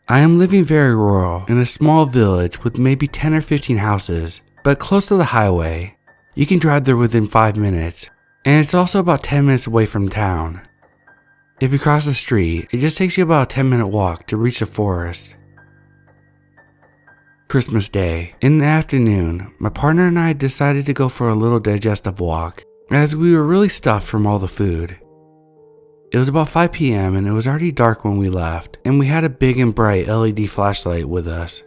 I am living very rural in a small village with maybe 10 or 15 houses, but close to the highway. You can drive there within 5 minutes, and it's also about 10 minutes away from town. If you cross the street, it just takes you about a 10-minute walk to reach the forest. Christmas Day. In the afternoon, my partner and I decided to go for a little digestive walk, as we were really stuffed from all the food. It was about 5 p.m. and it was already dark when we left, and we had a big and bright LED flashlight with us.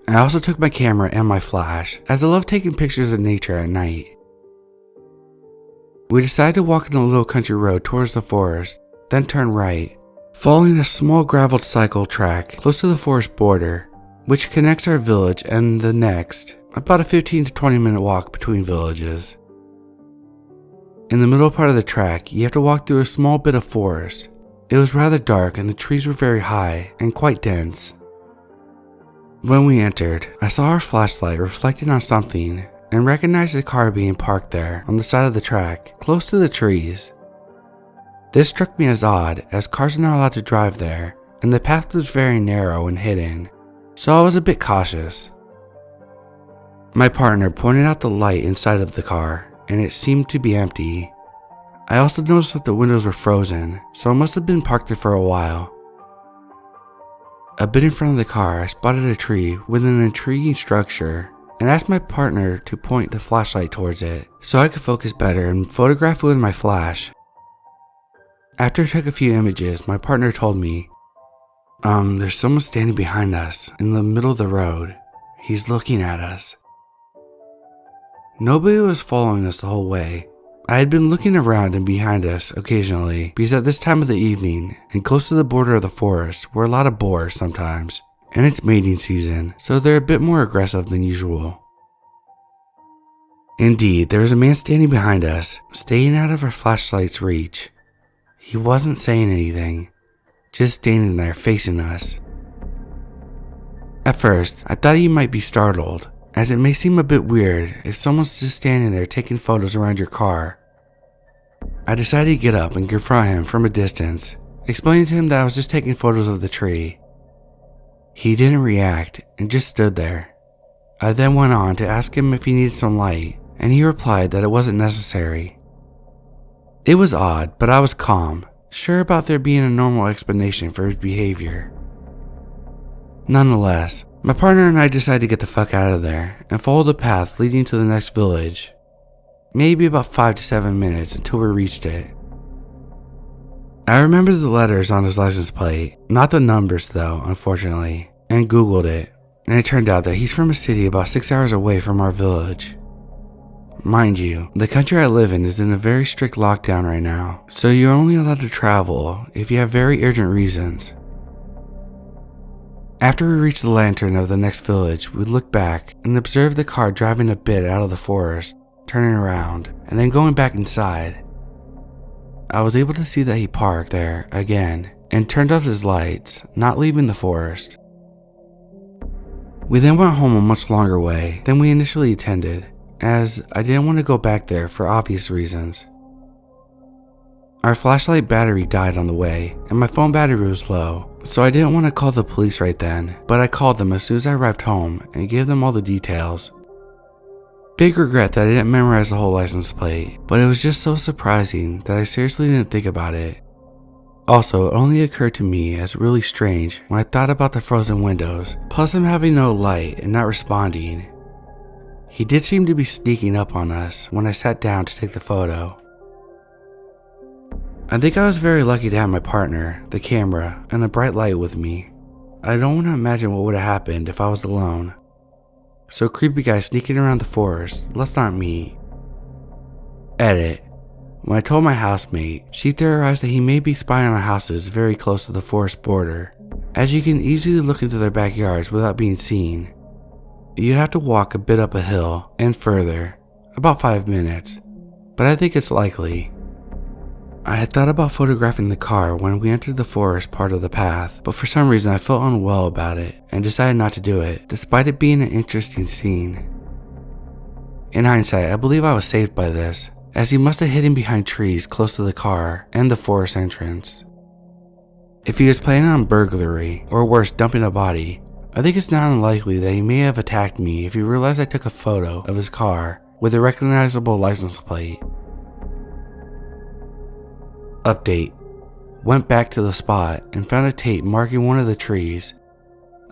I also took my camera and my flash, as I love taking pictures of nature at night. We decided to walk in a little country road towards the forest, then turn right, following a small graveled cycle track close to the forest border, which connects our village and the next, about a 15 to 20 minute walk between villages. In the middle part of the track, you have to walk through a small bit of forest. It was rather dark and the trees were very high and quite dense. When we entered, I saw our flashlight reflecting on something and recognized a car being parked there on the side of the track, close to the trees. This struck me as odd, as cars are not allowed to drive there, and the path was very narrow and hidden, so I was a bit cautious. My partner pointed out the light inside of the car, and it seemed to be empty. I also noticed that the windows were frozen, so it must have been parked there for a while. A bit in front of the car, I spotted a tree with an intriguing structure and asked my partner to point the flashlight towards it so I could focus better and photograph it with my flash. After I took a few images, my partner told me, there's someone standing behind us in the middle of the road. He's looking at us. Nobody was following us the whole way. I had been looking around and behind us occasionally because at this time of the evening and close to the border of the forest were a lot of boars sometimes, and it's mating season, so they're a bit more aggressive than usual. Indeed, there was a man standing behind us, staying out of our flashlight's reach. He wasn't saying anything, just standing there facing us. At first, I thought he might be startled, as it may seem a bit weird if someone's just standing there taking photos around your car. I decided to get up and confront him from a distance, explaining to him that I was just taking photos of the tree. He didn't react and just stood there. I then went on to ask him if he needed some light, and he replied that it wasn't necessary. It was odd, but I was calm, sure about there being a normal explanation for his behavior. Nonetheless, my partner and I decided to get the fuck out of there and follow the path leading to the next village. Maybe about 5 to 7 minutes until we reached it. I remember the letters on his license plate, not the numbers though, unfortunately, and Googled it, and it turned out that he's from a city about 6 hours away from our village. Mind you, the country I live in is in a very strict lockdown right now, so you're only allowed to travel if you have very urgent reasons. After we reached the lantern of the next village, we looked back and observed the car driving a bit out of the forest, turning around, and then going back inside. I was able to see that he parked there again and turned off his lights, not leaving the forest. We then went home a much longer way than we initially intended, as I didn't want to go back there for obvious reasons. Our flashlight battery died on the way, and my phone battery was low, so I didn't want to call the police right then, but I called them as soon as I arrived home and gave them all the details. Big regret that I didn't memorize the whole license plate, but it was just so surprising that I seriously didn't think about it. Also, it only occurred to me as really strange when I thought about the frozen windows, plus him having no light and not responding. He did seem to be sneaking up on us when I sat down to take the photo. I think I was very lucky to have my partner, the camera, and a bright light with me. I don't want to imagine what would have happened if I was alone. So creepy guy sneaking around the forest, let's not meet. Edit. When I told my housemate, she theorized that he may be spying on houses very close to the forest border, as you can easily look into their backyards without being seen. You'd have to walk a bit up a hill and further, about 5 minutes, but I think it's likely. I had thought about photographing the car when we entered the forest part of the path, but for some reason I felt unwell about it and decided not to do it, despite it being an interesting scene. In hindsight, I believe I was saved by this, as he must have hidden behind trees close to the car and the forest entrance. If he was planning on burglary, or worse, dumping a body, I think it's not unlikely that he may have attacked me if he realized I took a photo of his car with a recognizable license plate. Update. Went back to the spot and found a tape marking one of the trees.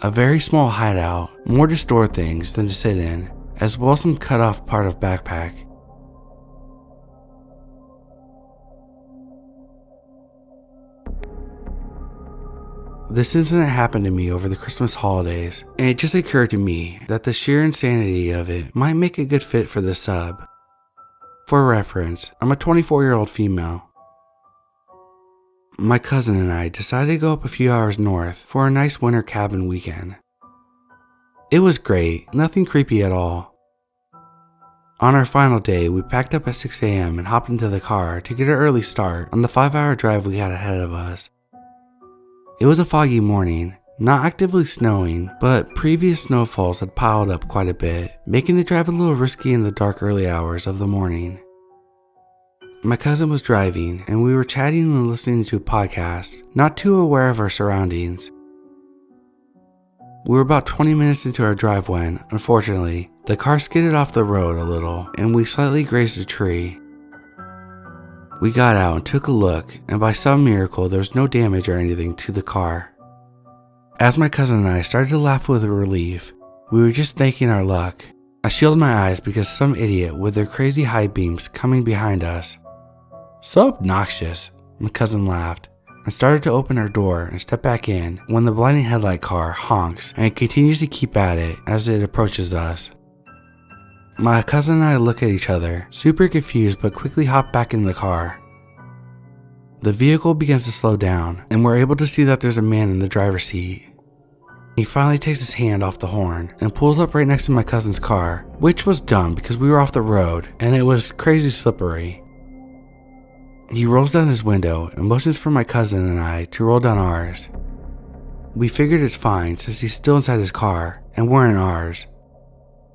A very small hideout, more to store things than to sit in, as well as some cut off part of backpack. This incident happened to me over the Christmas holidays, and it just occurred to me that the sheer insanity of it might make a good fit for this sub. For reference, I'm a 24-year-old female. My cousin and I decided to go up a few hours north for a nice winter cabin weekend. It was great, nothing creepy at all. On our final day, we packed up at 6 a.m. and hopped into the car to get an early start on the 5-hour drive we had ahead of us. It was a foggy morning, not actively snowing, but previous snowfalls had piled up quite a bit, making the drive a little risky in the dark early hours of the morning. My cousin was driving, and we were chatting and listening to a podcast, not too aware of our surroundings. We were about 20 minutes into our drive when, unfortunately, the car skidded off the road a little, and we slightly grazed a tree. We got out and took a look, and by some miracle there was no damage or anything to the car. As my cousin and I started to laugh with relief, we were just thanking our luck. I shielded my eyes because some idiot with their crazy high beams coming behind us. So obnoxious, my cousin laughed, and started to open our door and step back in when the blinding headlight car honks and continues to keep at it as it approaches us. My cousin and I look at each other, super confused, but quickly hop back in the car. The vehicle begins to slow down, and we're able to see that there's a man in the driver's seat. He finally takes his hand off the horn and pulls up right next to my cousin's car, which was dumb because we were off the road and it was crazy slippery. He rolls down his window and motions for my cousin and I to roll down ours. We figured it's fine since he's still inside his car and we're in ours.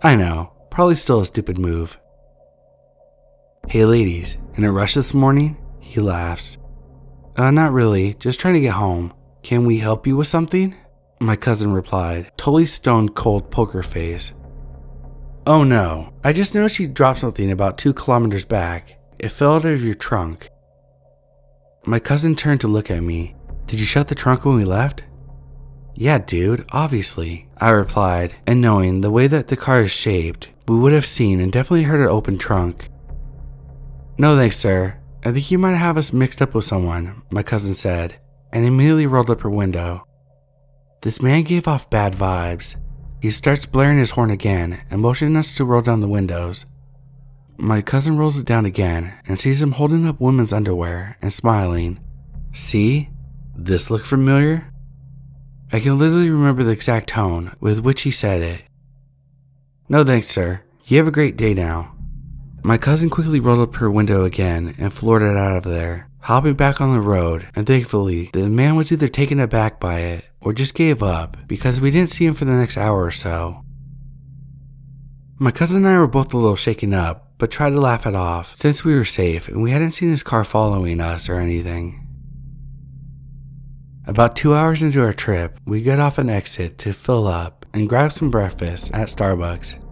I know, probably still a stupid move. Hey ladies, in a rush this morning? He laughs. Not really, just trying to get home. Can we help you with something? My cousin replied, totally stone cold poker face. Oh no, I just noticed you dropped something about 2 kilometers back. It fell out of your trunk. My cousin turned to look at me. Did you shut the trunk when we left? Yeah, dude, obviously, I replied, and knowing the way that the car is shaped, we would have seen and definitely heard an open trunk. No thanks, sir. I think you might have us mixed up with someone, my cousin said, and immediately rolled up her window. This man gave off bad vibes. He starts blaring his horn again and motioning us to roll down the windows. My cousin rolls it down again and sees him holding up women's underwear and smiling. See? This look familiar? I can literally remember the exact tone with which he said it. No thanks, sir. You have a great day now. My cousin quickly rolled up her window again and floored it out of there, hopping back on the road, and thankfully, the man was either taken aback by it or just gave up because we didn't see him for the next hour or so. My cousin and I were both a little shaken up, but tried to laugh it off since we were safe and we hadn't seen his car following us or anything. About 2 hours into our trip, we get off an exit to fill up and grab some breakfast at Starbucks.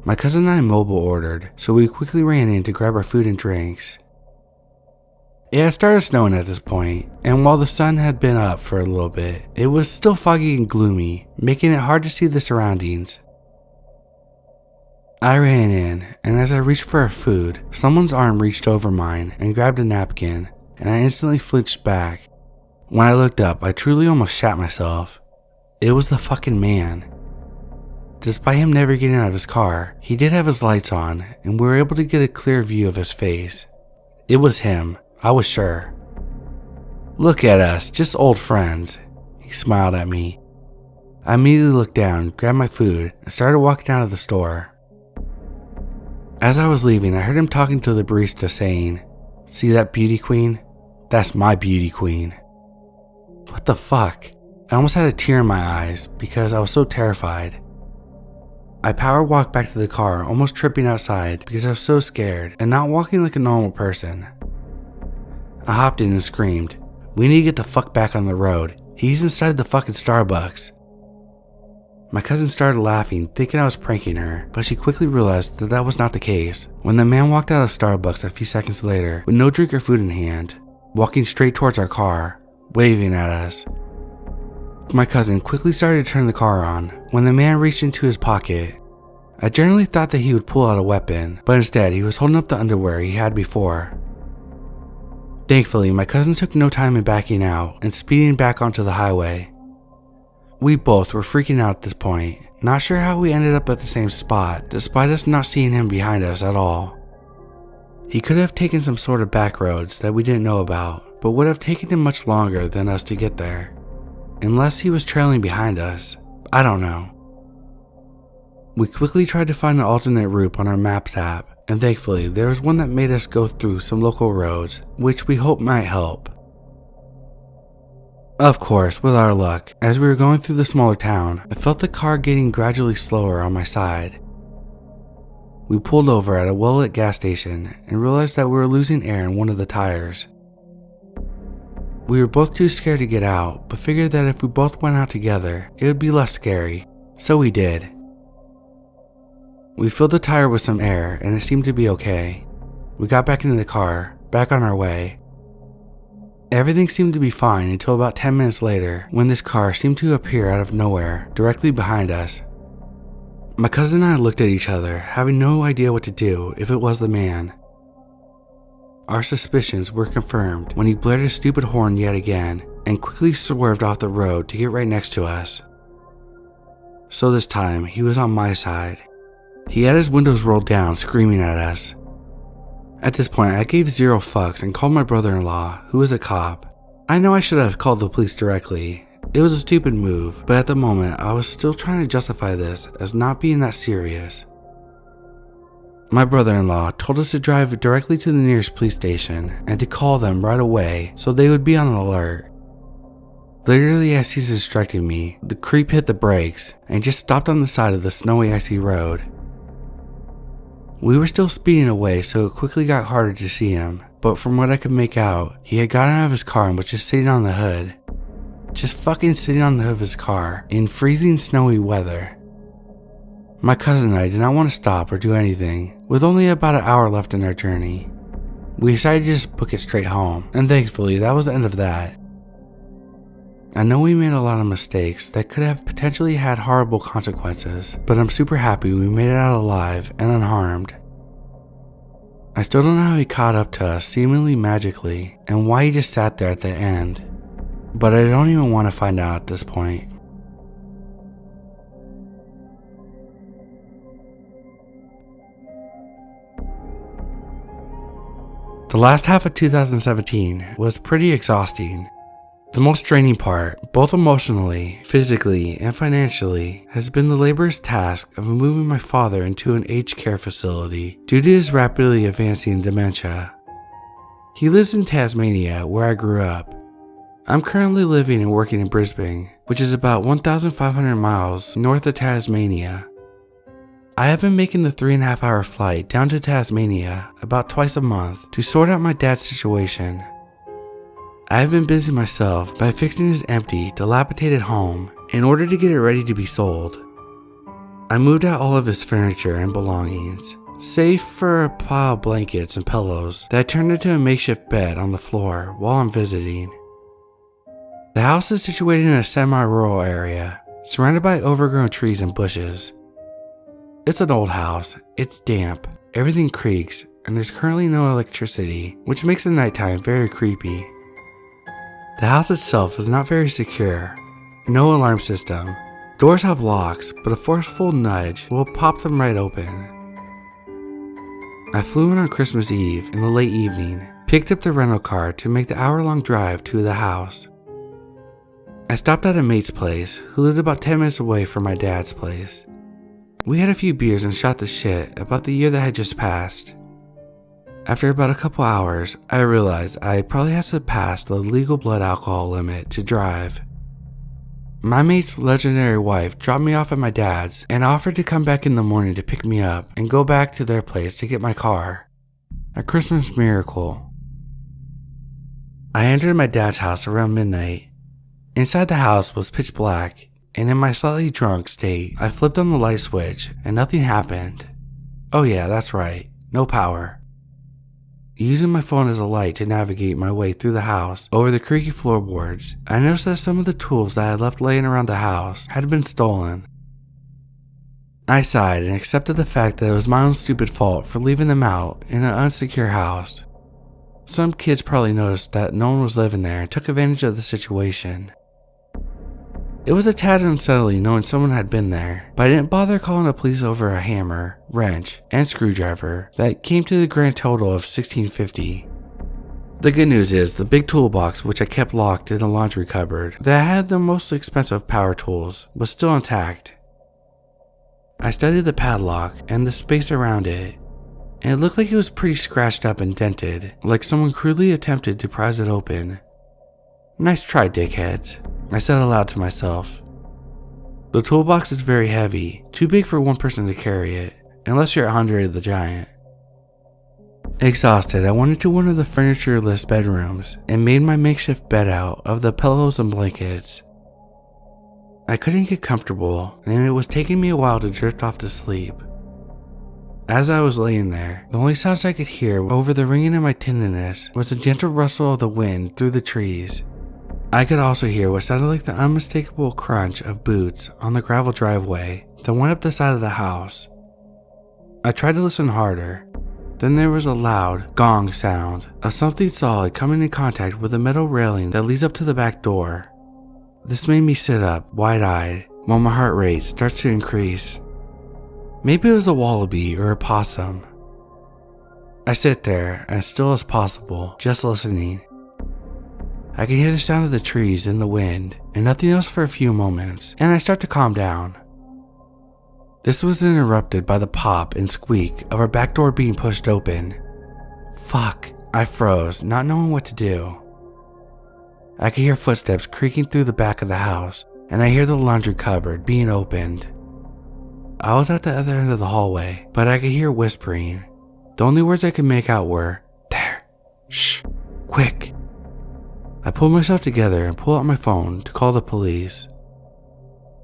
My cousin and I mobile ordered, so we quickly ran in to grab our food and drinks. It had started snowing at this point, and while the sun had been up for a little bit, it was still foggy and gloomy, making it hard to see the surroundings. I ran in, and as I reached for our food, someone's arm reached over mine and grabbed a napkin, and I instantly flinched back. When I looked up, I truly almost shat myself. It was the fucking man. Despite him never getting out of his car, he did have his lights on, and we were able to get a clear view of his face. It was him, I was sure. Look at us, just old friends. He smiled at me. I immediately looked down, grabbed my food, and started walking out of the store. As I was leaving, I heard him talking to the barista saying, "See that beauty queen? That's my beauty queen." What the fuck? I almost had a tear in my eyes because I was so terrified. I power walked back to the car, almost tripping outside because I was so scared and not walking like a normal person. I hopped in and screamed, We need to get the fuck back on the road. He's inside the fucking Starbucks. My cousin started laughing, thinking I was pranking her, but she quickly realized that that was not the case when the man walked out of Starbucks a few seconds later with no drink or food in hand, walking straight towards our car, waving at us. My cousin quickly started to turn the car on when the man reached into his pocket. I generally thought that he would pull out a weapon, but instead he was holding up the underwear he had before. Thankfully, my cousin took no time in backing out and speeding back onto the highway. We both were freaking out at this point, not sure how we ended up at the same spot despite us not seeing him behind us at all. He could have taken some sort of back roads that we didn't know about, but would have taken him much longer than us to get there. Unless he was trailing behind us, I don't know. We quickly tried to find an alternate route on our Maps app, and thankfully there was one that made us go through some local roads, which we hope might help. Of course, with our luck, as we were going through the smaller town, I felt the car getting gradually slower on my side. We pulled over at a well-lit gas station and realized that we were losing air in one of the tires. We were both too scared to get out, but figured that if we both went out together, it would be less scary, so we did. We filled the tire with some air and it seemed to be okay. We got back into the car, back on our way. Everything seemed to be fine until about 10 minutes later when this car seemed to appear out of nowhere directly behind us. My cousin and I looked at each other, having no idea what to do if it was the man. Our suspicions were confirmed when he blared his stupid horn yet again and quickly swerved off the road to get right next to us. So this time he was on my side. He had his windows rolled down, screaming at us. At this point, I gave zero fucks and called my brother-in-law, who was a cop. I know I should have called the police directly. It was a stupid move, but at the moment, I was still trying to justify this as not being that serious. My brother-in-law told us to drive directly to the nearest police station and to call them right away so they would be on alert. Literally as he's instructing me, the creep hit the brakes and just stopped on the side of the snowy icy road. We were still speeding away, so it quickly got harder to see him, but from what I could make out, he had gotten out of his car and was just sitting on the hood. Just fucking sitting on the hood of his car in freezing snowy weather. My cousin and I did not want to stop or do anything, with only about an hour left in our journey. We decided to just book it straight home, and thankfully that was the end of that. I know we made a lot of mistakes that could have potentially had horrible consequences, but I'm super happy we made it out alive and unharmed. I still don't know how he caught up to us seemingly magically and why he just sat there at the end, but I don't even want to find out at this point. The last half of 2017 was pretty exhausting. The most draining part, both emotionally, physically, and financially, has been the laborious task of moving my father into an aged care facility due to his rapidly advancing dementia. He lives in Tasmania, where I grew up. I'm currently living and working in Brisbane, which is about 1,500 miles north of Tasmania. I have been making the 3.5-hour flight down to Tasmania about twice a month to sort out my dad's situation. I have been busy myself by fixing his empty, dilapidated home in order to get it ready to be sold. I moved out all of his furniture and belongings, save for a pile of blankets and pillows that I turned into a makeshift bed on the floor while I'm visiting. The house is situated in a semi-rural area, surrounded by overgrown trees and bushes. It's an old house, it's damp, everything creaks, and there's currently no electricity, which makes the nighttime very creepy. The house itself is not very secure, no alarm system. Doors have locks, but a forceful nudge will pop them right open. I flew in on Christmas Eve in the late evening, picked up the rental car to make the hour-long drive to the house. I stopped at a mate's place who lived about 10 minutes away from my dad's place. We had a few beers and shot the shit about the year that had just passed. After about a couple hours, I realized I probably had surpassed the legal blood alcohol limit to drive. My mate's legendary wife dropped me off at my dad's and offered to come back in the morning to pick me up and go back to their place to get my car. A Christmas miracle. I entered my dad's house around midnight. Inside the house was pitch black, and in my slightly drunk state, I flipped on the light switch and nothing happened. Oh yeah, that's right, no power. Using my phone as a light to navigate my way through the house over the creaky floorboards, I noticed that some of the tools that I had left laying around the house had been stolen. I sighed and accepted the fact that it was my own stupid fault for leaving them out in an unsecure house. Some kids probably noticed that no one was living there and took advantage of the situation. It was a tad unsettling knowing someone had been there, but I didn't bother calling the police over a hammer, wrench, and screwdriver that came to the grand total of $16.50. The good news is the big toolbox which I kept locked in the laundry cupboard that had the most expensive power tools was still intact. I studied the padlock and the space around it, and it looked like it was pretty scratched up and dented, like someone crudely attempted to prise it open. Nice try, dickheads, I said aloud to myself. The toolbox is very heavy, too big for one person to carry it, unless you're Andre the Giant. Exhausted, I went into one of the furniture-less bedrooms and made my makeshift bed out of the pillows and blankets. I couldn't get comfortable, and it was taking me a while to drift off to sleep. As I was laying there, the only sounds I could hear over the ringing of my tenderness was the gentle rustle of the wind through the trees. I could also hear what sounded like the unmistakable crunch of boots on the gravel driveway that went up the side of the house. I tried to listen harder. Then there was a loud gong sound of something solid coming in contact with the metal railing that leads up to the back door. This made me sit up, wide-eyed, while my heart rate starts to increase. Maybe it was a wallaby or a possum. I sit there, as still as possible, just listening. I can hear the sound of the trees and the wind, and nothing else for a few moments, and I start to calm down. This was interrupted by the pop and squeak of our back door being pushed open. Fuck, I froze, not knowing what to do. I could hear footsteps creaking through the back of the house, and I hear the laundry cupboard being opened. I was at the other end of the hallway, but I could hear whispering. The only words I could make out were, "There, shh, quick." I pulled myself together and pulled out my phone to call the police.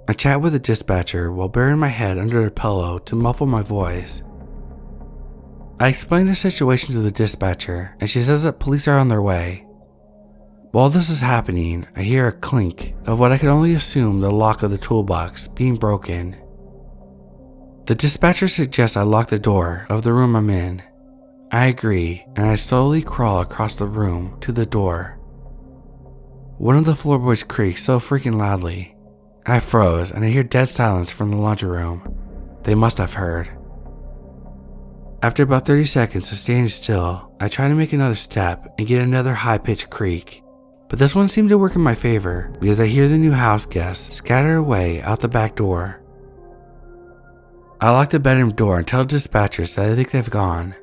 I chat with the dispatcher while burying my head under a pillow to muffle my voice. I explain the situation to the dispatcher, and she says that police are on their way. While this is happening, I hear a clink of what I can only assume the lock of the toolbox being broken. The dispatcher suggests I lock the door of the room I'm in. I agree, and I slowly crawl across the room to the door. One of the floorboards creaks so freaking loudly. I froze, and I hear dead silence from the laundry room. They must have heard. After about 30 seconds of standing still, I try to make another step and get another high-pitched creak. But this one seemed to work in my favor because I hear the new house guests scatter away out the back door. I lock the bedroom door and tell dispatchers that I think they've gone.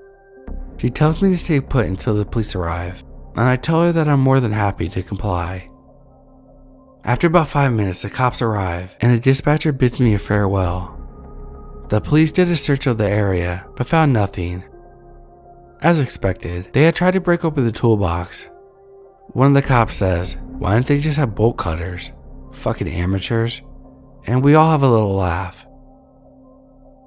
She tells me to stay put until the police arrive, and I tell her that I'm more than happy to comply. After about 5 minutes, the cops arrive, and the dispatcher bids me a farewell. The police did a search of the area, but found nothing. As expected, they had tried to break open the toolbox. One of the cops says, "Why didn't they just have bolt cutters? Fucking amateurs." And we all have a little laugh.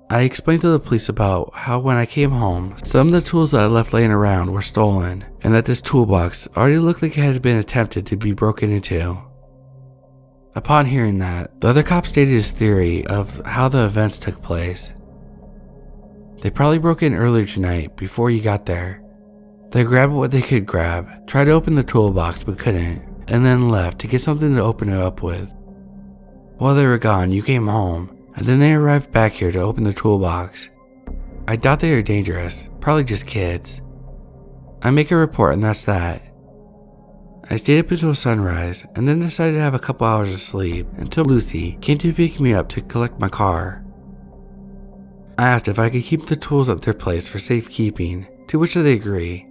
I explained to the police about how when I came home, some of the tools that I left laying around were stolen, and that this toolbox already looked like it had been attempted to be broken into. Upon hearing that, the other cop stated his theory of how the events took place. They probably broke in earlier tonight before you got there. They grabbed what they could grab, tried to open the toolbox but couldn't, and then left to get something to open it up with. While they were gone, you came home, and then they arrived back here to open the toolbox. I doubt they are dangerous, probably just kids. I make a report and that's that. I stayed up until sunrise and then decided to have a couple hours of sleep until Lucy came to pick me up to collect my car. I asked if I could keep the tools at their place for safekeeping, to which they agree.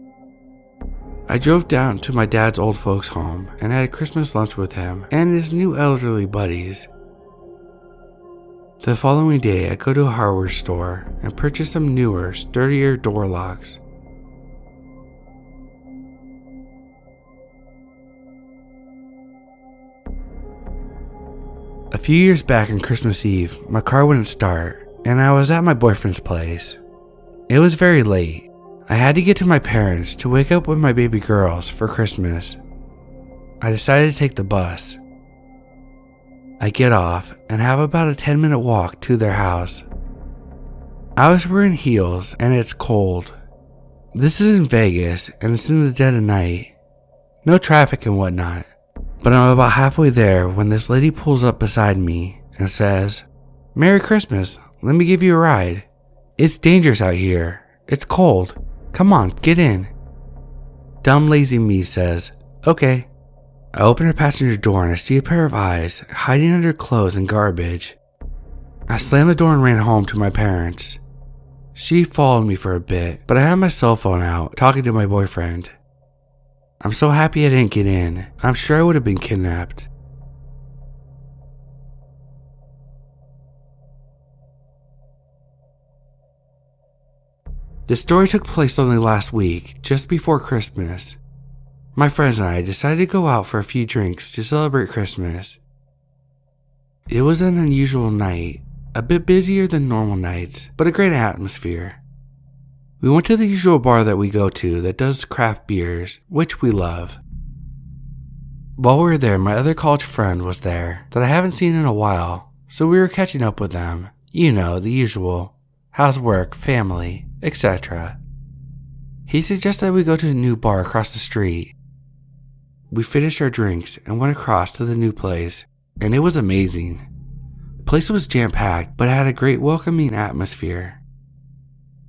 I drove down to my dad's old folks' home and had a Christmas lunch with him and his new elderly buddies. The following day, I go to a hardware store and purchase some newer, sturdier door locks. A few years back on Christmas Eve, my car wouldn't start, and I was at my boyfriend's place. It was very late. I had to get to my parents to wake up with my baby girls for Christmas. I decided to take the bus. I get off and have about a 10-minute walk to their house. I was wearing heels and it's cold. This is in Vegas and it's in the dead of night. No traffic and whatnot. But I'm about halfway there when this lady pulls up beside me and says, "Merry Christmas, let me give you a ride. It's dangerous out here. It's cold. Come on, get in." Dumb lazy me says, "Okay." I open her passenger door and I see a pair of eyes hiding under clothes and garbage. I slammed the door and ran home to my parents. She followed me for a bit, but I had my cell phone out talking to my boyfriend. I'm so happy I didn't get in. I'm sure I would have been kidnapped. This story took place only last week, just before Christmas. My friends and I decided to go out for a few drinks to celebrate Christmas. It was an unusual night, a bit busier than normal nights, but a great atmosphere. We went to the usual bar that we go to that does craft beers, which we love. While we were there, my other college friend was there that I haven't seen in a while, so we were catching up with them. You know, the usual. How's work, family, etc. He suggested that we go to a new bar across the street. We finished our drinks and went across to the new place, and it was amazing. The place was jam-packed, but it had a great welcoming atmosphere.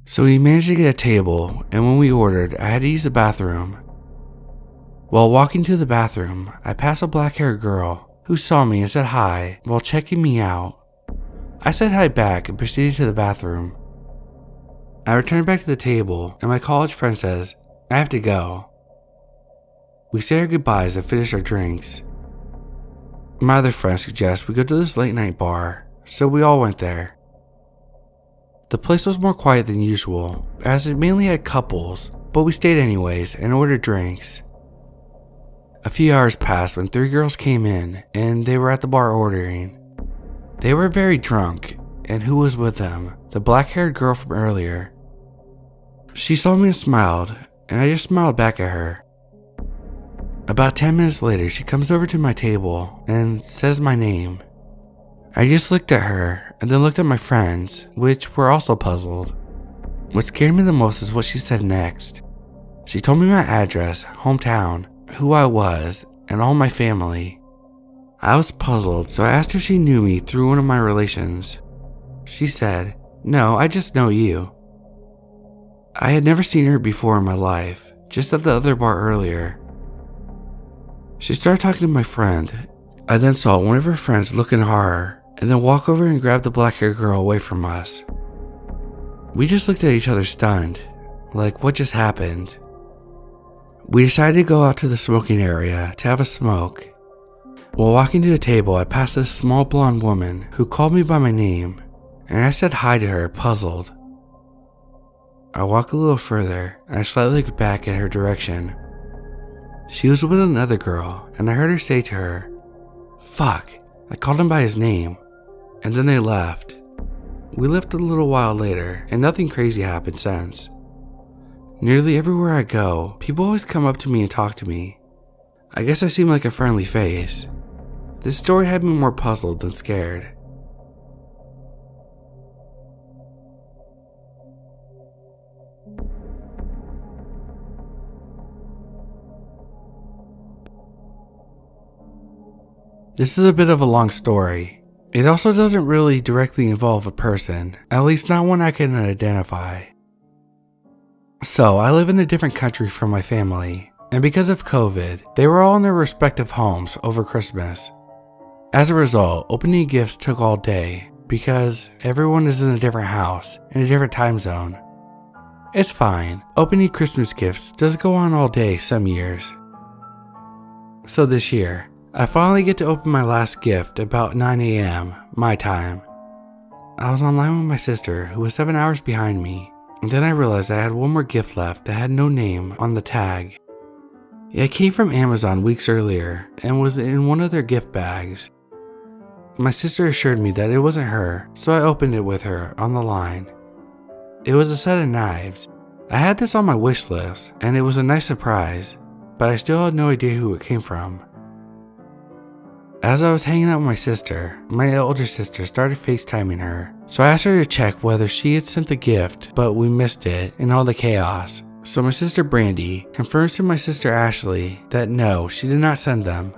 So we managed to get a table, and when we ordered, I had to use the bathroom. While walking to the bathroom, I passed a black-haired girl who saw me and said hi while checking me out. I said hi back and proceeded to the bathroom. I returned back to the table, and my college friend says, "I have to go." We say our goodbyes and finish our drinks. My other friend suggests we go to this late-night bar, so we all went there. The place was more quiet than usual, as it mainly had couples, but we stayed anyways and ordered drinks. A few hours passed when 3 girls came in, and they were at the bar ordering. They were very drunk, and who was with them? The black-haired girl from earlier. She saw me and smiled, and I just smiled back at her. About 10 minutes later, she comes over to my table and says my name. I just looked at her and then looked at my friends, which were also puzzled. What scared me the most is what she said next. She told me my address, hometown, who I was, and all my family. I was puzzled, so I asked if she knew me through one of my relations. She said, "No, I just know you." I had never seen her before in my life, just at the other bar earlier. She started talking to my friend. I then saw one of her friends look in horror and then walk over and grab the black-haired girl away from us. We just looked at each other stunned, like what just happened. We decided to go out to the smoking area to have a smoke. While walking to the table, I passed this small blonde woman who called me by my name, and I said hi to her, puzzled. I walked a little further, and I slightly looked back in her direction. She was with another girl, and I heard her say to her, "Fuck, I called him by his name," and then they left. We left a little while later, and nothing crazy happened since. Nearly everywhere I go, people always come up to me and talk to me. I guess I seem like a friendly face. This story had me more puzzled than scared. This is a bit of a long story. It also doesn't really directly involve a person, at least not one I can identify. So, I live in a different country from my family, and because of COVID, they were all in their respective homes over Christmas. As a result, opening gifts took all day, because everyone is in a different house, in a different time zone. It's fine, opening Christmas gifts does go on all day some years. So this year, I finally get to open my last gift about 9 a.m. my time. I was online with my sister, who was 7 hours behind me, and then I realized I had one more gift left that had no name on the tag. It came from Amazon weeks earlier and was in one of their gift bags. My sister assured me that it wasn't her, so I opened it with her on the line. It was a set of knives. I had this on my wish list, and it was a nice surprise, but I still had no idea who it came from. As I was hanging out with my sister, my older sister started FaceTiming her, so I asked her to check whether she had sent the gift, but we missed it in all the chaos. So my sister Brandy confirms to my sister Ashley that no, she did not send them.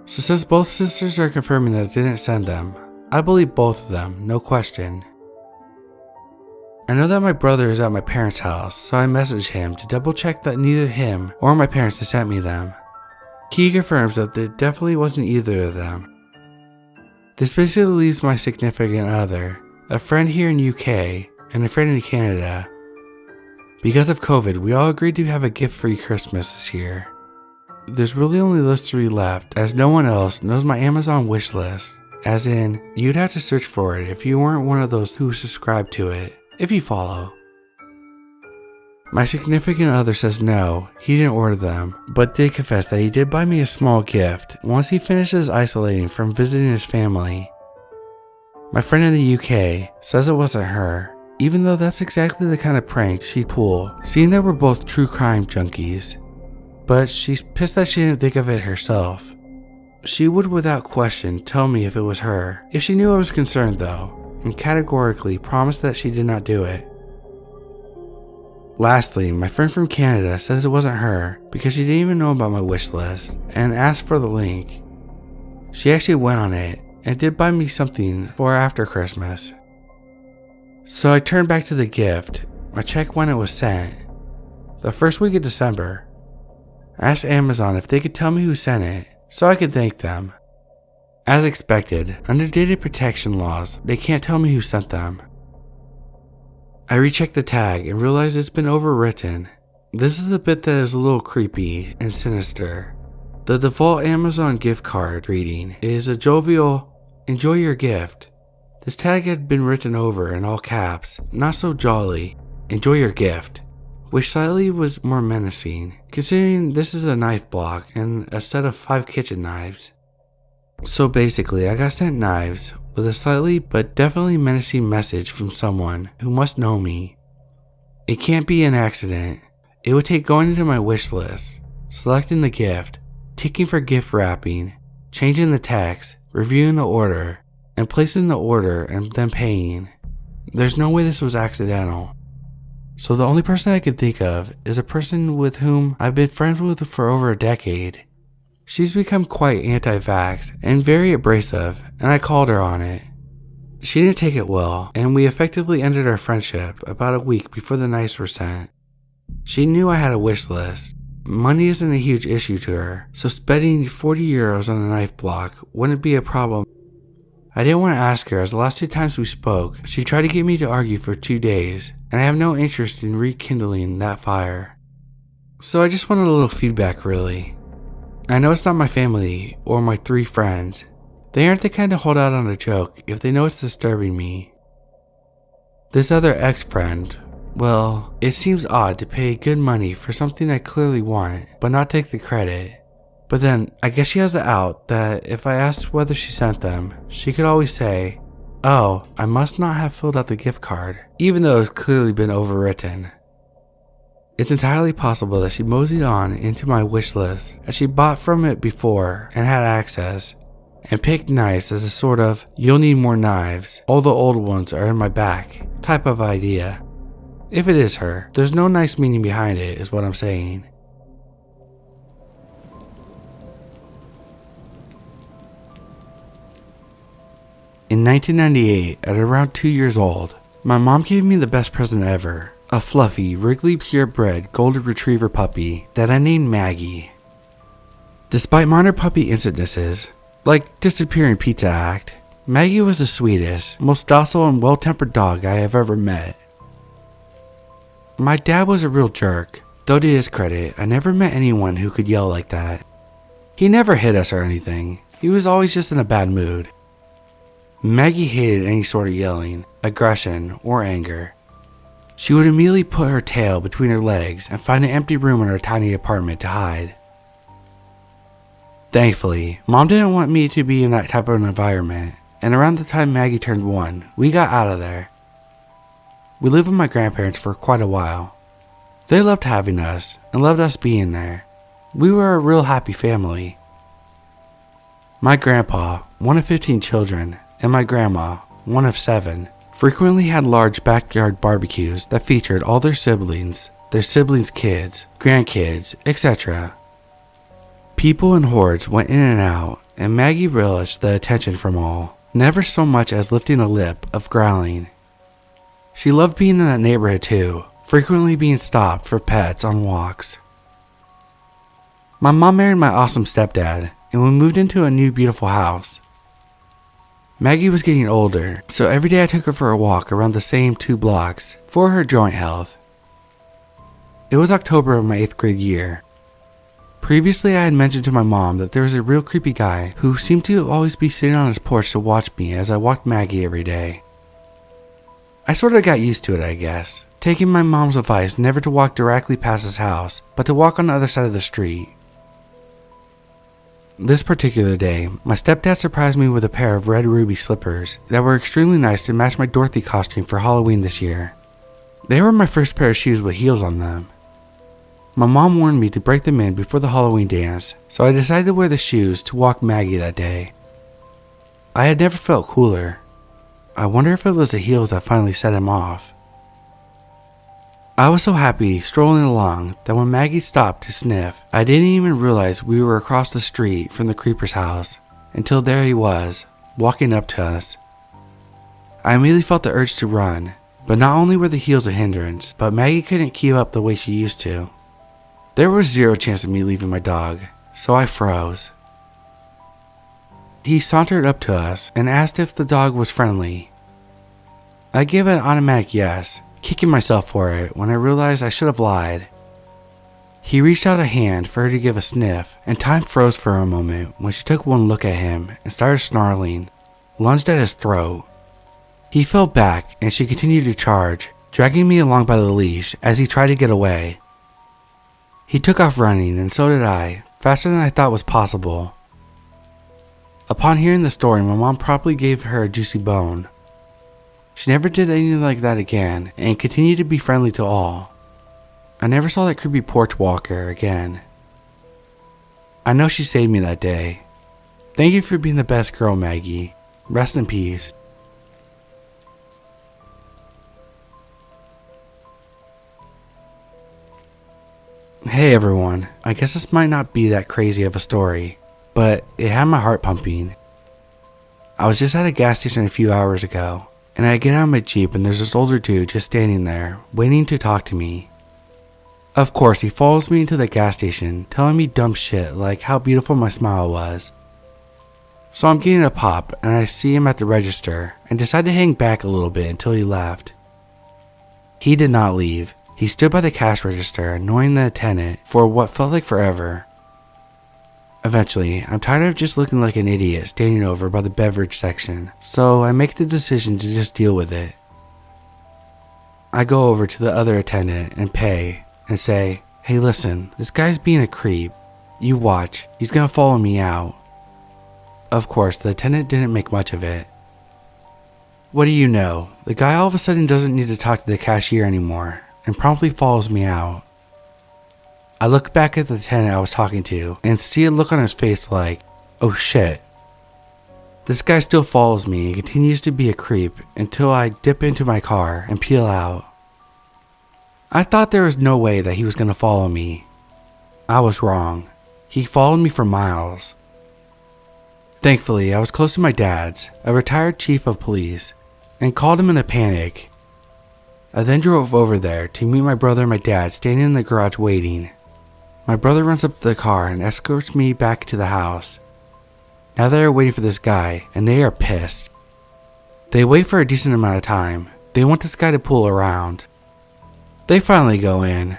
So since both sisters are confirming that I didn't send them, I believe both of them, no question. I know that my brother is at my parents' house, so I messaged him to double check that neither him or my parents had sent me them. He confirms that it definitely wasn't either of them. This basically leaves my significant other, a friend here in UK, and a friend in Canada. Because of COVID, we all agreed to have a gift-free Christmas this year. There's really only those three left, as no one else knows my Amazon wish list, as in, you'd have to search for it if you weren't one of those who subscribe to it, if you follow. My significant other says no, he didn't order them, but did confess that he did buy me a small gift once he finishes isolating from visiting his family. My friend in the UK says it wasn't her, even though that's exactly the kind of prank she'd pull, seeing that we're both true crime junkies. But she's pissed that she didn't think of it herself. She would without question tell me if it was her, if she knew I was concerned though, and categorically promised that she did not do it. Lastly, my friend from Canada says it wasn't her because she didn't even know about my wish list and asked for the link. She actually went on it and did buy me something for after Christmas. So I turned back to the gift. I checked when it was sent. The first week of December. I asked Amazon if they could tell me who sent it so I could thank them. As expected, under data protection laws, they can't tell me who sent them. I rechecked the tag and realized it's been overwritten. This is the bit that is a little creepy and sinister. The default Amazon gift card reading is a jovial, "Enjoy your gift." This tag had been written over in all caps, not so jolly, "Enjoy your gift," which slightly was more menacing, considering this is a knife block and a set of 5 kitchen knives. So basically, I got sent knives with a slightly but definitely menacing message from someone who must know me. It can't be an accident. It would take going into my wish list, selecting the gift, ticking for gift wrapping, changing the text, reviewing the order, and placing the order and then paying. There's no way this was accidental. So the only person I could think of is a person with whom I've been friends with for over a decade. She's become quite anti-vax and very abrasive, and I called her on it. She didn't take it well, and we effectively ended our friendship about a week before the knives were sent. She knew I had a wish list. Money isn't a huge issue to her, so spending €40 on a knife block wouldn't be a problem. I didn't want to ask her, as the last 2 times we spoke, she tried to get me to argue for 2 days, and I have no interest in rekindling that fire. So I just wanted a little feedback, really. I know it's not my family or my 3 friends. They aren't the kind to hold out on a joke if they know it's disturbing me. This other ex-friend, well, it seems odd to pay good money for something I clearly want, but not take the credit. But then, I guess she has the out that if I asked whether she sent them, she could always say, "Oh, I must not have filled out the gift card," even though it's clearly been overwritten. It's entirely possible that she moseyed on into my wish list as she bought from it before and had access, and picked knives as a sort of "you'll need more knives, all the old ones are in my back" type of idea. If it is her, there's no nice meaning behind it, is what I'm saying. In 1998, at around 2 years old, my mom gave me the best present ever, a fluffy, Wrigley purebred golden retriever puppy that I named Maggie. Despite minor puppy incidences, like disappearing pizza act, Maggie was the sweetest, most docile and well-tempered dog I have ever met. My dad was a real jerk, though to his credit, I never met anyone who could yell like that. He never hit us or anything, he was always just in a bad mood. Maggie hated any sort of yelling, aggression, or anger. She would immediately put her tail between her legs and find an empty room in her tiny apartment to hide. Thankfully, Mom didn't want me to be in that type of environment, and around the time Maggie turned 1, we got out of there. We lived with my grandparents for quite a while. They loved having us and loved us being there. We were a real happy family. My grandpa, one of 15 children, and my grandma, one of 7, frequently had large backyard barbecues that featured all their siblings' kids, grandkids, etc. People in hordes went in and out, and Maggie relished the attention from all, never so much as lifting a lip of growling. She loved being in that neighborhood too, frequently being stopped for pets on walks. My mom married my awesome stepdad, and we moved into a new beautiful house. Maggie was getting older, so every day I took her for a walk around the same 2 blocks for her joint health. It was October of my 8th grade year. Previously I had mentioned to my mom that there was a real creepy guy who seemed to always be sitting on his porch to watch me as I walked Maggie every day. I sort of got used to it, I guess, taking my mom's advice never to walk directly past his house, but to walk on the other side of the street. This particular day, my stepdad surprised me with a pair of red ruby slippers that were extremely nice to match my Dorothy costume for Halloween this year. They were my first pair of shoes with heels on them. My mom warned me to break them in before the Halloween dance, so I decided to wear the shoes to walk Maggie that day. I had never felt cooler. I wonder if it was the heels that finally set him off. I was so happy strolling along that when Maggie stopped to sniff, I didn't even realize we were across the street from the creeper's house until there he was, walking up to us. I immediately felt the urge to run, but not only were the heels a hindrance, but Maggie couldn't keep up the way she used to. There was zero chance of me leaving my dog, so I froze. He sauntered up to us and asked if the dog was friendly. I gave an automatic yes, kicking myself for it when I realized I should have lied. He reached out a hand for her to give a sniff, and time froze for a moment when she took one look at him and started snarling, lunged at his throat. He fell back and she continued to charge, dragging me along by the leash as he tried to get away. He took off running, and so did I, faster than I thought was possible. Upon hearing the story, my mom promptly gave her a juicy bone. She never did anything like that again, and continued to be friendly to all. I never saw that creepy porch walker again. I know she saved me that day. Thank you for being the best girl, Maggie. Rest in peace. Hey everyone, I guess this might not be that crazy of a story, but it had my heart pumping. I was just at a gas station a few hours ago, and I get out of my Jeep and there's this older dude just standing there, waiting to talk to me. Of course, he follows me into the gas station, telling me dumb shit like how beautiful my smile was. So I'm getting a pop, and I see him at the register, and decide to hang back a little bit until he left. He did not leave. He stood by the cash register, annoying the attendant for what felt like forever. Eventually, I'm tired of just looking like an idiot standing over by the beverage section, so I make the decision to just deal with it. I go over to the other attendant and pay, and say, "Hey listen, this guy's being a creep. You watch, he's gonna follow me out." Of course, the attendant didn't make much of it. What do you know, the guy all of a sudden doesn't need to talk to the cashier anymore, and promptly follows me out. I look back at the attendant I was talking to, and see a look on his face like, oh shit. This guy still follows me and continues to be a creep until I dip into my car and peel out. I thought there was no way that he was gonna follow me. I was wrong. He followed me for miles. Thankfully, I was close to my dad's, a retired chief of police, and called him in a panic. I then drove over there to meet my brother and my dad standing in the garage waiting. My brother runs up to the car and escorts me back to the house. Now they are waiting for this guy, and they are pissed. They wait for a decent amount of time. They want this guy to pull around. They finally go in.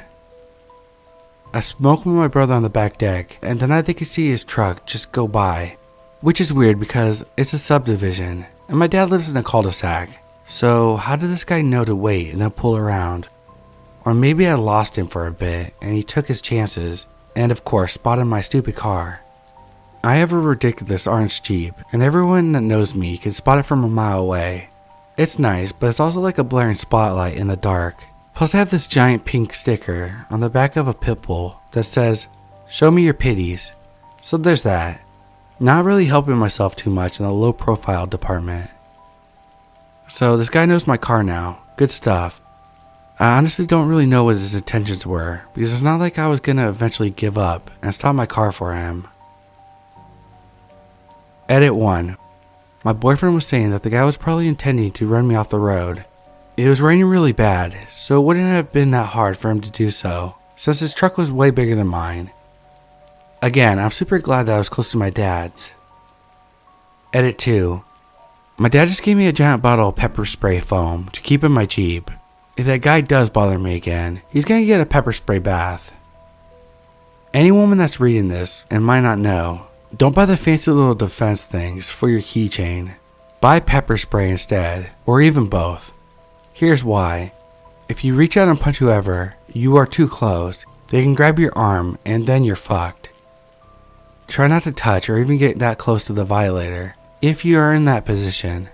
I smoke with my brother on the back deck, and then they can see his truck just go by, which is weird because it's a subdivision, and my dad lives in a cul-de-sac. So how did this guy know to wait and then pull around? Or maybe I lost him for a bit and he took his chances and of course spotted my stupid car. I have a ridiculous orange Jeep, and everyone that knows me can spot it from a mile away. It's nice, but it's also like a blaring spotlight in the dark. Plus I have this giant pink sticker on the back of a pit bull that says, "Show me your pitties." So there's that. Not really helping myself too much in the low profile department. So this guy knows my car now. Good stuff. I honestly don't really know what his intentions were, because it's not like I was gonna eventually give up and stop my car for him. Edit 1. My boyfriend was saying that the guy was probably intending to run me off the road. It was raining really bad, so it wouldn't have been that hard for him to do so, since his truck was way bigger than mine. Again, I'm super glad that I was close to my dad's. Edit 2. My dad just gave me a giant bottle of pepper spray foam to keep in my Jeep. If that guy does bother me again, he's gonna get a pepper spray bath. Any woman that's reading this and might not know, don't buy the fancy little defense things for your keychain. Buy pepper spray instead, or even both. Here's why. If you reach out and punch whoever you are too close, they can grab your arm and then you're fucked. Try not to touch or even get that close to the violator if you are in that position.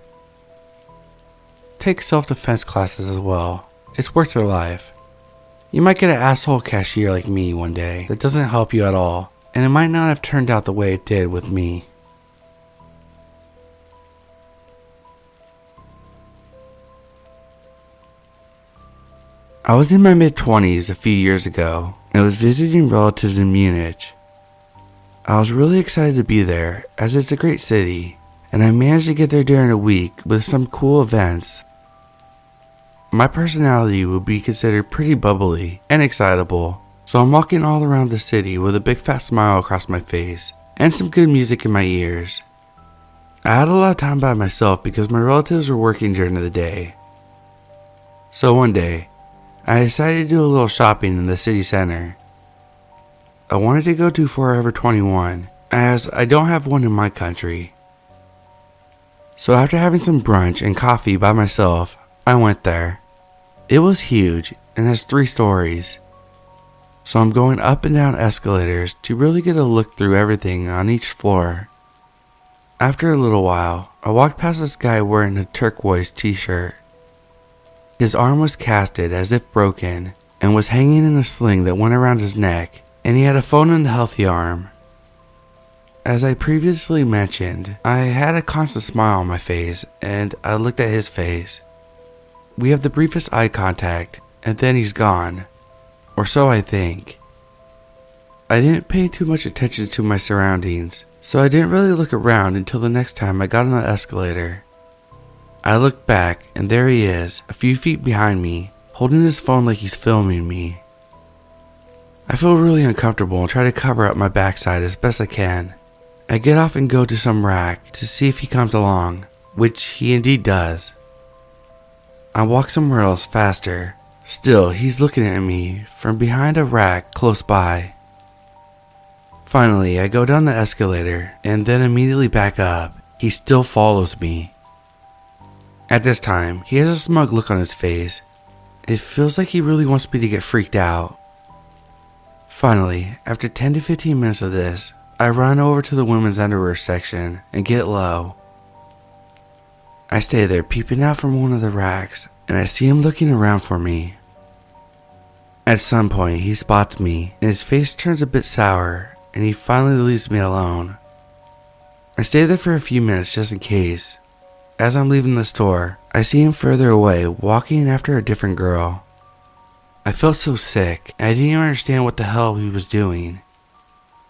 Take self-defense classes as well. It's worth your life. You might get an asshole cashier like me one day that doesn't help you at all, and it might not have turned out the way it did with me. I was in my mid-20s a few years ago and was visiting relatives in Munich. I was really excited to be there as it's a great city, and I managed to get there during a week with some cool events. My personality would be considered pretty bubbly and excitable, so I'm walking all around the city with a big fat smile across my face and some good music in my ears. I had a lot of time by myself because my relatives were working during the day. So one day, I decided to do a little shopping in the city center. I wanted to go to Forever 21, as I don't have one in my country. So after having some brunch and coffee by myself, I went there. It was huge and has 3 stories. So I'm going up and down escalators to really get a look through everything on each floor. After a little while, I walked past this guy wearing a turquoise t-shirt. His arm was casted as if broken and was hanging in a sling that went around his neck, and he had a phone in the healthy arm. As I previously mentioned, I had a constant smile on my face and I looked at his face. We have the briefest eye contact and then he's gone, or so I think. I didn't pay too much attention to my surroundings, so I didn't really look around until the next time I got on the escalator. I looked back and there he is, a few feet behind me, holding his phone like he's filming me. I feel really uncomfortable and try to cover up my backside as best I can. I get off and go to some rack to see if he comes along, which he indeed does. I walk somewhere else faster. Still, he's looking at me from behind a rack close by. Finally, I go down the escalator and then immediately back up. He still follows me. At this time, he has a smug look on his face. It feels like he really wants me to get freaked out. Finally, after 10 to 15 minutes of this, I run over to the women's underwear section and get low. I stay there peeping out from one of the racks and I see him looking around for me. At some point he spots me and his face turns a bit sour and he finally leaves me alone. I stay there for a few minutes just in case. As I'm leaving the store, I see him further away walking after a different girl. I felt so sick, I didn't even understand what the hell he was doing.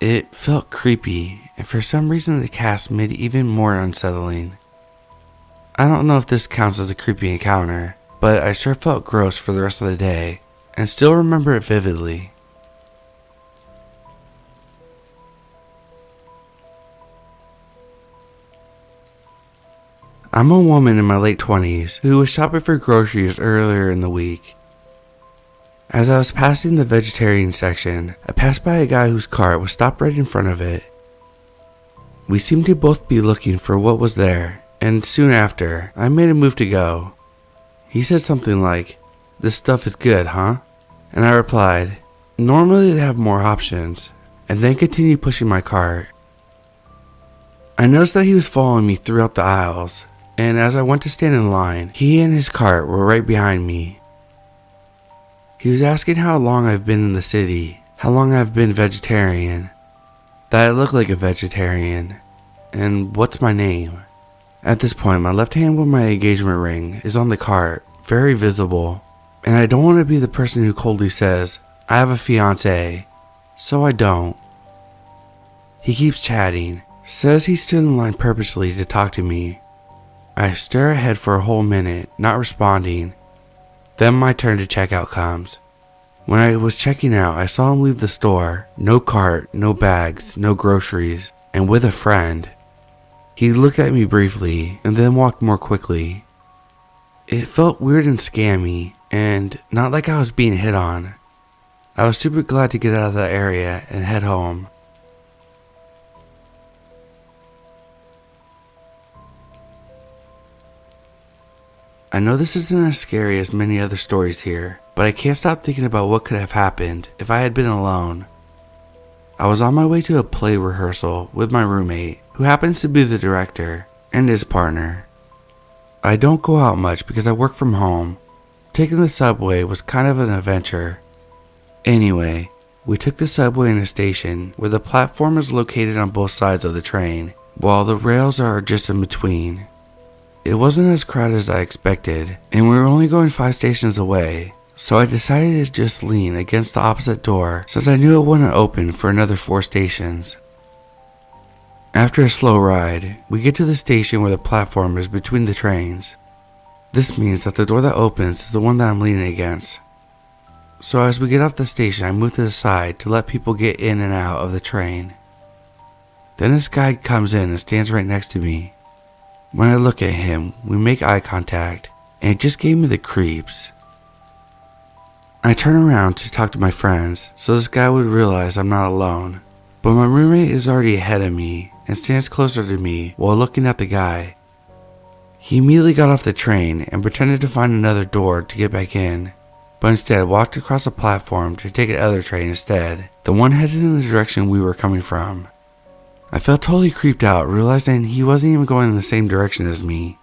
It felt creepy, and for some reason the cast made it even more unsettling. I don't know if this counts as a creepy encounter, but I sure felt gross for the rest of the day, and still remember it vividly. I'm a woman in my late 20s who was shopping for groceries earlier in the week. As I was passing the vegetarian section, I passed by a guy whose cart was stopped right in front of it. We seemed to both be looking for what was there, and soon after, I made a move to go. He said something like, "This stuff is good, huh?" And I replied, "Normally they have more options," and then continued pushing my cart. I noticed that he was following me throughout the aisles, and as I went to stand in line, he and his cart were right behind me. He was asking how long I've been in the city, how long I've been vegetarian, that I look like a vegetarian, and what's my name. At this point, my left hand with my engagement ring is on the cart, very visible, and I don't want to be the person who coldly says, I have a fiancé, so I don't. He keeps chatting, says he stood in line purposely to talk to me. I stare ahead for a whole minute, not responding. Then my turn to check out comes. When I was checking out, I saw him leave the store, no cart, no bags, no groceries, and with a friend. He looked at me briefly, and then walked more quickly. It felt weird and scammy, and not like I was being hit on. I was super glad to get out of that area and head home. I know this isn't as scary as many other stories here, but I can't stop thinking about what could have happened if I had been alone. I was on my way to a play rehearsal with my roommate, who happens to be the director, and his partner. I don't go out much because I work from home. Taking the subway was kind of an adventure. Anyway, we took the subway in a station where the platform is located on both sides of the train, while the rails are just in between. It wasn't as crowded as I expected, and we were only going 5 stations away, so I decided to just lean against the opposite door since I knew it wouldn't open for another 4 stations. After a slow ride, we get to the station where the platform is between the trains. This means that the door that opens is the one that I'm leaning against. So as we get off the station, I move to the side to let people get in and out of the train. Then this guy comes in and stands right next to me. When I look at him, we make eye contact, and it just gave me the creeps. I turn around to talk to my friends so this guy would realize I'm not alone, but my roommate is already ahead of me and stands closer to me while looking at the guy. He immediately got off the train and pretended to find another door to get back in, but instead walked across the platform to take another train instead, the one headed in the direction we were coming from. I felt totally creeped out, realizing he wasn't even going in the same direction as me.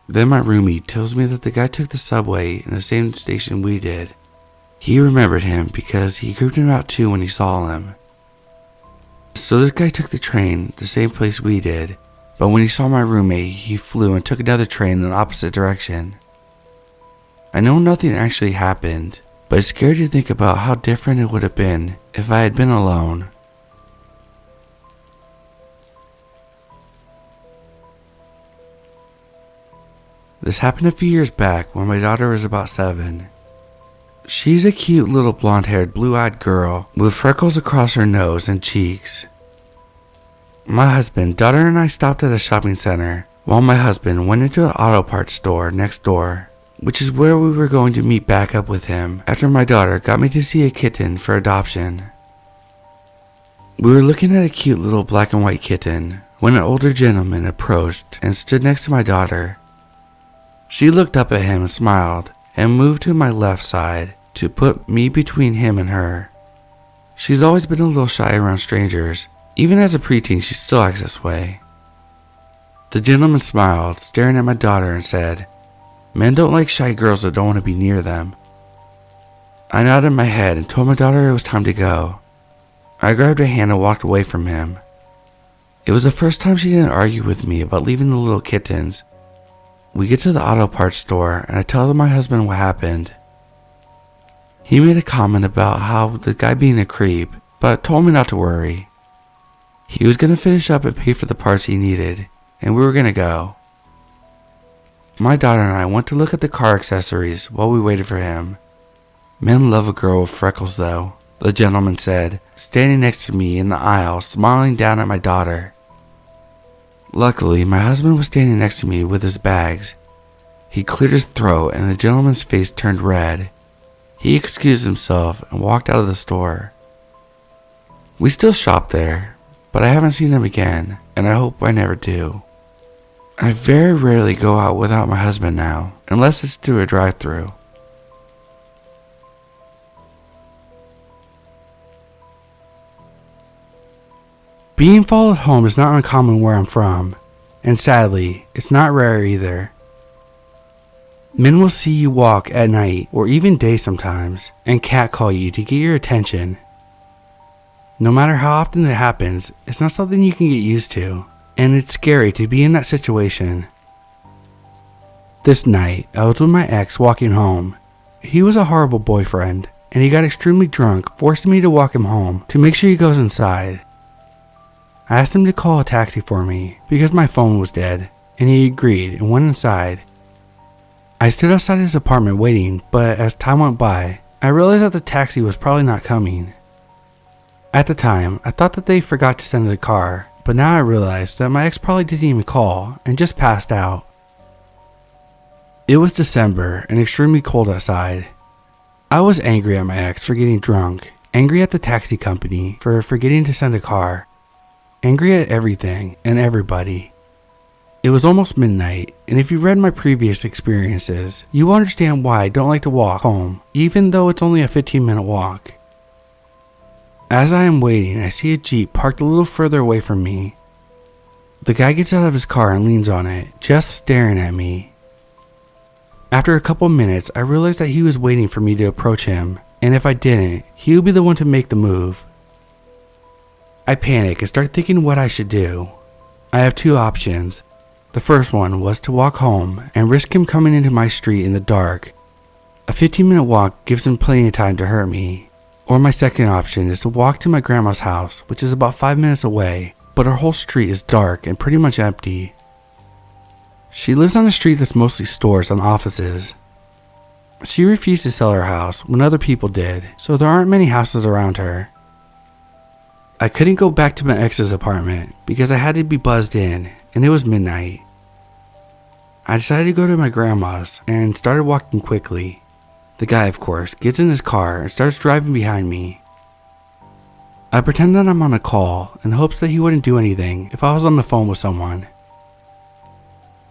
Then my roomie tells me that the guy took the subway in the same station we did. He remembered him because he creeped him out too when he saw him. So this guy took the train the same place we did, but when he saw my roommate, he flew and took another train in the opposite direction. I know nothing actually happened, but it's scary to think about how different it would have been if I had been alone. This happened a few years back when my daughter was about 7. She's a cute little blonde-haired, blue-eyed girl with freckles across her nose and cheeks. My husband, daughter, and I stopped at a shopping center while my husband went into an auto parts store next door, which is where we were going to meet back up with him after my daughter got me to see a kitten for adoption. We were looking at a cute little black and white kitten when an older gentleman approached and stood next to my daughter. She looked up at him and smiled and moved to my left side to put me between him and her. She's always been a little shy around strangers. Even as a preteen, she still acts this way. The gentleman smiled, staring at my daughter, and said, "Men don't like shy girls that don't want to be near them." I nodded my head and told my daughter it was time to go. I grabbed her hand and walked away from him. It was the first time she didn't argue with me about leaving the little kittens. We get to the auto parts store and I tell my husband what happened. He made a comment about how the guy being a creep, but told me not to worry. He was going to finish up and pay for the parts he needed, and we were going to go. My daughter and I went to look at the car accessories while we waited for him. "Men love a girl with freckles though," the gentleman said, standing next to me in the aisle, smiling down at my daughter. Luckily, my husband was standing next to me with his bags. He cleared his throat and the gentleman's face turned red. He excused himself and walked out of the store. We still shop there, but I haven't seen him again, and I hope I never do. I very rarely go out without my husband now, unless it's through a drive-thru. Being followed home is not uncommon where I'm from, and sadly, it's not rare either. Men will see you walk at night or even day sometimes and catcall you to get your attention. No matter how often it happens, it's not something you can get used to, and it's scary to be in that situation. This night, I was with my ex walking home. He was a horrible boyfriend, and he got extremely drunk, forcing me to walk him home to make sure he goes inside. I asked him to call a taxi for me because my phone was dead, and he agreed and went inside. I stood outside his apartment waiting, but as time went by, I realized that the taxi was probably not coming. At the time, I thought that they forgot to send the car, but now I realized that my ex probably didn't even call and just passed out. It was December and extremely cold outside. I was angry at my ex for getting drunk, angry at the taxi company for forgetting to send a car, angry at everything and everybody. It was almost midnight, and if you've read my previous experiences, you will understand why I don't like to walk home, even though it's only a 15-minute walk. As I am waiting, I see a Jeep parked a little further away from me. The guy gets out of his car and leans on it, just staring at me. After a couple minutes, I realized that he was waiting for me to approach him, and if I didn't, he would be the one to make the move. I panic and start thinking what I should do. I have two options. The first one was to walk home and risk him coming into my street in the dark. A 15-minute walk gives him plenty of time to hurt me. Or my second option is to walk to my grandma's house, which is about 5 minutes away, but her whole street is dark and pretty much empty. She lives on a street that's mostly stores and offices. She refused to sell her house when other people did, so there aren't many houses around her. I couldn't go back to my ex's apartment because I had to be buzzed in, and it was midnight. I decided to go to my grandma's and started walking quickly. The guy, of course, gets in his car and starts driving behind me. I pretend that I'm on a call in hopes that he wouldn't do anything if I was on the phone with someone.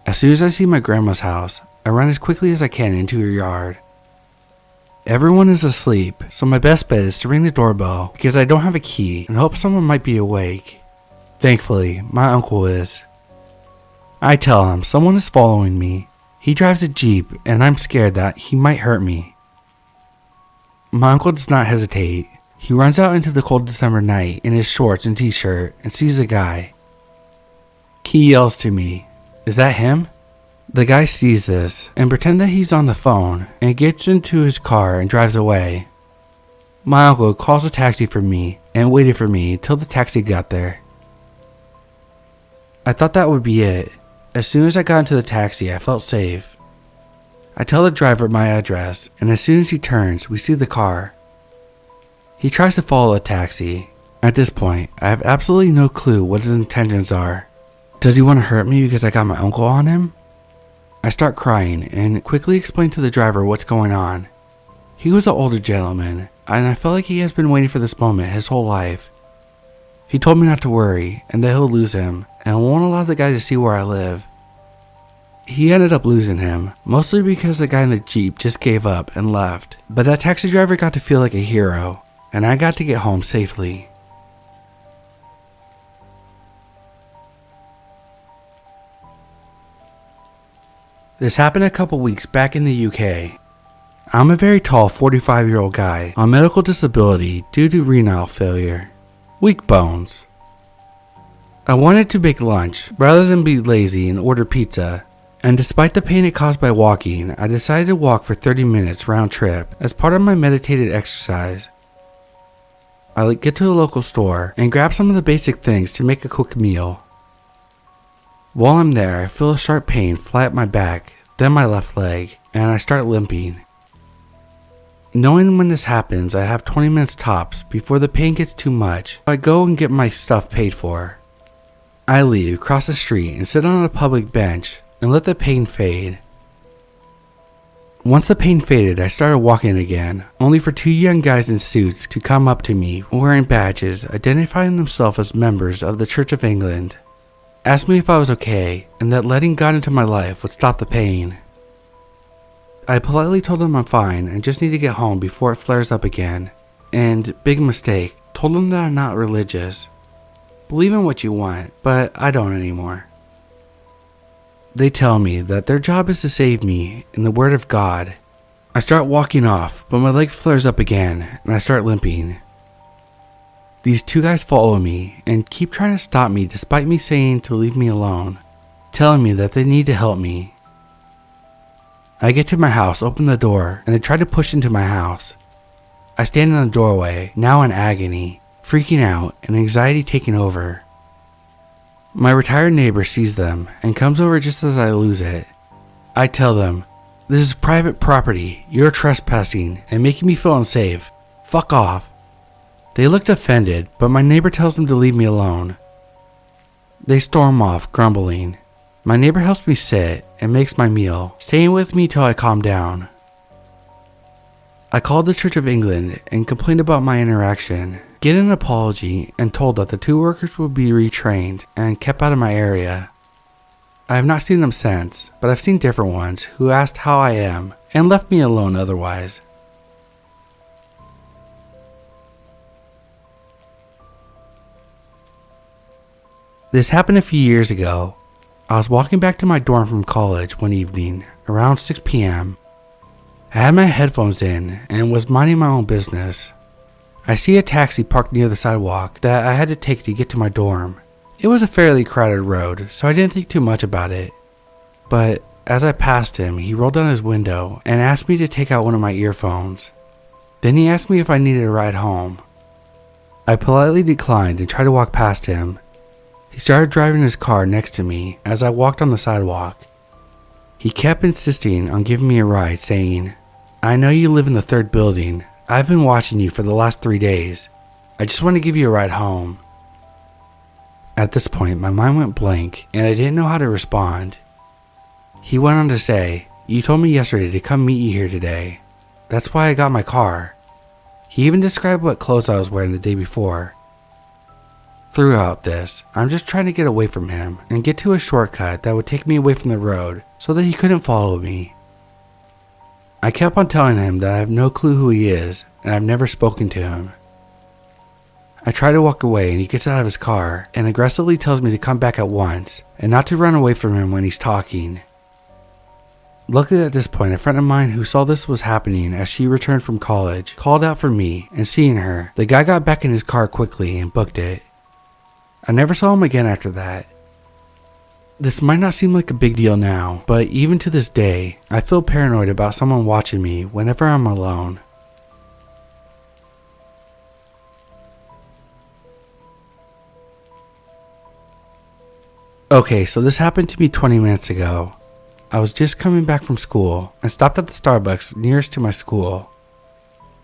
As soon as I see my grandma's house, I run as quickly as I can into her yard. Everyone is asleep, so my best bet is to ring the doorbell because I don't have a key and hope someone might be awake. Thankfully, my uncle is. I tell him someone is following me. He drives a Jeep and I'm scared that he might hurt me. My uncle does not hesitate. He runs out into the cold December night in his shorts and t-shirt and sees a guy. He yells to me, "Is that him?" The guy sees this and pretends that he's on the phone and gets into his car and drives away. My uncle calls a taxi for me and waited for me till the taxi got there. I thought that would be it. As soon as I got into the taxi, I felt safe. I tell the driver my address, and as soon as he turns, we see the car. He tries to follow the taxi. At this point, I have absolutely no clue what his intentions are. Does he want to hurt me because I got my uncle on him? I start crying and quickly explain to the driver what's going on. He was an older gentleman, and I felt like he has been waiting for this moment his whole life. He told me not to worry and that he'll lose him and won't allow the guy to see where I live. He ended up losing him, mostly because the guy in the Jeep just gave up and left, but that taxi driver got to feel like a hero, and I got to get home safely. This happened a couple weeks back in the UK. I'm a very tall 45-year-old guy on medical disability due to renal failure. Weak bones. I wanted to make lunch rather than be lazy and order pizza, and despite the pain it caused by walking, I decided to walk for 30 minutes round trip as part of my meditated exercise. I get to a local store and grab some of the basic things to make a quick meal. While I'm there, I feel a sharp pain fly up my back, then my left leg, and I start limping. Knowing when this happens, I have 20 minutes tops before the pain gets too much, so I go and get my stuff paid for. I leave, cross the street, and sit on a public bench and let the pain fade. Once the pain faded, I started walking again, only for two young guys in suits to come up to me wearing badges identifying themselves as members of the Church of England. Asked me if I was okay and that letting God into my life would stop the pain. I politely told them I'm fine and just need to get home before it flares up again, and, big mistake, told them that I'm not religious. believe in what you want, but I don't anymore. They tell me that their job is to save me in the word of God. I start walking off, but my leg flares up again and I start limping. These two guys follow me and keep trying to stop me despite me saying to leave me alone, telling me that they need to help me. I get to my house, open the door, and they try to push into my house. I stand in the doorway, now in agony, freaking out and anxiety taking over. My retired neighbor sees them and comes over just as I lose it. I tell them, "This is private property, you're trespassing and making me feel unsafe. Fuck off." They looked offended, but my neighbor tells them to leave me alone. They storm off, grumbling. My neighbor helps me sit and makes my meal, staying with me till I calm down. I called the Church of England and complained about my interaction, get an apology, and told that the two workers would be retrained and kept out of my area. I have not seen them since, but I've seen different ones who asked how I am and left me alone otherwise. This happened a few years ago. I was walking back to my dorm from college one evening around 6 p.m. I had my headphones in and was minding my own business. I see a taxi parked near the sidewalk that I had to take to get to my dorm. It was a fairly crowded road, so I didn't think too much about it. But as I passed him, he rolled down his window and asked me to take out one of my earphones. Then he asked me if I needed a ride home. I politely declined and tried to walk past him. He started driving his car next to me as I walked on the sidewalk. He kept insisting on giving me a ride, saying, "I know you live in the third building. I've been watching you for the last 3 days. I just want to give you a ride home." At this point, my mind went blank and I didn't know how to respond. He went on to say, "You told me yesterday to come meet you here today. That's why I got my car." He even described what clothes I was wearing the day before. Throughout this, I'm just trying to get away from him and get to a shortcut that would take me away from the road so that he couldn't follow me. I kept on telling him that I have no clue who he is and I've never spoken to him. I try to walk away and he gets out of his car and aggressively tells me to come back at once and not to run away from him when he's talking. Luckily at this point, a friend of mine who saw this was happening as she returned from college called out for me, and seeing her, the guy got back in his car quickly and booked it. I never saw him again after that. This might not seem like a big deal now, but even to this day, I feel paranoid about someone watching me whenever I'm alone. Okay, so this happened to me 20 minutes ago. I was just coming back from school and stopped at the Starbucks nearest to my school.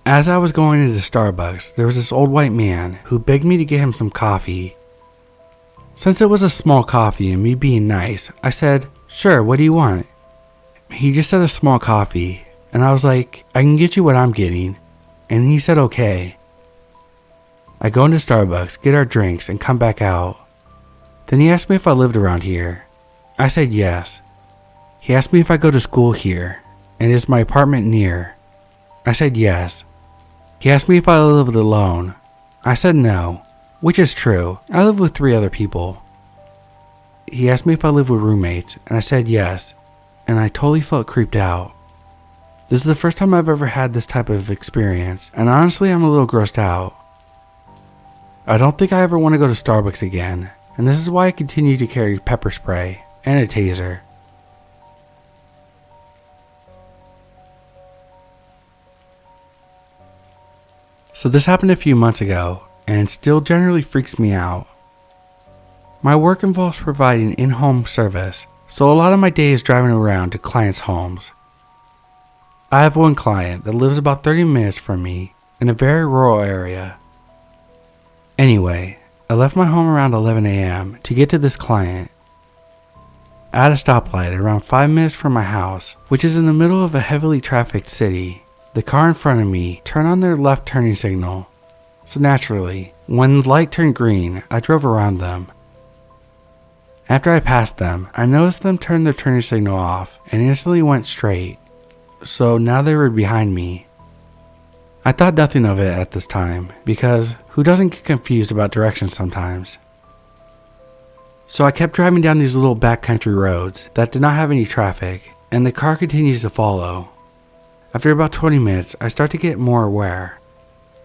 As I was going into Starbucks, there was this old white man who begged me to get him some coffee. Since it was a small coffee and me being nice, I said, "Sure, what do you want?" He just said a small coffee, and I was like, "I can get you what I'm getting." And he said okay. I go into Starbucks, get our drinks, and come back out. Then he asked me if I lived around here. I said yes. He asked me if I go to school here, and is my apartment near. I said yes. He asked me if I lived alone. I said no. Which is true, I live with 3 other people. He asked me if I live with roommates, and I said yes, and I totally felt creeped out. This is the first time I've ever had this type of experience, and honestly I'm a little grossed out. I don't think I ever want to go to Starbucks again, and this is why I continue to carry pepper spray and a taser. So this happened a few months ago, and still generally freaks me out. My work involves providing in-home service, so a lot of my day is driving around to clients' homes. I have one client that lives about 30 minutes from me in a very rural area. Anyway, I left my home around 11 a.m. to get to this client. At a stoplight around 5 minutes from my house, which is in the middle of a heavily trafficked city, the car in front of me turned on their left turning signal. So naturally, when the light turned green, I drove around them. After I passed them, I noticed them turn their turning signal off and instantly went straight. So now they were behind me. I thought nothing of it at this time, because who doesn't get confused about directions sometimes? So I kept driving down these little backcountry roads that did not have any traffic, and the car continues to follow. After about 20 minutes, I start to get more aware.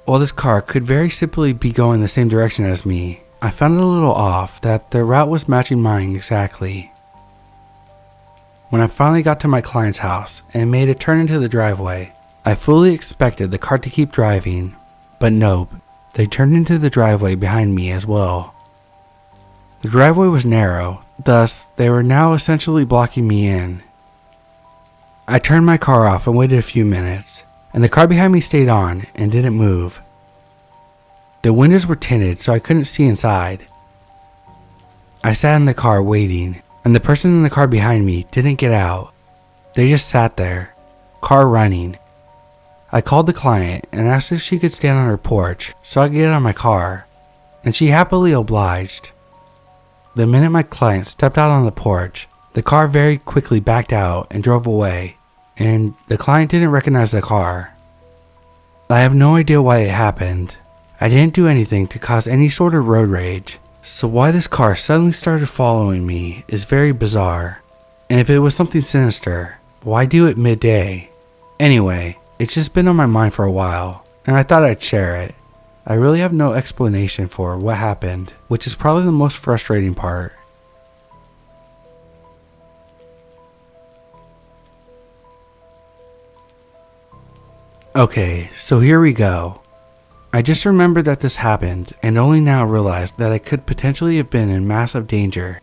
While this car could very simply be going the same direction as me, I found it a little off that the route was matching mine exactly. When I finally got to my client's house and made a turn into the driveway, I fully expected the car to keep driving, but nope, they turned into the driveway behind me as well. The driveway was narrow, thus they were now essentially blocking me in. I turned my car off and waited a few minutes, and the car behind me stayed on and didn't move. The windows were tinted so I couldn't see inside. I sat in the car waiting, and the person in the car behind me didn't get out. They just sat there, car running. I called the client and asked if she could stand on her porch so I could get out of my car, and she happily obliged. The minute my client stepped out on the porch, the car very quickly backed out and drove away, and the client didn't recognize the car. I have no idea why it happened. I didn't do anything to cause any sort of road rage, so why this car suddenly started following me is very bizarre. And if it was something sinister, why do it midday? Anyway, it's just been on my mind for a while, and I thought I'd share it. I really have no explanation for what happened, which is probably the most frustrating part. Okay, so here we go. I just remembered that this happened and only now realized that I could potentially have been in massive danger.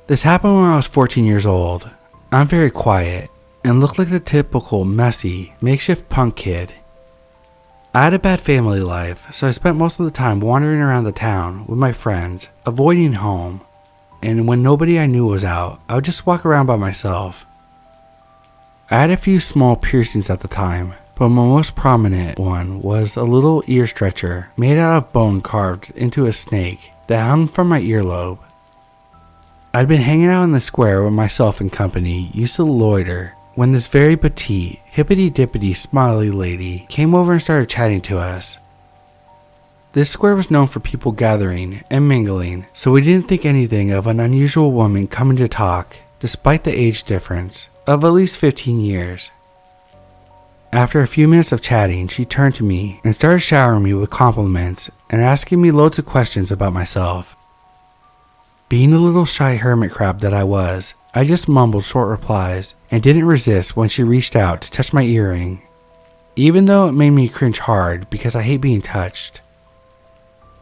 This happened when I was 14 years old. I'm very quiet and look like the typical messy, makeshift punk kid. I had a bad family life, so I spent most of the time wandering around the town with my friends, avoiding home, and when nobody I knew was out, I would just walk around by myself. I had a few small piercings at the time, but my most prominent one was a little ear stretcher made out of bone carved into a snake that hung from my earlobe. I'd been hanging out in the square where myself and company used to loiter when this very petite, hippity-dippity smiley lady came over and started chatting to us. This square was known for people gathering and mingling, so we didn't think anything of an unusual woman coming to talk, despite the age difference of at least 15 years. After a few minutes of chatting, she turned to me and started showering me with compliments and asking me loads of questions about myself. Being the little shy hermit crab that I was, I just mumbled short replies and didn't resist when she reached out to touch my earring, even though it made me cringe hard because I hate being touched.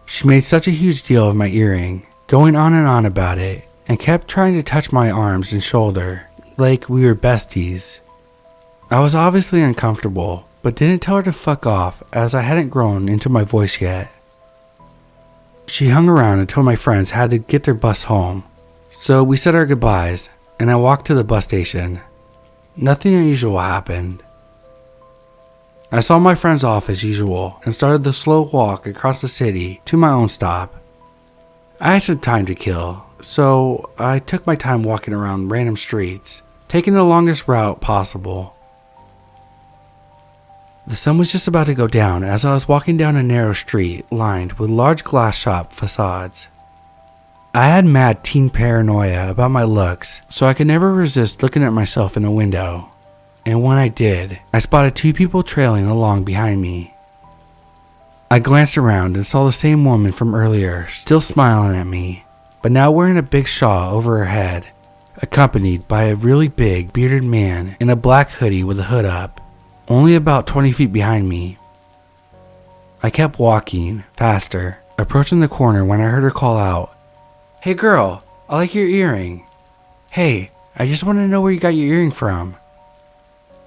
She made such a huge deal of my earring, going on and on about it, and kept trying to touch my arms and shoulder like we were besties. I was obviously uncomfortable, but didn't tell her to fuck off as I hadn't grown into my voice yet. She hung around until my friends had to get their bus home, so we said our goodbyes and I walked to the bus station. Nothing unusual happened. I saw my friends off as usual and started the slow walk across the city to my own stop. I had some time to kill, so I took my time walking around random streets, taking the longest route possible. The sun was just about to go down as I was walking down a narrow street lined with large glass shop facades. I had mad teen paranoia about my looks, so I could never resist looking at myself in a window. And when I did, I spotted two people trailing along behind me. I glanced around and saw the same woman from earlier still smiling at me, but now wearing a big shawl over her head, accompanied by a really big bearded man in a black hoodie with a hood up, only about 20 feet behind me. I kept walking, faster, approaching the corner when I heard her call out, "Hey girl, I like your earring. Hey, I just want to know where you got your earring from."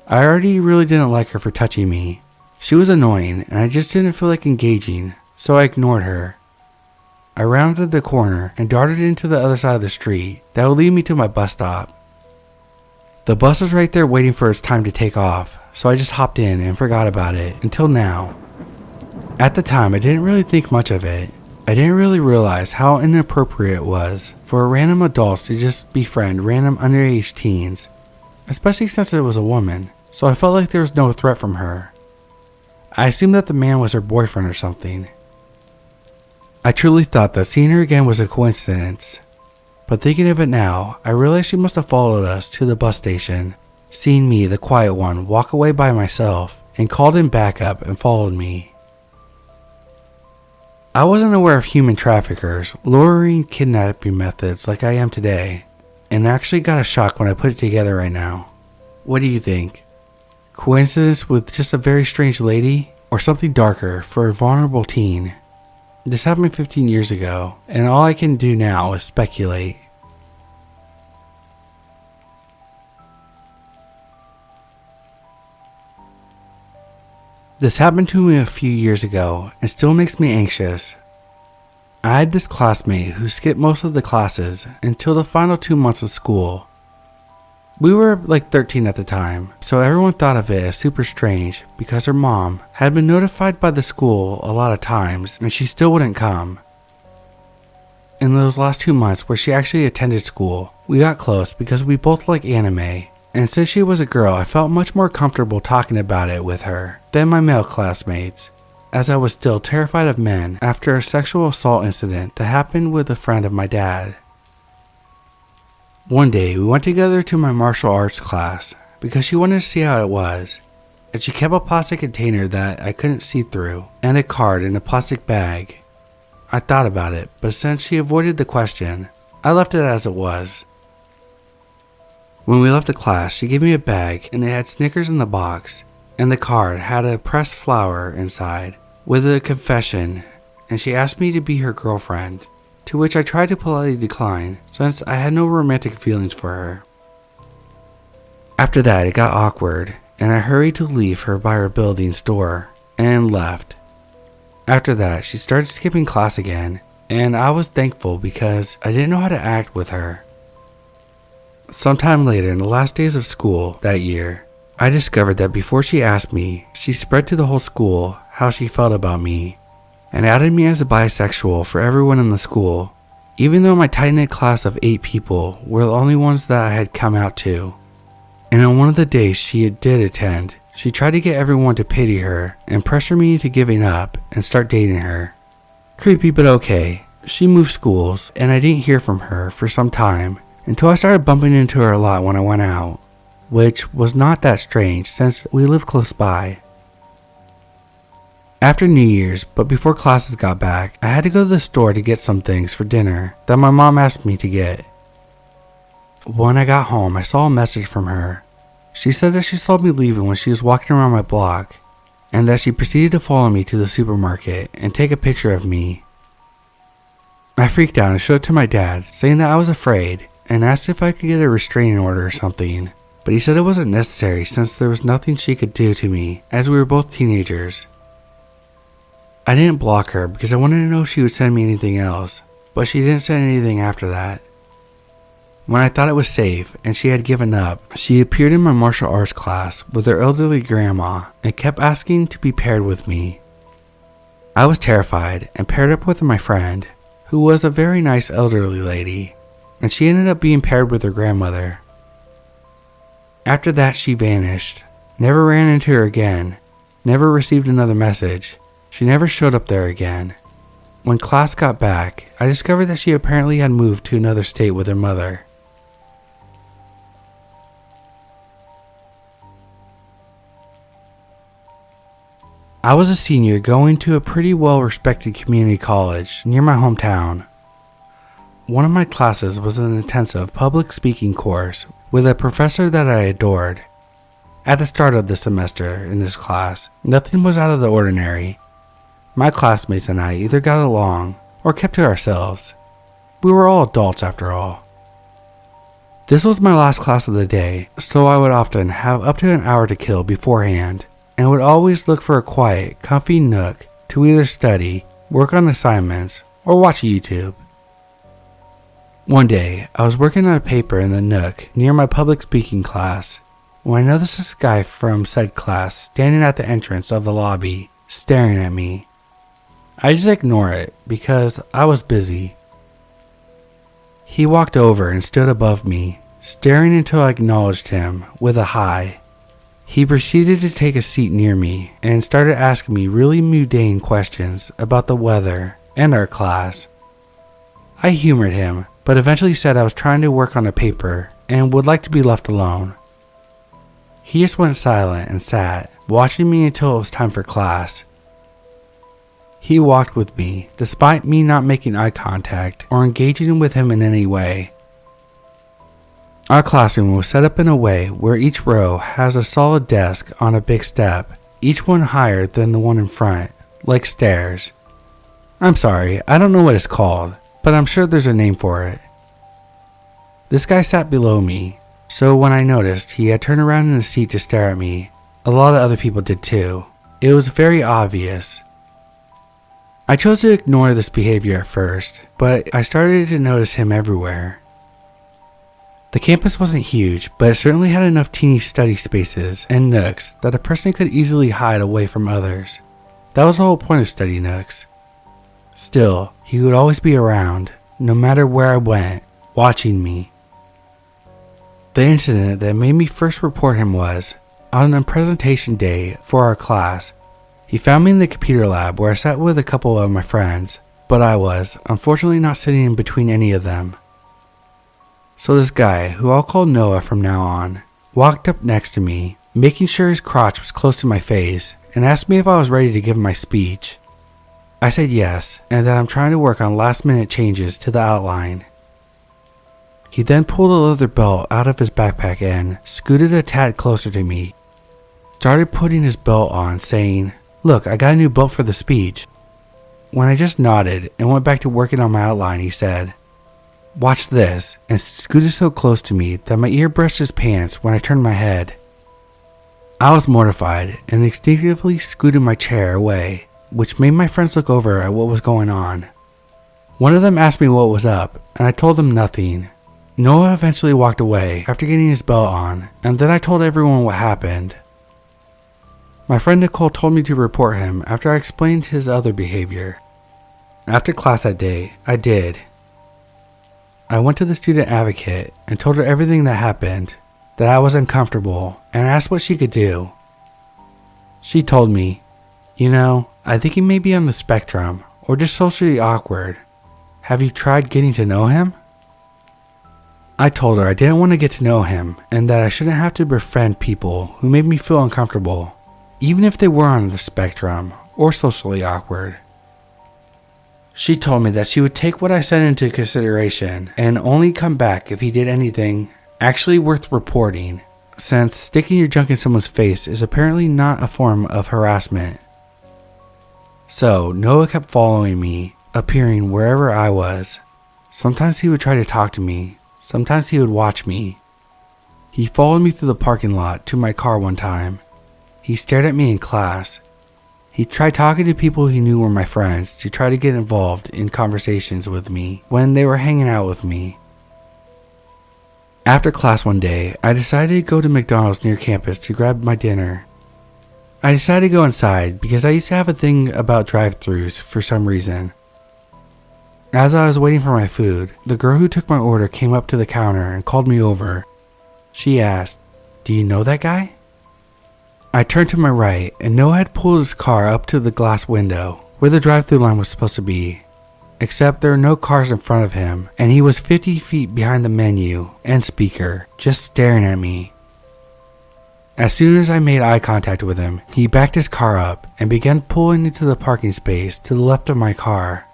I already really didn't like her for touching me. She was annoying and I just didn't feel like engaging, so I ignored her. I rounded the corner and darted into the other side of the street that would lead me to my bus stop. The bus was right there waiting for its time to take off, so I just hopped in and forgot about it until now. At the time, I didn't really think much of it. I didn't really realize how inappropriate it was for random adults to just befriend random underage teens, especially since it was a woman, so I felt like there was no threat from her. I assumed that the man was her boyfriend or something. I truly thought that seeing her again was a coincidence. But thinking of it now, I realized she must have followed us to the bus station, seen me, the quiet one, walk away by myself, and called in backup and followed me. I wasn't aware of human traffickers, luring kidnapping methods like I am today, and actually got a shock when I put it together right now. What do you think? Coincidence with just a very strange lady, or something darker for a vulnerable teen? This happened 15 years ago, and all I can do now is speculate. This happened to me a few years ago and still makes me anxious. I had this classmate who skipped most of the classes until the final 2 months of school. We were like 13 at the time, so everyone thought of it as super strange because her mom had been notified by the school a lot of times and she still wouldn't come. In those last 2 months where she actually attended school, we got close because we both like anime, and since she was a girl I felt much more comfortable talking about it with her than my male classmates, as I was still terrified of men after a sexual assault incident that happened with a friend of my dad. One day we went together to my martial arts class because she wanted to see how it was, and she kept a plastic container that I couldn't see through and a card in a plastic bag. I thought about it, but since she avoided the question, I left it as it was. When we left the class, she gave me a bag and it had Snickers in the box, and the card had a pressed flower inside with a confession, and she asked me to be her girlfriend, to which I tried to politely decline since I had no romantic feelings for her. After that it got awkward and I hurried to leave her by her building store and left. After that she started skipping class again, and I was thankful because I didn't know how to act with her. Sometime later in the last days of school that year, I discovered that before she asked me, she spread to the whole school how she felt about me and outed me as a bisexual for everyone in the school, even though my tight-knit class of 8 people were the only ones that I had come out to. And on one of the days she did attend, she tried to get everyone to pity her and pressure me into giving up and start dating her. Creepy but okay. She moved schools and I didn't hear from her for some time until I started bumping into her a lot when I went out, which was not that strange since we live close by. After New Year's, but before classes got back, I had to go to the store to get some things for dinner that my mom asked me to get. When I got home, I saw a message from her. She said that she saw me leaving when she was walking around my block, and that she proceeded to follow me to the supermarket and take a picture of me. I freaked out and showed it to my dad, saying that I was afraid, and asked if I could get a restraining order or something, but he said it wasn't necessary since there was nothing she could do to me as we were both teenagers. I didn't block her because I wanted to know if she would send me anything else, but she didn't send anything after that. When I thought it was safe and she had given up, she appeared in my martial arts class with her elderly grandma and kept asking to be paired with me. I was terrified and paired up with my friend, who was a very nice elderly lady, and she ended up being paired with her grandmother. After that she vanished, never ran into her again, never received another message. She never showed up there again. When class got back, I discovered that she apparently had moved to another state with her mother. I was a senior going to a pretty well-respected community college near my hometown. One of my classes was an intensive public speaking course with a professor that I adored. At the start of the semester in this class, nothing was out of the ordinary. My classmates and I either got along or kept to ourselves. We were all adults after all. This was my last class of the day, so I would often have up to an hour to kill beforehand and would always look for a quiet, comfy nook to either study, work on assignments, or watch YouTube. One day, I was working on a paper in the nook near my public speaking class when I noticed this guy from said class standing at the entrance of the lobby, staring at me. I just ignored it because I was busy. He walked over and stood above me, staring until I acknowledged him with a hi. He proceeded to take a seat near me and started asking me really mundane questions about the weather and art class. I humored him, but eventually said I was trying to work on a paper and would like to be left alone. He just went silent and sat, watching me until it was time for class. He walked with me, despite me not making eye contact or engaging with him in any way. Our classroom was set up in a way where each row has a solid desk on a big step, each one higher than the one in front, like stairs. I'm sorry, I don't know what it's called, but I'm sure there's a name for it. This guy sat below me, so when I noticed he had turned around in his seat to stare at me, a lot of other people did too. It was very obvious. I chose to ignore this behavior at first, but I started to notice him everywhere. The campus wasn't huge, but it certainly had enough teeny study spaces and nooks that a person could easily hide away from others. That was the whole point of study nooks. Still, he would always be around, no matter where I went, watching me. The incident that made me first report him was, on a presentation day for our class, he found me in the computer lab where I sat with a couple of my friends, but I was, unfortunately, not sitting in between any of them. So this guy, who I'll call Noah from now on, walked up next to me, making sure his crotch was close to my face, and asked me if I was ready to give my speech. I said yes, and that I'm trying to work on last-minute changes to the outline. He then pulled a leather belt out of his backpack and scooted a tad closer to me, started putting his belt on, saying, "Look, I got a new belt for the speech." When I just nodded and went back to working on my outline, he said, "Watch this," and scooted so close to me that my ear brushed his pants when I turned my head. I was mortified and instinctively scooted my chair away, which made my friends look over at what was going on. One of them asked me what was up, and I told them nothing. Noah eventually walked away after getting his belt on, and then I told everyone what happened. My friend Nicole told me to report him after I explained his other behavior. After class that day, I did. I went to the student advocate and told her everything that happened, that I was uncomfortable, and asked what she could do. She told me, I think he may be on the spectrum, or just socially awkward. Have you tried getting to know him?" I told her I didn't want to get to know him, and that I shouldn't have to befriend people who made me feel uncomfortable, even if they were on the spectrum, or socially awkward. She told me that she would take what I said into consideration, and only come back if he did anything actually worth reporting, since sticking your junk in someone's face is apparently not a form of harassment. So, Noah kept following me, appearing wherever I was. Sometimes he would try to talk to me, sometimes he would watch me. He followed me through the parking lot to my car one time. He stared at me in class. He tried talking to people he knew were my friends to try to get involved in conversations with me when they were hanging out with me. After class one day, I decided to go to McDonald's near campus to grab my dinner. I decided to go inside because I used to have a thing about drive-thrus for some reason. As I was waiting for my food, the girl who took my order came up to the counter and called me over. She asked, "Do you know that guy?" I turned to my right, and Noah had pulled his car up to the glass window where the drive-thru line was supposed to be. Except there were no cars in front of him, and he was 50 feet behind the menu and speaker, just staring at me. As soon as I made eye contact with him, he backed his car up and began pulling into the parking space to the left of my car.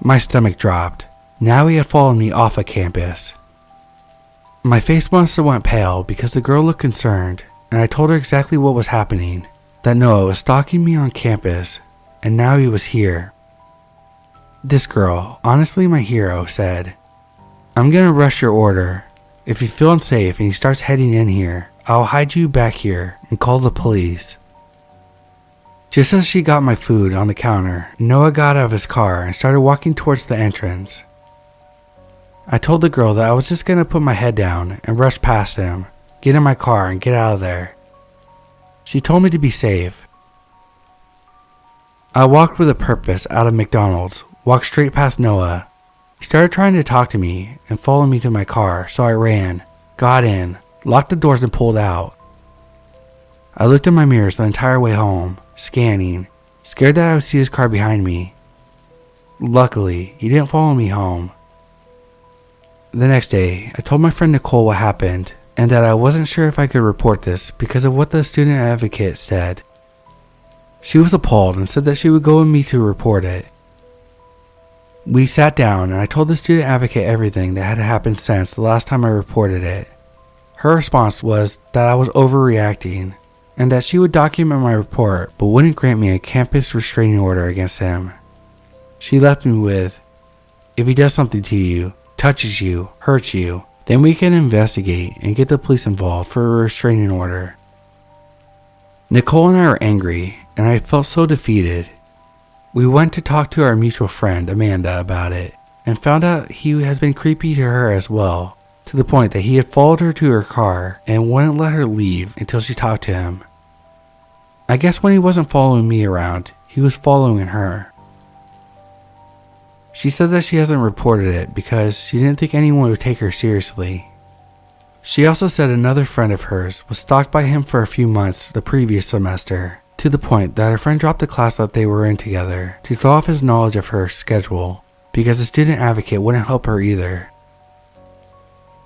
My stomach dropped. Now he had followed me off of campus. My face must have went pale because the girl looked concerned, and I told her exactly what was happening, that Noah was stalking me on campus, and now he was here. This girl, honestly my hero, said, "I'm gonna rush your order. If you feel unsafe and he starts heading in here, I'll hide you back here and call the police." Just as she got my food on the counter, Noah got out of his car and started walking towards the entrance. I told the girl that I was just gonna put my head down and rush past him, get in my car and get out of there. She told me to be safe. I walked with a purpose out of McDonald's, walked straight past Noah. He started trying to talk to me and follow me to my car, so I ran, got in, locked the doors and pulled out. I looked in my mirrors the entire way home, scanning, scared that I would see his car behind me, Luckily, he didn't follow me home. The next day, I told my friend Nicole what happened and that I wasn't sure if I could report this because of what the student advocate said. She was appalled and said that she would go with me to report it. We sat down and I told the student advocate everything that had happened since the last time I reported it. Her response was that I was overreacting and that she would document my report but wouldn't grant me a campus restraining order against him. She left me with, "If he does something to you, touches you, hurts you, then we can investigate and get the police involved for a restraining order." Nicole and I were angry and I felt so defeated. We went to talk to our mutual friend Amanda about it and found out he has been creepy to her as well, to the point that he had followed her to her car and wouldn't let her leave until she talked to him. I guess when he wasn't following me around, he was following her. She said that she hasn't reported it because she didn't think anyone would take her seriously. She also said another friend of hers was stalked by him for a few months the previous semester, to the point that her friend dropped the class that they were in together to throw off his knowledge of her schedule because the student advocate wouldn't help her either.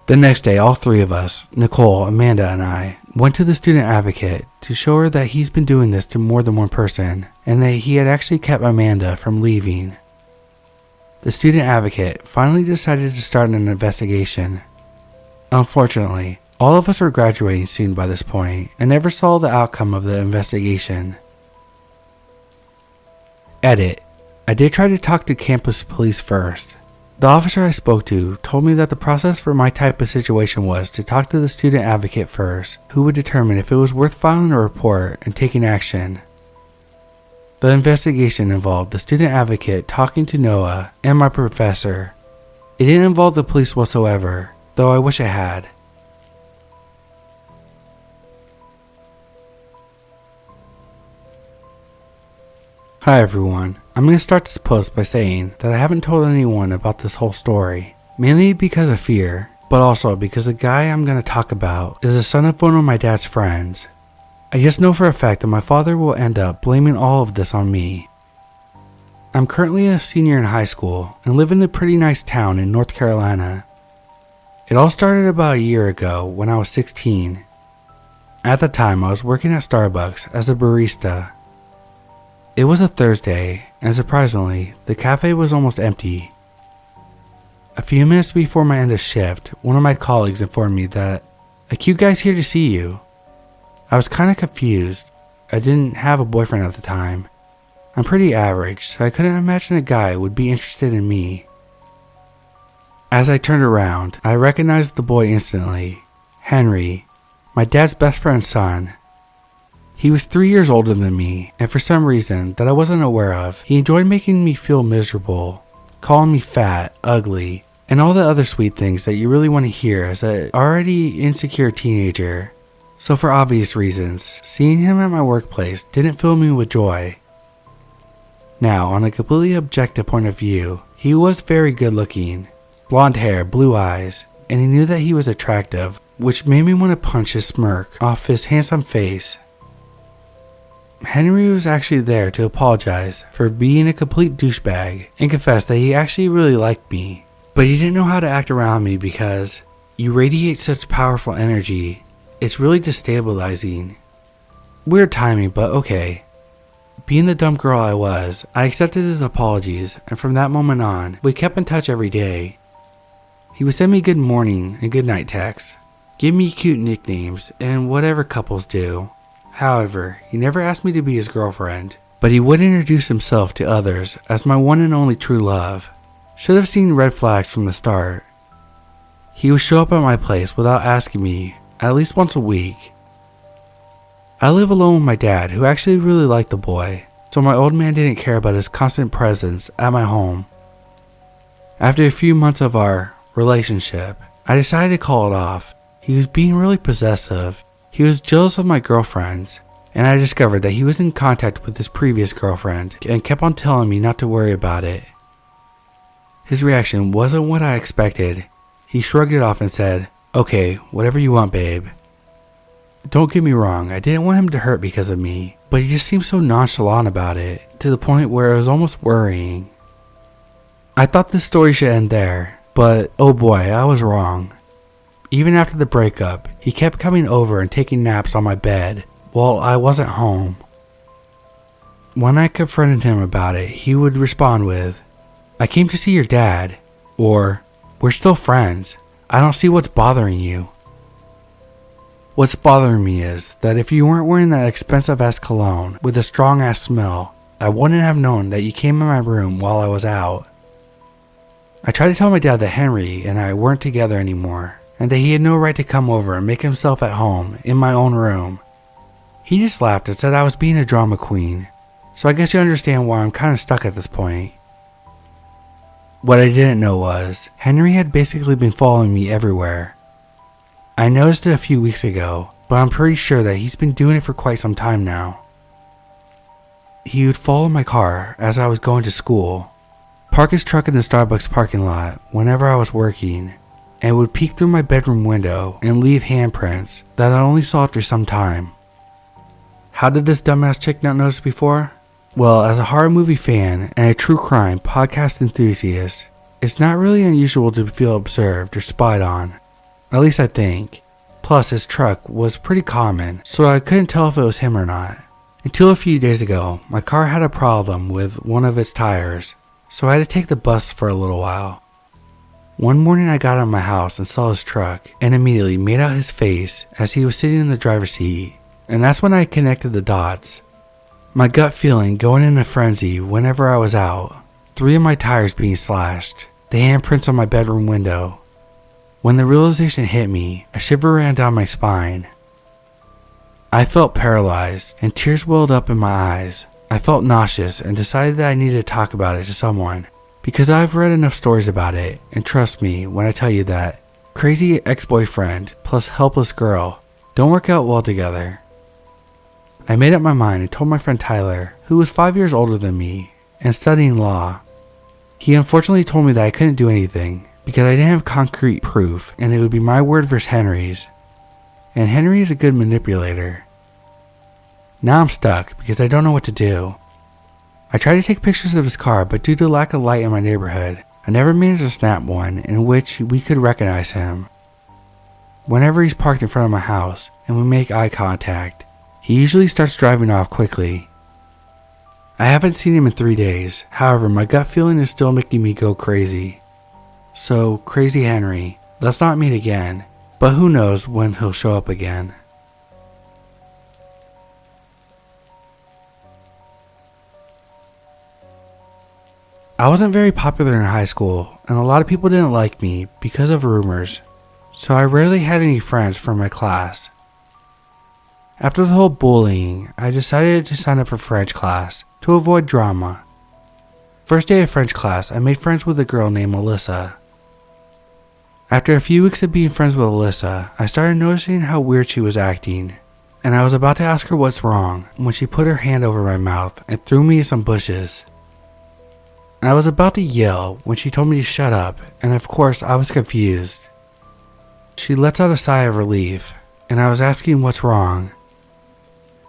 The next day, all three of us, Nicole, Amanda, and I, went to the student advocate to show her that he's been doing this to more than one person and that he had actually kept Amanda from leaving. The student advocate finally decided to start an investigation. Unfortunately, all of us were graduating soon by this point and never saw the outcome of the investigation. Edit. I did try to talk to campus police first. The officer I spoke to told me that the process for my type of situation was to talk to the student advocate first, who would determine if it was worth filing a report and taking action. The investigation involved the student advocate talking to Noah and my professor. It didn't involve the police whatsoever, though I wish it had. Hi everyone, I'm going to start this post by saying that I haven't told anyone about this whole story, mainly because of fear, but also because the guy I'm going to talk about is the son of one of my dad's friends. I just know for a fact that my father will end up blaming all of this on me. I'm currently a senior in high school and live in a pretty nice town in North Carolina. It all started about a year ago when I was 16. At the time I was working at Starbucks as a barista. It was a Thursday, and surprisingly, the cafe was almost empty. A few minutes before my end of shift, one of my colleagues informed me that a cute guy's here to see you. I was kinda confused. I didn't have a boyfriend at the time. I'm pretty average, so I couldn't imagine a guy would be interested in me. As I turned around, I recognized the boy instantly. Henry, my dad's best friend's son. He was 3 years older than me, and for some reason that I wasn't aware of, he enjoyed making me feel miserable, calling me fat, ugly, and all the other sweet things that you really want to hear as an already insecure teenager. So for obvious reasons, seeing him at my workplace didn't fill me with joy. Now, on a completely objective point of view, he was very good looking, blonde hair, blue eyes, and he knew that he was attractive, which made me want to punch his smirk off his handsome face. Henry was actually there to apologize for being a complete douchebag and confess that he actually really liked me, but he didn't know how to act around me because you radiate such powerful energy. It's really destabilizing. Weird timing, but okay. Being the dumb girl I was, I accepted his apologies, and from that moment on, we kept in touch every day. He would send me good morning and good night texts, give me cute nicknames, and whatever couples do. However, he never asked me to be his girlfriend, but he would introduce himself to others as my one and only true love. Should have seen red flags from the start. He would show up at my place without asking me, at least once a week. I live alone with my dad, who actually really liked the boy, so my old man didn't care about his constant presence at my home. After a few months of our relationship, I decided to call it off. He was being really possessive. He was jealous of my girlfriends, and I discovered that he was in contact with his previous girlfriend and kept on telling me not to worry about it. His reaction wasn't what I expected. He shrugged it off and said, "Okay, whatever you want, babe." Don't get me wrong, I didn't want him to hurt because of me, but he just seemed so nonchalant about it, to the point where it was almost worrying. I thought this story should end there, but oh boy, I was wrong. Even after the breakup, he kept coming over and taking naps on my bed while I wasn't home. When I confronted him about it, he would respond with, "I came to see your dad," or "We're still friends. I don't see what's bothering you." What's bothering me is that if you weren't wearing that expensive ass cologne with a strong ass smell, I wouldn't have known that you came in my room while I was out. I tried to tell my dad that Henry and I weren't together anymore, and that he had no right to come over and make himself at home in my own room. He just laughed and said I was being a drama queen, so I guess you understand why I'm kind of stuck at this point. What I didn't know was, Henry had basically been following me everywhere. I noticed it a few weeks ago, but I'm pretty sure that he's been doing it for quite some time now. He would follow my car as I was going to school, park his truck in the Starbucks parking lot whenever I was working, and would peek through my bedroom window and leave handprints that I only saw after some time. How did this dumbass chick not notice before? Well, as a horror movie fan and a true crime podcast enthusiast, it's not really unusual to feel observed or spied on. At least I think. Plus, his truck was pretty common, so I couldn't tell if it was him or not. Until a few days ago, my car had a problem with one of its tires, so I had to take the bus for a little while. One morning I got out of my house and saw his truck, and immediately made out his face as he was sitting in the driver's seat, and that's when I connected the dots. My gut feeling going in a frenzy whenever I was out, 3 of my tires being slashed, the handprints on my bedroom window. When the realization hit me, a shiver ran down my spine. I felt paralyzed and tears welled up in my eyes. I felt nauseous and decided that I needed to talk about it to someone, because I've read enough stories about it, and trust me when I tell you that crazy ex-boyfriend plus helpless girl don't work out well together. I made up my mind and told my friend Tyler, who was 5 years older than me and studying law. He unfortunately told me that I couldn't do anything because I didn't have concrete proof and it would be my word versus Henry's. And Henry is a good manipulator. Now I'm stuck because I don't know what to do. I tried to take pictures of his car, but due to lack of light in my neighborhood, I never managed to snap one in which we could recognize him. Whenever he's parked in front of my house and we make eye contact, he usually starts driving off quickly. I haven't seen him in 3 days, however my gut feeling is still making me go crazy. So, crazy Henry, let's not meet again, but who knows when he'll show up again. I wasn't very popular in high school, and a lot of people didn't like me because of rumors, so I rarely had any friends from my class. After the whole bullying, I decided to sign up for French class to avoid drama. First day of French class, I made friends with a girl named Alyssa. After a few weeks of being friends with Alyssa, I started noticing how weird she was acting, and I was about to ask her what's wrong when she put her hand over my mouth and threw me in some bushes. I was about to yell when she told me to shut up, and of course I was confused. She lets out a sigh of relief, and I was asking what's wrong.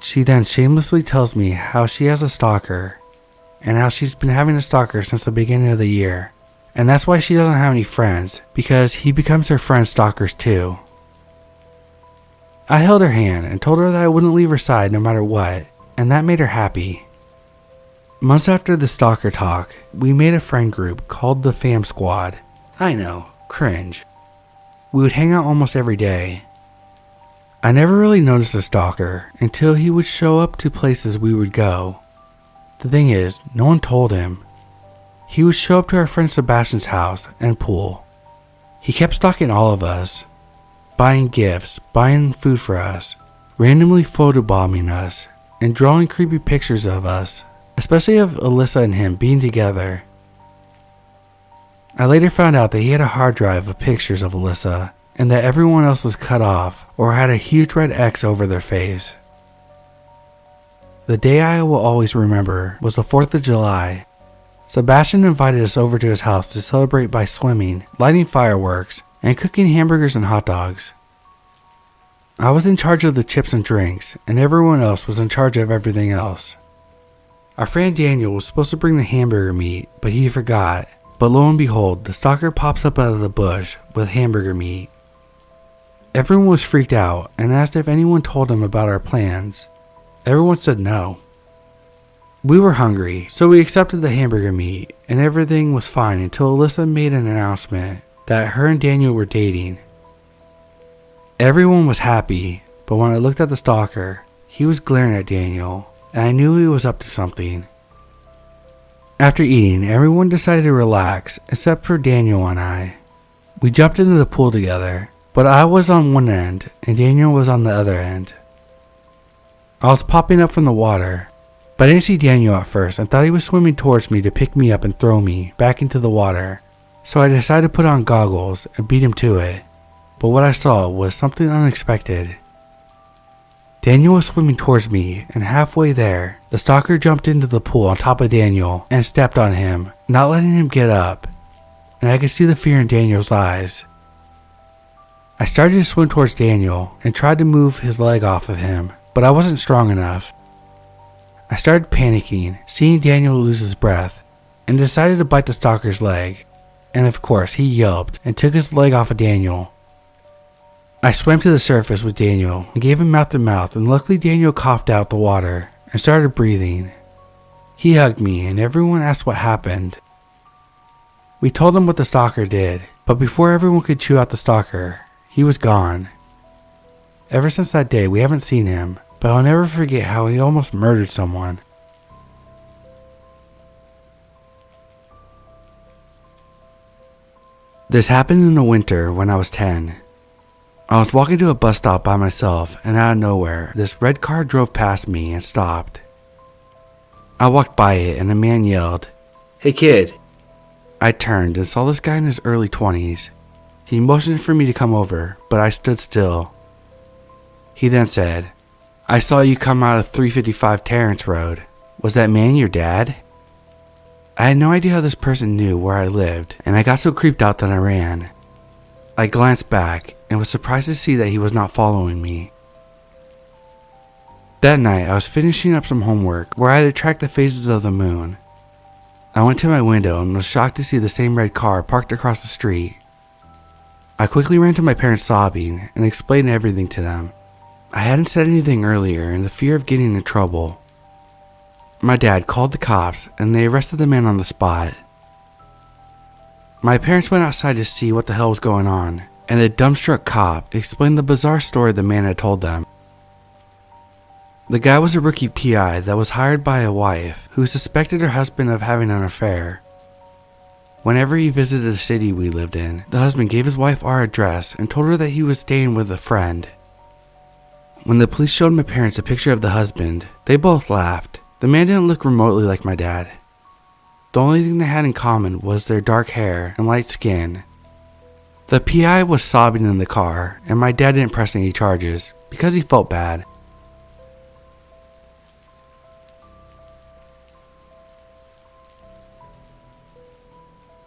She then shamelessly tells me how she has a stalker, and how she's been having a stalker since the beginning of the year, and that's why she doesn't have any friends, because he becomes her friend's stalkers too. I held her hand and told her that I wouldn't leave her side no matter what, and that made her happy. Months after the stalker talk, we made a friend group called the Fam Squad. I know, cringe. We would hang out almost every day. I never really noticed the stalker until he would show up to places we would go. The thing is, no one told him. He would show up to our friend Sebastian's house and pool. He kept stalking all of us, buying gifts, buying food for us, randomly photobombing us, and drawing creepy pictures of us, especially of Alyssa and him being together. I later found out that he had a hard drive of pictures of Alyssa, and that everyone else was cut off or had a huge red X over their face. The day I will always remember was the 4th of July. Sebastian invited us over to his house to celebrate by swimming, lighting fireworks, and cooking hamburgers and hot dogs. I was in charge of the chips and drinks, and everyone else was in charge of everything else. Our friend Daniel was supposed to bring the hamburger meat, but he forgot, But lo and behold, the stalker pops up out of the bush with hamburger meat. Everyone was freaked out and asked if anyone told him about our plans. Everyone said no. We were hungry, so we accepted the hamburger meat, and everything was fine until Alyssa made an announcement that her and Daniel were dating. Everyone was happy, but when I looked at the stalker, he was glaring at Daniel, and I knew he was up to something. After eating, everyone decided to relax, except for Daniel and I. We jumped into the pool together, but I was on one end, and Daniel was on the other end. I was popping up from the water, but I didn't see Daniel at first and thought he was swimming towards me to pick me up and throw me back into the water, so I decided to put on goggles and beat him to it. But what I saw was something unexpected. Daniel was swimming towards me, and halfway there, the stalker jumped into the pool on top of Daniel and stepped on him, not letting him get up, and I could see the fear in Daniel's eyes. I started to swim towards Daniel and tried to move his leg off of him, but I wasn't strong enough. I started panicking, seeing Daniel lose his breath, and decided to bite the stalker's leg, and of course he yelped and took his leg off of Daniel. I swam to the surface with Daniel and gave him mouth to mouth, and luckily Daniel coughed out the water and started breathing. He hugged me and everyone asked what happened. We told him what the stalker did, but before everyone could chew out the stalker, he was gone. Ever since that day we haven't seen him, but I'll never forget how he almost murdered someone. This happened in the winter when I was 10. I was walking to a bus stop by myself, and out of nowhere, this red car drove past me and stopped. I walked by it and a man yelled, "Hey kid." I turned and saw this guy in his early 20s. He motioned for me to come over, but I stood still. He then said, "I saw you come out of 355 Terrence Road. Was that man your dad?" I had no idea how this person knew where I lived, and I got so creeped out that I ran. I glanced back and was surprised to see that he was not following me. That night, I was finishing up some homework where I had to track the phases of the moon. I went to my window and was shocked to see the same red car parked across the street. I quickly ran to my parents sobbing and explained everything to them. I hadn't said anything earlier in the fear of getting in trouble. My dad called the cops and they arrested the man on the spot. My parents went outside to see what the hell was going on, and the dumbstruck cop explained the bizarre story the man had told them. The guy was a rookie PI that was hired by a wife who suspected her husband of having an affair. Whenever he visited the city we lived in, the husband gave his wife our address and told her that he was staying with a friend. When the police showed my parents a picture of the husband, they both laughed. The man didn't look remotely like my dad. The only thing they had in common was their dark hair and light skin. The PI was sobbing in the car, and my dad didn't press any charges because he felt bad.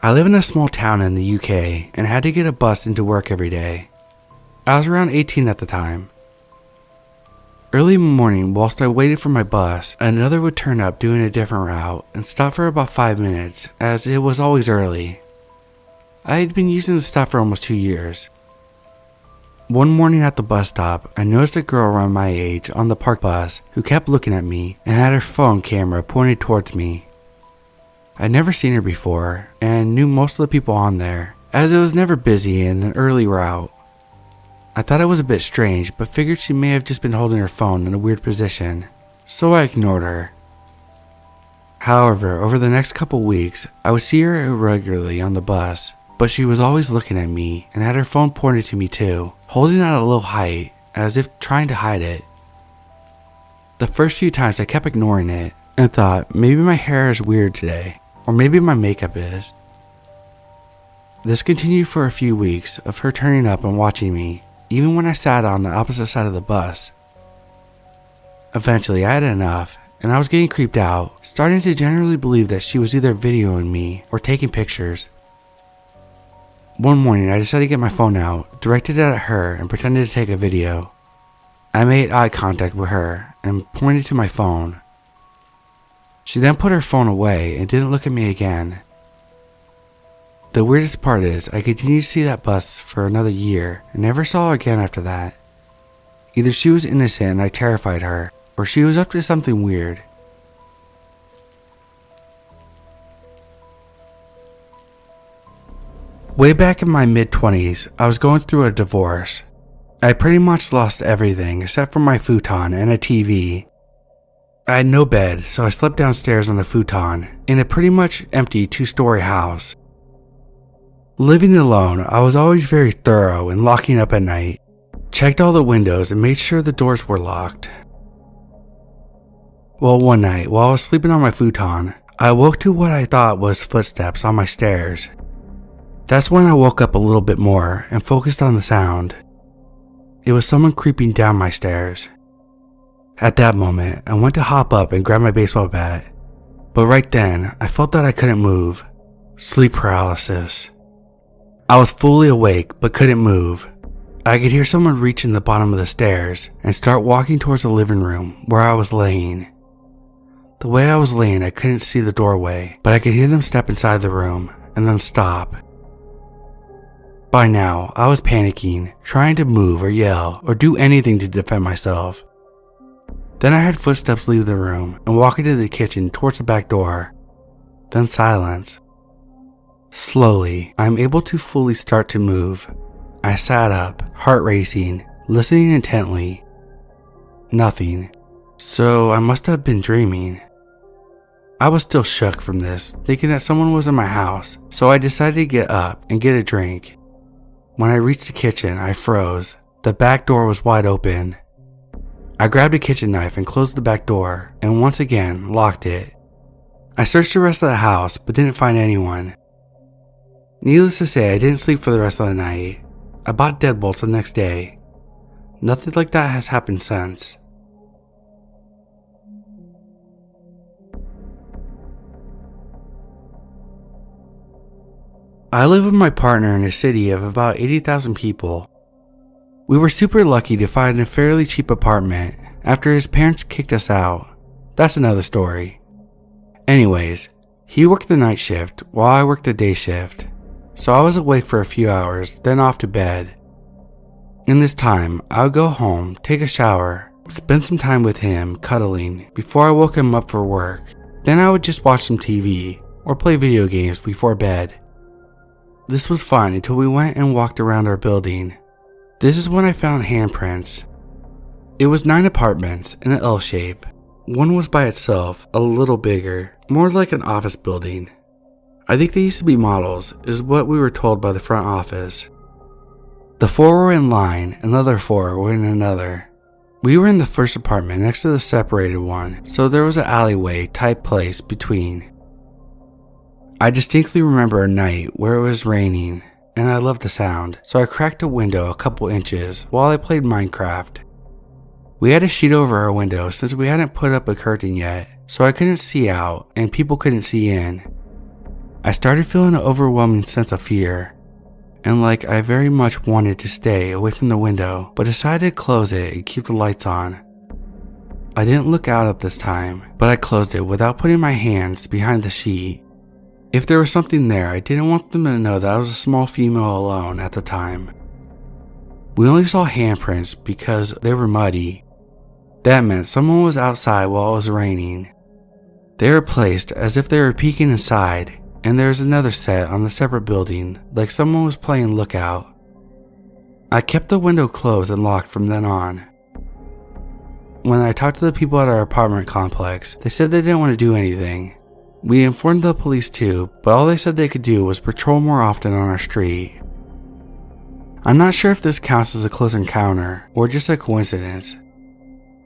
I live in a small town in the UK and had to get a bus into work every day. I was around 18 at the time. Early in the morning, whilst I waited for my bus, another would turn up doing a different route and stop for about 5 minutes, as it was always early. I had been using the stop for almost 2 years. One morning at the bus stop, I noticed a girl around my age on the park bus who kept looking at me and had her phone camera pointed towards me. I'd never seen her before and knew most of the people on there, as it was never busy in an early route. I thought it was a bit strange, but figured she may have just been holding her phone in a weird position, so I ignored her. However, over the next couple weeks, I would see her irregularly on the bus, but she was always looking at me and had her phone pointed to me too, holding it at a low height, as if trying to hide it. The first few times I kept ignoring it, and thought maybe my hair is weird today, or maybe my makeup is. This continued for a few weeks of her turning up and watching me, even when I sat on the opposite side of the bus. Eventually I had enough, and I was getting creeped out, starting to generally believe that she was either videoing me or taking pictures. One morning I decided to get my phone out, directed it at her, and pretended to take a video. I made eye contact with her and pointed to my phone. She then put her phone away and didn't look at me again. The weirdest part is I continued to see that bus for another year and never saw her again after that. Either she was innocent and I terrified her, or she was up to something weird. Way back in my mid-20s, I was going through a divorce. I pretty much lost everything except for my futon and a TV. I had no bed, so I slept downstairs on a futon in a pretty much empty 2-story house. Living alone, I was always very thorough in locking up at night, checked all the windows and made sure the doors were locked. Well, one night, while I was sleeping on my futon, I woke to what I thought was footsteps on my stairs. That's when I woke up a little bit more and focused on the sound. It was someone creeping down my stairs. At that moment, I went to hop up and grab my baseball bat, but right then, I felt that I couldn't move. Sleep paralysis. I was fully awake but couldn't move. I could hear someone reach in the bottom of the stairs and start walking towards the living room where I was laying. The way I was laying, I couldn't see the doorway, but I could hear them step inside the room and then stop. By now, I was panicking, trying to move or yell or do anything to defend myself. Then I heard footsteps leave the room and walk into the kitchen towards the back door. Then silence. Slowly, I am able to fully start to move. I sat up, heart racing, listening intently. Nothing. So I must have been dreaming. I was still shook from this, thinking that someone was in my house, so I decided to get up and get a drink. When I reached the kitchen, I froze. The back door was wide open. I grabbed a kitchen knife and closed the back door, and once again, locked it. I searched the rest of the house, but didn't find anyone. Needless to say, I didn't sleep for the rest of the night. I bought deadbolts the next day. Nothing like that has happened since. I live with my partner in a city of about 80,000 people. We were super lucky to find a fairly cheap apartment after his parents kicked us out. That's another story. Anyways, he worked the night shift while I worked the day shift, so I was awake for a few hours, then off to bed. In this time, I would go home, take a shower, spend some time with him cuddling before I woke him up for work. Then I would just watch some TV or play video games before bed. This was fine until we went and walked around our building. This is when I found handprints. It was 9 apartments in an L shape. One was by itself, a little bigger, more like an office building. I think they used to be models, is what we were told by the front office. The 4 were in line, another 4 were in another. We were in the first apartment next to the separated one, so there was an alleyway type place between. I distinctly remember a night where it was raining, and I loved the sound, so I cracked a window a couple inches while I played Minecraft. We had a sheet over our window since we hadn't put up a curtain yet, so I couldn't see out and people couldn't see in. I started feeling an overwhelming sense of fear, and like I very much wanted to stay away from the window, but decided to close it and keep the lights on. I didn't look out at this time, but I closed it without putting my hands behind the sheet. If there was something there, I didn't want them to know that I was a small female alone at the time. We only saw handprints because they were muddy. That meant someone was outside while it was raining. They were placed as if they were peeking inside, and there was another set on the separate building, like someone was playing lookout. I kept the window closed and locked from then on. When I talked to the people at our apartment complex, they said they didn't want to do anything. We informed the police too, but all they said they could do was patrol more often on our street. I'm not sure if this counts as a close encounter or just a coincidence.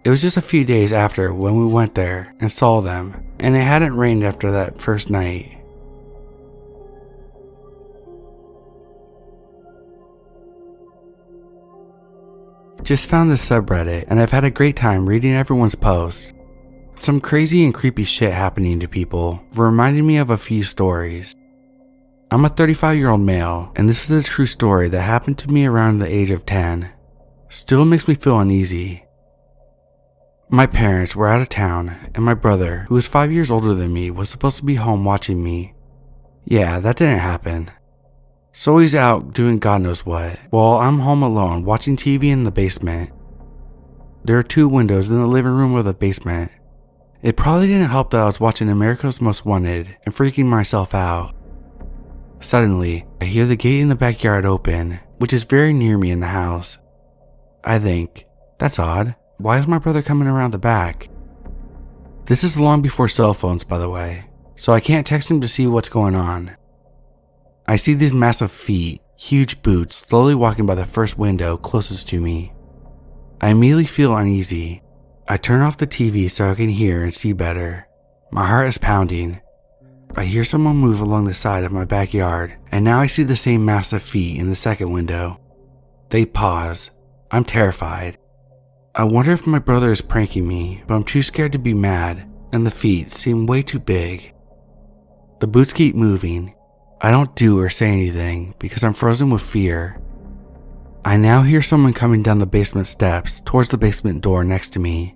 It was just a few days after when we went there and saw them, and it hadn't rained after that first night. Just found this subreddit and I've had a great time reading everyone's posts. Some crazy and creepy shit happening to people reminded me of a few stories. I'm a 35-year-old male, and this is a true story that happened to me around the age of 10. Still makes me feel uneasy. My parents were out of town, and my brother, who was 5 years older than me, was supposed to be home watching me. Yeah, that didn't happen. So he's out doing God knows what, while I'm home alone watching TV in the basement. There are 2 windows in the living room of the basement. It probably didn't help that I was watching America's Most Wanted and freaking myself out. Suddenly, I hear the gate in the backyard open, which is very near me in the house. I think, that's odd. Why is my brother coming around the back? This is long before cell phones, by the way, so I can't text him to see what's going on. I see these massive feet, huge boots, slowly walking by the first window closest to me. I immediately feel uneasy. I turn off the TV so I can hear and see better. My heart is pounding. I hear someone move along the side of my backyard, and now I see the same massive feet in the second window. They pause. I'm terrified. I wonder if my brother is pranking me, but I'm too scared to be mad, and the feet seem way too big. The boots keep moving. I don't do or say anything because I'm frozen with fear. I now hear someone coming down the basement steps towards the basement door next to me.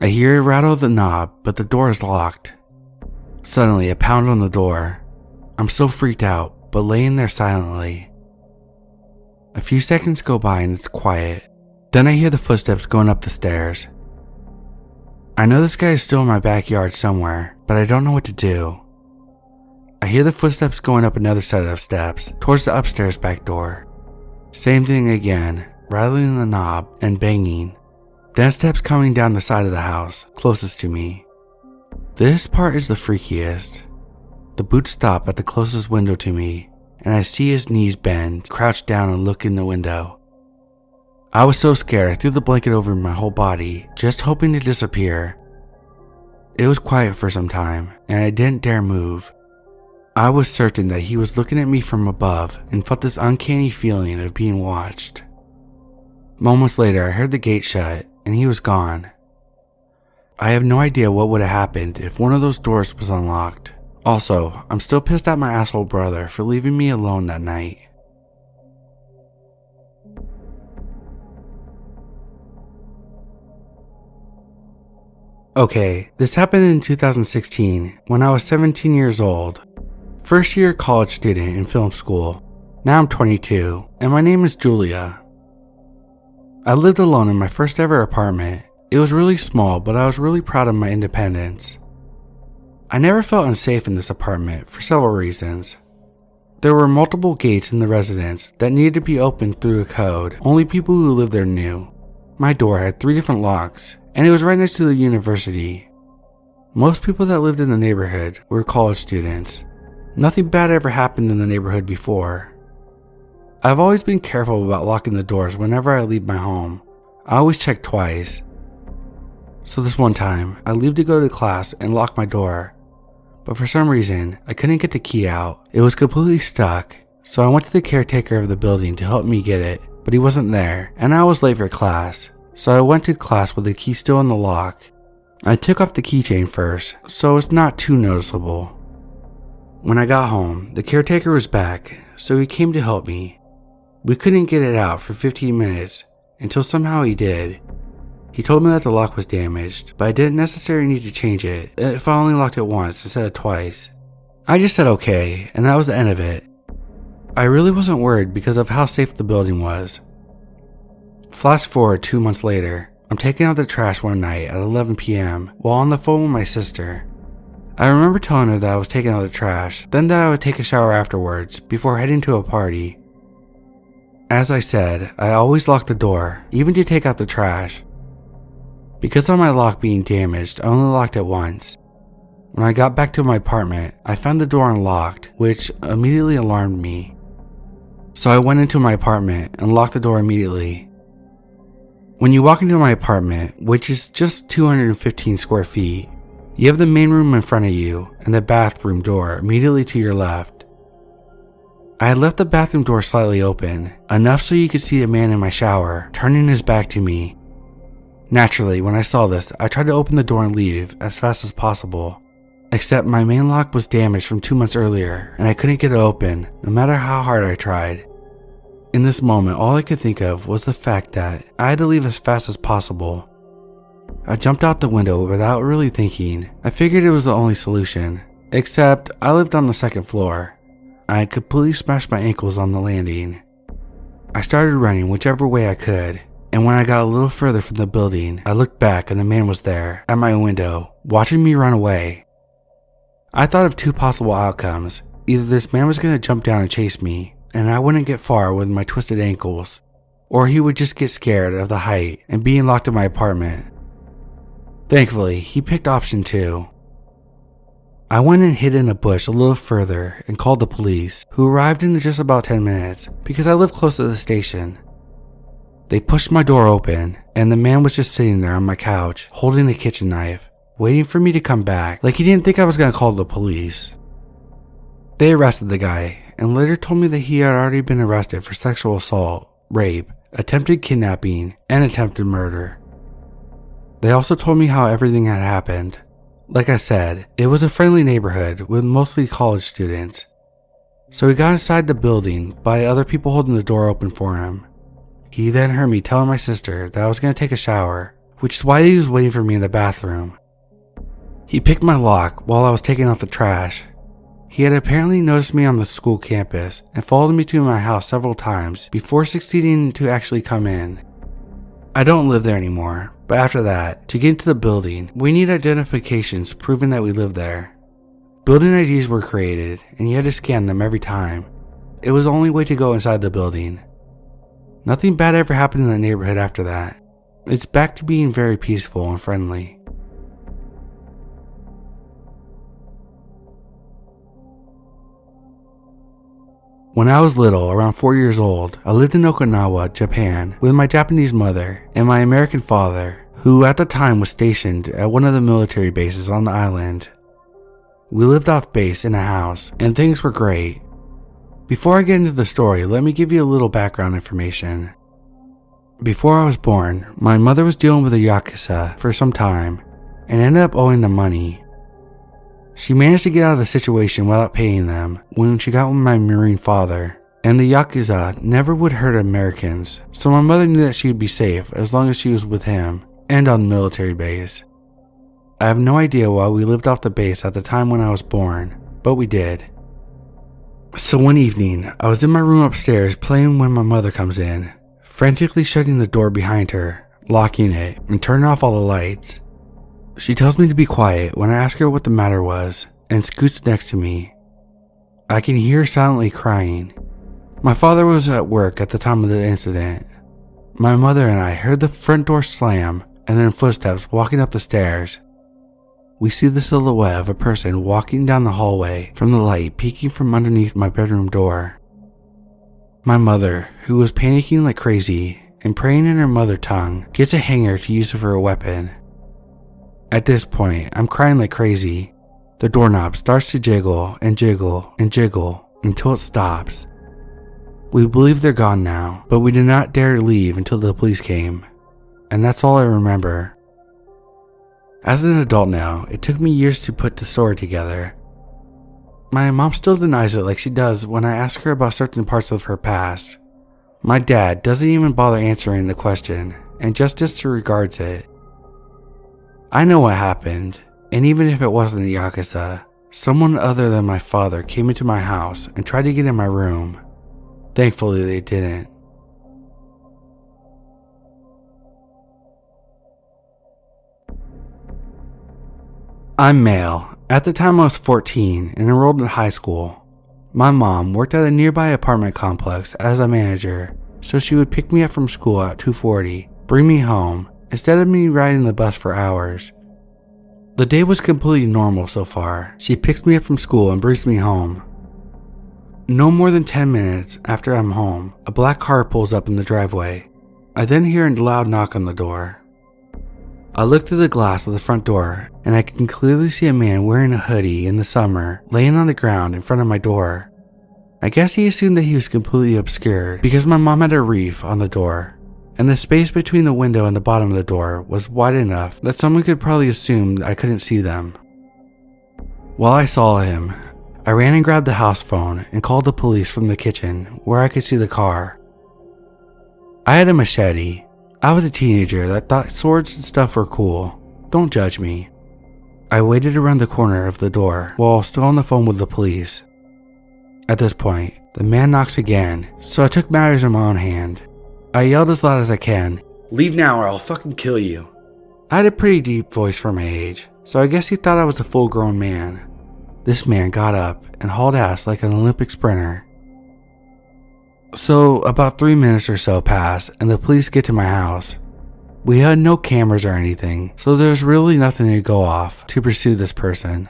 I hear it rattle the knob, but the door is locked. Suddenly, a pound on the door. I'm so freaked out, but laying there silently. A few seconds go by and it's quiet. Then I hear the footsteps going up the stairs. I know this guy is still in my backyard somewhere, but I don't know what to do. I hear the footsteps going up another set of steps towards the upstairs back door. Same thing again, rattling the knob and banging. Then steps coming down the side of the house, closest to me. This part is the freakiest. The boots stop at the closest window to me, and I see his knees bend, crouch down and look in the window. I was so scared I threw the blanket over my whole body, just hoping to disappear. It was quiet for some time, and I didn't dare move. I was certain that he was looking at me from above and felt this uncanny feeling of being watched. Moments later, I heard the gate shut and he was gone. I have no idea what would have happened if one of those doors was unlocked. Also, I'm still pissed at my asshole brother for leaving me alone that night. Okay, this happened in 2016 when I was 17 years old. First year college student in film school. Now I'm 22, and my name is Julia. I lived alone in my first ever apartment. It was really small, but I was really proud of my independence. I never felt unsafe in this apartment for several reasons. There were multiple gates in the residence that needed to be opened through a code only people who lived there knew. My door had 3 different locks, and it was right next to the university. Most people that lived in the neighborhood were college students. Nothing bad ever happened in the neighborhood before. I've always been careful about locking the doors whenever I leave my home. I always check twice. So this one time, I leave to go to class and lock my door. But for some reason, I couldn't get the key out. It was completely stuck, so I went to the caretaker of the building to help me get it, but he wasn't there, and I was late for class, so I went to class with the key still in the lock. I took off the keychain first, so it's not too noticeable. When I got home, the caretaker was back, so he came to help me. We couldn't get it out for 15 minutes, until somehow he did. He told me that the lock was damaged, but I didn't necessarily need to change it if I only locked it once instead of twice. I just said okay, and that was the end of it. I really wasn't worried because of how safe the building was. Flash forward 2 months later, I'm taking out the trash one night at 11 p.m. while on the phone with my sister. I remember telling her that I was taking out the trash, then that I would take a shower afterwards before heading to a party. As I said, I always lock the door, even to take out the trash. Because of my lock being damaged, I only locked it once. When I got back to my apartment, I found the door unlocked, which immediately alarmed me. So I went into my apartment and locked the door immediately. When you walk into my apartment, which is just 215 square feet, you have the main room in front of you and the bathroom door immediately to your left. I had left the bathroom door slightly open, enough so you could see a man in my shower turning his back to me. Naturally, when I saw this, I tried to open the door and leave as fast as possible. Except my main lock was damaged from 2 months earlier and I couldn't get it open, no matter how hard I tried. In this moment, all I could think of was the fact that I had to leave as fast as possible. I jumped out the window without really thinking. I figured it was the only solution, except I lived on the second floor. I completely smashed my ankles on the landing. I started running whichever way I could, and when I got a little further from the building, I looked back and the man was there, at my window, watching me run away. I thought of two possible outcomes. Either this man was going to jump down and chase me, and I wouldn't get far with my twisted ankles, or he would just get scared of the height and being locked in my apartment. Thankfully, he picked option 2. I went and hid in a bush a little further and called the police, who arrived in just about 10 minutes because I live close to the station. They pushed my door open, and the man was just sitting there on my couch, holding a kitchen knife, waiting for me to come back, like he didn't think I was going to call the police. They arrested the guy, and later told me that he had already been arrested for sexual assault, rape, attempted kidnapping, and attempted murder. They also told me how everything had happened. Like I said, it was a friendly neighborhood with mostly college students. So he got inside the building by other people holding the door open for him. He then heard me telling my sister that I was going to take a shower, which is why he was waiting for me in the bathroom. He picked my lock while I was taking out the trash. He had apparently noticed me on the school campus and followed me to my house several times before succeeding to actually come in. I don't live there anymore, but after that, to get into the building, we need identifications proving that we live there. Building IDs were created, and you had to scan them every time. It was the only way to go inside the building. Nothing bad ever happened in the neighborhood after that. It's back to being very peaceful and friendly. When I was little, around 4 years old, I lived in Okinawa, Japan, with my Japanese mother and my American father, who at the time was stationed at one of the military bases on the island. We lived off base in a house, and things were great. Before I get into the story, let me give you a little background information. Before I was born, my mother was dealing with a yakuza for some time, and ended up owing them money. She managed to get out of the situation without paying them when she got with my Marine father, and the yakuza never would hurt Americans, so my mother knew that she would be safe as long as she was with him and on the military base. I have no idea why we lived off the base at the time when I was born, but we did. So one evening, I was in my room upstairs playing when my mother comes in, frantically shutting the door behind her, locking it, and turning off all the lights. She tells me to be quiet when I ask her what the matter was, and scoots next to me. I can hear her silently crying. My father was at work at the time of the incident. My mother and I heard the front door slam and then footsteps walking up the stairs. We see the silhouette of a person walking down the hallway from the light peeking from underneath my bedroom door. My mother, who was panicking like crazy and praying in her mother tongue, gets a hanger to use for a weapon. At this point, I'm crying like crazy. The doorknob starts to jiggle and jiggle and jiggle until it stops. We believe they're gone now, but we did not dare leave until the police came, and that's all I remember. As an adult now, it took me years to put the story together. My mom still denies it like she does when I ask her about certain parts of her past. My dad doesn't even bother answering the question and just disregards it. I know what happened, and even if it wasn't the yakuza, someone other than my father came into my house and tried to get in my room. Thankfully, they didn't. I'm male. At the time I was 14 and enrolled in high school. My mom worked at a nearby apartment complex as a manager, so she would pick me up from school at 2:40, bring me home, instead of me riding the bus for hours. The day was completely normal so far. She picks me up from school and brings me home. No more than 10 minutes after I'm home, a black car pulls up in the driveway. I then hear a loud knock on the door. I look through the glass of the front door, and I can clearly see a man wearing a hoodie in the summer laying on the ground in front of my door. I guess he assumed that he was completely obscured because my mom had a reef on the door, and the space between the window and the bottom of the door was wide enough that someone could probably assume I couldn't see them. While I saw him, I ran and grabbed the house phone and called the police from the kitchen where I could see the car. I had a machete. I was a teenager that thought swords and stuff were cool. Don't judge me. I waited around the corner of the door while still on the phone with the police. At this point, the man knocks again, so I took matters in my own hand. I yelled as loud as I can, "Leave now or I'll fucking kill you." I had a pretty deep voice for my age, so I guess he thought I was a full-grown man. This man got up and hauled ass like an Olympic sprinter. So about 3 minutes or so pass and the police get to my house. We had no cameras or anything, so there was really nothing to go off to pursue this person.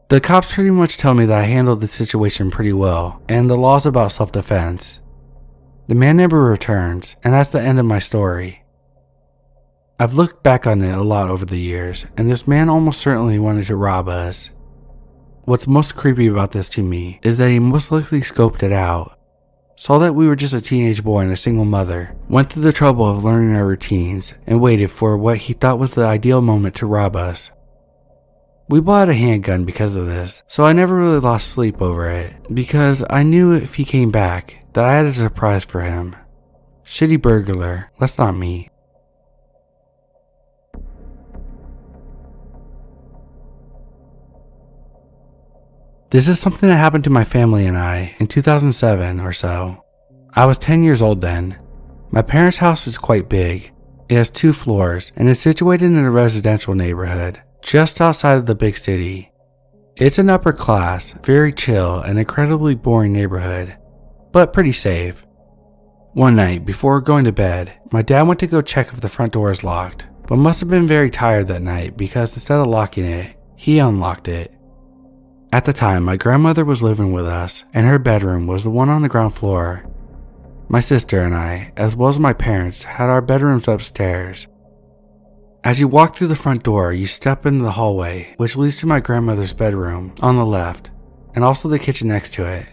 The cops pretty much tell me that I handled the situation pretty well, and the law's about self-defense. The man never returns, and that's the end of my story. I've looked back on it a lot over the years, and this man almost certainly wanted to rob us. What's most creepy about this to me is that he most likely scoped it out, saw that we were just a teenage boy and a single mother, went through the trouble of learning our routines, and waited for what he thought was the ideal moment to rob us. We bought a handgun because of this, so I never really lost sleep over it, because I knew if he came back, that I had a surprise for him. Shitty burglar, that's not me. This is something that happened to my family and I in 2007 or so. I was 10 years old then. My parents' house is quite big. It has 2 floors and is situated in a residential neighborhood just outside of the big city. It's an upper class, very chill and incredibly boring neighborhood, but pretty safe. One night before going to bed, my dad went to go check if the front door is locked, but must have been very tired that night because instead of locking it, he unlocked it. At the time, my grandmother was living with us, and her bedroom was the one on the ground floor. My sister and I, as well as my parents, had our bedrooms upstairs. As you walk through the front door, you step into the hallway, which leads to my grandmother's bedroom on the left, and also the kitchen next to it.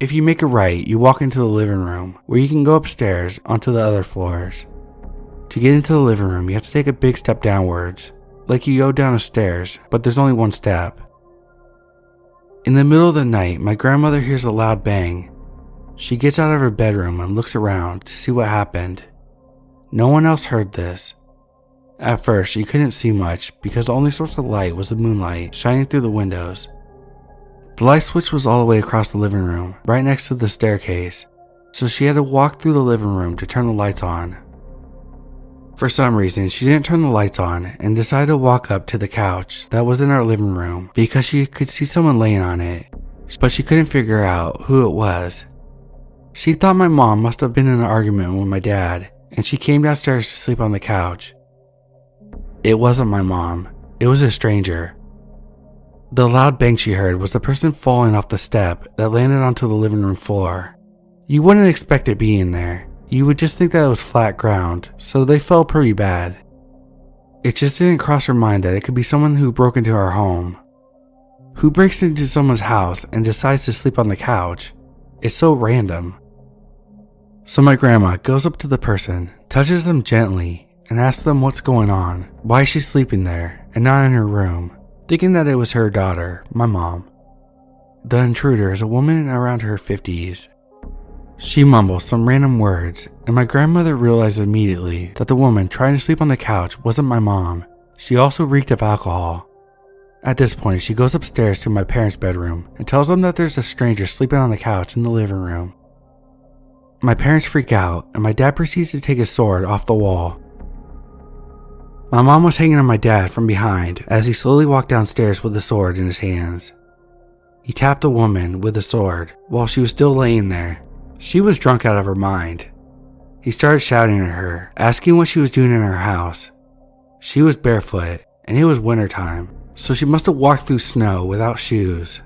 If you make a right, you walk into the living room, where you can go upstairs onto the other floors. To get into the living room, you have to take a big step downwards, like you go down the stairs, but there's only one step. In the middle of the night, my grandmother hears a loud bang. She gets out of her bedroom and looks around to see what happened. No one else heard this. At first, she couldn't see much because the only source of light was the moonlight shining through the windows. The light switch was all the way across the living room, right next to the staircase, so she had to walk through the living room to turn the lights on. For some reason, she didn't turn the lights on and decided to walk up to the couch that was in our living room because she could see someone laying on it, but she couldn't figure out who it was. She thought my mom must have been in an argument with my dad, and she came downstairs to sleep on the couch. It wasn't my mom, it was a stranger. The loud bang she heard was the person falling off the step that landed onto the living room floor. You wouldn't expect it being there. You would just think that it was flat ground, so they fell pretty bad. It just didn't cross her mind that it could be someone who broke into our home. Who breaks into someone's house and decides to sleep on the couch? It's so random. So my grandma goes up to the person, touches them gently, and asks them what's going on, why is she sleeping there and not in her room, thinking that it was her daughter, my mom. The intruder is a woman around her 50s. She mumbles some random words, and my grandmother realized immediately that the woman trying to sleep on the couch wasn't my mom. She also reeked of alcohol. At this point, she goes upstairs to my parents' bedroom and tells them that there's a stranger sleeping on the couch in the living room. My parents freak out, and my dad proceeds to take his sword off the wall. My mom was hanging on my dad from behind as he slowly walked downstairs with the sword in his hands. He tapped the woman with the sword while she was still laying there. She was drunk out of her mind. He started shouting at her, asking what she was doing in her house. She was barefoot, and it was wintertime, so she must have walked through snow without shoes.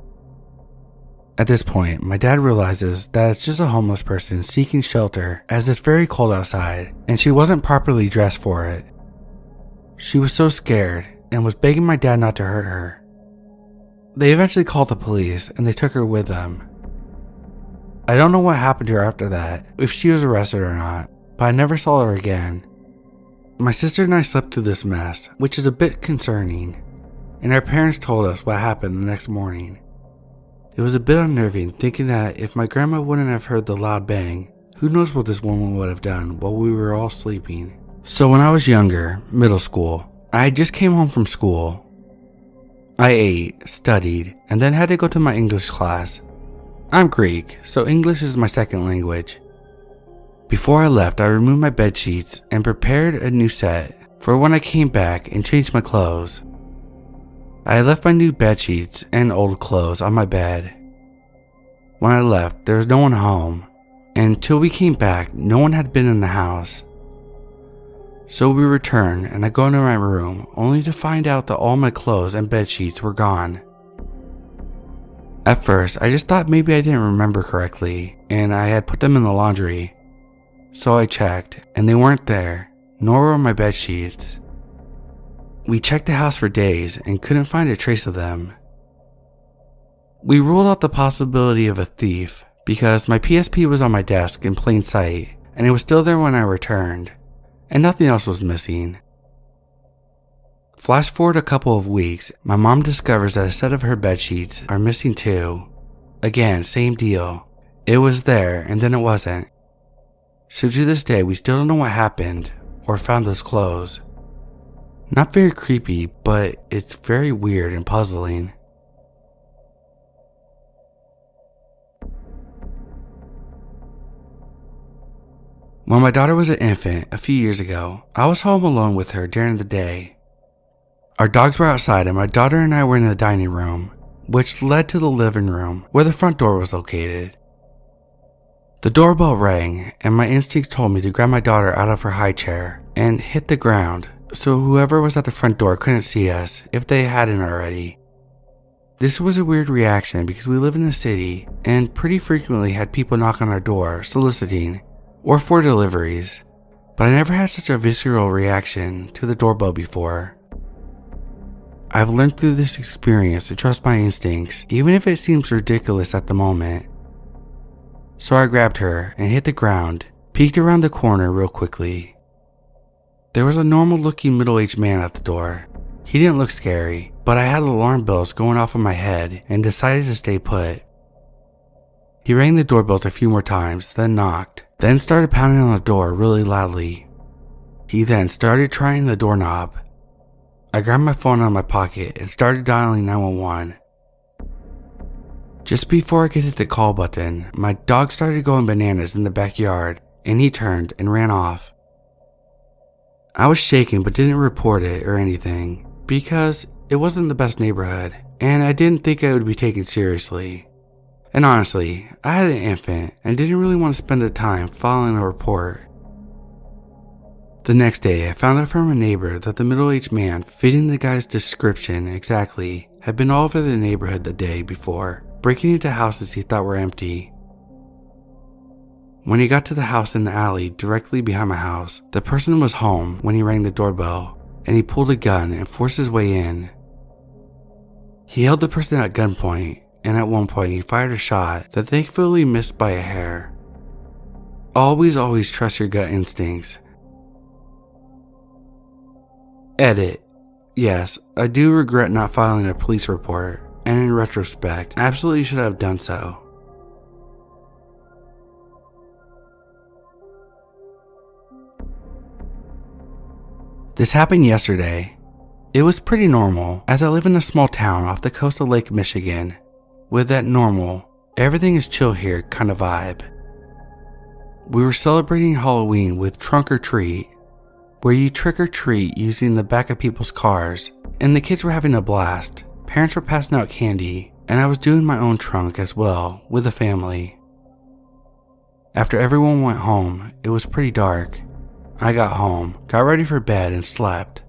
At this point, my dad realizes that it's just a homeless person seeking shelter as it's very cold outside, and she wasn't properly dressed for it. She was so scared and was begging my dad not to hurt her. They eventually called the police, and they took her with them. I don't know what happened to her after that, if she was arrested or not, but I never saw her again. My sister and I slept through this mess, which is a bit concerning, and our parents told us what happened the next morning. It was a bit unnerving thinking that if my grandma wouldn't have heard the loud bang, who knows what this woman would have done while we were all sleeping. So when I was younger, middle school, I had just came home from school. I ate, studied, and then had to go to my English class. I'm Greek, so English is my second language. Before I left, I removed my bed sheets and prepared a new set for when I came back and changed my clothes. I had left my new bed sheets and old clothes on my bed. When I left, there was no one home, and until we came back, no one had been in the house. So we returned and I go into my room only to find out that all my clothes and bed sheets were gone. At first, I just thought maybe I didn't remember correctly and I had put them in the laundry. So I checked and they weren't there, nor were my bed sheets. We checked the house for days and couldn't find a trace of them. We ruled out the possibility of a thief because my PSP was on my desk in plain sight and it was still there when I returned, and nothing else was missing. Flash forward a couple of weeks, my mom discovers that a set of her bed sheets are missing too. Again, same deal. It was there and then it wasn't. So to this day, we still don't know what happened or found those clothes. Not very creepy, but it's very weird and puzzling. When my daughter was an infant a few years ago, I was home alone with her during the day. Our dogs were outside and my daughter and I were in the dining room, which led to the living room where the front door was located. The doorbell rang and my instincts told me to grab my daughter out of her high chair and hit the ground so whoever was at the front door couldn't see us if they hadn't already. This was a weird reaction because we live in a city and pretty frequently had people knock on our door soliciting or for deliveries, but I never had such a visceral reaction to the doorbell before. I've learned through this experience to trust my instincts even if it seems ridiculous at the moment. So I grabbed her and hit the ground, peeked around the corner real quickly. There was a normal looking middle-aged man at the door. He didn't look scary, but I had alarm bells going off in my head and decided to stay put. He rang the doorbells a few more times, then knocked, then started pounding on the door really loudly. He then started trying the doorknob. I grabbed my phone out of my pocket and started dialing 911. Just before I could hit the call button, my dog started going bananas in the backyard and he turned and ran off. I was shaken but didn't report it or anything because it wasn't the best neighborhood and I didn't think I would be taken seriously. And honestly, I had an infant and didn't really want to spend the time filing a report. The next day, I found out from a neighbor that the middle-aged man fitting the guy's description exactly had been all over the neighborhood the day before, breaking into houses he thought were empty. When he got to the house in the alley directly behind my house, the person was home when he rang the doorbell, and he pulled a gun and forced his way in. He held the person at gunpoint, and at one point he fired a shot that thankfully missed by a hair. Always trust your gut instincts. Edit. Yes, I do regret not filing a police report, and in retrospect, I absolutely should have done so. This happened yesterday. It was pretty normal, as I live in a small town off the coast of Lake Michigan, with that normal, everything is chill here kind of vibe. We were celebrating Halloween with trunk or treat, where you trick or treat using the back of people's cars, and the kids were having a blast. Parents were passing out candy, and I was doing my own trunk as well with the family. After everyone went home, it was pretty dark. I got home, got ready for bed, and slept.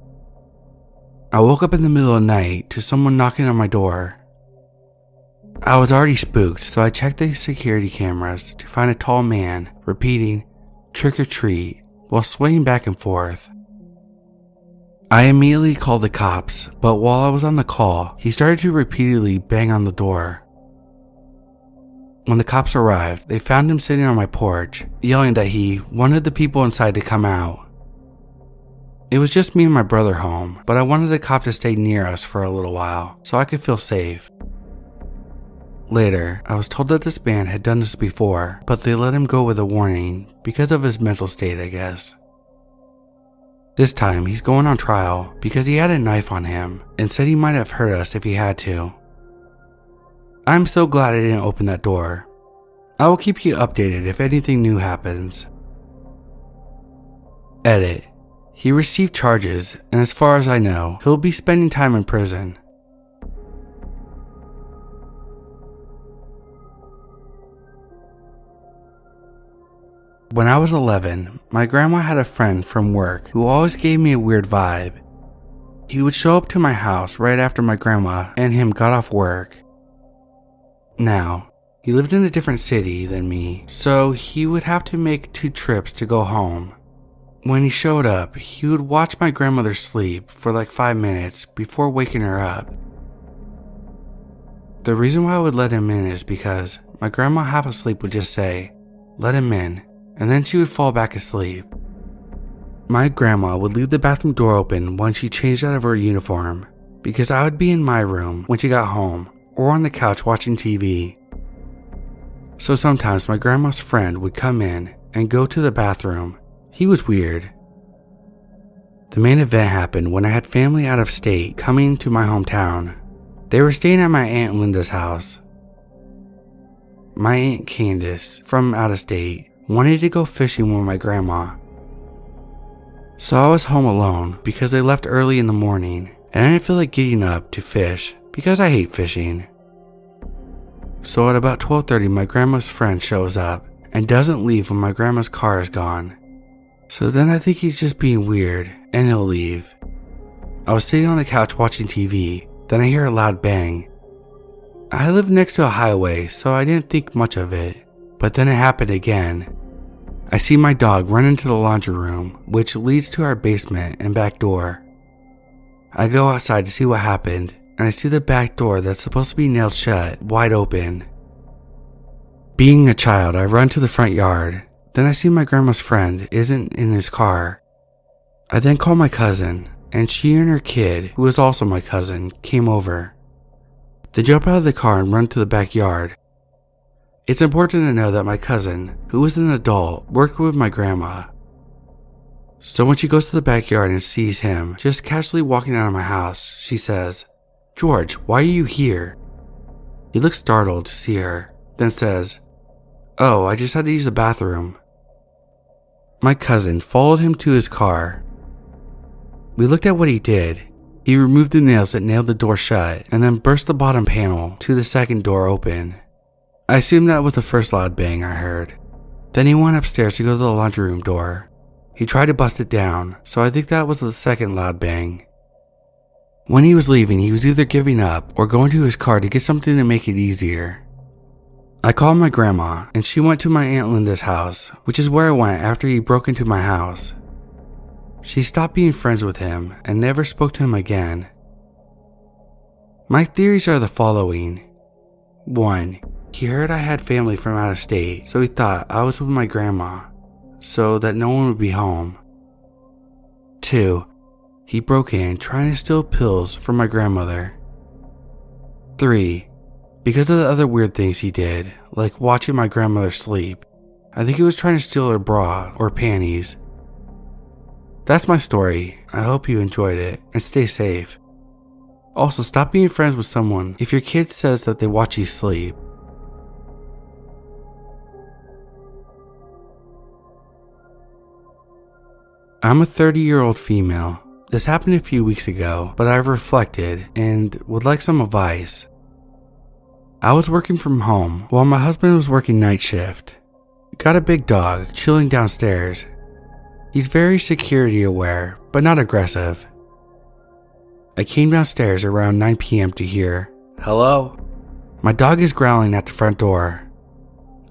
I woke up in the middle of the night to someone knocking on my door. I was already spooked, so I checked the security cameras to find a tall man repeating trick or treat while swaying back and forth. I immediately called the cops, but while I was on the call, he started to repeatedly bang on the door. When the cops arrived, they found him sitting on my porch, yelling that he wanted the people inside to come out. It was just me and my brother home, but I wanted the cop to stay near us for a little while, so I could feel safe. Later, I was told that this man had done this before, but they let him go with a warning because of his mental state, I guess. This time he's going on trial because he had a knife on him and said he might have hurt us if he had to. I'm so glad I didn't open that door. I will keep you updated if anything new happens. Edit. He received charges, and as far as I know, he'll be spending time in prison. When I was 11, my grandma had a friend from work who always gave me a weird vibe. He would show up to my house right after my grandma and him got off work. Now, he lived in a different city than me, so he would have to make 2 trips to go home. When he showed up, he would watch my grandmother sleep for like 5 minutes before waking her up. The reason why I would let him in is because my grandma half asleep would just say, "Let him in," and then she would fall back asleep. My grandma would leave the bathroom door open when she changed out of her uniform, because I would be in my room when she got home, or on the couch watching TV. So sometimes my grandma's friend would come in and go to the bathroom. He was weird. The main event happened when I had family out of state coming to my hometown. They were staying at my Aunt Linda's house. My Aunt Candace, from out of state, wanted to go fishing with my grandma. So I was home alone because they left early in the morning and I didn't feel like getting up to fish because I hate fishing. So at about 12:30 my grandma's friend shows up and doesn't leave when my grandma's car is gone. So then I think he's just being weird and he'll leave. I was sitting on the couch watching TV, then I hear a loud bang. I live next to a highway so I didn't think much of it, but then it happened again. I see my dog run into the laundry room, which leads to our basement and back door. I go outside to see what happened, and I see the back door that's supposed to be nailed shut, wide open. Being a child, I run to the front yard. Then I see my grandma's friend isn't in his car. I then call my cousin, and she and her kid, who is also my cousin, came over. They jump out of the car and run to the backyard. It's important to know that my cousin, who is an adult, worked with my grandma. So when she goes to the backyard and sees him just casually walking out of my house, she says, "George, why are you here?" He looks startled to see her, then says, "Oh, I just had to use the bathroom." My cousin followed him to his car. We looked at what he did. He removed the nails that nailed the door shut and then burst the bottom panel to the second door open. I assume that was the first loud bang I heard. Then he went upstairs to go to the laundry room door. He tried to bust it down, so I think that was the second loud bang. When he was leaving, he was either giving up or going to his car to get something to make it easier. I called my grandma, and she went to my Aunt Linda's house, which is where I went after he broke into my house. She stopped being friends with him and never spoke to him again. My theories are the following. 1. He heard I had family from out of state, so he thought I was with my grandma, so that no one would be home. 2. He broke in trying to steal pills from my grandmother. 3. Because of the other weird things he did, like watching my grandmother sleep, I think he was trying to steal her bra or panties. That's my story. I hope you enjoyed it, and stay safe. Also, stop being friends with someone if your kid says that they watch you sleep. I'm a 30-year-old female. This happened a few weeks ago, but I've reflected and would like some advice. I was working from home while my husband was working night shift. Got a big dog chilling downstairs. He's very security aware, but not aggressive. I came downstairs around 9 p.m. to hear, "Hello?" My dog is growling at the front door.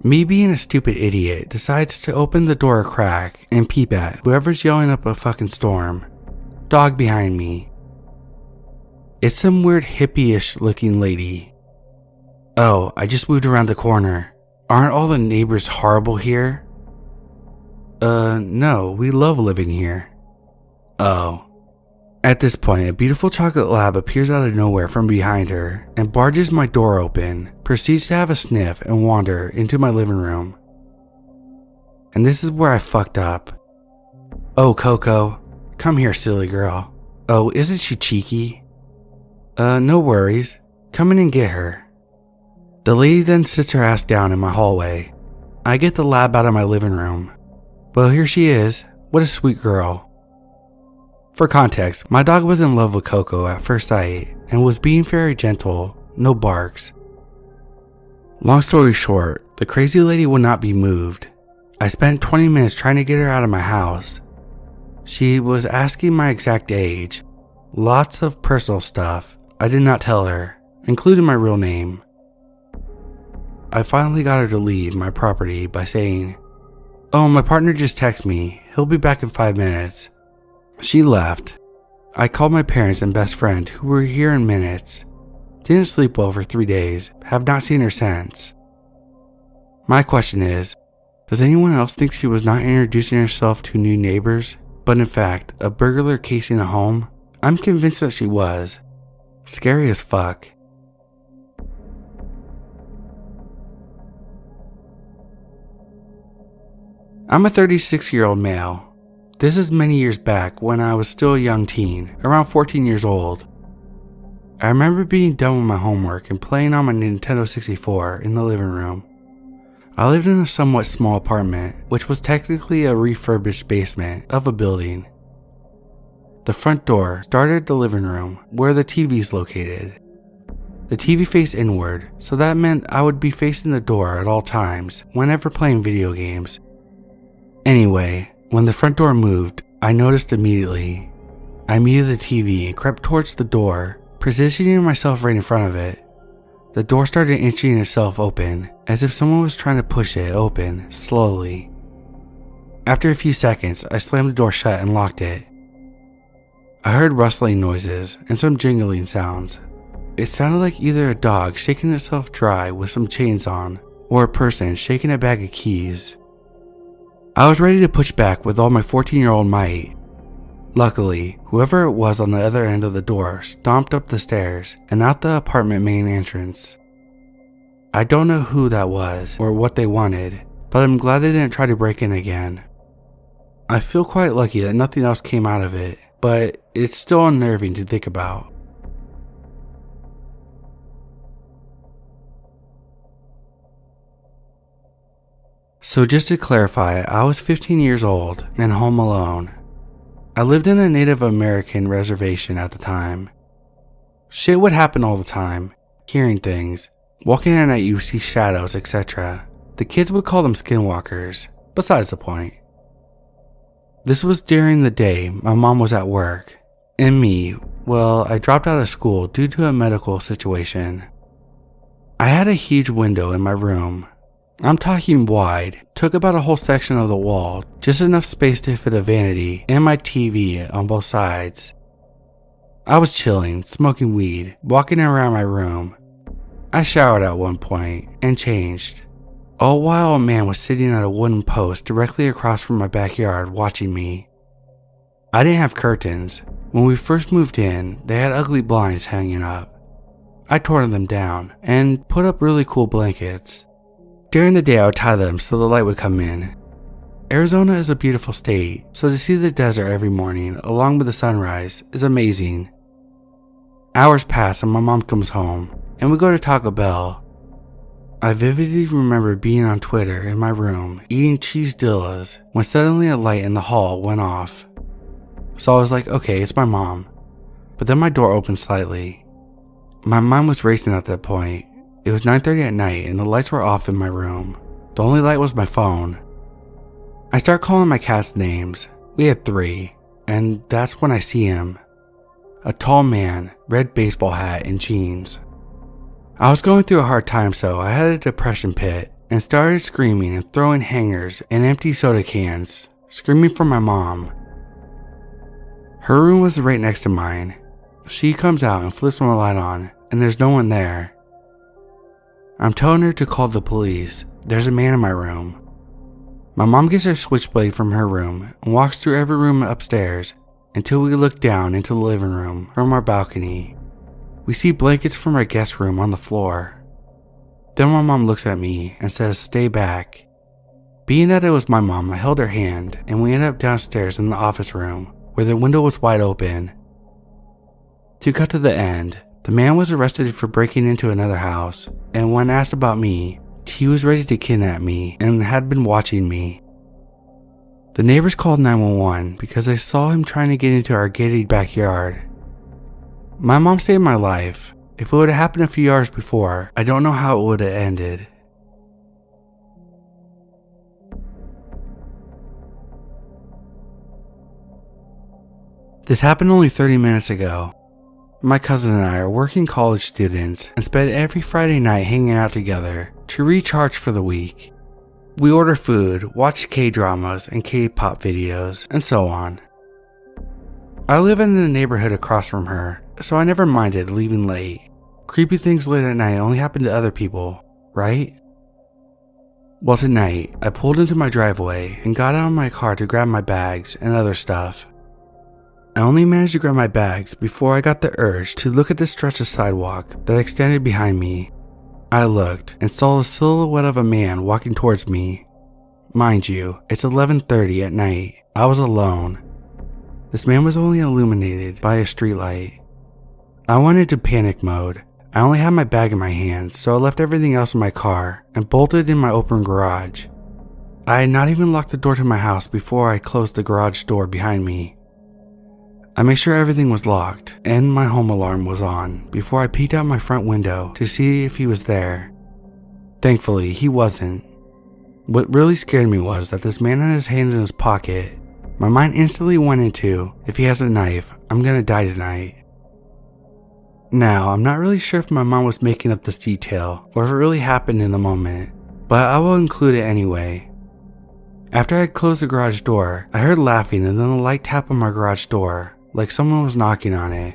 Me being a stupid idiot decides to open the door a crack and peep at whoever's yelling up a fucking storm. Dog behind me. It's some weird hippie-ish looking lady. "Oh, I just moved around the corner. Aren't all the neighbors horrible here?" No, we love living here." "Oh." At this point, a beautiful chocolate lab appears out of nowhere from behind her and barges my door open, proceeds to have a sniff and wander into my living room. And this is where I fucked up. "Oh, Coco, Come here, silly girl. Oh, isn't she cheeky? No worries. Come in and get her. The lady then sits her ass down in my hallway. I get the lab out of my living room. Well, here she is. What a sweet girl. For context, my dog was in love with Coco at first sight and was being very gentle, no barks. Long story short, the crazy lady would not be moved. I spent 20 minutes trying to get her out of my house. She was asking my exact age, lots of personal stuff I did not tell her, including my real name. I finally got her to leave my property by saying, "Oh, my partner just texted me. He'll be back in 5 minutes." She left. I called my parents and best friend who were here in minutes. Didn't sleep well for 3 days, have not seen her since. My question is, does anyone else think she was not introducing herself to new neighbors, but in fact a burglar casing a home? I'm convinced that she was. Scary as fuck. I'm a 36-year-old male. This is many years back when I was still a young teen, around 14 years old. I remember being done with my homework and playing on my Nintendo 64 in the living room. I lived in a somewhat small apartment, which was technically a refurbished basement of a building. The front door started the living room, where the TV is located. The TV faced inward, so that meant I would be facing the door at all times, whenever playing video games. Anyway, when the front door moved, I noticed immediately. I muted the TV and crept towards the door, positioning myself right in front of it. The door started inching itself open, as if someone was trying to push it open, slowly. After a few seconds, I slammed the door shut and locked it. I heard rustling noises and some jingling sounds. It sounded like either a dog shaking itself dry with some chains on, or a person shaking a bag of keys. I was ready to push back with all my 14-year-old might. Luckily, whoever it was on the other end of the door stomped up the stairs and out the apartment main entrance. I don't know who that was or what they wanted, but I'm glad they didn't try to break in again. I feel quite lucky that nothing else came out of it, but it's still unnerving to think about. So just to clarify, I was 15 years old and home alone. I lived in a Native American reservation at the time. Shit would happen all the time, hearing things, walking at night you see shadows, etc. The kids would call them skinwalkers, besides the point. This was during the day my mom was at work, and me, well, I dropped out of school due to a medical situation. I had a huge window in my room. I'm talking wide, took about a whole section of the wall, just enough space to fit a vanity and my TV on both sides. I was chilling, smoking weed, walking around my room. I showered at one point and changed. All while a man was sitting at a wooden post directly across from my backyard watching me. I didn't have curtains. When we first moved in, they had ugly blinds hanging up. I tore them down and put up really cool blankets. During the day I would tie them so the light would come in. Arizona is a beautiful state, so to see the desert every morning along with the sunrise is amazing. Hours pass and my mom comes home, and we go to Taco Bell. I vividly remember being on Twitter in my room eating cheese dillas when suddenly a light in the hall went off. So I was like, okay, it's my mom. But then my door opened slightly. My mind was racing at that point. It was 9:30 at night and the lights were off in my room. The only light was my phone. I start calling my cats names. We had 3, and that's when I see him. A tall man, red baseball hat and jeans. I was going through a hard time, so I had a depression pit and started screaming and throwing hangers and empty soda cans, screaming for my mom. Her room was right next to mine. She comes out and flips my light on, and there's no one there. I'm telling her to call the police. There's a man in my room. My mom gets her switchblade from her room and walks through every room upstairs until we look down into the living room from our balcony. We see blankets from our guest room on the floor. Then my mom looks at me and says, "Stay back." Being that it was my mom, I held her hand and we ended up downstairs in the office room where the window was wide open. To cut to the end, the man was arrested for breaking into another house, and when asked about me, he was ready to kidnap me and had been watching me. The neighbors called 911 because they saw him trying to get into our gated backyard. My mom saved my life. If it would have happened a few hours before, I don't know how it would have ended. This happened only 30 minutes ago. My cousin and I are working college students and spend every Friday night hanging out together to recharge for the week. We order food, watch K-dramas and K-pop videos, and so on. I live in the neighborhood across from her, so I never minded leaving late. Creepy things late at night only happen to other people, right? Well, tonight, I pulled into my driveway and got out of my car to grab my bags and other stuff. I only managed to grab my bags before I got the urge to look at this stretch of sidewalk that extended behind me. I looked and saw the silhouette of a man walking towards me. Mind you, it's 11:30 at night. I was alone. This man was only illuminated by a streetlight. I went into panic mode. I only had my bag in my hand, so I left everything else in my car and bolted in my open garage. I had not even locked the door to my house before I closed the garage door behind me. I made sure everything was locked and my home alarm was on before I peeked out my front window to see if he was there. Thankfully, he wasn't. What really scared me was that this man had his hands in his pocket. My mind instantly went into, if he has a knife, I'm gonna die tonight. Now, I'm not really sure if my mom was making up this detail or if it really happened in the moment, but I will include it anyway. After I had closed the garage door, I heard laughing and then a light tap on my garage door, like someone was knocking on it.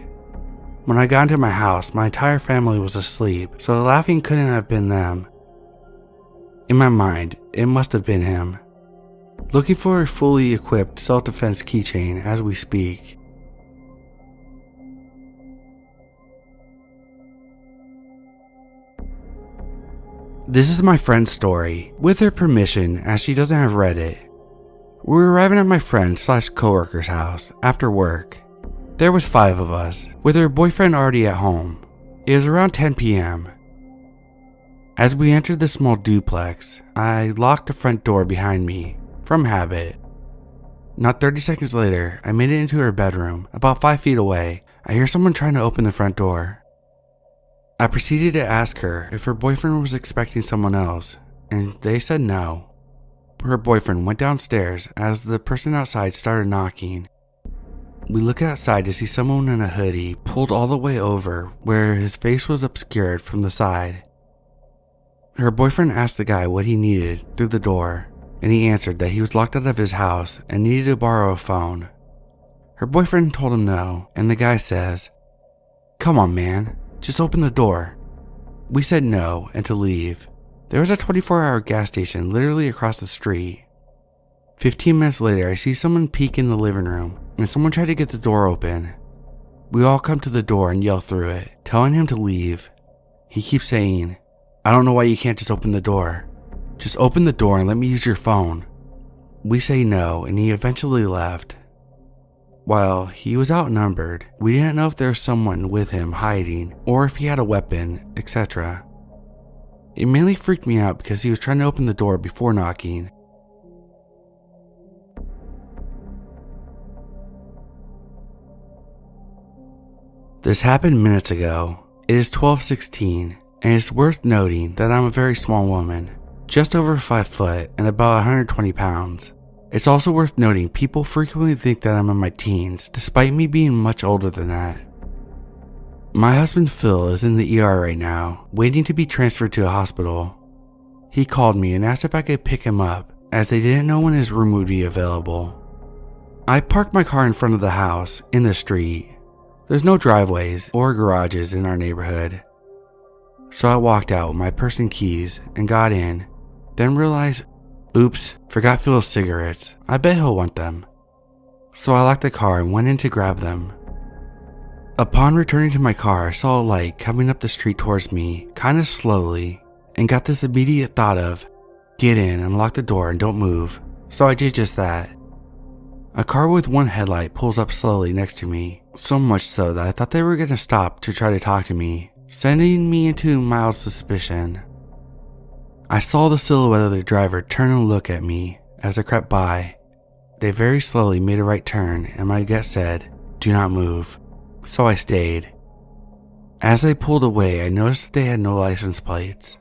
When I got into my house, my entire family was asleep, so the laughing couldn't have been them. In my mind, it must have been him. Looking for a fully equipped self-defense keychain as we speak. This is my friend's story, with her permission as she doesn't have read it. We were arriving at my friend/coworker's house after work. There was 5 of us, with her boyfriend already at home. It was around 10 p.m. As we entered the small duplex, I locked the front door behind me, from habit. Not 30 seconds later, I made it into her bedroom. About 5 feet away, I hear someone trying to open the front door. I proceeded to ask her if her boyfriend was expecting someone else, and they said no. Her boyfriend went downstairs as the person outside started knocking. We look outside to see someone in a hoodie pulled all the way over where his face was obscured from the side. Her boyfriend asked the guy what he needed through the door, and he answered that he was locked out of his house and needed to borrow a phone. Her boyfriend told him no, and the guy says, "Come on, man, just open the door." We said no and to leave. There was a 24-hour gas station literally across the street. 15 minutes later, I see someone peek in the living room, and someone tried to get the door open. We all come to the door and yell through it, telling him to leave. He keeps saying, "I don't know why you can't just open the door. Just open the door and let me use your phone." We say no, and he eventually left. While he was outnumbered, we didn't know if there was someone with him hiding, or if he had a weapon, etc. It mainly freaked me out because he was trying to open the door before knocking. This happened minutes ago. It is 12:16, and it's worth noting that I'm a very small woman, just over 5 foot and about 120 pounds. It's also worth noting people frequently think that I'm in my teens, despite me being much older than that. My husband Phil is in the ER right now, waiting to be transferred to a hospital. He called me and asked if I could pick him up, as they didn't know when his room would be available. I parked my car in front of the house, in the street. There's no driveways or garages in our neighborhood. So I walked out with my purse and keys and got in, then realized, oops, forgot Phil's cigarettes. I bet he'll want them. So I locked the car and went in to grab them. Upon returning to my car, I saw a light coming up the street towards me, kinda slowly, and got this immediate thought of, get in and lock the door and don't move. So I did just that. A car with one headlight pulls up slowly next to me, so much so that I thought they were going to stop to try to talk to me, sending me into mild suspicion. I saw the silhouette of the driver turn and look at me as I crept by. They very slowly made a right turn and my gut said, "Do not move," so I stayed. As they pulled away, I noticed that they had no license plates.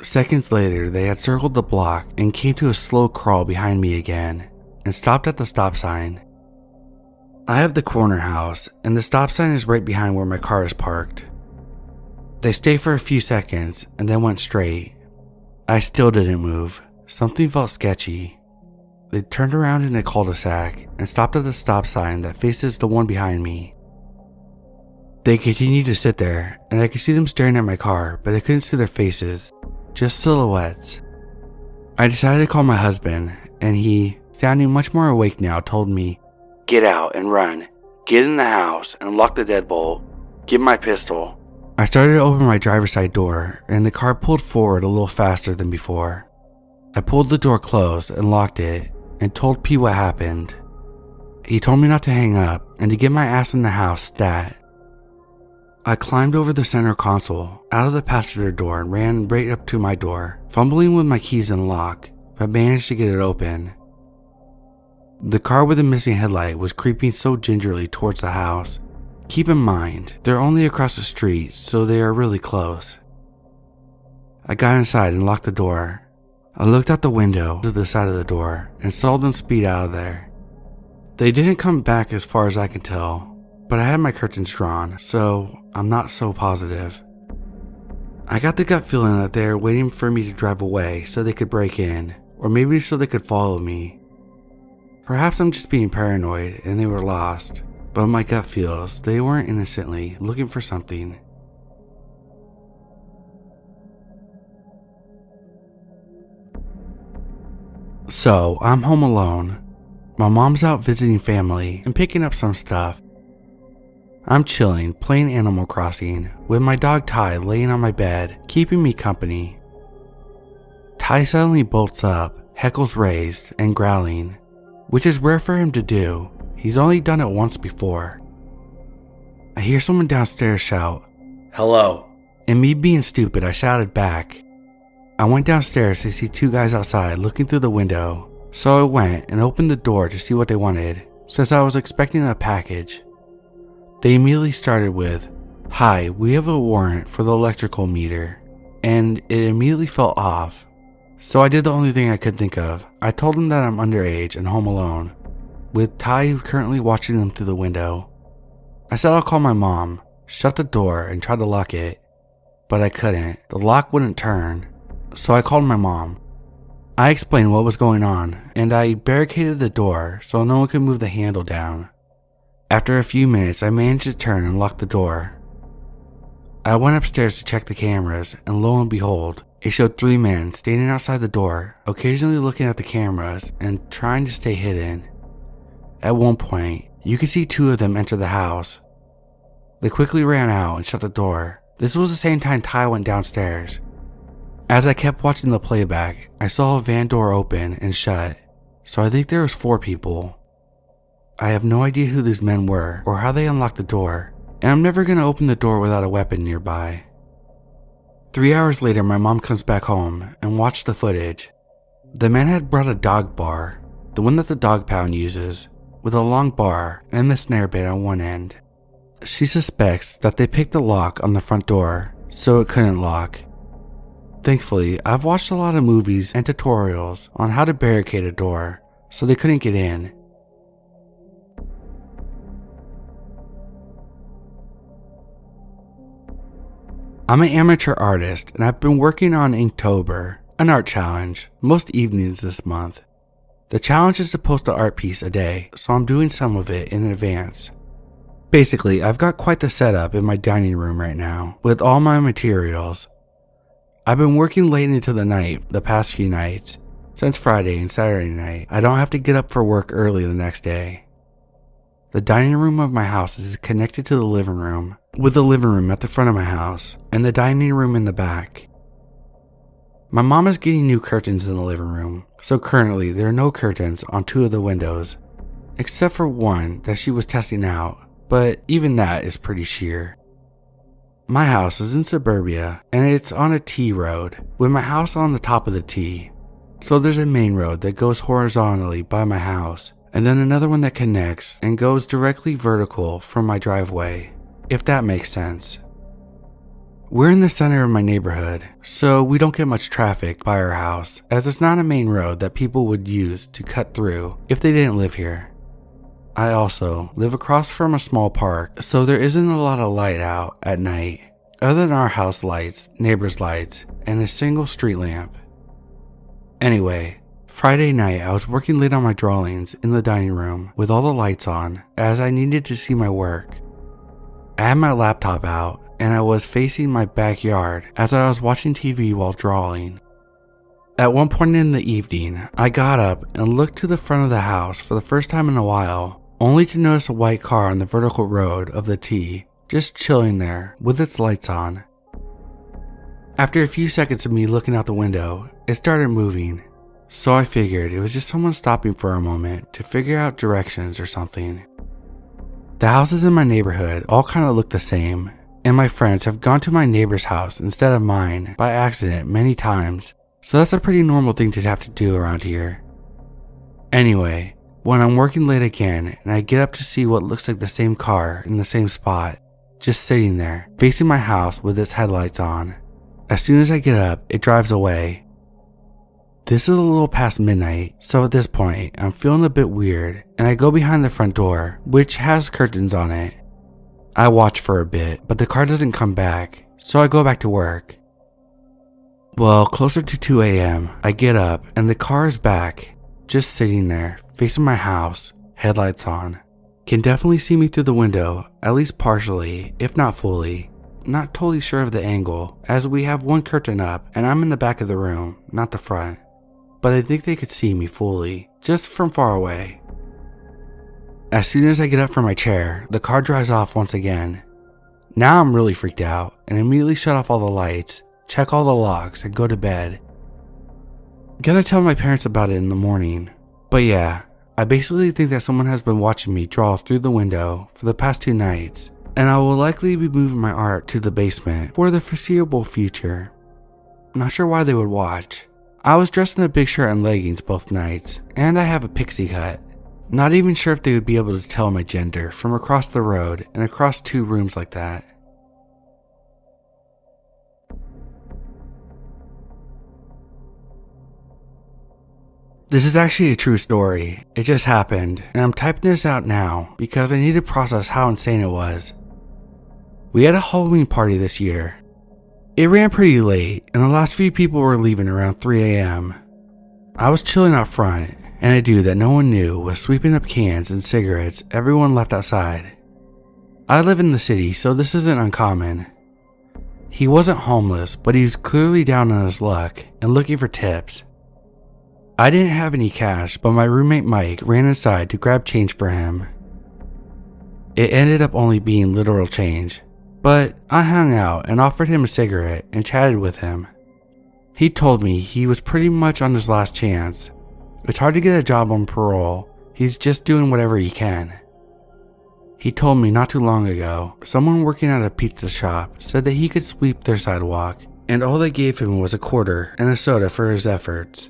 Seconds later, they had circled the block and came to a slow crawl behind me again and stopped at the stop sign. I have the corner house and the stop sign is right behind where my car is parked. They stayed for a few seconds and then went straight. I still didn't move. Something felt sketchy. They turned around in a cul-de-sac and stopped at the stop sign that faces the one behind me. They continued to sit there and I could see them staring at my car, but I couldn't see their faces, just silhouettes. I decided to call my husband and he, sounding much more awake now, told me, "Get out and run. Get in the house and lock the deadbolt. Give my pistol." I started to open my driver's side door and the car pulled forward a little faster than before. I pulled the door closed and locked it and told P what happened. He told me not to hang up and to get my ass in the house stat. I climbed over the center console, out of the passenger door and ran right up to my door, fumbling with my keys and lock, but managed to get it open. The car with the missing headlight was creeping so gingerly towards the house. Keep in mind, they're only across the street, so they are really close. I got inside and locked the door. I looked out the window to the side of the door and saw them speed out of there. They didn't come back as far as I can tell, but I had my curtains drawn, so I'm not so positive. I got the gut feeling that they were waiting for me to drive away so they could break in, or maybe so they could follow me. Perhaps I'm just being paranoid and they were lost, but my gut feels they weren't innocently looking for something. So, I'm home alone. My mom's out visiting family and picking up some stuff. I'm chilling, playing Animal Crossing, with my dog Ty laying on my bed, keeping me company. Ty suddenly bolts up, heckles raised, and growling, which is rare for him to do. He's only done it once before. I hear someone downstairs shout, "Hello," and me being stupid, I shouted back. I went downstairs to see two guys outside looking through the window, so I went and opened the door to see what they wanted, since I was expecting a package. They immediately started with, "Hi, we have a warrant for the electrical meter," and it immediately felt off. So I did the only thing I could think of. I told them that I'm underage and home alone, with Ty currently watching them through the window. I said I'll call my mom, shut the door, and try to lock it, but I couldn't. The lock wouldn't turn. So I called my mom. I explained what was going on, and I barricaded the door so no one could move the handle down. After a few minutes, I managed to turn and lock the door. I went upstairs to check the cameras, and lo and behold, it showed 3 men standing outside the door, occasionally looking at the cameras and trying to stay hidden. At one point, you could see 2 of them enter the house. They quickly ran out and shut the door. This was the same time Ty went downstairs. As I kept watching the playback, I saw a van door open and shut, so I think there was 4 people. I have no idea who these men were or how they unlocked the door, and I'm never going to open the door without a weapon nearby. 3 hours later, my mom comes back home and watched the footage. The men had brought a dog bar, the one that the dog pound uses, with a long bar and the snare bit on one end. She suspects that they picked the lock on the front door, so it couldn't lock. Thankfully, I've watched a lot of movies and tutorials on how to barricade a door, so they couldn't get in. I'm an amateur artist and I've been working on Inktober, an art challenge, most evenings this month. The challenge is to post an art piece a day, so I'm doing some of it in advance. Basically, I've got quite the setup in my dining room right now, with all my materials. I've been working late into the night the past few nights. Since Friday and Saturday night, I don't have to get up for work early the next day. The dining room of my house is connected to the living room, with the living room at the front of my house, and the dining room in the back. My mom is getting new curtains in the living room, so currently there are no curtains on 2 of the windows, except for one that she was testing out, but even that is pretty sheer. My house is in suburbia, and it's on a T road, with my house on the top of the T. So there's a main road that goes horizontally by my house, and then another one that connects and goes directly vertical from my driveway, if that makes sense. We're in the center of my neighborhood, so we don't get much traffic by our house, as it's not a main road that people would use to cut through if they didn't live here. I also live across from a small park, so there isn't a lot of light out at night, other than our house lights, neighbors' lights, and a single street lamp. Anyway, Friday night I was working late on my drawings in the dining room with all the lights on, as I needed to see my work. I had my laptop out, and I was facing my backyard as I was watching TV while drawing. At one point in the evening, I got up and looked to the front of the house for the first time in a while, only to notice a white car on the vertical road of the T, just chilling there with its lights on. After a few seconds of me looking out the window, it started moving, so I figured it was just someone stopping for a moment to figure out directions or something. The houses in my neighborhood all kind of look the same, and my friends have gone to my neighbor's house instead of mine by accident many times, so that's a pretty normal thing to have to do around here. Anyway, when I'm working late again and I get up to see what looks like the same car in the same spot, just sitting there, facing my house with its headlights on. As soon as I get up, it drives away. This is a little past midnight, so at this point, I'm feeling a bit weird, and I go behind the front door, which has curtains on it. I watch for a bit, but the car doesn't come back, so I go back to work. Well, closer to 2 a.m., I get up, and the car is back, just sitting there, facing my house, headlights on. Can definitely see me through the window, at least partially, if not fully. Not totally sure of the angle, as we have one curtain up, and I'm in the back of the room, not the front. But I think they could see me fully, just from far away. As soon as I get up from my chair, the car drives off once again. Now I'm really freaked out, and immediately shut off all the lights, check all the locks, and go to bed. Gonna tell my parents about it in the morning. But yeah, I basically think that someone has been watching me draw through the window for the past 2 nights, and I will likely be moving my art to the basement for the foreseeable future. Not sure why they would watch. I was dressed in a big shirt and leggings both nights, and I have a pixie cut. Not even sure if they would be able to tell my gender from across the road and across 2 rooms like that. This is actually a true story. It just happened, and I'm typing this out now because I need to process how insane it was. We had a Halloween party this year. It ran pretty late, and the last few people were leaving around 3 a.m. I was chilling out front, and a dude that no one knew was sweeping up cans and cigarettes everyone left outside. I live in the city, so this isn't uncommon. He wasn't homeless, but he was clearly down on his luck and looking for tips. I didn't have any cash, but my roommate Mike ran inside to grab change for him. It ended up only being literal change, but I hung out and offered him a cigarette and chatted with him. He told me he was pretty much on his last chance. It's hard to get a job on parole. He's just doing whatever he can. He told me not too long ago, someone working at a pizza shop said that he could sweep their sidewalk, and all they gave him was a quarter and a soda for his efforts.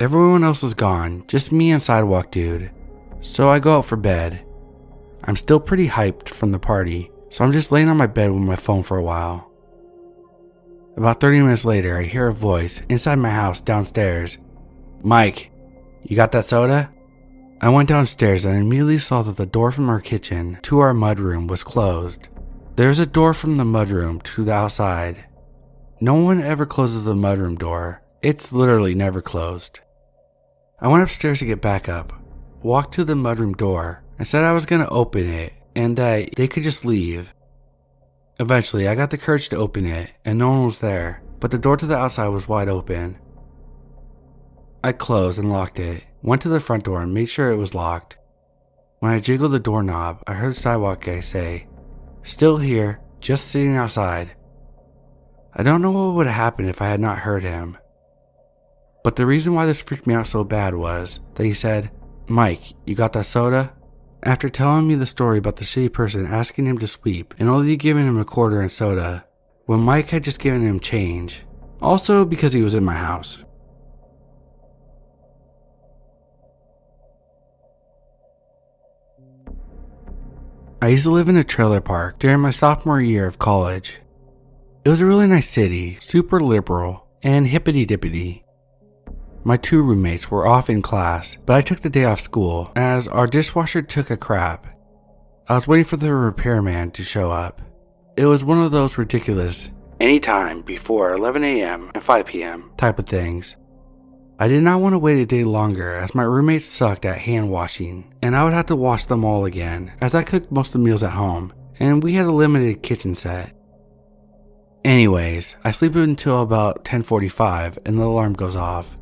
Everyone else was gone, just me and Sidewalk Dude, so I go out for bed. I'm still pretty hyped from the party, so I'm just laying on my bed with my phone for a while. About 30 minutes later, I hear a voice inside my house downstairs. "Mike, you got that soda?" I went downstairs and immediately saw that the door from our kitchen to our mudroom was closed. There's a door from the mudroom to the outside. No one ever closes the mudroom door. It's literally never closed. I went upstairs to get back up, walked to the mudroom door, and said I was going to open it and that they could just leave. Eventually, I got the courage to open it, and no one was there, but the door to the outside was wide open. I closed and locked it, went to the front door and made sure it was locked. When I jiggled the doorknob, I heard the sidewalk guy say, "Still here, just sitting outside." I don't know what would have happened if I had not heard him. But the reason why this freaked me out so bad was that he said, Mike, you got that soda? After telling me the story about the shitty person asking him to sweep and only giving him a quarter and soda, when Mike had just given him change. Also because he was in my house. I used to live in a trailer park during my sophomore year of college. It was a really nice city, super liberal, and hippity-dippity. My 2 roommates were off in class, but I took the day off school as our dishwasher took a crap. I was waiting for the repairman to show up. It was one of those ridiculous anytime before 11 a.m. and 5 p.m. type of things. I did not want to wait a day longer as my roommates sucked at hand washing, and I would have to wash them all again as I cooked most of the meals at home, and we had a limited kitchen set. Anyways, I sleep until about 10:45 and the alarm goes off.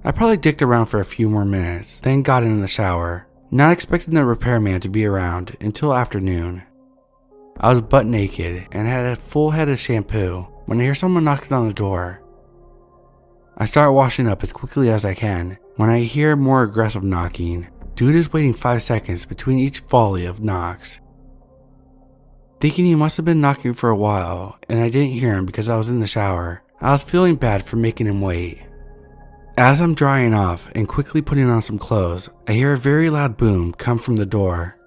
I probably dicked around for a few more minutes, then got in the shower, not expecting the repairman to be around until afternoon. I was butt naked and had a full head of shampoo when I hear someone knocking on the door. I start washing up as quickly as I can when I hear more aggressive knocking. Dude is waiting 5 seconds between each volley of knocks. Thinking he must have been knocking for a while and I didn't hear him because I was in the shower, I was feeling bad for making him wait. As I'm drying off and quickly putting on some clothes, I hear a very loud boom come from the door.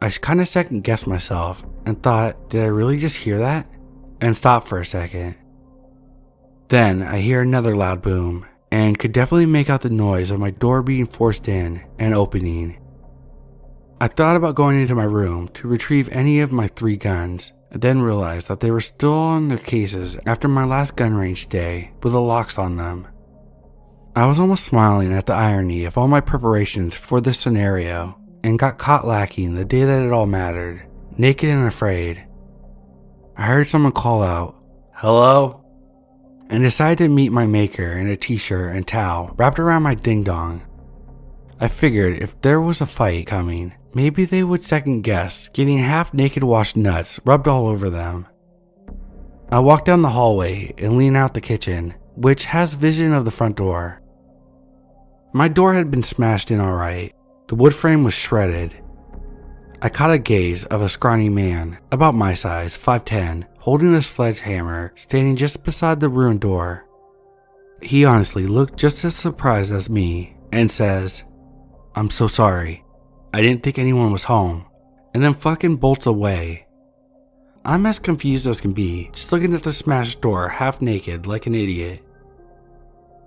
I kind of second guessed myself and thought, did I really just hear that? And stopped for a second. Then I hear another loud boom and could definitely make out the noise of my door being forced in and opening. I thought about going into my room to retrieve any of my 3 guns, and then realized that they were still on their cases after my last gun range day with the locks on them. I was almost smiling at the irony of all my preparations for this scenario and got caught lacking the day that it all mattered, naked and afraid. I heard someone call out, "Hello?" and decided to meet my maker in a t-shirt and towel wrapped around my ding-dong. I figured if there was a fight coming, maybe they would second guess getting half-naked washed nuts rubbed all over them. I walked down the hallway and leaned out the kitchen, which has vision of the front door. My door had been smashed in alright. The wood frame was shredded. I caught a gaze of a scrawny man, about my size, 5'10", holding a sledgehammer, standing just beside the ruined door. He honestly looked just as surprised as me, and says, "I'm so sorry. I didn't think anyone was home," and then fucking bolts away. I'm as confused as can be, just looking at the smashed door half naked like an idiot.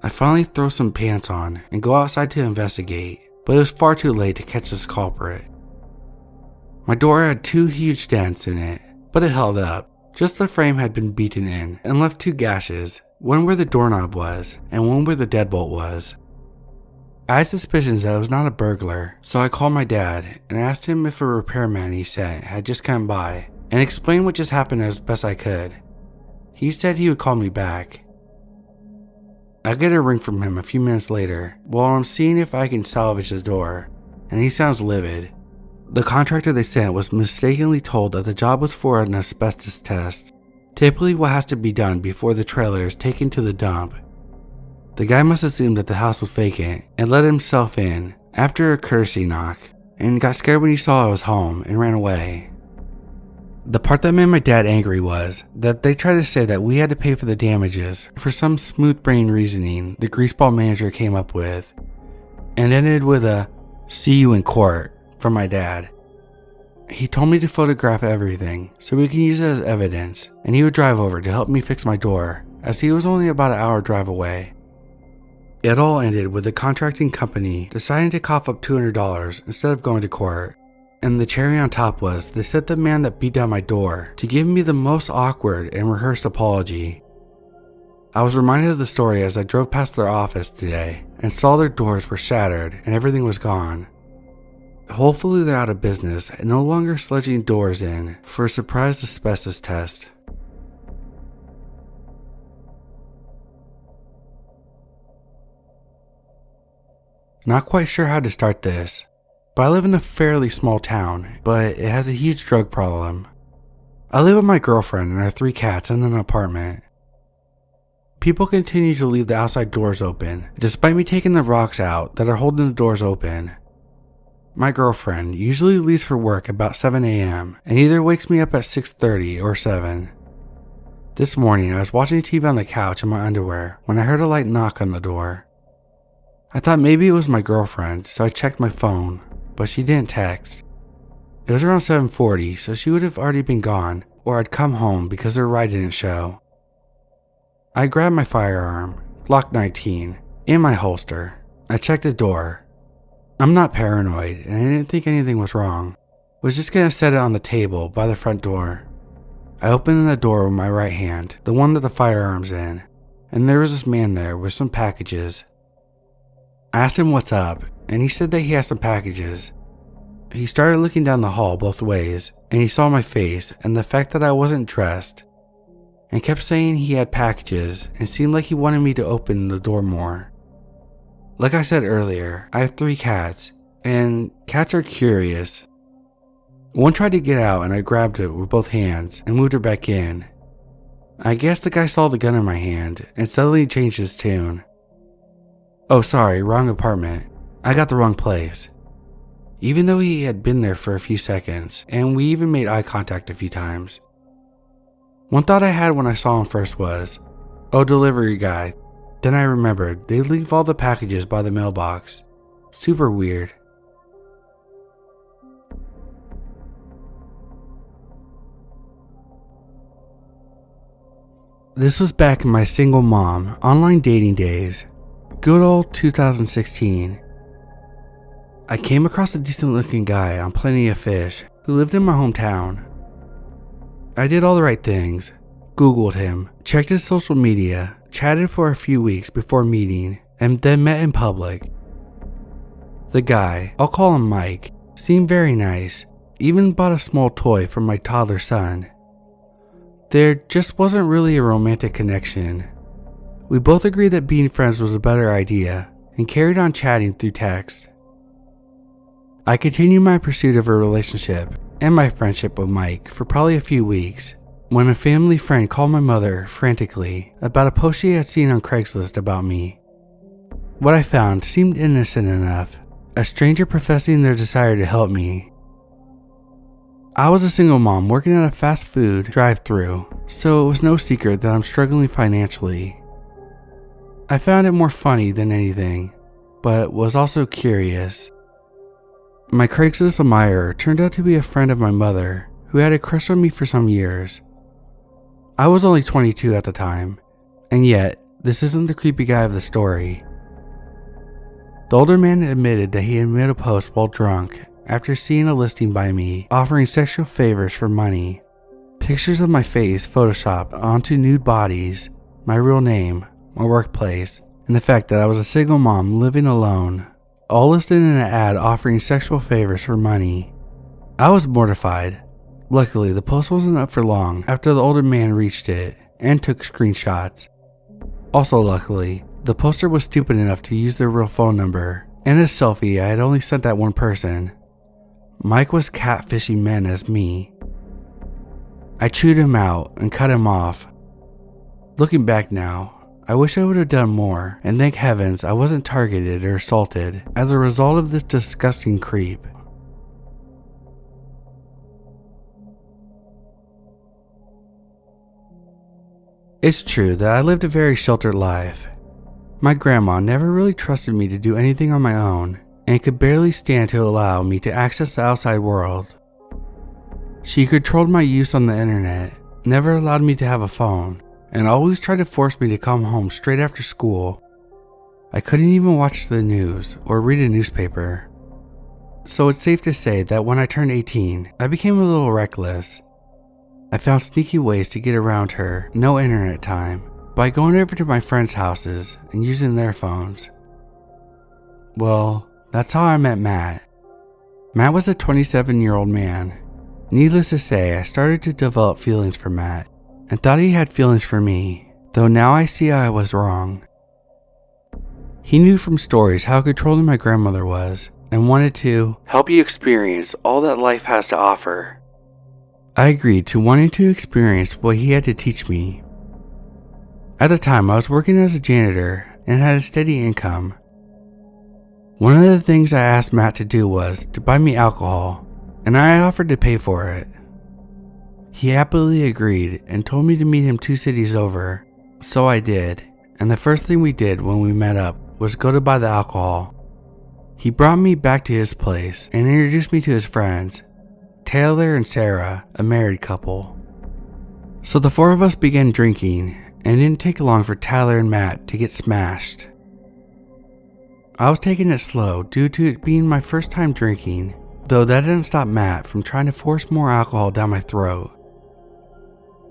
I finally throw some pants on and go outside to investigate, but it was far too late to catch this culprit. My door had 2 huge dents in it, but it held up. Just the frame had been beaten in and left 2 gashes, one where the doorknob was and one where the deadbolt was. I had suspicions that it was not a burglar, so I called my dad and asked him if a repairman he sent had just come by and explained what just happened as best I could. He said he would call me back. I get a ring from him a few minutes later while I'm seeing if I can salvage the door, and he sounds livid. The contractor they sent was mistakenly told that the job was for an asbestos test, typically what has to be done before the trailer is taken to the dump. The guy must assume that the house was vacant and let himself in after a courtesy knock, and got scared when he saw I was home and ran away. The part that made my dad angry was that they tried to say that we had to pay for the damages for some smooth brain reasoning the greaseball manager came up with, and ended with a "see you in court" from my dad. He told me to photograph everything so we can use it as evidence, and he would drive over to help me fix my door as he was only about an hour drive away. It all ended with the contracting company deciding to cough up $200 instead of going to court. And the cherry on top was they sent the man that beat down my door to give me the most awkward and rehearsed apology. I was reminded of the story as I drove past their office today and saw their doors were shattered and everything was gone. Hopefully they're out of business and no longer sledging doors in for a surprise asbestos test. Not quite sure how to start this, but I live in a fairly small town, but it has a huge drug problem. I live with my girlfriend and our 3 cats in an apartment. People continue to leave the outside doors open, despite me taking the rocks out that are holding the doors open. My girlfriend usually leaves for work about 7 a.m. and either wakes me up at 6:30 or 7. This morning I was watching TV on the couch in my underwear when I heard a light knock on the door. I thought maybe it was my girlfriend, so I checked my phone, but she didn't text. It was around 7:40, so she would have already been gone or had come home because her ride didn't show. I grabbed my firearm, Glock 19, in my holster. I checked the door. I'm not paranoid, and I didn't think anything was wrong. I was just gonna set it on the table by the front door. I opened the door with my right hand, the one that the firearm's in, and there was this man there with some packages. I asked him what's up, and he said that he had some packages. He started looking down the hall both ways, and he saw my face and the fact that I wasn't dressed, and kept saying he had packages and seemed like he wanted me to open the door more. Like I said earlier, I have 3 cats, and cats are curious. One tried to get out and I grabbed it with both hands and moved her back in. I guess the guy saw the gun in my hand and suddenly changed his tune. Oh sorry, wrong apartment. I got the wrong place. Even though he had been there for a few seconds, and we even made eye contact a few times. One thought I had when I saw him first was, oh, delivery guy. Then I remembered they leave all the packages by the mailbox. Super weird. This was back in my single mom online dating days. Good old 2016. I came across a decent looking guy on Plenty of Fish who lived in my hometown. I did all the right things, Googled him, checked his social media, chatted for a few weeks before meeting, and then met in public. The guy, I'll call him Mike, seemed very nice, even bought a small toy for my toddler son. There just wasn't really a romantic connection. We both agreed that being friends was a better idea and carried on chatting through text. I continued my pursuit of a relationship and my friendship with Mike for probably a few weeks when a family friend called my mother frantically about a post she had seen on Craigslist about me. What I found seemed innocent enough, a stranger professing their desire to help me. I was a single mom working at a fast food drive-thru, so it was no secret that I'm struggling financially. I found it more funny than anything, but was also curious. My Craigslist admirer turned out to be a friend of my mother who had a crush on me for some years. I was only 22 at the time, and yet this isn't the creepy guy of the story. The older man admitted that he had made a post while drunk after seeing a listing by me offering sexual favors for money. Pictures of my face photoshopped onto nude bodies, my real name, my workplace, and the fact that I was a single mom living alone, all listed in an ad offering sexual favors for money. I was mortified. Luckily, the post wasn't up for long after the older man reached it and took screenshots. Also luckily, the poster was stupid enough to use their real phone number, and a selfie I had only sent that one person. Mike was catfishing men as me. I chewed him out and cut him off. Looking back now, I wish I would have done more, and thank heavens I wasn't targeted or assaulted as a result of this disgusting creep. It's true that I lived a very sheltered life. My grandma never really trusted me to do anything on my own, and could barely stand to allow me to access the outside world. She controlled my use on the internet, never allowed me to have a phone, and always tried to force me to come home straight after school. I couldn't even watch the news or read a newspaper. So it's safe to say that when I turned 18, I became a little reckless. I found sneaky ways to get around her, no internet time, by going over to my friends' houses and using their phones. Well, that's how I met Matt. Matt was a 27-year-old man. Needless to say, I started to develop feelings for Matt, and thought he had feelings for me, though now I see I was wrong. He knew from stories how controlling my grandmother was, and wanted to help you experience all that life has to offer. I agreed to wanting to experience what he had to teach me. At the time, I was working as a janitor and had a steady income. One of the things I asked Matt to do was to buy me alcohol, and I offered to pay for it. He happily agreed and told me to meet him 2 cities over, so I did, and the first thing we did when we met up was go to buy the alcohol. He brought me back to his place and introduced me to his friends, Taylor and Sarah, a married couple. So the 4 of us began drinking, and it didn't take long for Tyler and Matt to get smashed. I was taking it slow due to it being my first time drinking, though that didn't stop Matt from trying to force more alcohol down my throat.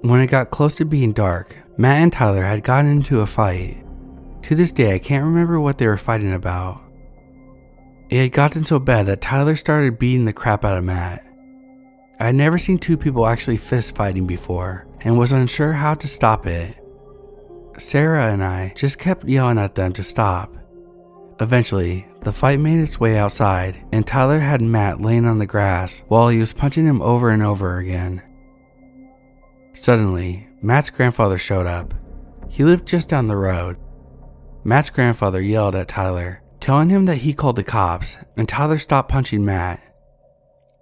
When it got close to being dark, Matt and Tyler had gotten into a fight. To this day, I can't remember what they were fighting about. It had gotten so bad that Tyler started beating the crap out of Matt. I had never seen 2 people actually fist fighting before and was unsure how to stop it. Sarah and I just kept yelling at them to stop. Eventually, the fight made its way outside and Tyler had Matt laying on the grass while he was punching him over and over again. Suddenly, Matt's grandfather showed up. He lived just down the road. Matt's grandfather yelled at Tyler, telling him that he called the cops, and Tyler stopped punching Matt.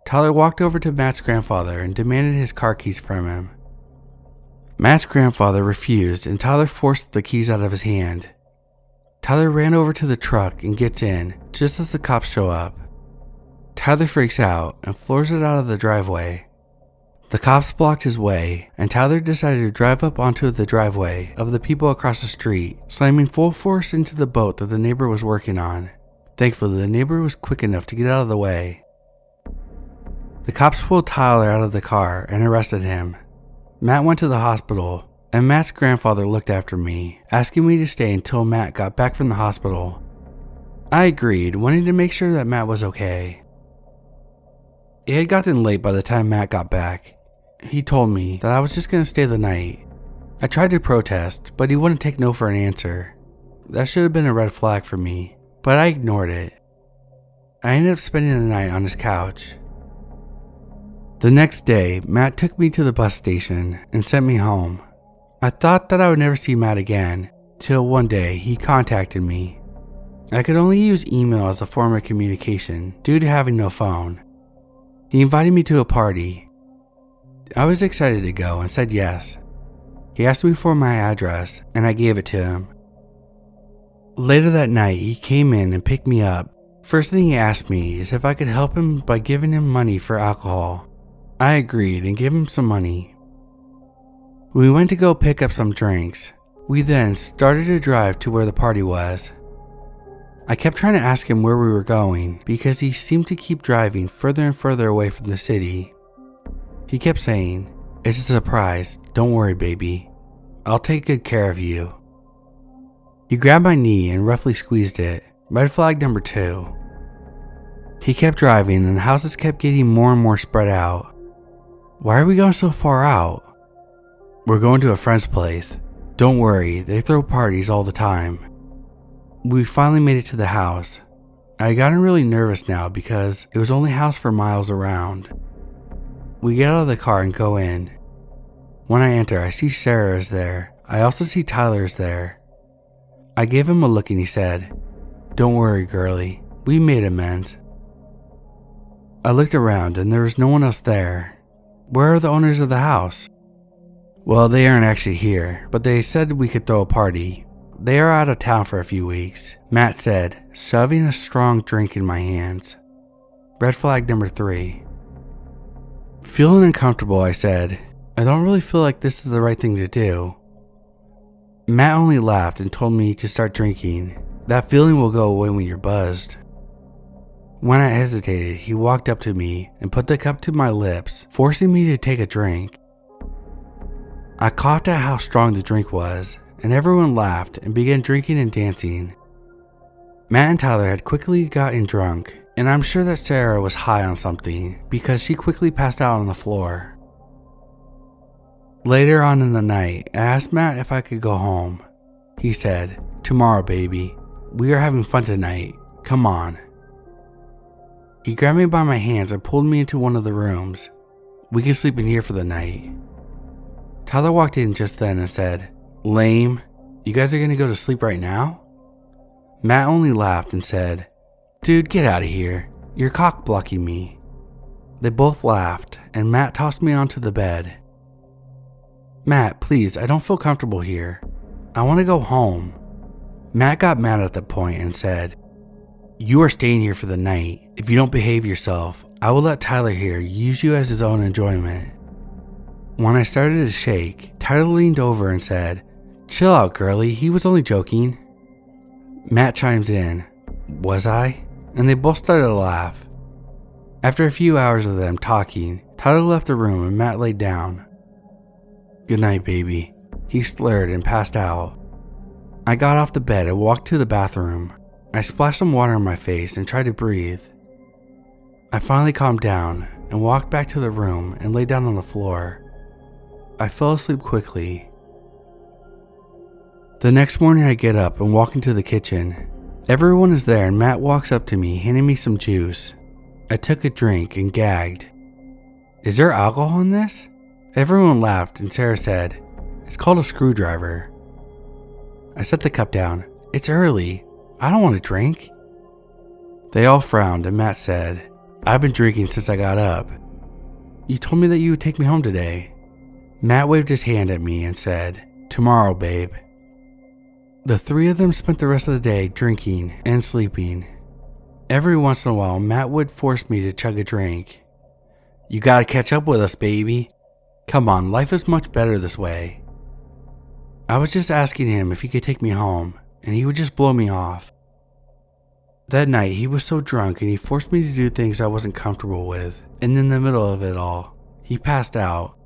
Tyler walked over to Matt's grandfather and demanded his car keys from him. Matt's grandfather refused and Tyler forced the keys out of his hand. Tyler ran over to the truck and gets in just as the cops show up. Tyler freaks out and floors it out of the driveway. The cops blocked his way, and Tyler decided to drive up onto the driveway of the people across the street, slamming full force into the boat that the neighbor was working on. Thankfully, the neighbor was quick enough to get out of the way. The cops pulled Tyler out of the car and arrested him. Matt went to the hospital, and Matt's grandfather looked after me, asking me to stay until Matt got back from the hospital. I agreed, wanting to make sure that Matt was okay. It had gotten late by the time Matt got back. He told me that I was just going to stay the night. I tried to protest, but he wouldn't take no for an answer. That should have been a red flag for me, but I ignored it. I ended up spending the night on his couch. The next day, Matt took me to the bus station and sent me home. I thought that I would never see Matt again, till one day he contacted me. I could only use email as a form of communication due to having no phone. He invited me to a party. I was excited to go and said yes. He asked me for my address and I gave it to him. Later that night, he came in and picked me up. First thing he asked me is if I could help him by giving him money for alcohol. I agreed and gave him some money. We went to go pick up some drinks. We then started to drive to where the party was. I kept trying to ask him where we were going because he seemed to keep driving further and further away from the city. He kept saying, "It's a surprise, don't worry baby, I'll take good care of you." He grabbed my knee and roughly squeezed it, red flag number 2. He kept driving and the houses kept getting more and more spread out. "Why are we going so far out?" "We're going to a friend's place. Don't worry, they throw parties all the time." We finally made it to the house. I had gotten really nervous now because it was only a house for miles around. We get out of the car and go in. When I enter, I see Sarah is there. I also see Tyler is there. I gave him a look and he said, "Don't worry, girlie, we made amends." I looked around and there was no one else there. Where are the owners of the house? "Well, they aren't actually here, but they said we could throw a party. They are out of town for a few weeks," Matt said, shoving a strong drink in my hands. Red flag number 3. Feeling uncomfortable, I said, "I don't really feel like this is the right thing to do." Matt only laughed and told me to start drinking. That feeling will go away when you're buzzed. When I hesitated, he walked up to me and put the cup to my lips, forcing me to take a drink. I coughed at how strong the drink was, and everyone laughed and began drinking and dancing. Matt and Tyler had quickly gotten drunk, and I'm sure that Sarah was high on something because she quickly passed out on the floor. Later on in the night, I asked Matt if I could go home. He said, "Tomorrow, baby. We are having fun tonight. Come on." He grabbed me by my hands and pulled me into one of the rooms. "We can sleep in here for the night." Tyler walked in just then and said, "Lame, You guys are gonna go to sleep right now? Matt only laughed and said, "Dude, get out of here. You're cock blocking me." They both laughed, and Matt tossed me onto the bed. "Matt, please, I don't feel comfortable here. I want to go home." Matt got mad at that point and said, "You are staying here for the night. If you don't behave yourself, I will let Tyler here use you as his own enjoyment." When I started to shake, Tyler leaned over and said, "Chill out, girlie, he was only joking." Matt chimes in, "Was I?" And they both started to laugh. After a few hours of them talking, Tyler left the room and Matt laid down. "Good night, baby." He slurred and passed out. I got off the bed and walked to the bathroom. I splashed some water on my face and tried to breathe. I finally calmed down and walked back to the room and lay down on the floor. I fell asleep quickly. The next morning I get up and walk into the kitchen. Everyone is there and Matt walks up to me handing me some juice. I took a drink and gagged. "Is there alcohol in this?" Everyone laughed and Sarah said, "It's called a screwdriver." I set the cup down. "It's early. I don't want to drink." They all frowned and Matt said, "I've been drinking since I got up. You told me that you would take me home today." Matt waved his hand at me and said, "Tomorrow, babe." The three of them spent the rest of the day drinking and sleeping. Every once in a while, Matt would force me to chug a drink. "You gotta catch up with us, baby. Come on, life is much better this way." I was just asking him if he could take me home, and he would just blow me off. That night, he was so drunk and he forced me to do things I wasn't comfortable with, and in the middle of it all, he passed out.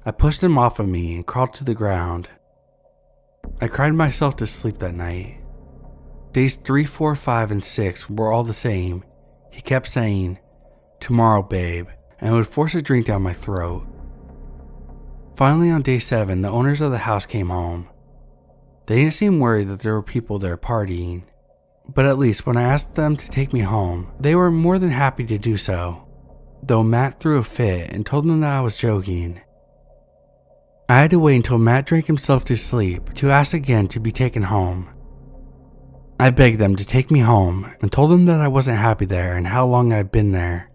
I pushed him off of me and crawled to the ground. I cried myself to sleep that night. Days 3, 4, 5, and 6 were all the same. He kept saying, "Tomorrow, babe," and would force a drink down my throat. Finally, on day 7, the owners of the house came home. They didn't seem worried that there were people there partying, but at least when I asked them to take me home, they were more than happy to do so, though Matt threw a fit and told them that I was joking. I had to wait until Matt drank himself to sleep to ask again to be taken home. I begged them to take me home and told them that I wasn't happy there and how long I'd been there.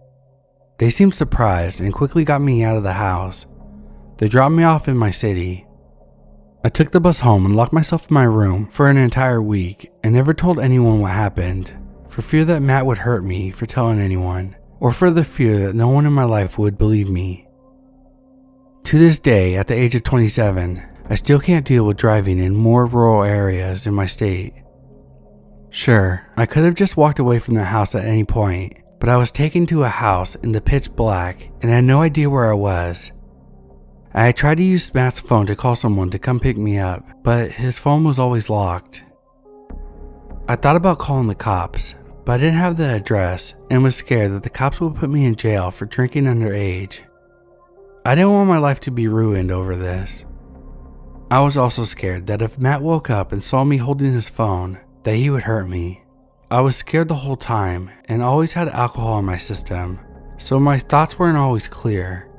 They seemed surprised and quickly got me out of the house. They dropped me off in my city. I took the bus home and locked myself in my room for an entire week and never told anyone what happened, for fear that Matt would hurt me for telling anyone, or for the fear that no one in my life would believe me. To this day, at the age of 27, I still can't deal with driving in more rural areas in my state. Sure, I could have just walked away from the house at any point, but I was taken to a house in the pitch black and had no idea where I was. I had tried to use Matt's phone to call someone to come pick me up, but his phone was always locked. I thought about calling the cops, but I didn't have the address and was scared that the cops would put me in jail for drinking underage. I didn't want my life to be ruined over this. I was also scared that if Matt woke up and saw me holding his phone, that he would hurt me. I was scared the whole time and always had alcohol in my system, so my thoughts weren't always clear.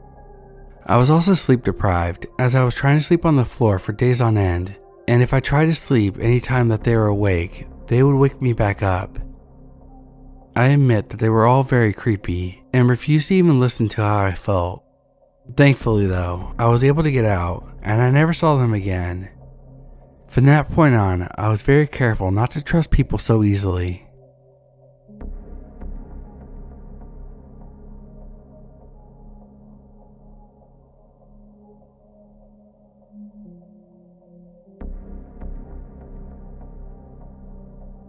I was also sleep deprived as I was trying to sleep on the floor for days on end, and if I tried to sleep any time that they were awake, they would wake me back up. I admit that they were all very creepy and refused to even listen to how I felt. Thankfully though, I was able to get out and I never saw them again. From that point on, I was very careful not to trust people so easily.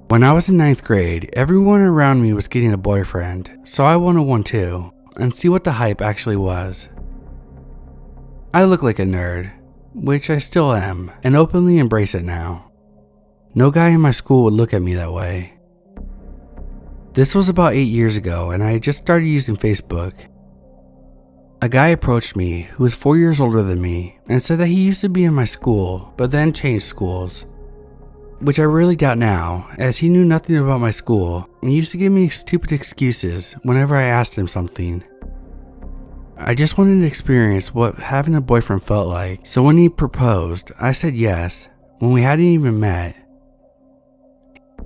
When I was in 9th grade, everyone around me was getting a boyfriend, so I wanted one too, and see what the hype actually was. I look like a nerd, which I still am, and openly embrace it now. No guy in my school would look at me that way. This was about 8 years ago, and I had just started using Facebook. A guy approached me who was 4 years older than me and said that he used to be in my school, but then changed schools. Which I really doubt now, as he knew nothing about my school and used to give me stupid excuses whenever I asked him something. I just wanted to experience what having a boyfriend felt like, so when he proposed, I said yes, when we hadn't even met.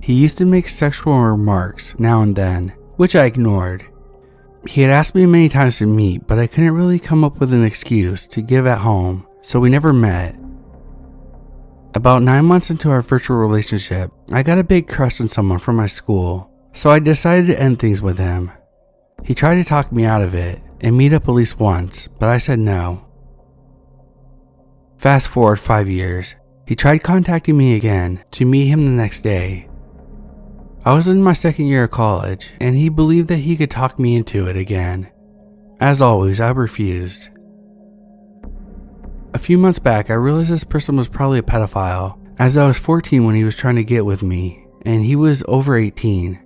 He used to make sexual remarks now and then, which I ignored. He had asked me many times to meet, but I couldn't really come up with an excuse to give at home, so we never met. About 9 months into our virtual relationship, I got a big crush on someone from my school, so I decided to end things with him. He tried to talk me out of it and meet up at least once, but I said no. Fast forward 5 years, he tried contacting me again to meet him the next day. I was in my second year of college, and he believed that he could talk me into it again. As always, I refused. A few months back, I realized this person was probably a pedophile, as I was 14 when he was trying to get with me, and he was over 18.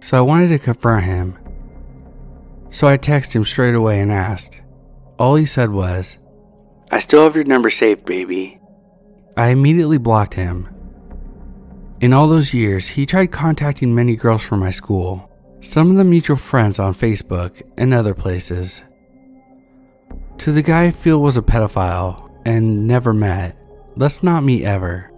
So I wanted to confront him. So I texted him straight away and asked. All he said was, "I still have your number saved, baby." I immediately blocked him. In all those years, he tried contacting many girls from my school, some of them mutual friends on Facebook and other places. To the guy I feel was a pedophile and never met, let's not meet ever.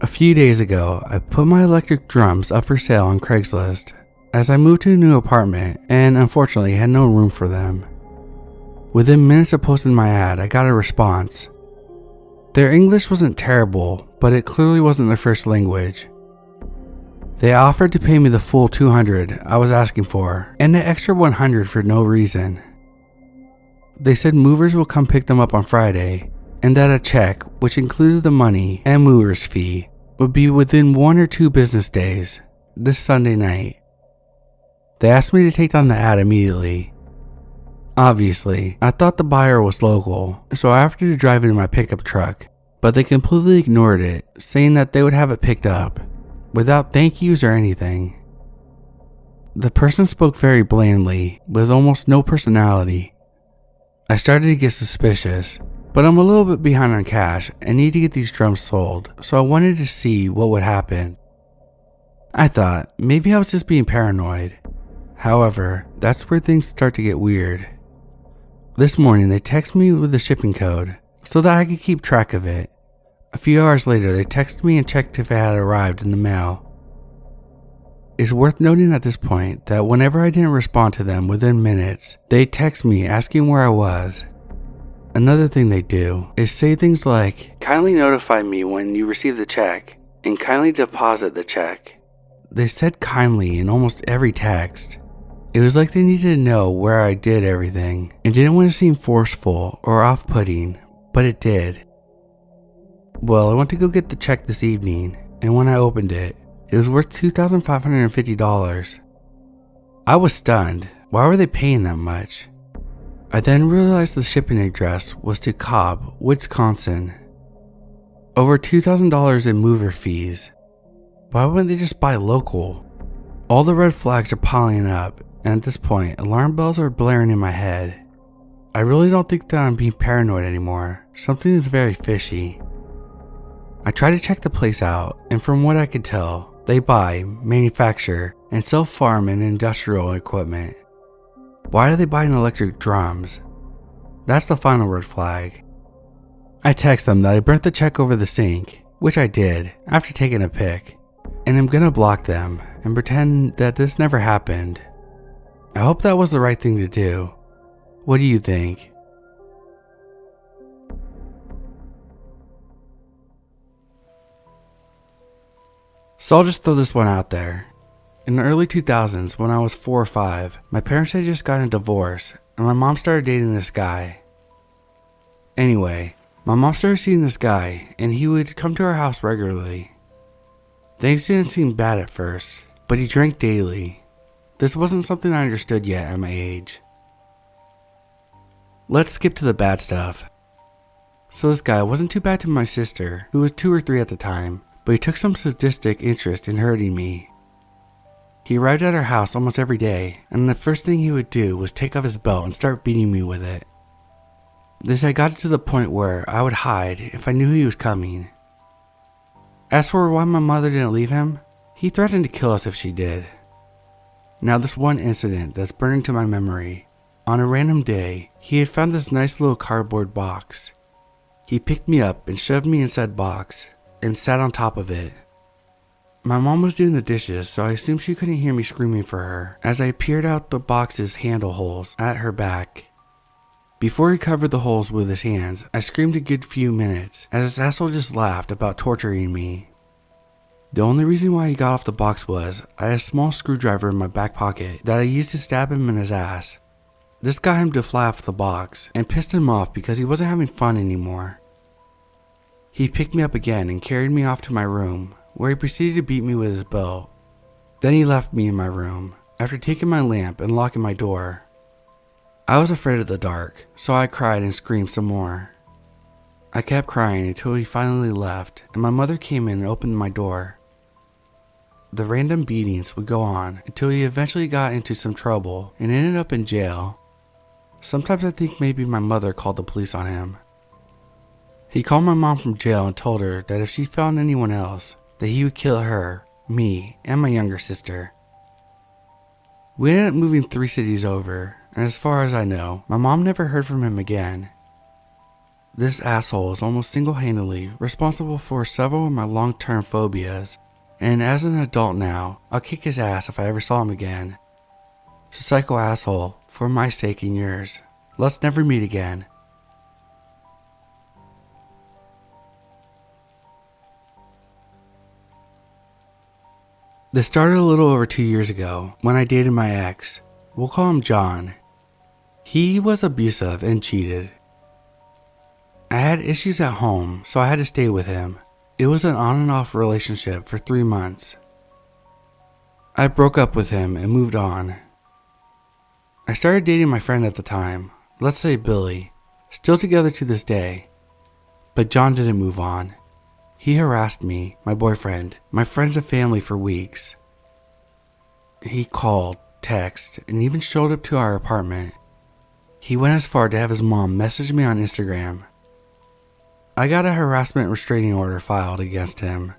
A few days ago, I put my electric drums up for sale on Craigslist as I moved to a new apartment and unfortunately had no room for them. Within minutes of posting my ad, I got a response. Their English wasn't terrible, but it clearly wasn't their first language. They offered to pay me the full $200 I was asking for, and an extra $100 for no reason. They said movers will come pick them up on Friday, and that a check, which included the money and mover's fee, would be within 1 or 2 business days, this Sunday night. They asked me to take down the ad immediately. Obviously, I thought the buyer was local, so I offered to drive it in my pickup truck, but they completely ignored it, saying that they would have it picked up, without thank yous or anything. The person spoke very blandly, with almost no personality. I started to get suspicious, but I'm a little bit behind on cash and need to get these drums sold, so I wanted to see what would happen. I thought maybe I was just being paranoid. However, that's where things start to get weird. This morning they texted me with the shipping code so that I could keep track of it. A few hours later they texted me and checked if it had arrived in the mail. It's worth noting at this point that whenever I didn't respond to them within minutes, they'd text me asking where I was. Another thing they do is say things like, "Kindly notify me when you receive the check, and kindly deposit the check." They said kindly in almost every text. It was like they needed to know where I did everything and didn't want to seem forceful or off-putting, but it did. Well, I went to go get the check this evening, and when I opened it, it was worth $2,550. I was stunned. Why were they paying that much? I then realized the shipping address was to Cobb, Wisconsin. Over $2,000 in mover fees. Why wouldn't they just buy local? All the red flags are piling up, and at this point, alarm bells are blaring in my head. I really don't think that I'm being paranoid anymore. Something is very fishy. I try to check the place out, and from what I could tell, they buy, manufacture, and sell farm and industrial equipment. Why do they buy electric drums? That's the final red flag. I text them that I burnt the check over the sink, which I did after taking a pic, and I'm gonna block them and pretend that this never happened. I hope that was the right thing to do. What do you think? So I'll just throw this one out there. In the early 2000s, when I was 4 or 5, my parents had just gotten a divorce, and my mom started dating this guy. Anyway, my mom started seeing this guy, and he would come to our house regularly. Things didn't seem bad at first, but he drank daily. This wasn't something I understood yet at my age. Let's skip to the bad stuff. So this guy wasn't too bad to my sister, who was 2 or 3 at the time, but he took some sadistic interest in hurting me. He arrived at our house almost every day, and the first thing he would do was take off his belt and start beating me with it. This had gotten to the point where I would hide if I knew he was coming. As for why my mother didn't leave him, he threatened to kill us if she did. Now this one incident that's burned into my memory. On a random day, he had found this nice little cardboard box. He picked me up and shoved me in said box and sat on top of it. My mom was doing the dishes, so I assumed she couldn't hear me screaming for her as I peered out the box's handle holes at her back. Before he covered the holes with his hands, I screamed a good few minutes as his asshole just laughed about torturing me. The only reason why he got off the box was I had a small screwdriver in my back pocket that I used to stab him in his ass. This got him to fly off the box and pissed him off because he wasn't having fun anymore. He picked me up again and carried me off to my room, where he proceeded to beat me with his belt. Then he left me in my room after taking my lamp and locking my door. I was afraid of the dark, so I cried and screamed some more. I kept crying until he finally left and my mother came in and opened my door. The random beatings would go on until he eventually got into some trouble and ended up in jail. Sometimes I think maybe my mother called the police on him. He called my mom from jail and told her that if she found anyone else, that he would kill her, me, and my younger sister. We ended up moving 3 cities over, and as far as I know, my mom never heard from him again. This asshole is almost single-handedly responsible for several of my long-term phobias, and as an adult now, I'll kick his ass if I ever saw him again. So psycho asshole, for my sake and yours, let's never meet again. This started a little over 2 years ago when I dated my ex. We'll call him John. He was abusive and cheated. I had issues at home, so I had to stay with him. It was an on and off relationship for 3 months. I broke up with him and moved on. I started dating my friend at the time, let's say Billy, still together to this day. But John didn't move on. He harassed me, my boyfriend, my friends and family for weeks. He called, texted, and even showed up to our apartment. He went as far to have his mom message me on Instagram. I got a harassment restraining order filed against him.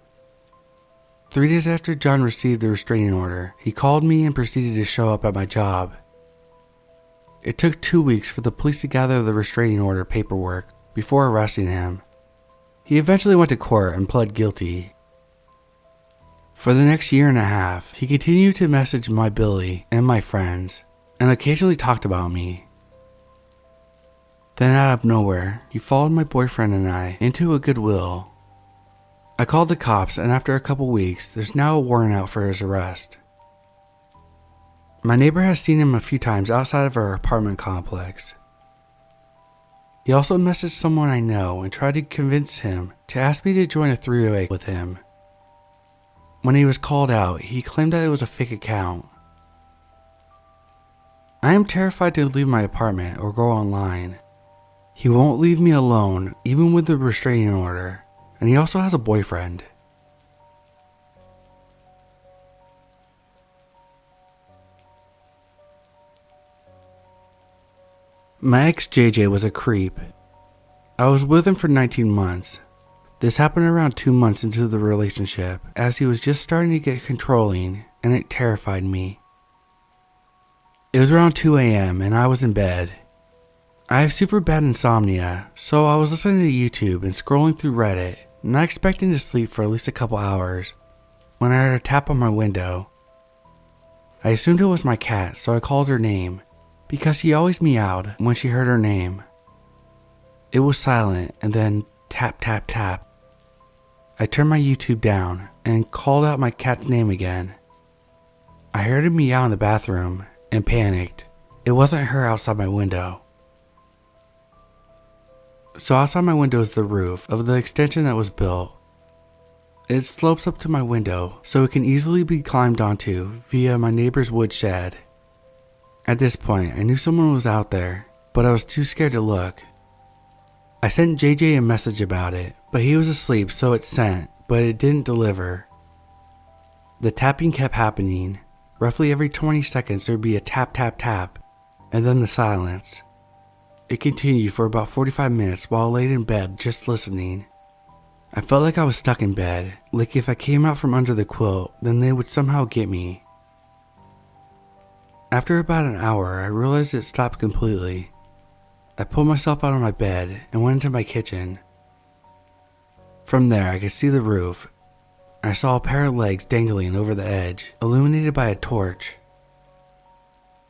3 days after John received the restraining order, he called me and proceeded to show up at my job. It took 2 weeks for the police to gather the restraining order paperwork before arresting him. He eventually went to court and pled guilty. For the next year and a half, he continued to message my Billy and my friends, and occasionally talked about me. Then out of nowhere, he followed my boyfriend and I into a Goodwill. I called the cops, and after a couple weeks, there's now a warrant out for his arrest. My neighbor has seen him a few times outside of our apartment complex. He also messaged someone I know and tried to convince him to ask me to join a 3-way with him. When he was called out, he claimed that it was a fake account. I am terrified to leave my apartment or go online. He won't leave me alone, even with the restraining order, and he also has a boyfriend. My ex JJ was a creep. I was with him for 19 months. This happened around 2 months into the relationship, as he was just starting to get controlling, and it terrified me. It was around 2 a.m. and I was in bed. I have super bad insomnia, so I was listening to YouTube and scrolling through Reddit, not expecting to sleep for at least a couple hours, when I heard a tap on my window. I assumed it was my cat, so I called her name, because she always meowed when she heard her name. It was silent, and then tap tap tap. I turned my YouTube down and called out my cat's name again. I heard her meow in the bathroom and panicked. It wasn't her outside my window. So outside my window is the roof of the extension that was built. It slopes up to my window, so it can easily be climbed onto via my neighbor's wood shed. At this point, I knew someone was out there, but I was too scared to look. I sent JJ a message about it, but he was asleep, so it sent, but it didn't deliver. The tapping kept happening. Roughly every 20 seconds there would be a tap tap tap, and then the silence. It continued for about 45 minutes while I laid in bed just listening. I felt like I was stuck in bed, like if I came out from under the quilt, then they would somehow get me. After about an hour, I realized it stopped completely. I pulled myself out of my bed and went into my kitchen. From there, I could see the roof. I saw a pair of legs dangling over the edge, illuminated by a torch.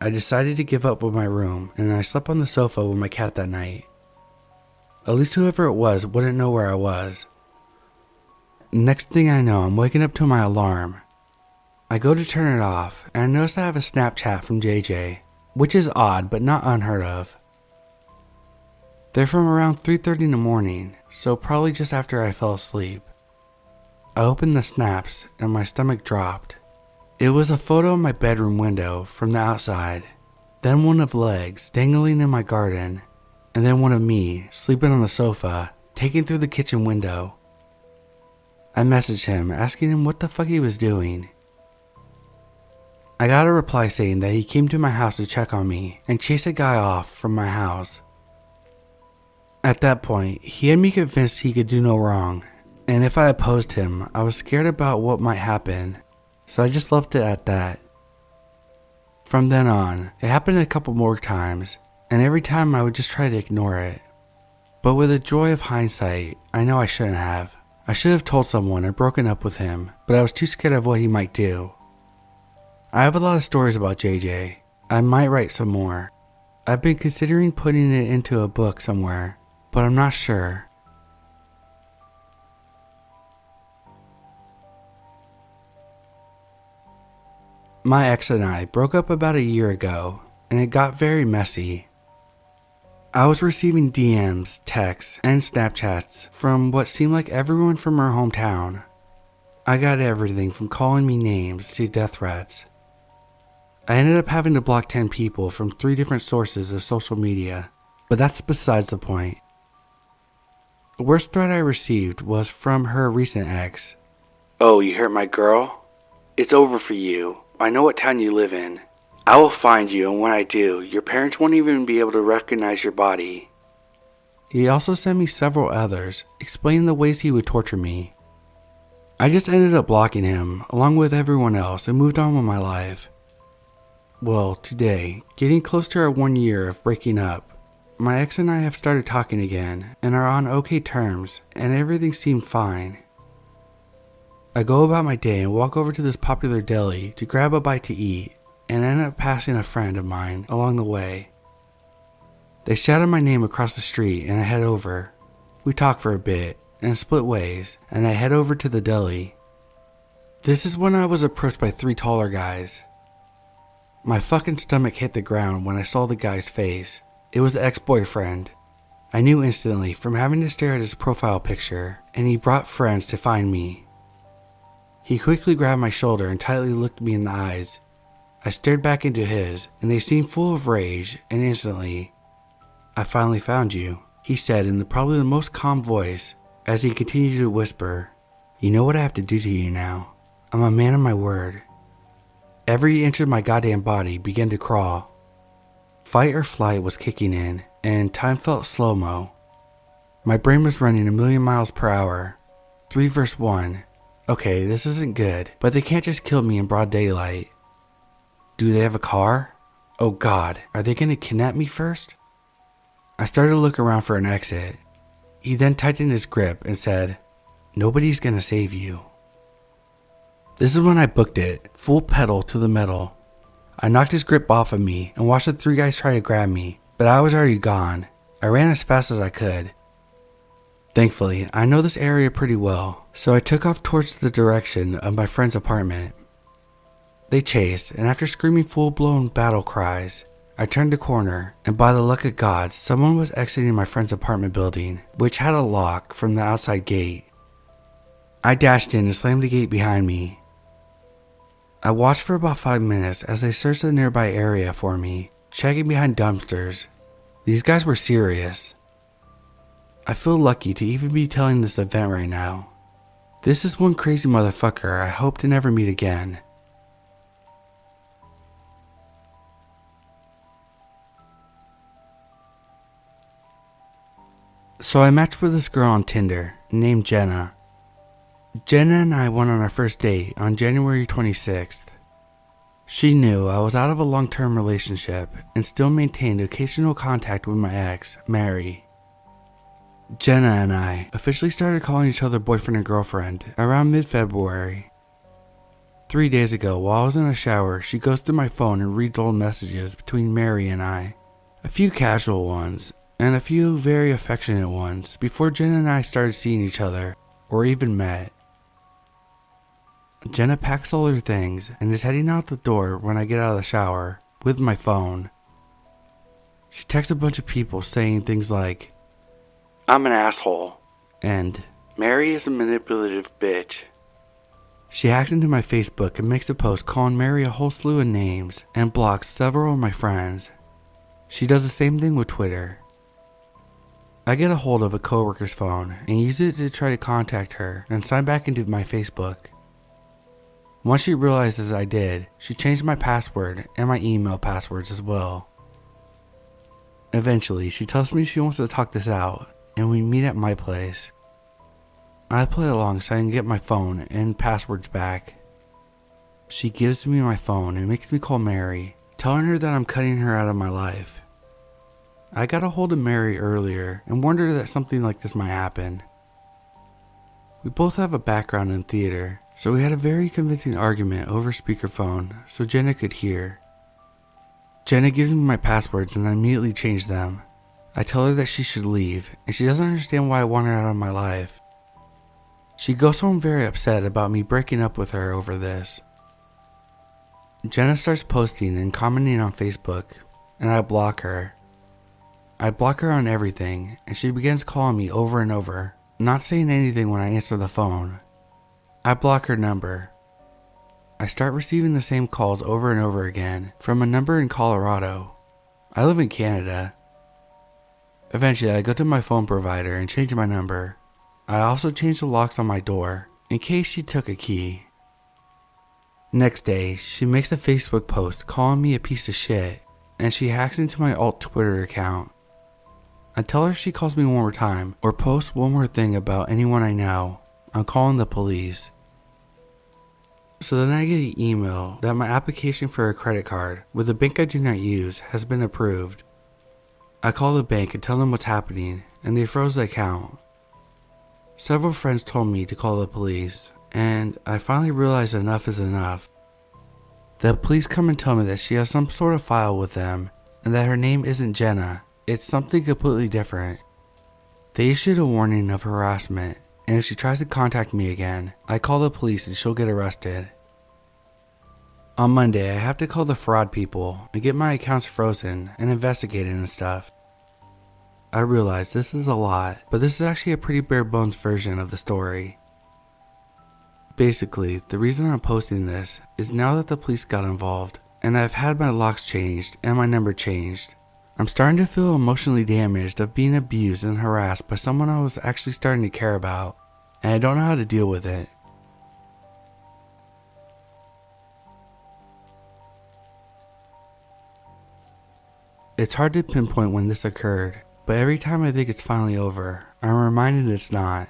I decided to give up with my room, and I slept on the sofa with my cat that night. At least whoever it was wouldn't know where I was. Next thing I know, I'm waking up to my alarm. I go to turn it off, and I notice I have a Snapchat from JJ, which is odd but not unheard of. They're from around 3:30 in the morning, so probably just after I fell asleep. I opened the snaps and my stomach dropped. It was a photo of my bedroom window from the outside, then one of legs dangling in my garden, and then one of me sleeping on the sofa, taken through the kitchen window. I messaged him asking him what the fuck he was doing. I got a reply saying that he came to my house to check on me and chase a guy off from my house. At that point, he had me convinced he could do no wrong, and if I opposed him, I was scared about what might happen, so I just left it at that. From then on, it happened a couple more times, and every time I would just try to ignore it. But with the joy of hindsight, I know I shouldn't have. I should have told someone and broken up with him, but I was too scared of what he might do. I have a lot of stories about JJ. I might write some more. I've been considering putting it into a book somewhere, but I'm not sure. My ex and I broke up about a year ago, and it got very messy. I was receiving DMs, texts, and Snapchats from what seemed like everyone from her hometown. I got everything from calling me names to death threats. I ended up having to block 10 people from 3 different sources of social media, but that's besides the point. The worst threat I received was from her recent ex. "Oh, you hurt my girl? It's over for you. I know what town you live in. I will find you, and when I do, your parents won't even be able to recognize your body." He also sent me several others, explaining the ways he would torture me. I just ended up blocking him, along with everyone else, and moved on with my life. Well, today, getting close to our 1 year of breaking up, my ex and I have started talking again, and are on okay terms, and everything seemed fine. I go about my day and walk over to this popular deli to grab a bite to eat, and end up passing a friend of mine along the way. They shouted my name across the street and I head over. We talk for a bit and split ways, and I head over to the deli. This is when I was approached by 3 taller guys. My fucking stomach hit the ground when I saw the guy's face. It was the ex-boyfriend. I knew instantly from having to stare at his profile picture, and he brought friends to find me. He quickly grabbed my shoulder and tightly looked me in the eyes. I stared back into his, and they seemed full of rage, and instantly, "I finally found you," he said in probably the most calm voice, as he continued to whisper, "You know what I have to do to you now. I'm a man of my word." Every inch of my goddamn body began to crawl. Fight or flight was kicking in, and time felt slow-mo. My brain was running a million miles per hour. 3 verse 1. Okay, this isn't good, but they can't just kill me in broad daylight. Do they have a car? Oh god, are they gonna kidnap me first? I started to look around for an exit. He then tightened his grip and said, "Nobody's gonna save you." This is when I booked it, full pedal to the metal. I knocked his grip off of me and watched the 3 guys try to grab me, but I was already gone. I ran as fast as I could. Thankfully, I know this area pretty well, so I took off towards the direction of my friend's apartment. They chased, and after screaming full-blown battle cries, I turned the corner, and by the luck of God, someone was exiting my friend's apartment building, which had a lock from the outside gate. I dashed in and slammed the gate behind me. I watched for about 5 minutes as they searched the nearby area for me, checking behind dumpsters. These guys were serious. I feel lucky to even be telling this event right now. This is one crazy motherfucker I hope to never meet again. So I matched with this girl on Tinder named Jenna. Jenna and I went on our first date on January 26th. She knew I was out of a long-term relationship and still maintained occasional contact with my ex, Mary. Jenna and I officially started calling each other boyfriend and girlfriend around mid-February. 3 days ago, while I was in a shower, she goes through my phone and reads old messages between Mary and I. A few casual ones, and a few very affectionate ones before Jenna and I started seeing each other, or even met. Jenna packs all her things and is heading out the door when I get out of the shower, with my phone. She texts a bunch of people saying things like, "I'm an asshole," and "Mary is a manipulative bitch." She hacks into my Facebook and makes a post calling Mary a whole slew of names and blocks several of my friends. She does the same thing with Twitter. I get a hold of a coworker's phone and use it to try to contact her and sign back into my Facebook. Once she realizes I did, she changed my password and my email passwords as well. Eventually, she tells me she wants to talk this out, and we meet at my place. I play along so I can get my phone and passwords back. She gives me my phone and makes me call Mary, telling her that I'm cutting her out of my life. I got a hold of Mary earlier and warned her that something like this might happen. We both have a background in theater, so we had a very convincing argument over speakerphone so Jenna could hear. Jenna gives me my passwords and I immediately change them. I tell her that she should leave, and she doesn't understand why I want her out of my life. She goes home very upset about me breaking up with her over this. Jenna starts posting and commenting on Facebook, and I block her. I block her on everything, and she begins calling me over and over, not saying anything when I answer the phone. I block her number. I start receiving the same calls over and over again from a number in Colorado. I live in Canada. Eventually, I go to my phone provider and change my number. I also changed the locks on my door in case she took a key. Next day, she makes a Facebook post calling me a piece of shit, and she hacks into my alt Twitter account. I tell her if she calls me one more time or posts one more thing about anyone I know, I'm calling the police. So then I get an email that my application for a credit card with a bank I do not use has been approved. I call the bank and tell them what's happening, and they froze the account. Several friends told me to call the police, and I finally realized enough is enough. The police come and tell me that she has some sort of file with them, and that her name isn't Jenna, it's something completely different. They issued a warning of harassment, and if she tries to contact me again, I call the police and she'll get arrested. On Monday, I have to call the fraud people and get my accounts frozen and investigated and stuff. I realize this is a lot, but this is actually a pretty bare bones version of the story. Basically, the reason I'm posting this is now that the police got involved, and I've had my locks changed and my number changed, I'm starting to feel emotionally damaged of being abused and harassed by someone I was actually starting to care about, and I don't know how to deal with it. It's hard to pinpoint when this occurred, but every time I think it's finally over, I'm reminded it's not.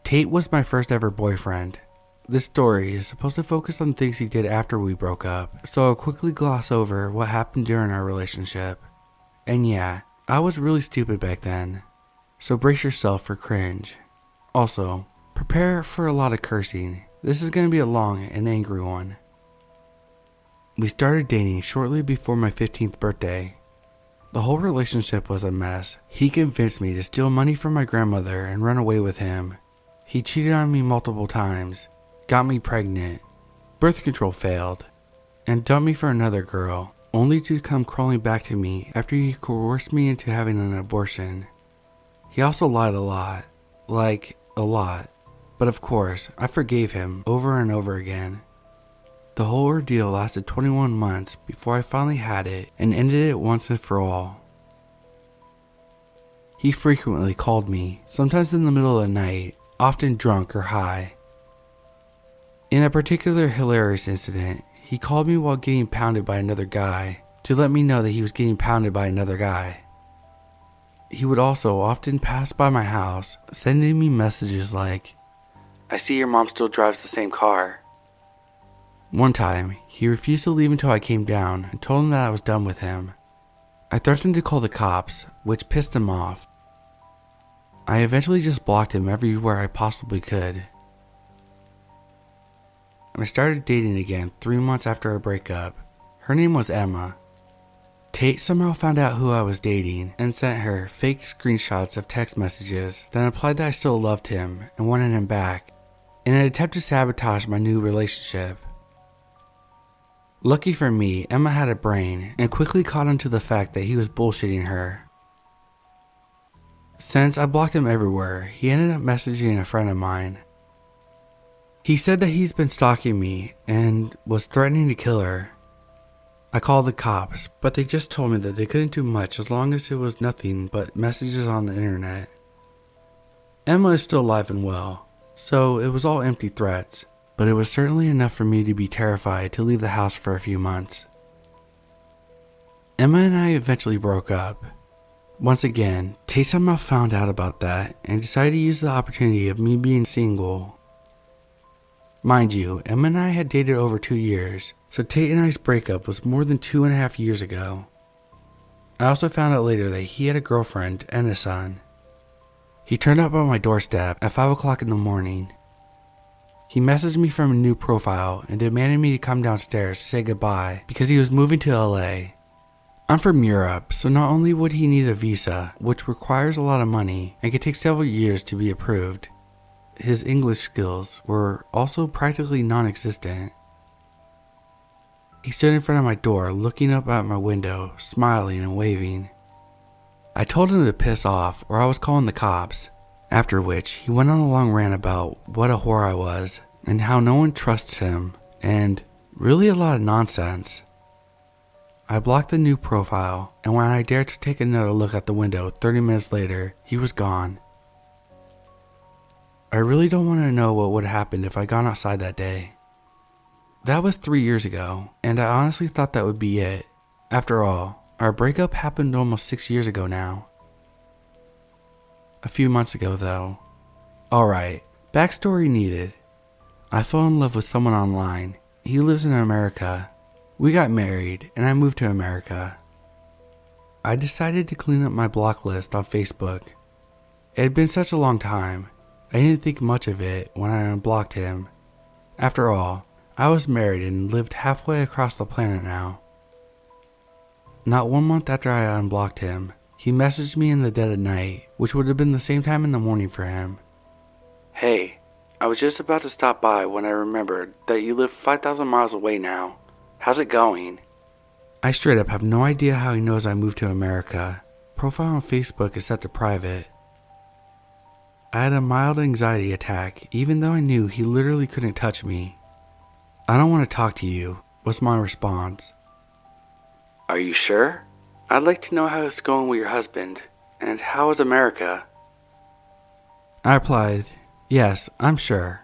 Tate was my first ever boyfriend. This story is supposed to focus on things he did after we broke up, so I'll quickly gloss over what happened during our relationship. And yeah, I was really stupid back then, so brace yourself for cringe. Also, prepare for a lot of cursing. This is going to be a long and angry one. We started dating shortly before my 15th birthday. The whole relationship was a mess. He convinced me to steal money from my grandmother and run away with him. He cheated on me multiple times, got me pregnant, birth control failed, and dumped me for another girl, only to come crawling back to me after he coerced me into having an abortion. He also lied a lot, but of course, I forgave him over and over again. The whole ordeal lasted 21 months before I finally had it and ended it once and for all. He frequently called me, sometimes in the middle of the night, often drunk or high. In a particular hilarious incident, he called me while getting pounded by another guy to let me know that he was getting pounded by another guy. He would also often pass by my house, sending me messages like, "I see your mom still drives the same car." One time, he refused to leave until I came down and told him that I was done with him. I threatened to call the cops, which pissed him off. I eventually just blocked him everywhere I possibly could. I started dating again 3 months after our breakup. Her name was Emma. Tate somehow found out who I was dating and sent her fake screenshots of text messages that implied that I still loved him and wanted him back, in an attempt to sabotage my new relationship. Lucky for me, Emma had a brain and quickly caught on to the fact that he was bullshitting her. Since I blocked him everywhere, he ended up messaging a friend of mine. He said that he's been stalking me and was threatening to kill her. I called the cops, but they just told me that they couldn't do much as long as it was nothing but messages on the internet. Emma is still alive and well, so it was all empty threats, but it was certainly enough for me to be terrified to leave the house for a few months. Emma and I eventually broke up. Once again, Tate somehow found out about that and decided to use the opportunity of me being single. Mind you, Emma and I had dated over 2 years, so Tate and I's breakup was more than 2.5 years ago. I also found out later that he had a girlfriend and a son. He turned up on my doorstep at 5 o'clock in the morning. He messaged me from a new profile and demanded me to come downstairs to say goodbye because he was moving to LA. I'm from Europe, so not only would he need a visa, which requires a lot of money and could take several years to be approved, his English skills were also practically non-existent. He stood in front of my door looking up at my window, smiling and waving. I told him to piss off or I was calling the cops, after which he went on a long rant about what a whore I was and how no one trusts him, and really a lot of nonsense. I blocked the new profile, and when I dared to take another look at the window 30 minutes later, he was gone. I really don't want to know what would have happened if I'd gone outside that day. That was 3 years ago, and I honestly thought that would be it. After all, our breakup happened almost 6 years ago now. A few months ago though. Alright, backstory needed. I fell in love with someone online. He lives in America. We got married, and I moved to America. I decided to clean up my block list on Facebook. It had been such a long time, I didn't think much of it when I unblocked him. After all, I was married and lived halfway across the planet now. Not 1 month after I unblocked him, he messaged me in the dead of night, which would have been the same time in the morning for him. Hey, I was just about to stop by when I remembered that you live 5,000 miles away now. How's it going? I straight up have no idea how he knows I moved to America. Profile on Facebook is set to private. I had a mild anxiety attack even though I knew he literally couldn't touch me. I don't want to talk to you, was my response. Are you sure? I'd like to know how it's going with your husband, and how is America? I replied, yes, I'm sure.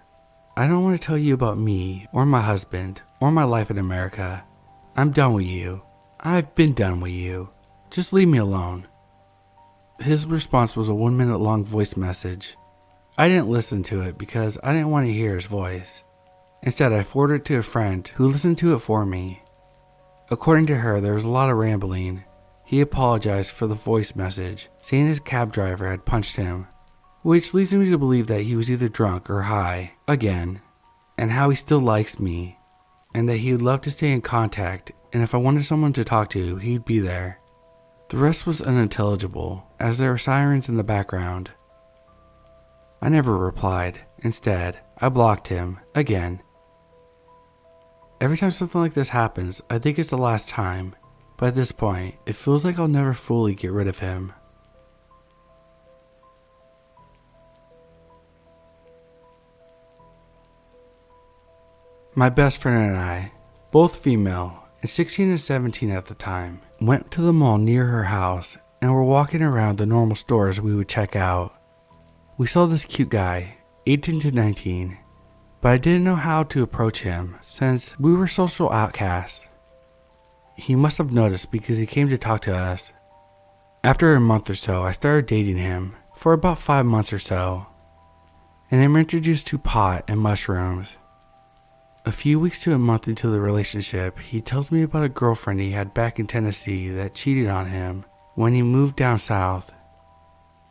I don't want to tell you about me, or my husband, or my life in America. I'm done with you. I've been done with you. Just leave me alone. His response was a 1 minute long voice message. I didn't listen to it because I didn't want to hear his voice. Instead, I forwarded it to a friend who listened to it for me. According to her, there was a lot of rambling. He apologized for the voice message, saying his cab driver had punched him, which leads me to believe that he was either drunk or high, again, and how he still likes me, and that he would love to stay in contact, and if I wanted someone to talk to, he'd be there. The rest was unintelligible, as there were sirens in the background. I never replied. Instead, I blocked him, again. Every time something like this happens, I think it's the last time, but at this point, it feels like I'll never fully get rid of him. My best friend and I, both female, and 16 and 17 at the time, went to the mall near her house and were walking around the normal stores we would check out. We saw this cute guy, 18 to 19, but I didn't know how to approach him since we were social outcasts. He must have noticed because he came to talk to us. After a month or so, I started dating him for about 5 months or so, and I'm introduced to pot and mushrooms. A few weeks to a month into the relationship, he tells me about a girlfriend he had back in Tennessee that cheated on him when he moved down south.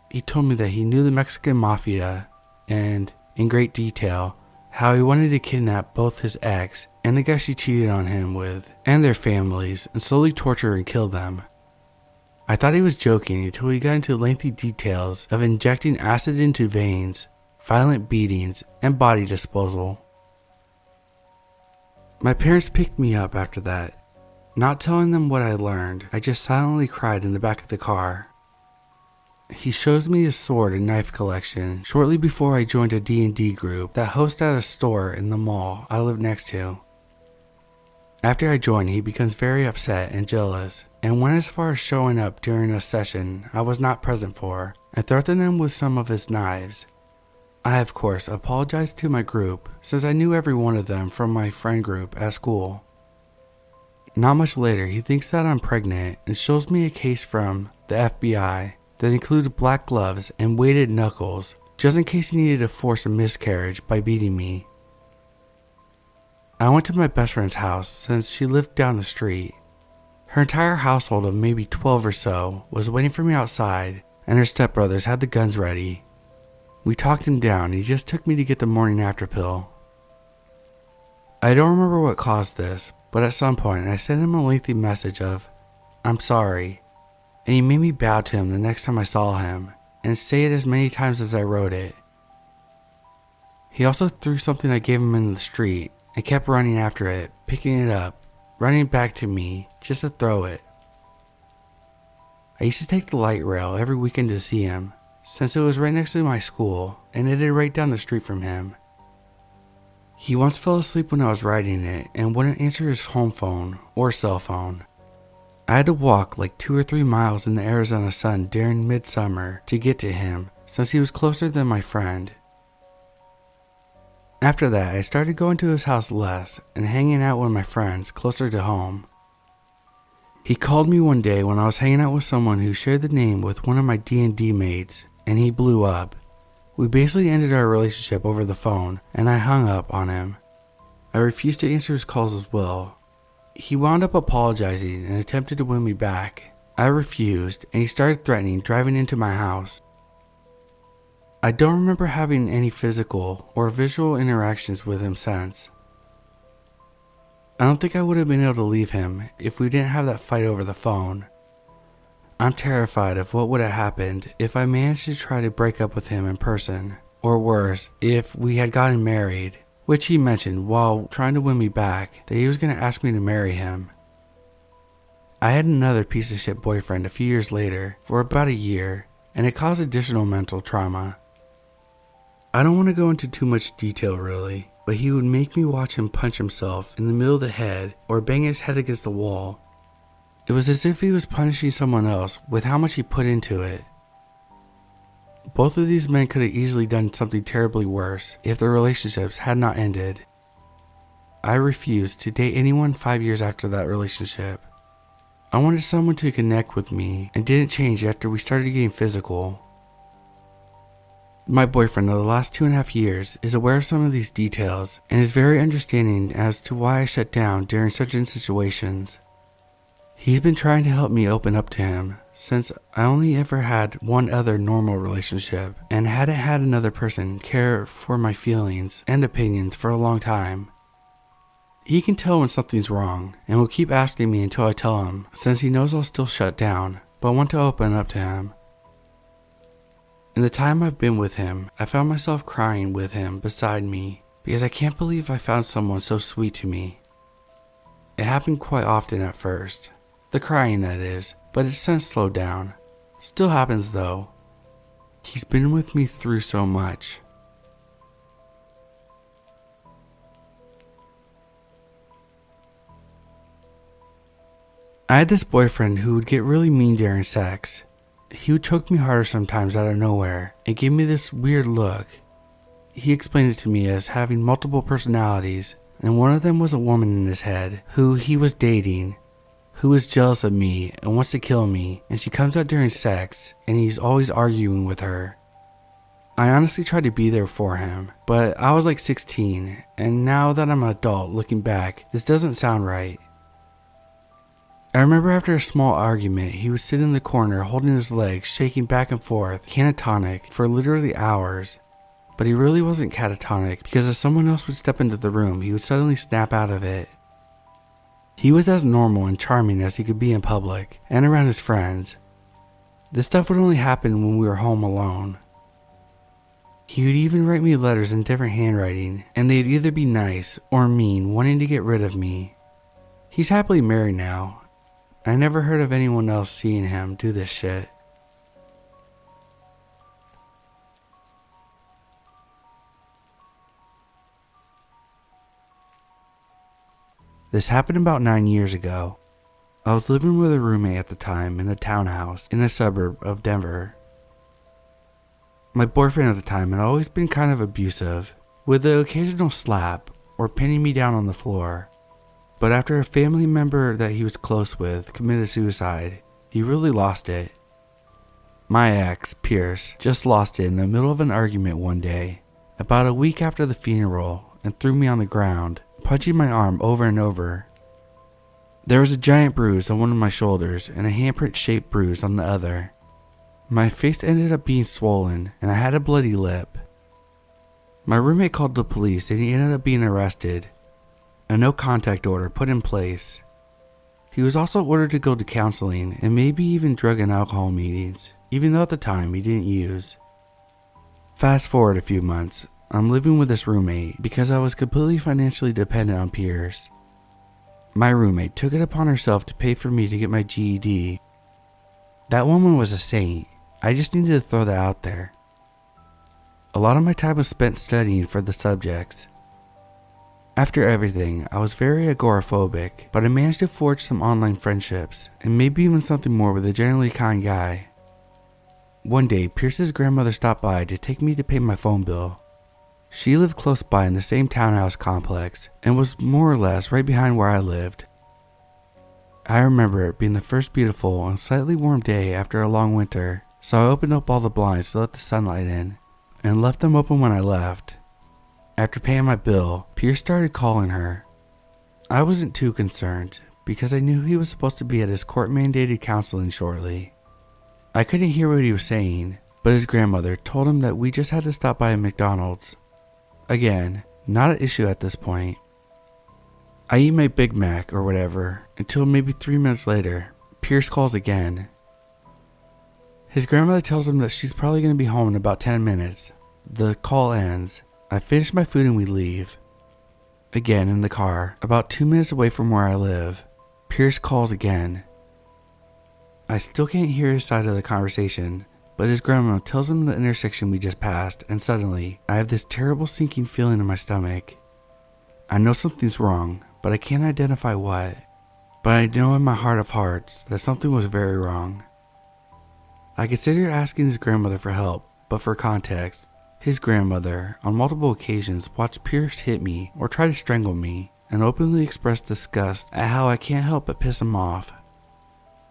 He told me that he knew the Mexican mafia and, in great detail, how he wanted to kidnap both his ex and the guy she cheated on him with and their families and slowly torture and kill them. I thought he was joking until he got into lengthy details of injecting acid into veins, violent beatings, and body disposal. My parents picked me up after that. Not telling them what I learned, I just silently cried in the back of the car. He shows me his sword and knife collection shortly before I joined a D&D group that hosts at a store in the mall I live next to. After I join, he becomes very upset and jealous, and went as far as showing up during a session I was not present for and threatened him with some of his knives. I, of course, apologized to my group since I knew every one of them from my friend group at school. Not much later, he thinks that I'm pregnant and shows me a case from the FBI that included black gloves and weighted knuckles just in case he needed to force a miscarriage by beating me. I went to my best friend's house since she lived down the street. Her entire household of maybe 12 or so was waiting for me outside, and her stepbrothers had the guns ready. We talked him down and he just took me to get the morning after pill. I don't remember what caused this, but at some point I sent him a lengthy message of, "I'm sorry," and he made me bow to him the next time I saw him, and say it as many times as I wrote it. He also threw something I gave him in the street, and kept running after it, picking it up, running back to me just to throw it. I used to take the light rail every weekend to see him, since it was right next to my school and it is right down the street from him. He once fell asleep when I was riding it and wouldn't answer his home phone or cell phone. I had to walk like 2 or 3 miles in the Arizona sun during midsummer to get to him, since he was closer than my friend. After that, I started going to his house less and hanging out with my friends closer to home. He called me one day when I was hanging out with someone who shared the name with one of my D&D mates, and he blew up. We basically ended our relationship over the phone, and I hung up on him. I refused to answer his calls as well. He wound up apologizing and attempted to win me back. I refused, and he started threatening driving into my house. I don't remember having any physical or visual interactions with him since. I don't think I would have been able to leave him if we didn't have that fight over the phone. I'm terrified of what would have happened if I managed to try to break up with him in person, or worse, if we had gotten married, which he mentioned while trying to win me back that he was going to ask me to marry him. I had another piece of shit boyfriend a few years later for about a year, and it caused additional mental trauma. I don't want to go into too much detail really, but he would make me watch him punch himself in the middle of the head or bang his head against the wall. It was as if he was punishing someone else with how much he put into it. Both of these men could have easily done something terribly worse if their relationships had not ended. I refused to date anyone 5 years after that relationship. I wanted someone to connect with me and didn't change after we started getting physical. My boyfriend of the last 2.5 years is aware of some of these details and is very understanding as to why I shut down during certain situations. He's been trying to help me open up to him since I only ever had one other normal relationship and hadn't had another person care for my feelings and opinions for a long time. He can tell when something's wrong and will keep asking me until I tell him, since he knows I'll still shut down but want to open up to him. In the time I've been with him, I found myself crying with him beside me because I can't believe I found someone so sweet to me. It happened quite often at first, the crying that is, but it's since slowed down. Still happens though. He's been with me through so much. I had this boyfriend who would get really mean during sex. He would choke me harder sometimes out of nowhere and give me this weird look. He explained it to me as having multiple personalities, and one of them was a woman in his head who he was dating, who is jealous of me and wants to kill me, and she comes out during sex and he's always arguing with her. I honestly tried to be there for him, but I was like 16, and now that I'm an adult looking back, this doesn't sound right. I remember after a small argument, he would sit in the corner holding his legs, shaking back and forth, catatonic, for literally hours. But he really wasn't catatonic, because if someone else would step into the room, he would suddenly snap out of it. He was as normal and charming as he could be in public, and around his friends. This stuff would only happen when we were home alone. He would even write me letters in different handwriting, and they'd either be nice or mean, wanting to get rid of me. He's happily married now. I never heard of anyone else seeing him do this shit. This happened about 9 years ago. I was living with a roommate at the time in a townhouse in a suburb of Denver. My boyfriend at the time had always been kind of abusive, with the occasional slap or pinning me down on the floor. But after a family member that he was close with committed suicide, he really lost it. My ex, Pierce, just lost it in the middle of an argument one day, about a week after the funeral, and threw me on the ground, punching my arm over and over. There was a giant bruise on one of my shoulders and a handprint-shaped bruise on the other. My face ended up being swollen, and I had a bloody lip. My roommate called the police and he ended up being arrested. A no contact order put in place. He was also ordered to go to counseling and maybe even drug and alcohol meetings, even though at the time he didn't use. Fast forward a few months, I'm living with this roommate because I was completely financially dependent on Pierce. My roommate took it upon herself to pay for me to get my GED. That woman was a saint. I just needed to throw that out there. A lot of my time was spent studying for the subjects. After everything, I was very agoraphobic, but I managed to forge some online friendships, and maybe even something more with a generally kind guy. One day, Pierce's grandmother stopped by to take me to pay my phone bill. She lived close by in the same townhouse complex, and was more or less right behind where I lived. I remember it being the first beautiful and slightly warm day after a long winter, so I opened up all the blinds to let the sunlight in, and left them open when I left. After paying my bill, Pierce started calling her. I wasn't too concerned, because I knew he was supposed to be at his court-mandated counseling shortly. I couldn't hear what he was saying, but his grandmother told him that we just had to stop by a McDonald's. Again, not an issue at this point. I eat my Big Mac or whatever, until maybe 3 minutes later, Pierce calls again. His grandmother tells him that she's probably going to be home in about 10 minutes. The call ends. I finish my food and we leave. Again in the car, about 2 minutes away from where I live, Pierce calls again. I still can't hear his side of the conversation, but his grandma tells him the intersection we just passed, and suddenly, I have this terrible sinking feeling in my stomach. I know something's wrong, but I can't identify what. But I know in my heart of hearts that something was very wrong. I considered asking his grandmother for help, but for context, his grandmother, on multiple occasions, watched Pierce hit me or try to strangle me, and openly expressed disgust at how I can't help but piss him off.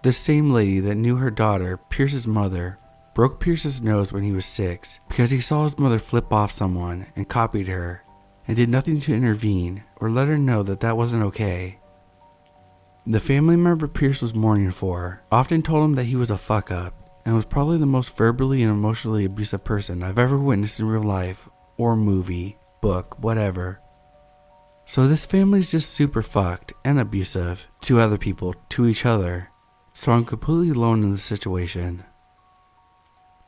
The same lady that knew her daughter, Pierce's mother, broke Pierce's nose when he was 6 because he saw his mother flip off someone and copied her, and did nothing to intervene or let her know that that wasn't okay. The family member Pierce was mourning for often told him that he was a fuck up, and was probably the most verbally and emotionally abusive person I've ever witnessed in real life, or movie, book, whatever. So this family's just super fucked and abusive to other people, to each other, so I'm completely alone in the situation.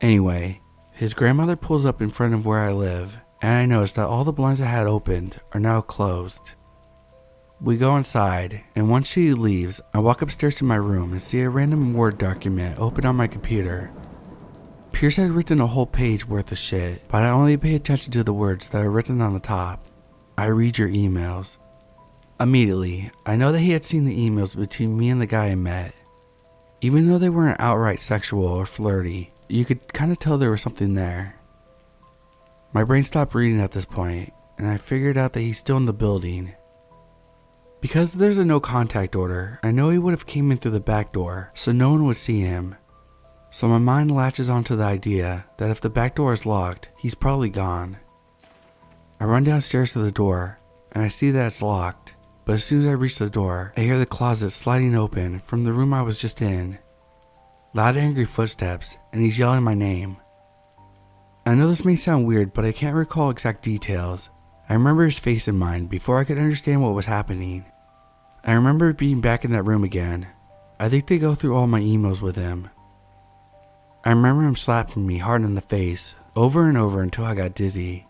Anyway, his grandmother pulls up in front of where I live, and I notice that all the blinds I had opened are now closed. We go inside, and once she leaves, I walk upstairs to my room and see a random Word document open on my computer. Pierce had written a whole page worth of shit, but I only pay attention to the words that are written on the top. I read your emails. Immediately, I know that he had seen the emails between me and the guy I met. Even though they weren't outright sexual or flirty, you could kind of tell there was something there. My brain stopped reading at this point, and I figured out that he's still in the building. Because there's a no contact order, I know he would have came in through the back door, so no one would see him. So my mind latches onto the idea that if the back door is locked, he's probably gone. I run downstairs to the door, and I see that it's locked, but as soon as I reach the door, I hear the closet sliding open from the room I was just in. Loud angry footsteps, and he's yelling my name. I know this may sound weird, but I can't recall exact details. I remember his face in mind before I could understand what was happening. I remember being back in that room again. I think they go through all my emails with him. I remember him slapping me hard in the face, over and over until I got dizzy.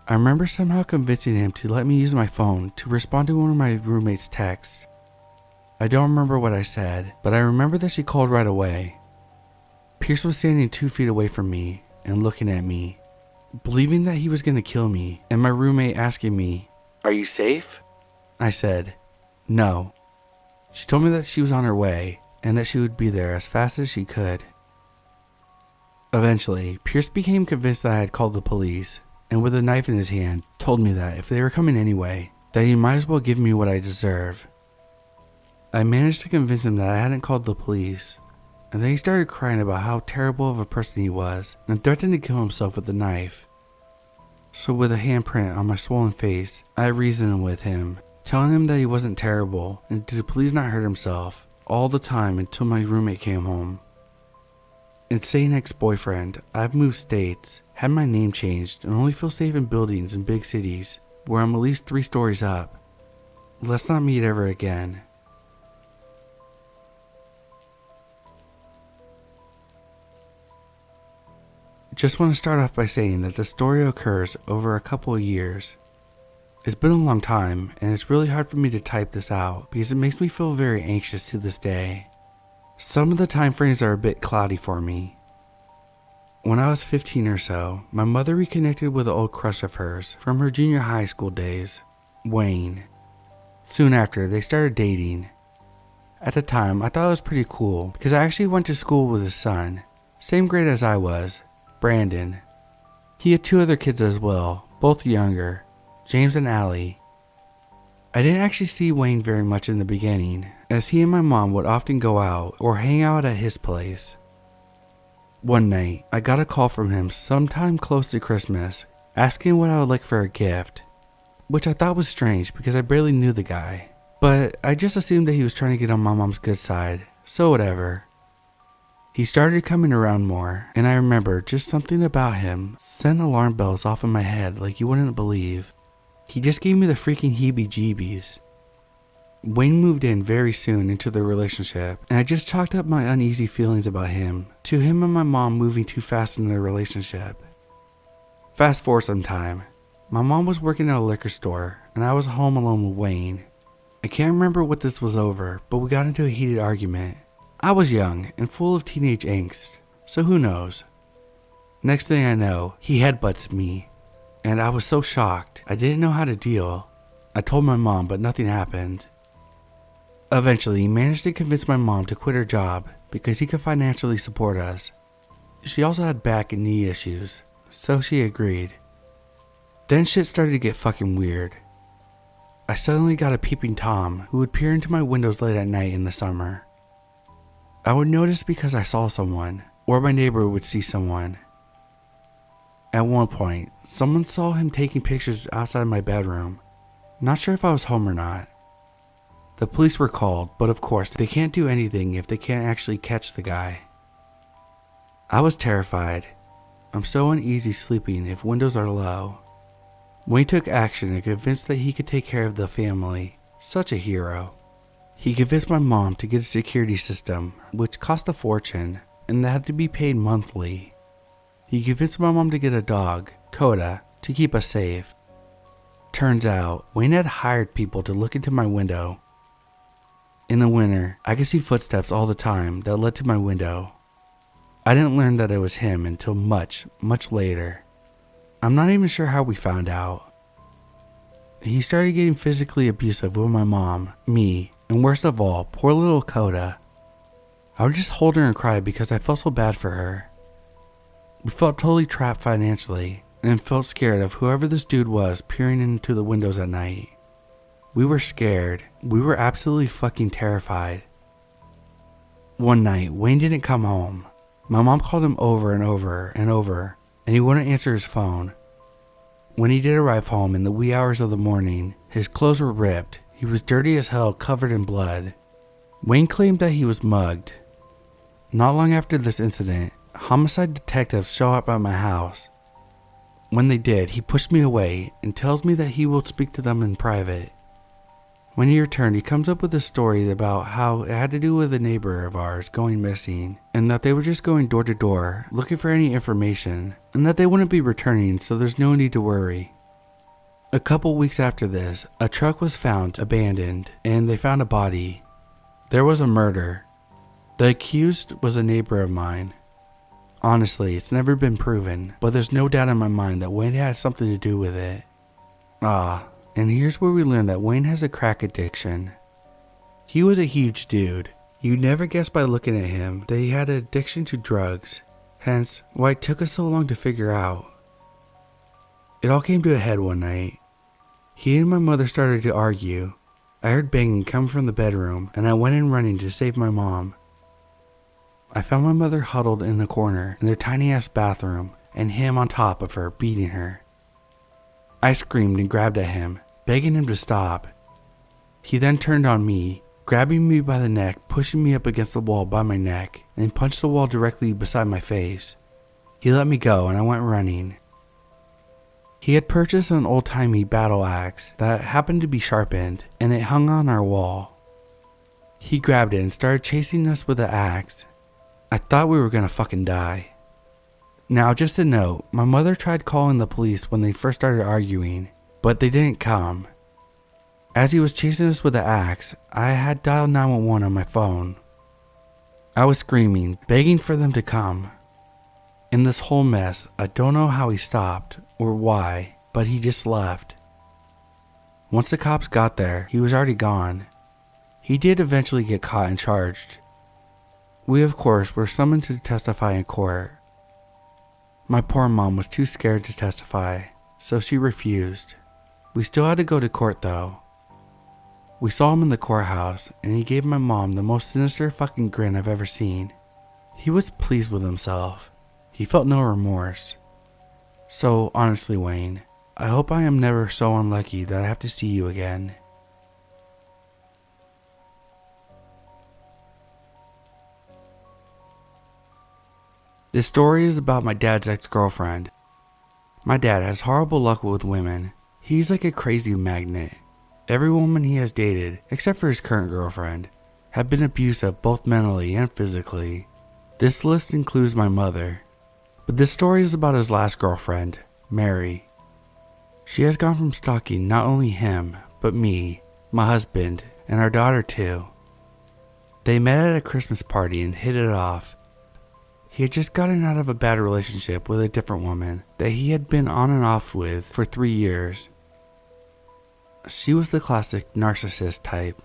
I remember somehow convincing him to let me use my phone to respond to one of my roommate's texts. I don't remember what I said, but I remember that she called right away. Pierce was standing 2 feet away from me and looking at me, believing that he was going to kill me, and my roommate asking me, "Are you safe?" I said, "No." She told me that she was on her way and that she would be there as fast as she could. Eventually, Pierce became convinced that I had called the police, and with a knife in his hand, told me that if they were coming anyway, that he might as well give me what I deserve. I managed to convince him that I hadn't called the police, and then he started crying about how terrible of a person he was and threatened to kill himself with the knife. So with a handprint on my swollen face, I reasoned with him, telling him that he wasn't terrible and to please not hurt himself all the time until my roommate came home. Insane ex-boyfriend, I've moved states, had my name changed, and only feel safe in buildings in big cities where I'm at least 3 stories up. Let's not meet ever again. Just want to start off by saying that the story occurs over a couple of years. It's been a long time, and it's really hard for me to type this out because it makes me feel very anxious to this day. Some of the time frames are a bit cloudy for me. When I was 15 or so, my mother reconnected with an old crush of hers from her junior high school days, Wayne. Soon after, they started dating. At the time, I thought it was pretty cool because I actually went to school with his son, same grade as I was, Brandon. He had 2 other kids as well, both younger, James and Allie. I didn't actually see Wayne very much in the beginning, as he and my mom would often go out or hang out at his place. One night, I got a call from him sometime close to Christmas, asking what I would like for a gift, which I thought was strange because I barely knew the guy, but I just assumed that he was trying to get on my mom's good side, so whatever. He started coming around more, and I remember just something about him sent alarm bells off in my head like you wouldn't believe. He just gave me the freaking heebie-jeebies. Wayne moved in very soon into the relationship, and I just chalked up my uneasy feelings about him to him and my mom moving too fast in their relationship. Fast forward some time. My mom was working at a liquor store, and I was home alone with Wayne. I can't remember what this was over, but we got into a heated argument. I was young and full of teenage angst, so who knows. Next thing I know, he headbutts me, and I was so shocked I didn't know how to deal. I told my mom, but nothing happened. Eventually, he managed to convince my mom to quit her job because he could financially support us. She also had back and knee issues, so she agreed. Then shit started to get fucking weird. I suddenly got a peeping Tom who would peer into my windows late at night in the summer. I would notice because I saw someone, or my neighbor would see someone. At one point, someone saw him taking pictures outside my bedroom. Not sure if I was home or not. The police were called, but of course they can't do anything if they can't actually catch the guy. I was terrified. I'm so uneasy sleeping if windows are low. Wayne took action and convinced that he could take care of the family. Such a hero. He convinced my mom to get a security system, which cost a fortune, and that had to be paid monthly. He convinced my mom to get a dog, Coda, to keep us safe. Turns out, Wayne had hired people to look into my window. In the winter, I could see footsteps all the time that led to my window. I didn't learn that it was him until much, much later. I'm not even sure how we found out. He started getting physically abusive with my mom, me, and worst of all, poor little Coda. I would just hold her and cry because I felt so bad for her. We felt totally trapped financially and felt scared of whoever this dude was peering into the windows at night. We were scared. We were absolutely fucking terrified. One night, Wayne didn't come home. My mom called him over and over and over, and he wouldn't answer his phone. When he did arrive home in the wee hours of the morning, his clothes were ripped, he was dirty as hell, covered in blood. Wayne claimed that he was mugged. Not long after this incident, homicide detectives show up at my house. When they did, he pushed me away and tells me that he will speak to them in private. When he returned, he comes up with a story about how it had to do with a neighbor of ours going missing, and that they were just going door to door looking for any information, and that they wouldn't be returning, so there's no need to worry. A couple weeks after this, a truck was found abandoned, and they found a body. There was a murder. The accused was a neighbor of mine. Honestly, it's never been proven, but there's no doubt in my mind that Wayne had something to do with it. And here's where we learn that Wayne has a crack addiction. He was a huge dude. You'd never guess by looking at him that he had an addiction to drugs, hence why it took us so long to figure out. It all came to a head one night. He and my mother started to argue. I heard banging come from the bedroom, and I went in running to save my mom. I found my mother huddled in a corner in their tiny ass bathroom, and him on top of her beating her. I screamed and grabbed at him, begging him to stop. He then turned on me, grabbing me by the neck, pushing me up against the wall by my neck, and punched the wall directly beside my face. He let me go and I went running. He had purchased an old-timey battle axe that happened to be sharpened, and it hung on our wall. He grabbed it and started chasing us with the axe. I thought we were gonna fucking die. Now, just a note, my mother tried calling the police when they first started arguing, but they didn't come. As he was chasing us with the axe, I had dialed 911 on my phone. I was screaming, begging for them to come. In this whole mess, I don't know how he stopped or why, but he just left. Once the cops got there, he was already gone. He did eventually get caught and charged. We, of course, were summoned to testify in court. My poor mom was too scared to testify, so she refused. We still had to go to court though. We saw him in the courthouse, and he gave my mom the most sinister fucking grin I've ever seen. He was pleased with himself. He felt no remorse. So honestly, Wayne, I hope I am never so unlucky that I have to see you again. This story is about my dad's ex-girlfriend. My dad has horrible luck with women. He's like a crazy magnet. Every woman he has dated, except for his current girlfriend, have been abusive both mentally and physically. This list includes my mother. But this story is about his last girlfriend, Mary. She has gone from stalking not only him, but me, my husband, and our daughter too. They met at a Christmas party and hit it off. He had just gotten out of a bad relationship with a different woman that he had been on and off with for 3 years. She was the classic narcissist type.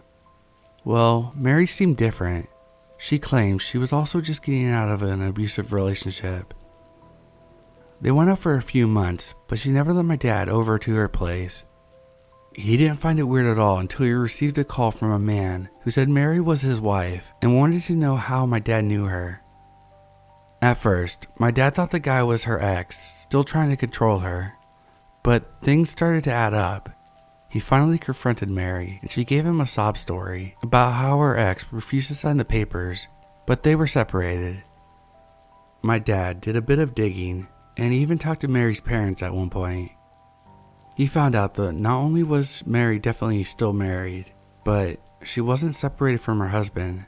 Well, Mary seemed different. She claimed she was also just getting out of an abusive relationship. They went out for a few months, but she never let my dad over to her place. He didn't find it weird at all until he received a call from a man who said Mary was his wife and wanted to know how my dad knew her. At first, my dad thought the guy was her ex, still trying to control her. But things started to add up. He finally confronted Mary, and she gave him a sob story about how her ex refused to sign the papers, but they were separated. My dad did a bit of digging, and he even talked to Mary's parents at one point. He found out that not only was Mary definitely still married, but she wasn't separated from her husband.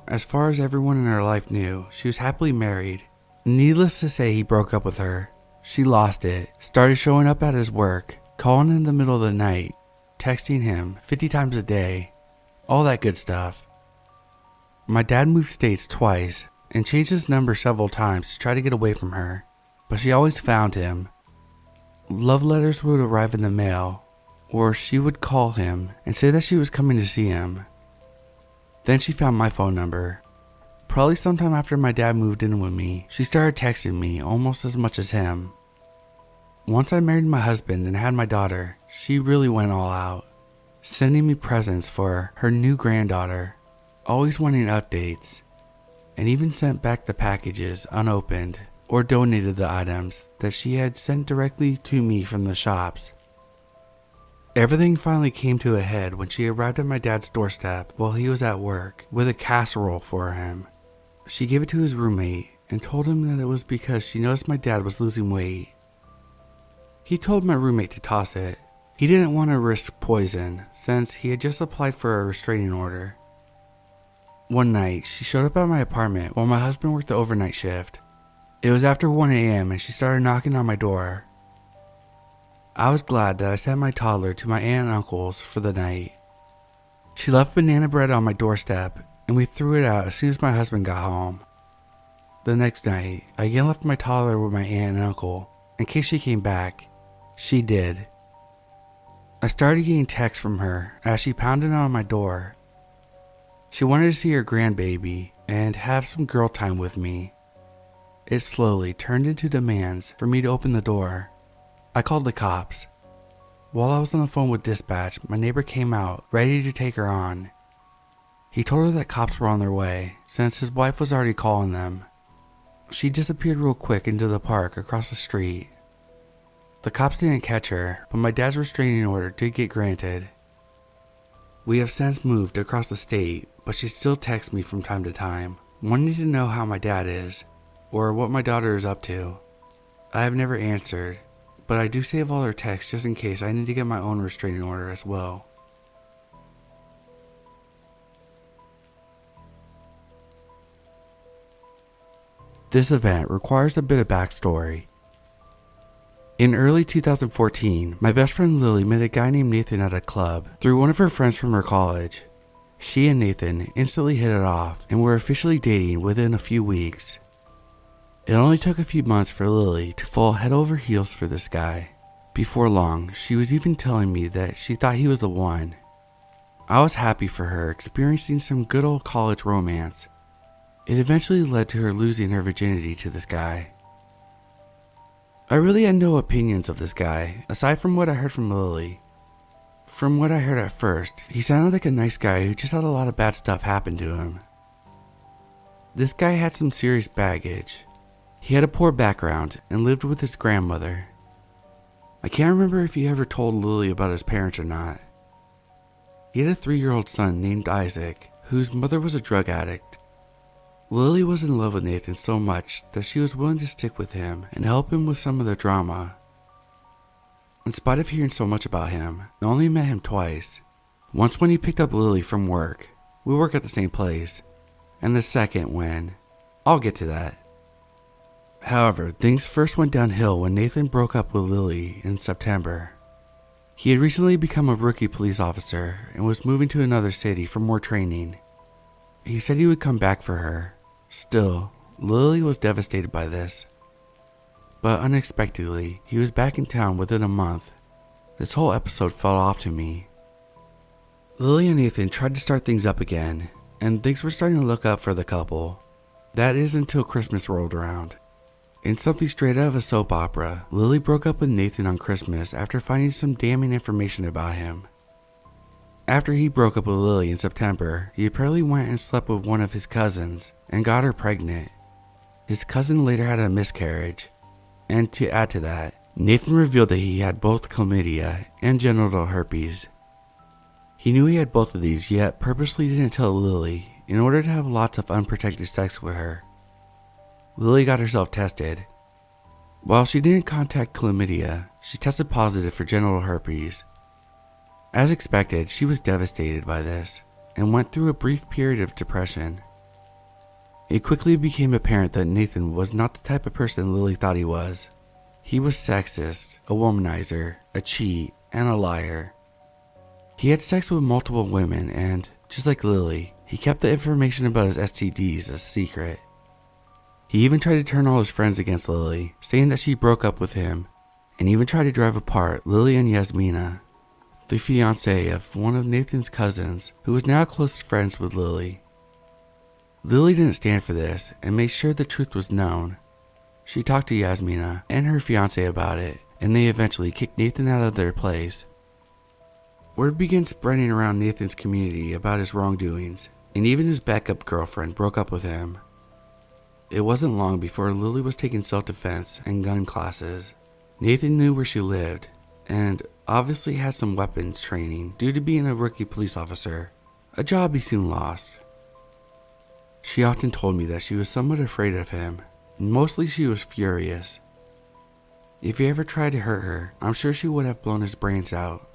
As far as everyone in her life knew, she was happily married. Needless to say, he broke up with her. She lost it, started showing up at his work, calling in the middle of the night, texting him 50 times a day, all that good stuff. My dad moved states twice and changed his number several times to try to get away from her, but she always found him. Love letters would arrive in the mail, or she would call him and say that she was coming to see him. Then she found my phone number. Probably sometime after my dad moved in with me, she started texting me almost as much as him. Once I married my husband and had my daughter, she really went all out, sending me presents for her new granddaughter, always wanting updates. and even sent back the packages unopened or donated the items that she had sent directly to me from the shops. Everything finally came to a head when she arrived at my dad's doorstep while he was at work with a casserole for him. She gave it to his roommate and told him that it was because she noticed my dad was losing weight. He told my roommate to toss it. He didn't want to risk poison since he had just applied for a restraining order. One night, she showed up at my apartment while my husband worked the overnight shift. It was after 1 a.m. and she started knocking on my door. I was glad that I sent my toddler to my aunt and uncle's for the night. She left banana bread on my doorstep and we threw it out as soon as my husband got home. The next night, I again left my toddler with my aunt and uncle in case she came back. She did. I started getting texts from her as she pounded on my door. She wanted to see her grandbaby and have some girl time with me. It slowly turned into demands for me to open the door. I called the cops. While I was on the phone with dispatch, my neighbor came out, ready to take her on. He told her that cops were on their way, since his wife was already calling them. She disappeared real quick into the park across the street. The cops didn't catch her, but my dad's restraining order did get granted. We have since moved across the state, but she still texts me from time to time, wanting to know how my dad is, or what my daughter is up to. I have never answered, but I do save all her texts just in case I need to get my own restraining order as well. This event requires a bit of backstory. In early 2014, my best friend Lily met a guy named Nathan at a club through one of her friends from her college. She and Nathan instantly hit it off and were officially dating within a few weeks. It only took a few months for Lily to fall head over heels for this guy. Before long, she was even telling me that she thought he was the one. I was happy for her experiencing some good old college romance. It eventually led to her losing her virginity to this guy. I really had no opinions of this guy, aside from what I heard from Lily. From what I heard at first, he sounded like a nice guy who just had a lot of bad stuff happen to him. This guy had some serious baggage. He had a poor background and lived with his grandmother. I can't remember if he ever told Lily about his parents or not. He had a 3-year-old son named Isaac, whose mother was a drug addict. Lily was in love with Nathan so much that she was willing to stick with him and help him with some of the drama. In spite of hearing so much about him, I only met him twice. Once when he picked up Lily from work. We work at the same place. And the second when... I'll get to that. However, things first went downhill when Nathan broke up with Lily in September. He had recently become a rookie police officer and was moving to another city for more training. He said he would come back for her. Still, Lily was devastated by this. But unexpectedly, he was back in town within a month. This whole episode fell off to me. Lily and Nathan tried to start things up again, and things were starting to look up for the couple. That is until Christmas rolled around. In something straight out of a soap opera, Lily broke up with Nathan on Christmas after finding some damning information about him. After he broke up with Lily in September, he apparently went and slept with one of his cousins and got her pregnant. His cousin later had a miscarriage, and to add to that, Nathan revealed that he had both chlamydia and genital herpes. He knew he had both of these, yet purposely didn't tell Lily in order to have lots of unprotected sex with her. Lily got herself tested. While she didn't contact chlamydia, she tested positive for genital herpes. As expected, she was devastated by this and went through a brief period of depression. It quickly became apparent that Nathan was not the type of person Lily thought he was. He was sexist, a womanizer, a cheat, and a liar. He had sex with multiple women and, just like Lily, he kept the information about his STDs a secret. He even tried to turn all his friends against Lily, saying that she broke up with him, and even tried to drive apart Lily and Yasmina, the fiancée of one of Nathan's cousins, who was now close friends with Lily. Lily didn't stand for this and made sure the truth was known. She talked to Yasmina and her fiancé about it, and they eventually kicked Nathan out of their place. Word began spreading around Nathan's community about his wrongdoings, and even his backup girlfriend broke up with him. It wasn't long before Lily was taking self-defense and gun classes. Nathan knew where she lived, and obviously had some weapons training due to being a rookie police officer, a job he soon lost. She often told me that she was somewhat afraid of him. Mostly she was furious. If he ever tried to hurt her, I'm sure she would have blown his brains out.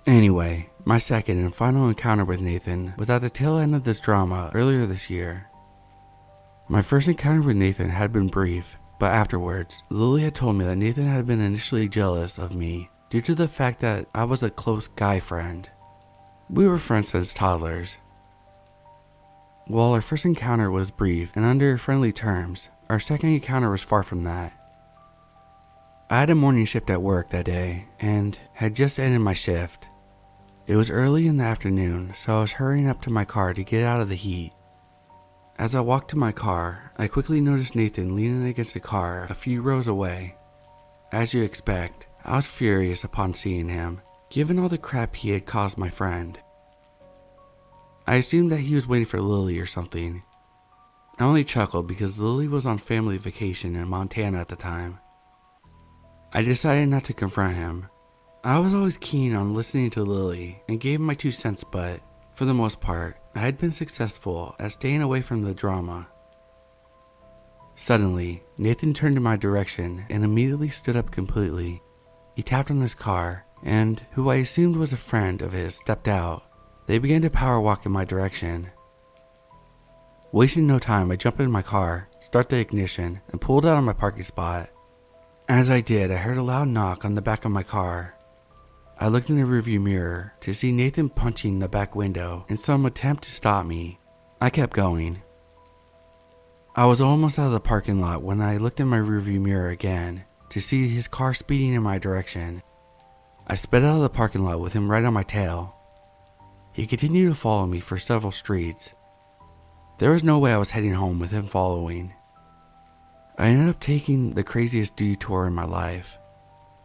Anyway, my second and final encounter with Nathan was at the tail end of this drama earlier this year. My first encounter with Nathan had been brief, but afterwards, Lily had told me that Nathan had been initially jealous of me due to the fact that I was a close guy friend. We were friends since toddlers. While our first encounter was brief and under friendly terms, our second encounter was far from that. I had a morning shift at work that day and had just ended my shift. It was early in the afternoon, so I was hurrying up to my car to get out of the heat. As I walked to my car, I quickly noticed Nathan leaning against the car a few rows away. As you expect, I was furious upon seeing him, given all the crap he had caused my friend. I assumed that he was waiting for Lily or something. I only chuckled because Lily was on family vacation in Montana at the time. I decided not to confront him. I was always keen on listening to Lily and gave my 2 cents, but for the most part, I had been successful at staying away from the drama. Suddenly, Nathan turned in my direction and immediately stood up completely. He tapped on his car, and who I assumed was a friend of his stepped out. They began to power walk in my direction. Wasting no time, I jumped in my car, started the ignition, and pulled out of my parking spot. As I did, I heard a loud knock on the back of my car. I looked in the rearview mirror to see Nathan punching the back window in some attempt to stop me. I kept going. I was almost out of the parking lot when I looked in my rearview mirror again to see his car speeding in my direction. I sped out of the parking lot with him right on my tail. He continued to follow me for several streets. There was no way I was heading home with him following. I ended up taking the craziest detour in my life,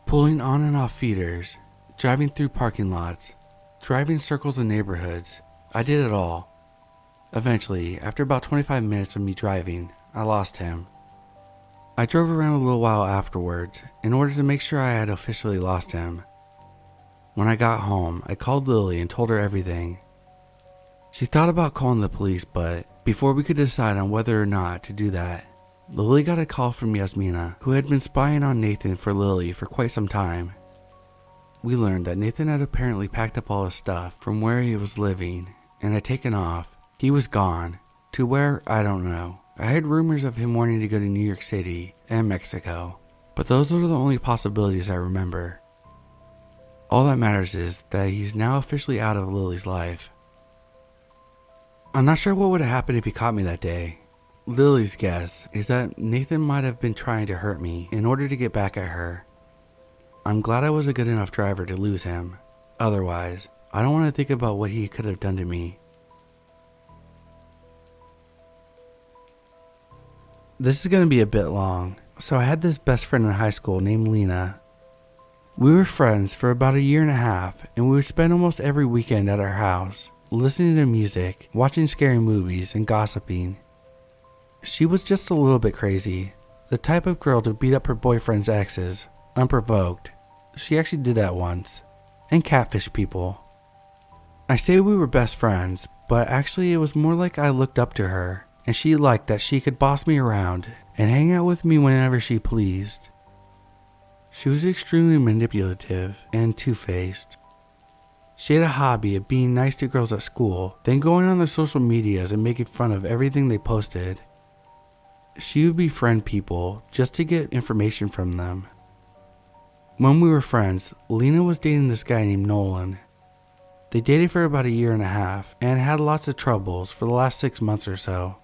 pulling on and off feeders, driving through parking lots, driving circles in neighborhoods. I did it all. Eventually, after about 25 minutes of me driving, I lost him. I drove around a little while afterwards in order to make sure I had officially lost him. When I got home, I called Lily and told her everything. She thought about calling the police, but before we could decide on whether or not to do that, Lily got a call from Yasmina, who had been spying on Nathan for Lily for quite some time. We learned that Nathan had apparently packed up all his stuff from where he was living and had taken off. He was gone. To where, I don't know. I heard rumors of him wanting to go to New York City and Mexico, but those are the only possibilities I remember. All that matters is that he's now officially out of Lily's life. I'm not sure what would have happened if he caught me that day. Lily's guess is that Nathan might have been trying to hurt me in order to get back at her. I'm glad I was a good enough driver to lose him. Otherwise, I don't want to think about what he could have done to me. This is going to be a bit long. So I had this best friend in high school named Lena. We were friends for about a year and a half, and we would spend almost every weekend at our house, listening to music, watching scary movies, and gossiping. She was just a little bit crazy, the type of girl to beat up her boyfriend's exes, unprovoked. She actually did that once, and catfish people. I say we were best friends, but actually it was more like I looked up to her, and she liked that she could boss me around and hang out with me whenever she pleased. She was extremely manipulative and two-faced. She had a hobby of being nice to girls at school, then going on their social medias and making fun of everything they posted. She would befriend people just to get information from them. When we were friends, Lena was dating this guy named Nolan. They dated for about a year and a half and had lots of troubles for the last 6 months or so.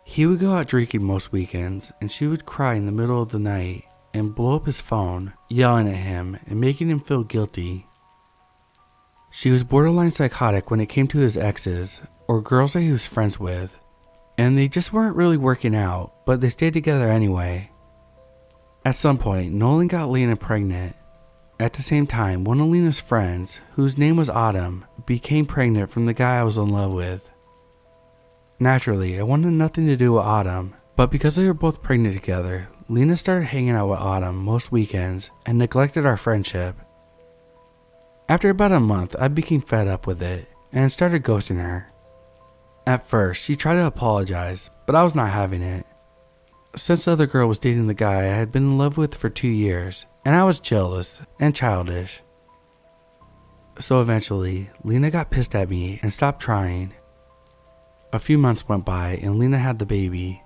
He would go out drinking most weekends, and she would cry in the middle of the night and blow up his phone, yelling at him and making him feel guilty. She was borderline psychotic when it came to his exes, or girls that he was friends with, and they just weren't really working out, but they stayed together anyway. At some point, Nolan got Lena pregnant. At the same time, one of Lena's friends, whose name was Autumn, became pregnant from the guy I was in love with. Naturally, I wanted nothing to do with Autumn, but because they were both pregnant together, Lena started hanging out with Autumn most weekends and neglected our friendship. After about a month, I became fed up with it and started ghosting her. At first, she tried to apologize, but I was not having it. Since the other girl was dating the guy I had been in love with for 2 years, and I was jealous and childish. So eventually, Lena got pissed at me and stopped trying. A few months went by and Lena had the baby.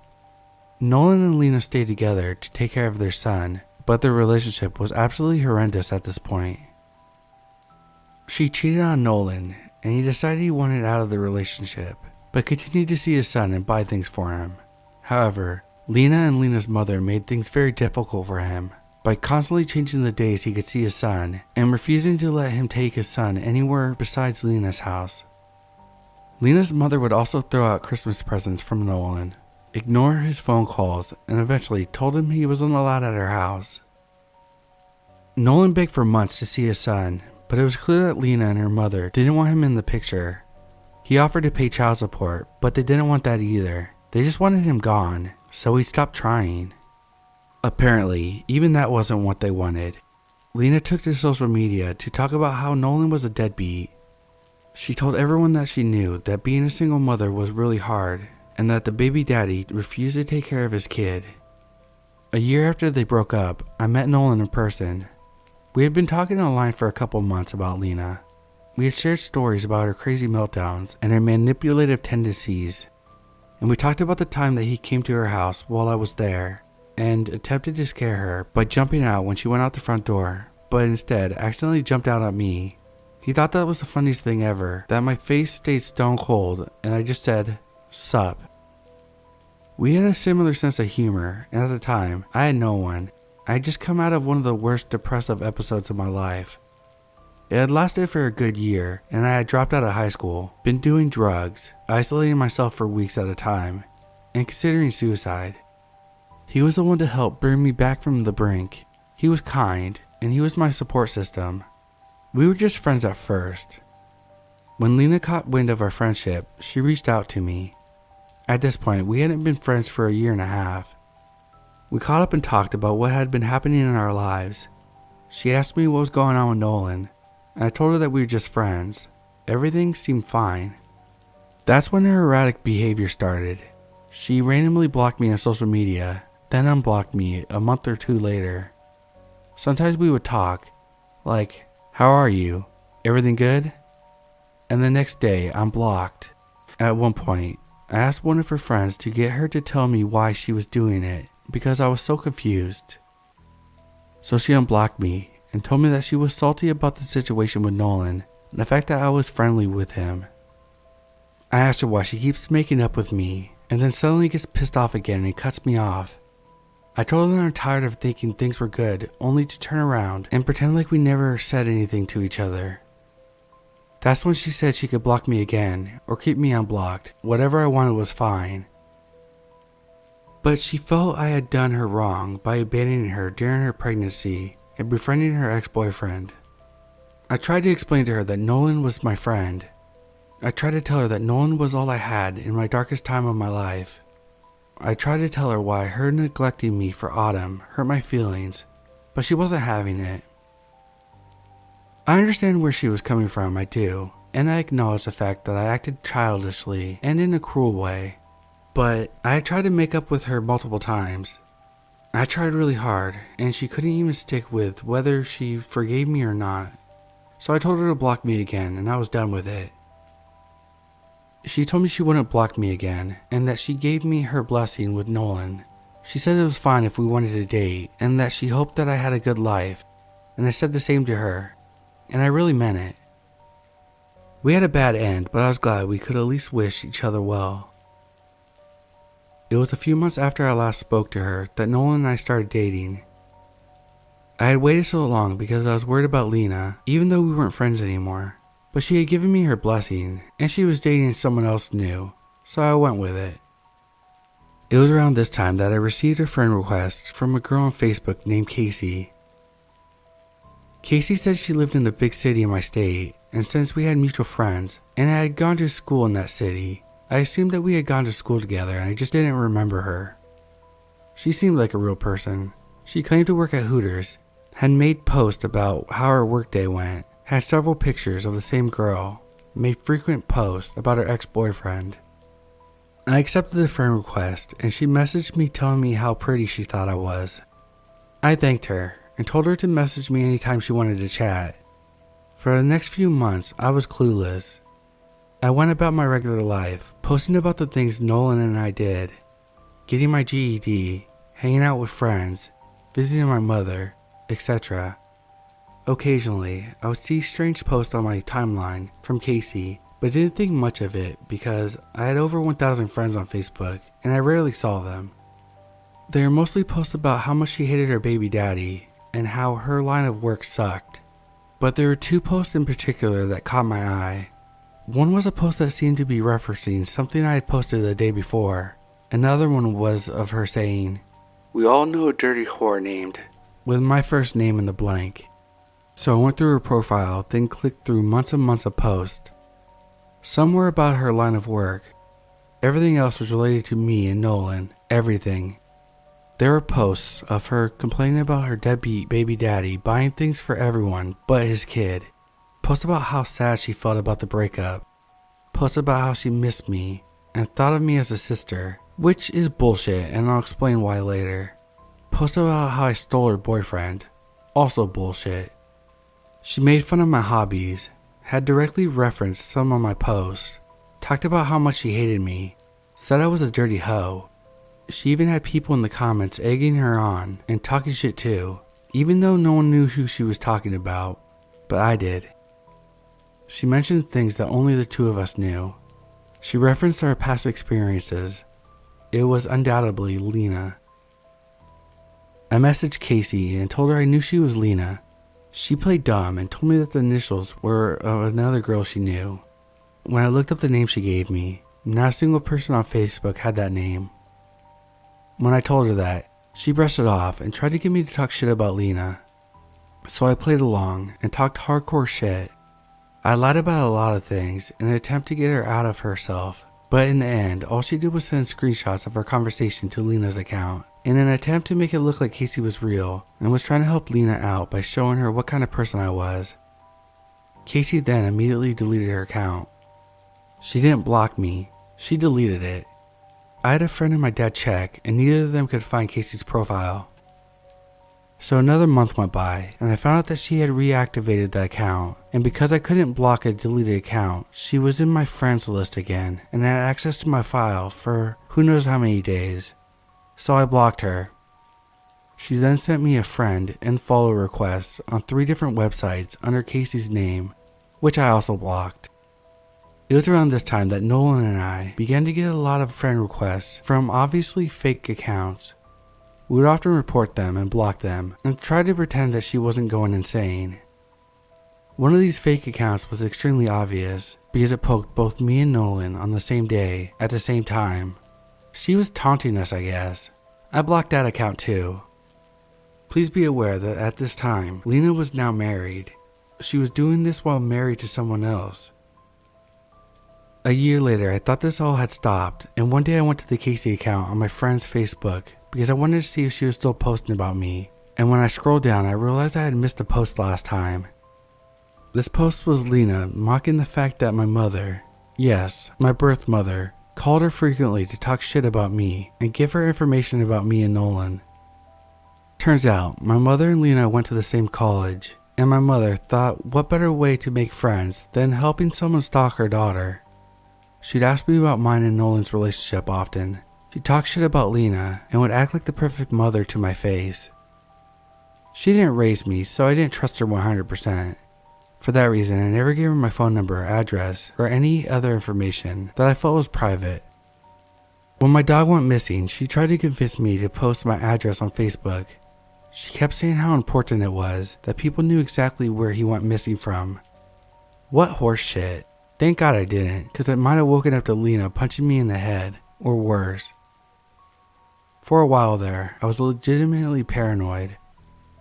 Nolan and Lena stayed together to take care of their son, but their relationship was absolutely horrendous at this point. She cheated on Nolan, and he decided he wanted out of the relationship, but continued to see his son and buy things for him. However, Lena and Lena's mother made things very difficult for him by constantly changing the days he could see his son and refusing to let him take his son anywhere besides Lena's house. Lena's mother would also throw out Christmas presents from Nolan, ignore his phone calls, and eventually told him he wasn't allowed at her house. Nolan begged for months to see his son, but it was clear that Lena and her mother didn't want him in the picture. He offered to pay child support, but they didn't want that either. They just wanted him gone, so he stopped trying. Apparently, even that wasn't what they wanted. Lena took to social media to talk about how Nolan was a deadbeat. She told everyone that she knew that being a single mother was really hard, and that the baby daddy refused to take care of his kid. A year after they broke up, I met Nolan in person. We had been talking online for a couple months about Lena. We had shared stories about her crazy meltdowns and her manipulative tendencies, and we talked about the time that he came to her house while I was there and attempted to scare her by jumping out when she went out the front door, but instead accidentally jumped out at me. He thought that was the funniest thing ever, that my face stayed stone cold and I just said, "Sup." We had a similar sense of humor, and at the time, I had no one. I had just come out of one of the worst depressive episodes of my life. It had lasted for a good year, and I had dropped out of high school, been doing drugs, isolating myself for weeks at a time, and considering suicide. He was the one to help bring me back from the brink. He was kind, and he was my support system. We were just friends at first. When Lena caught wind of our friendship, she reached out to me. At this point, we hadn't been friends for a year and a half. We caught up and talked about what had been happening in our lives. She asked me what was going on with Nolan, and I told her that we were just friends. Everything seemed fine. That's when her erratic behavior started. She randomly blocked me on social media, then unblocked me a month or 2 later. Sometimes we would talk, like, "How are you? Everything good?" And the next day, I'm blocked. At one point, I asked one of her friends to get her to tell me why she was doing it, because I was so confused. So she unblocked me and told me that she was salty about the situation with Nolan and the fact that I was friendly with him. I asked her why she keeps making up with me and then suddenly gets pissed off again and cuts me off. I told her that I'm tired of thinking things were good only to turn around and pretend like we never said anything to each other. That's when she said she could block me again or keep me unblocked. Whatever I wanted was fine. But she felt I had done her wrong by abandoning her during her pregnancy and befriending her ex-boyfriend. I tried to explain to her that Nolan was my friend. I tried to tell her that Nolan was all I had in my darkest time of my life. I tried to tell her why her neglecting me for Autumn hurt my feelings, but she wasn't having it. I understand where she was coming from, I do, and I acknowledge the fact that I acted childishly and in a cruel way. But I had tried to make up with her multiple times. I tried really hard, and she couldn't even stick with whether she forgave me or not. So I told her to block me again, and I was done with it. She told me she wouldn't block me again, and that she gave me her blessing with Nolan. She said it was fine if we wanted to date, and that she hoped that I had a good life, and I said the same to her, and I really meant it. We had a bad end, but I was glad we could at least wish each other well. It was a few months after I last spoke to her that Nolan and I started dating. I had waited so long because I was worried about Lena, even though we weren't friends anymore. But she had given me her blessing, and she was dating someone else new, so I went with it. It was around this time that I received a friend request from a girl on Facebook named Casey. Casey said she lived in a big city in my state, and since we had mutual friends, and I had gone to school in that city, I assumed that we had gone to school together and I just didn't remember her. She seemed like a real person. She claimed to work at Hooters, had made posts about how her workday went, had several pictures of the same girl, made frequent posts about her ex-boyfriend. I accepted the friend request and she messaged me telling me how pretty she thought I was. I thanked her and told her to message me anytime she wanted to chat. For the next few months, I was clueless. I went about my regular life, posting about the things Nolan and I did, getting my GED, hanging out with friends, visiting my mother, etc. Occasionally, I would see strange posts on my timeline from Casey, but didn't think much of it because I had over 1,000 friends on Facebook and I rarely saw them. They were mostly posts about how much she hated her baby daddy and how her line of work sucked. But there were two posts in particular that caught my eye. One was a post that seemed to be referencing something I had posted the day before. Another one was of her saying, "We all know a dirty whore named," with my first name in the blank. So I went through her profile, then clicked through months and months of posts. Some were about her line of work. Everything else was related to me and Nolan, everything. There were posts of her complaining about her deadbeat baby daddy buying things for everyone but his kid. Posts about how sad she felt about the breakup. Posts about how she missed me and thought of me as a sister, which is bullshit and I'll explain why later. Posts about how I stole her boyfriend, also bullshit. She made fun of my hobbies, had directly referenced some of my posts, talked about how much she hated me, said I was a dirty hoe. She even had people in the comments egging her on and talking shit too, even though no one knew who she was talking about, but I did. She mentioned things that only the two of us knew. She referenced our past experiences. It was undoubtedly Lena. I messaged Casey and told her I knew she was Lena. She played dumb and told me that the initials were of another girl she knew. When I looked up the name she gave me, not a single person on Facebook had that name. When I told her that, she brushed it off and tried to get me to talk shit about Lena. So I played along and talked hardcore shit. I lied about a lot of things in an attempt to get her out of herself, but in the end, all she did was send screenshots of our conversation to Lena's account in an attempt to make it look like Casey was real and was trying to help Lena out by showing her what kind of person I was. Casey then immediately deleted her account. She didn't block me, she deleted it. I had a friend and my dad check and neither of them could find Casey's profile. So another month went by and I found out that she had reactivated the account, and because I couldn't block a deleted account, she was in my friends list again and had access to my file for who knows how many days. So I blocked her. She then sent me a friend and follow request on 3 different websites under Casey's name, which I also blocked. It was around this time that Nolan and I began to get a lot of friend requests from obviously fake accounts. We would often report them and block them and try to pretend that she wasn't going insane. One of these fake accounts was extremely obvious because it poked both me and Nolan on the same day at the same time. She was taunting us, I guess. I blocked that account too. Please be aware that at this time, Lena was now married. She was doing this while married to someone else. A year later, I thought this all had stopped, and one day I went to the Casey account on my friend's Facebook because I wanted to see if she was still posting about me, and when I scrolled down, I realized I had missed a post last time. This post was Lena mocking the fact that my mother, yes, my birth mother, called her frequently to talk shit about me and give her information about me and Nolan. Turns out, my mother and Lena went to the same college, and my mother thought what better way to make friends than helping someone stalk her daughter. She'd ask me about mine and Nolan's relationship often. She'd talk shit about Lena and would act like the perfect mother to my face. She didn't raise me, so I didn't trust her 100%. For that reason, I never gave her my phone number, address, or any other information that I felt was private. When my dog went missing, she tried to convince me to post my address on Facebook. She kept saying how important it was that people knew exactly where he went missing from. What horse shit. Thank God I didn't, because it might have woken up to Lena punching me in the head, or worse. For a while there, I was legitimately paranoid.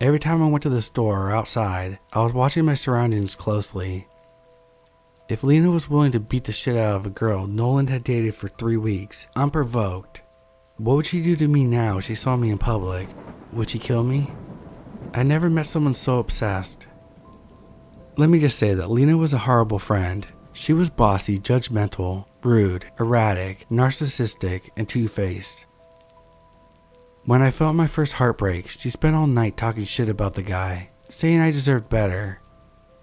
Every time I went to the store or outside, I was watching my surroundings closely. If Lena was willing to beat the shit out of a girl Nolan had dated for 3 weeks, unprovoked, what would she do to me now if she saw me in public? Would she kill me? I never met someone so obsessed. Let me just say that Lena was a horrible friend. She was bossy, judgmental, rude, erratic, narcissistic, and two-faced. When I felt my first heartbreak, she spent all night talking shit about the guy, saying I deserved better.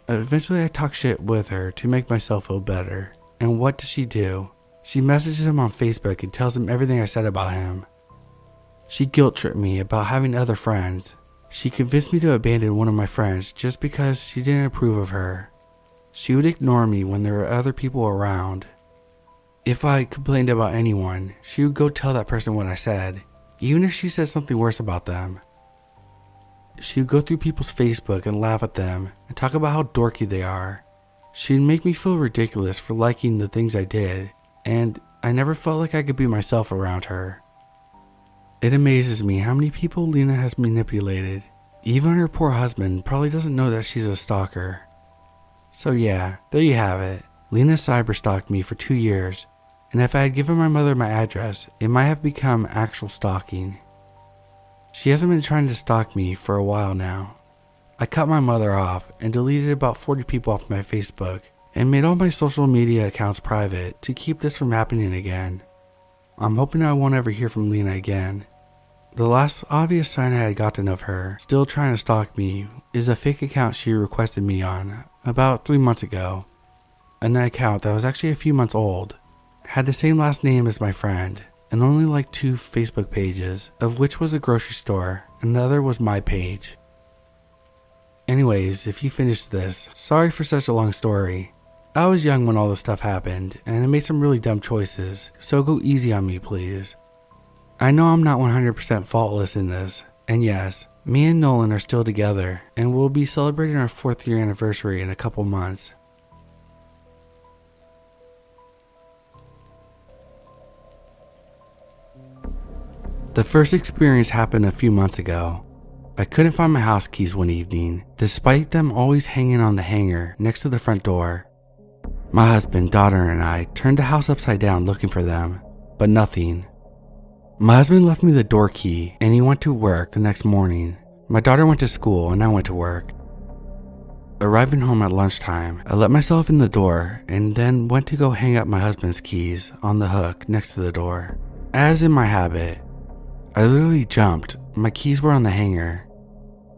Eventually I talked shit with her to make myself feel better. And what does she do? She messages him on Facebook and tells him everything I said about him. She guilt-tripped me about having other friends. She convinced me to abandon one of my friends just because she didn't approve of her. She would ignore me when there were other people around. If I complained about anyone, she would go tell that person what I said, even if she said something worse about them. She would go through people's Facebook and laugh at them and talk about how dorky they are. She'd make me feel ridiculous for liking the things I did, and I never felt like I could be myself around her. It amazes me how many people Lena has manipulated. Even her poor husband probably doesn't know that she's a stalker. So yeah, there you have it. Lena cyberstalked me for 2 years, and if I had given my mother my address, it might have become actual stalking. She hasn't been trying to stalk me for a while now. I cut my mother off and deleted about 40 people off my Facebook and made all my social media accounts private to keep this from happening again. I'm hoping I won't ever hear from Lena again. The last obvious sign I had gotten of her still trying to stalk me is a fake account she requested me on about 3 months ago. An account that was actually a few months old, had the same last name as my friend, and only like 2 Facebook pages, of which was a grocery store and the other was my page. Anyways, if you finished this, sorry for such a long story. I was young when all this stuff happened, and I made some really dumb choices, so go easy on me please. I know I'm not 100% faultless in this, and yes, me and Nolan are still together, and we'll be celebrating our 4th year anniversary in a couple months. The first experience happened a few months ago. I couldn't find my house keys one evening, despite them always hanging on the hanger next to the front door. My husband, daughter, and I turned the house upside down looking for them, but nothing. My husband left me the door key and he went to work the next morning. My daughter went to school and I went to work. Arriving home at lunchtime, I let myself in the door and then went to go hang up my husband's keys on the hook next to the door. As in my habit, I literally jumped. My keys were on the hanger.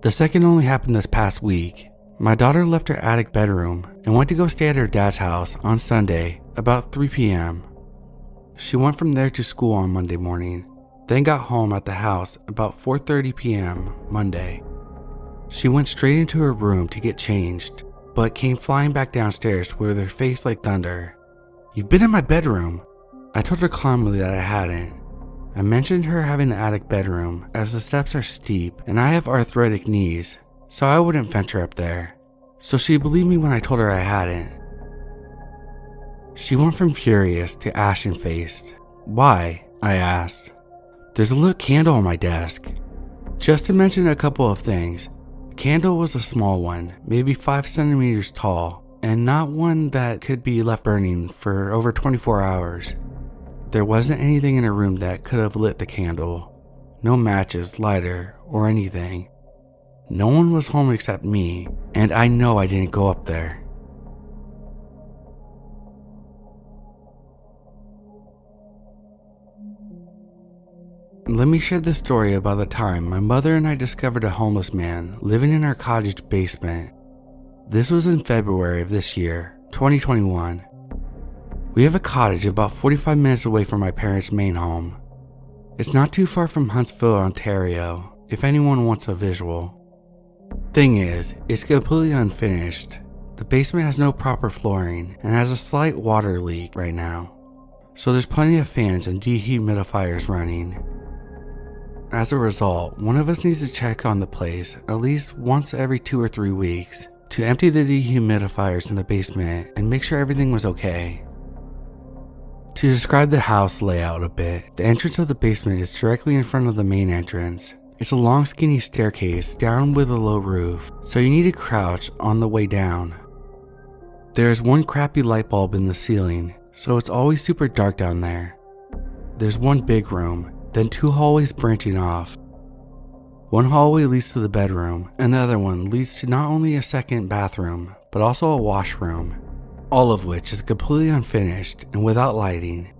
The second only happened this past week. My daughter left her attic bedroom and went to go stay at her dad's house on Sunday about 3 p.m. She went from there to school on Monday morning, then got home at the house about 4:30 p.m. Monday. She went straight into her room to get changed, but came flying back downstairs with her face like thunder. "You've been in my bedroom." I told her calmly that I hadn't. I mentioned her having an attic bedroom as the steps are steep and I have arthritic knees, so I wouldn't venture up there. So she believed me when I told her I hadn't. She went from furious to ashen-faced. "Why?" I asked. "There's a lit candle on my desk." Just to mention a couple of things, the candle was a small one, maybe 5 centimeters tall, and not one that could be left burning for over 24 hours. There wasn't anything in her room that could have lit the candle. No matches, lighter, or anything. No one was home except me, and I know I didn't go up there. Let me share the story about the time my mother and I discovered a homeless man living in our cottage basement. This was in February of this year, 2021. We have a cottage about 45 minutes away from my parents' main home. It's not too far from Huntsville, Ontario, if anyone wants a visual. Thing is, it's completely unfinished. The basement has no proper flooring and has a slight water leak right now, so there's plenty of fans and dehumidifiers running. As a result, one of us needs to check on the place at least once every 2 or 3 weeks to empty the dehumidifiers in the basement and make sure everything was okay. To describe the house layout a bit, the entrance of the basement is directly in front of the main entrance. It's a long skinny staircase down with a low roof, so you need to crouch on the way down. There is one crappy light bulb in the ceiling, so it's always super dark down there. There's one big room, then 2 hallways branching off. One hallway leads to the bedroom, and the other one leads to not only a second bathroom, but also a washroom, all of which is completely unfinished and without lighting.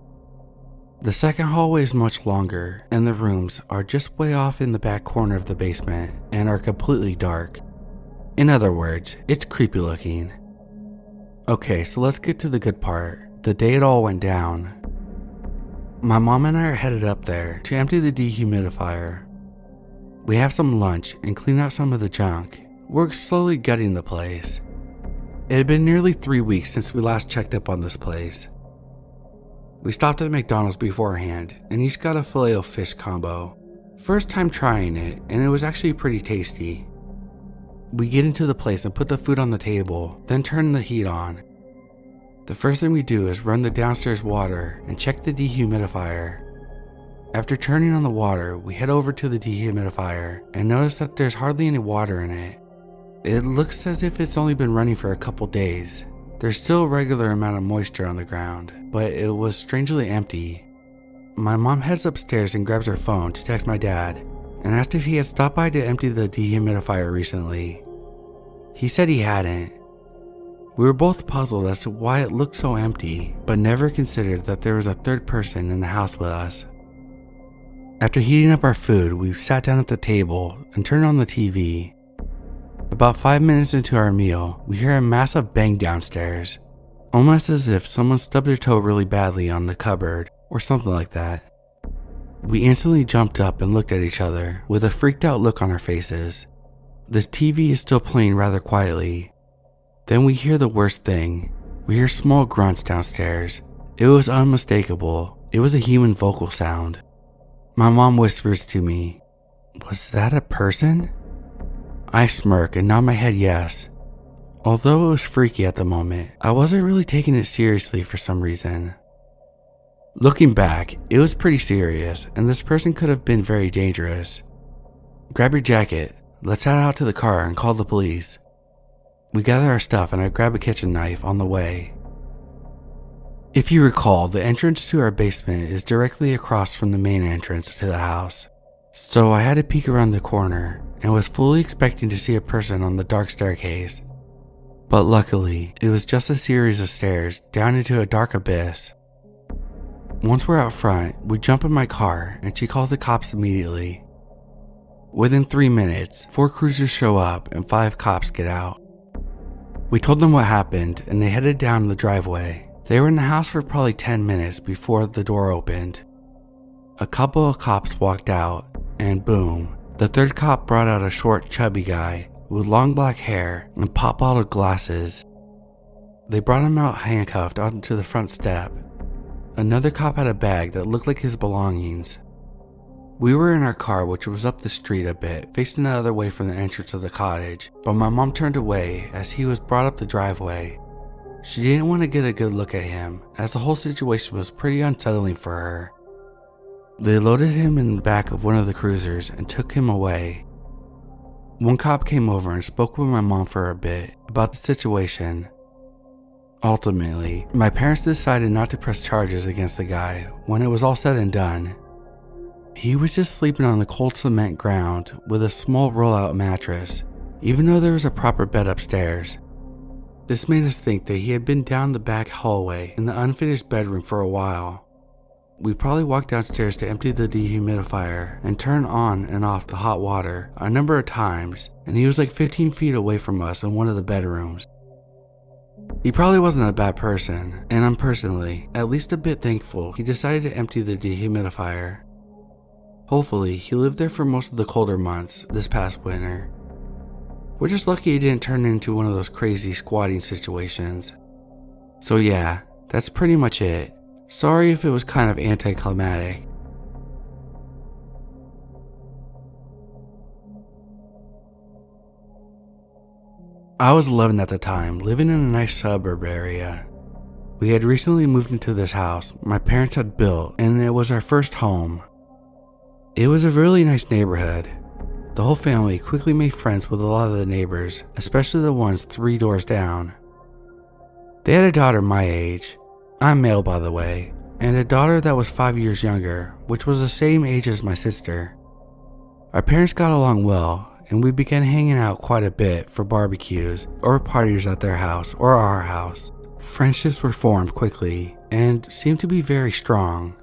The second hallway is much longer, and the rooms are just way off in the back corner of the basement and are completely dark. In other words, it's creepy looking. Okay, so let's get to the good part, the day it all went down. My mom and I are headed up there to empty the dehumidifier. We have some lunch and clean out some of the junk. We're slowly gutting the place. It had been nearly 3 weeks since we last checked up on this place. We stopped at McDonald's beforehand and each got a filet-o-fish combo. First time trying it, and it was actually pretty tasty. We get into the place and put the food on the table, then turn the heat on. The first thing we do is run the downstairs water and check the dehumidifier. After turning on the water, we head over to the dehumidifier and notice that there's hardly any water in it. It looks as if it's only been running for a couple days. There's still a regular amount of moisture on the ground, but it was strangely empty. My mom heads upstairs and grabs her phone to text my dad and asked if he had stopped by to empty the dehumidifier recently. He said he hadn't. We were both puzzled as to why it looked so empty, but never considered that there was a third person in the house with us. After heating up our food, we sat down at the table and turned on the TV. About 5 minutes into our meal, we hear a massive bang downstairs, almost as if someone stubbed their toe really badly on the cupboard or something like that. We instantly jumped up and looked at each other with a freaked out look on our faces. The TV is still playing rather quietly. Then we hear the worst thing. We hear small grunts downstairs. It was unmistakable. It was a human vocal sound. My mom whispers to me, "Was that a person?" I smirk and nod my head yes. Although it was freaky at the moment, I wasn't really taking it seriously for some reason. Looking back, it was pretty serious, and this person could have been very dangerous. "Grab your jacket, let's head out to the car and call the police." We gather our stuff and I grab a kitchen knife on the way. If you recall, the entrance to our basement is directly across from the main entrance to the house, so I had to peek around the corner and was fully expecting to see a person on the dark staircase. But luckily, it was just a series of stairs down into a dark abyss. Once we're out front, we jump in my car and she calls the cops immediately. Within 3 minutes, 4 cruisers show up and 5 cops get out. We told them what happened and they headed down the driveway. They were in the house for probably 10 minutes before the door opened. A couple of cops walked out, and boom, the third cop brought out a short, chubby guy with long black hair and pop-bottled glasses. They brought him out handcuffed onto the front step. Another cop had a bag that looked like his belongings. We were in our car, which was up the street a bit, facing the other way from the entrance of the cottage, but my mom turned away as he was brought up the driveway. She didn't want to get a good look at him, as the whole situation was pretty unsettling for her. They loaded him in the back of one of the cruisers and took him away. One cop came over and spoke with my mom for a bit about the situation. Ultimately, my parents decided not to press charges against the guy when it was all said and done. He was just sleeping on the cold cement ground with a small roll-out mattress, even though there was a proper bed upstairs. This made us think that he had been down the back hallway in the unfinished bedroom for a while. We probably walked downstairs to empty the dehumidifier and turn on and off the hot water a number of times, and he was like 15 feet away from us in one of the bedrooms. He probably wasn't a bad person, and I'm personally at least a bit thankful he decided to empty the dehumidifier. Hopefully, he lived there for most of the colder months this past winter. We're just lucky he didn't turn into one of those crazy squatting situations. So yeah, that's pretty much it. Sorry if it was kind of anticlimactic. I was 11 at the time, living in a nice suburb area. We had recently moved into this house my parents had built, and it was our first home. It was a really nice neighborhood. The whole family quickly made friends with a lot of the neighbors, especially the ones 3 doors down. They had a daughter my age, I'm male by the way, and a daughter that was 5 years younger, which was the same age as my sister. Our parents got along well, and we began hanging out quite a bit for barbecues or parties at their house or our house. Friendships were formed quickly and seemed to be very strong.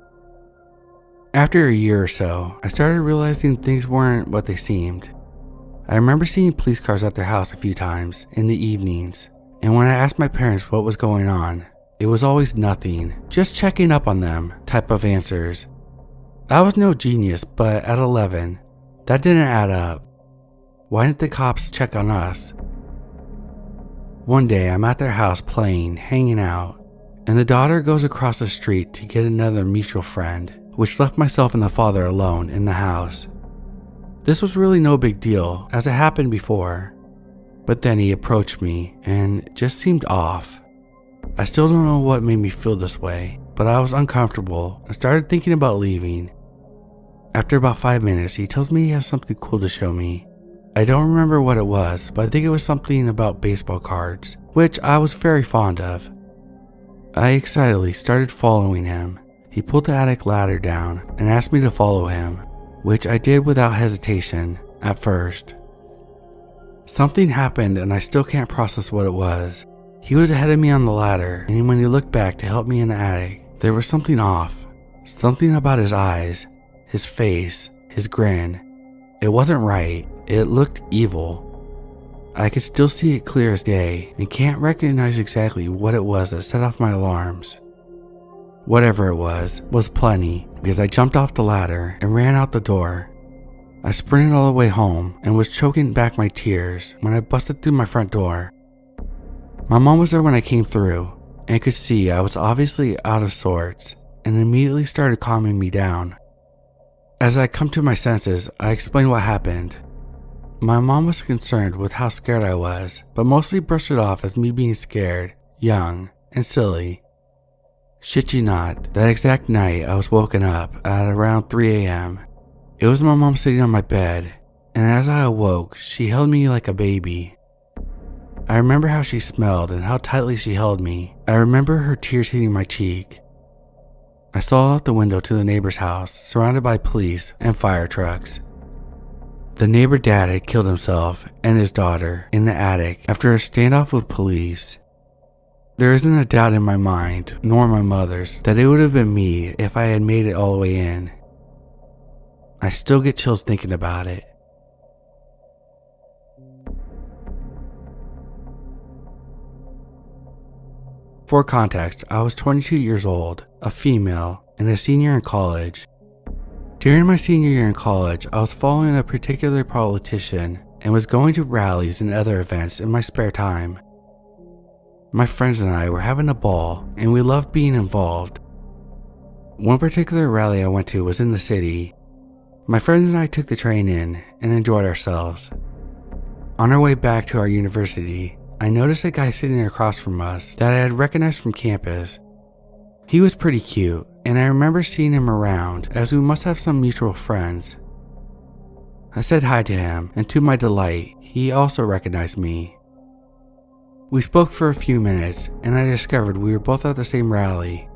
After a year or so, I started realizing things weren't what they seemed. I remember seeing police cars at their house a few times in the evenings, and when I asked my parents what was going on, it was always nothing, just checking up on them type of answers. I was no genius, but at 11, that didn't add up. Why didn't the cops check on us? One day I'm at their house playing, hanging out, and the daughter goes across the street to get another mutual friend, which left myself and the father alone in the house. This was really no big deal, as it happened before, but then he approached me and just seemed off. I still don't know what made me feel this way, but I was uncomfortable and started thinking about leaving. After about 5 minutes, he tells me he has something cool to show me. I don't remember what it was, but I think it was something about baseball cards, which I was very fond of. I excitedly started following him. He pulled the attic ladder down and asked me to follow him, which I did without hesitation at first. Something happened and I still can't process what it was. He was ahead of me on the ladder, and when he looked back to help me in the attic, there was something off. Something about his eyes, his face, his grin. It wasn't right. It looked evil. I could still see it clear as day and can't recognize exactly what it was that set off my alarms. Whatever it was plenty, because I jumped off the ladder and ran out the door. I sprinted all the way home and was choking back my tears when I busted through my front door. My mom was there when I came through and could see I was obviously out of sorts and immediately started calming me down. As I come to my senses, I explained what happened. My mom was concerned with how scared I was, but mostly brushed it off as me being scared, young, and silly. Shit you not, that exact night I was woken up at around 3 a.m. It was my mom sitting on my bed, and as I awoke, she held me like a baby. I remember how she smelled and how tightly she held me. I remember her tears hitting my cheek. I saw out the window to the neighbor's house, surrounded by police and fire trucks. The neighbor dad had killed himself and his daughter in the attic after a standoff with police. There isn't a doubt in my mind, nor my mother's, that it would have been me if I had made it all the way in. I still get chills thinking about it. For context, I was 22 years old, a female, and a senior in college. During my senior year in college, I was following a particular politician and was going to rallies and other events in my spare time. My friends and I were having a ball, and we loved being involved. One particular rally I went to was in the city. My friends and I took the train in and enjoyed ourselves. On our way back to our university, I noticed a guy sitting across from us that I had recognized from campus. He was pretty cute, and I remember seeing him around as we must have some mutual friends. I said hi to him, and to my delight, he also recognized me. We spoke for a few minutes, and I discovered we were both at the same rally.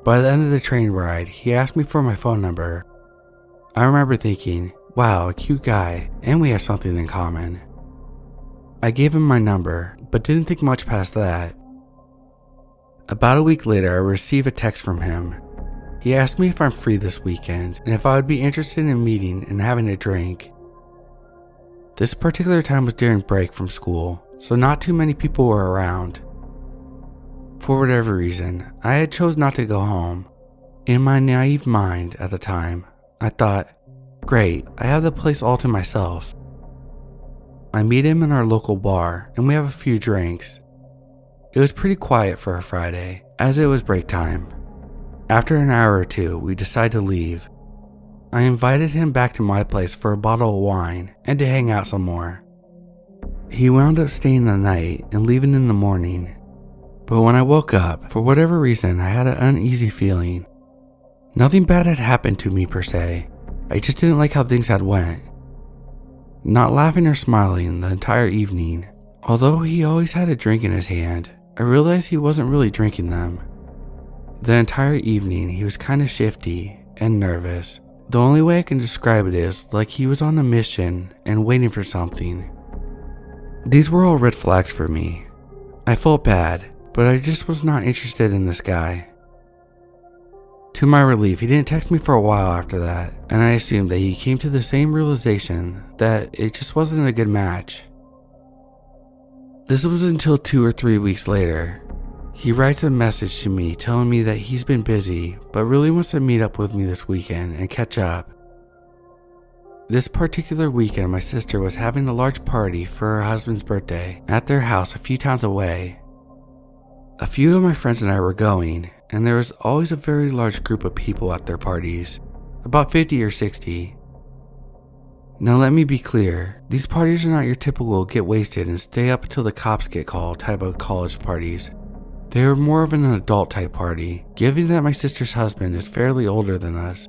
By the end of the train ride, he asked me for my phone number. I remember thinking, wow, a cute guy, and we have something in common. I gave him my number, but didn't think much past that. About a week later, I received a text from him. He asked me if I'm free this weekend, and if I would be interested in meeting and having a drink. This particular time was during break from school, so not too many people were around. For whatever reason, I had chose not to go home. In my naive mind at the time, I thought, great, I have the place all to myself. I meet him in our local bar, and we have a few drinks. It was pretty quiet for a Friday, as it was break time. After an hour or two, we decided to leave. I invited him back to my place for a bottle of wine and to hang out some more. He wound up staying the night and leaving in the morning. But when I woke up, for whatever reason, I had an uneasy feeling. Nothing bad had happened to me per se. I just didn't like how things had went. Not laughing or smiling the entire evening, although he always had a drink in his hand, I realized he wasn't really drinking them. The entire evening he was kind of shifty and nervous. The only way I can describe it is like he was on a mission and waiting for something. These were all red flags for me. I felt bad, but I just was not interested in this guy. To my relief, he didn't text me for a while after that, and I assumed that he came to the same realization that it just wasn't a good match. This was until 2 or 3 weeks later. He writes a message to me telling me that he's been busy, but really wants to meet up with me this weekend and catch up. This particular weekend, my sister was having a large party for her husband's birthday at their house a few towns away. A few of my friends and I were going, and there was always a very large group of people at their parties, about 50 or 60. Now let me be clear, these parties are not your typical get wasted and stay up until the cops get called type of college parties. They were more of an adult type party, given that my sister's husband is fairly older than us.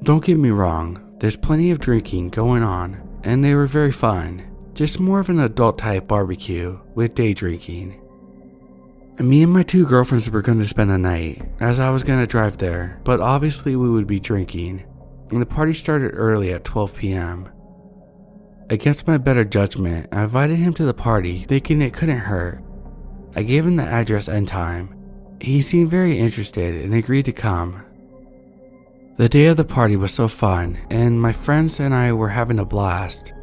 Don't get me wrong, there's plenty of drinking going on, and they were very fun, just more of an adult type barbecue with day drinking. Me and my 2 girlfriends were going to spend the night, as I was going to drive there, but obviously we would be drinking, and the party started early at 12 p.m. Against my better judgment, I invited him to the party, thinking it couldn't hurt. I gave him the address and time. He seemed very interested and agreed to come. The day of the party was so fun, and my friends and I were having a blast.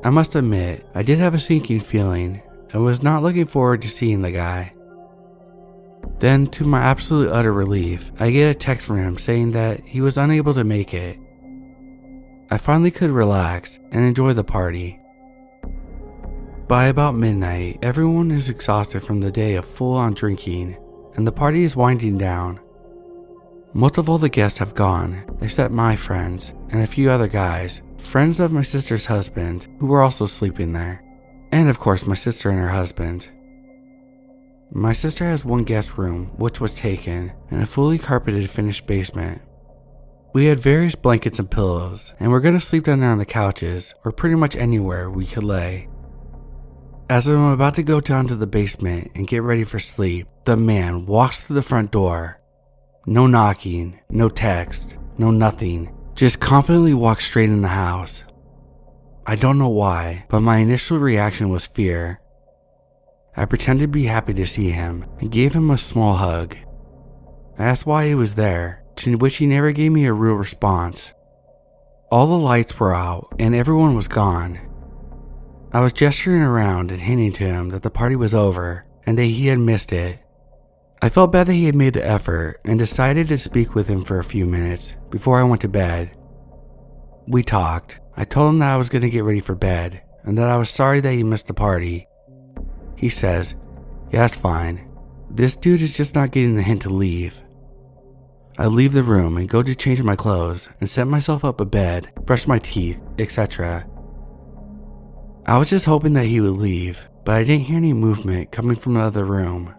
I must admit, I did have a sinking feeling, and was not looking forward to seeing the guy. Then, to my absolute utter relief, I get a text from him saying that he was unable to make it. I finally could relax and enjoy the party. By about midnight, everyone is exhausted from the day of full-on drinking, and the party is winding down. Most of all the guests have gone, except my friends and a few other guys, friends of my sister's husband, who were also sleeping there, and of course my sister and her husband. My sister has one guest room, which was taken, and a fully carpeted finished basement. We had various blankets and pillows, and we're going to sleep down there on the couches, or pretty much anywhere we could lay. As I'm about to go down to the basement and get ready for sleep, the man walks through the front door. No knocking, no text, no nothing, just confidently walks straight in the house. I don't know why, but my initial reaction was fear. I pretended to be happy to see him and gave him a small hug. I asked why he was there, to which he never gave me a real response. All the lights were out and everyone was gone. I was gesturing around and hinting to him that the party was over and that he had missed it. I felt bad that he had made the effort and decided to speak with him for a few minutes before I went to bed. We talked. I told him that I was going to get ready for bed and that I was sorry that he missed the party. He says, "Yeah, that's fine. This dude is just not getting the hint to leave." I leave the room and go to change my clothes and set myself up a bed, brush my teeth, etc. I was just hoping that he would leave, but I didn't hear any movement coming from the other room.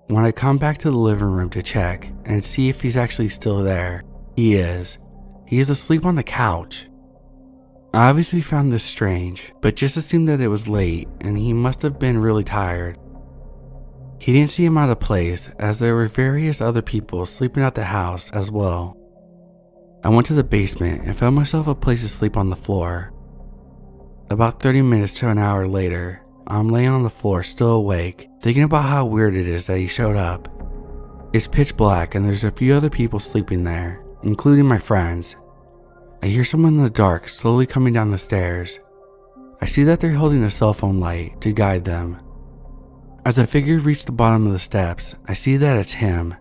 When I come back to the living room to check and see if he's actually still there, he is. He is asleep on the couch. I obviously found this strange, but just assumed that it was late and he must have been really tired. He didn't seem out of place as there were various other people sleeping at the house as well. I went to the basement and found myself a place to sleep on the floor. About 30 minutes to an hour later, I'm laying on the floor still awake, thinking about how weird it is that he showed up. It's pitch black and there's a few other people sleeping there, including my friends. I hear someone in the dark slowly coming down the stairs. I see that they're holding a cell phone light to guide them. As the figure reached the bottom of the steps, I see that it's him.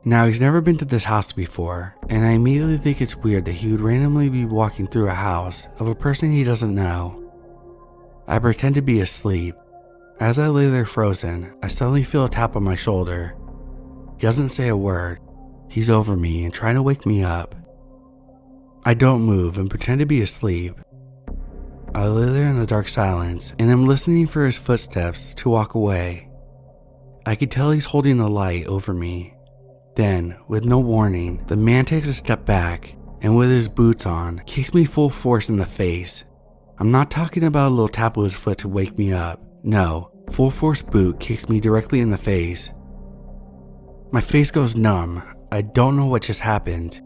Now, he's never been to this house before, and I immediately think it's weird that he would randomly be walking through a house of a person he doesn't know. I pretend to be asleep. As I lay there frozen, I suddenly feel a tap on my shoulder. He doesn't say a word. He's over me and trying to wake me up. I don't move and pretend to be asleep. I lay there in the dark silence and am listening for his footsteps to walk away. I can tell he's holding a light over me. Then, with no warning, the man takes a step back and with his boots on, kicks me full force in the face. I'm not talking about a little tap with his foot to wake me up. No, Full force boot kicks me directly in the face. My face goes numb. I don't know what just happened.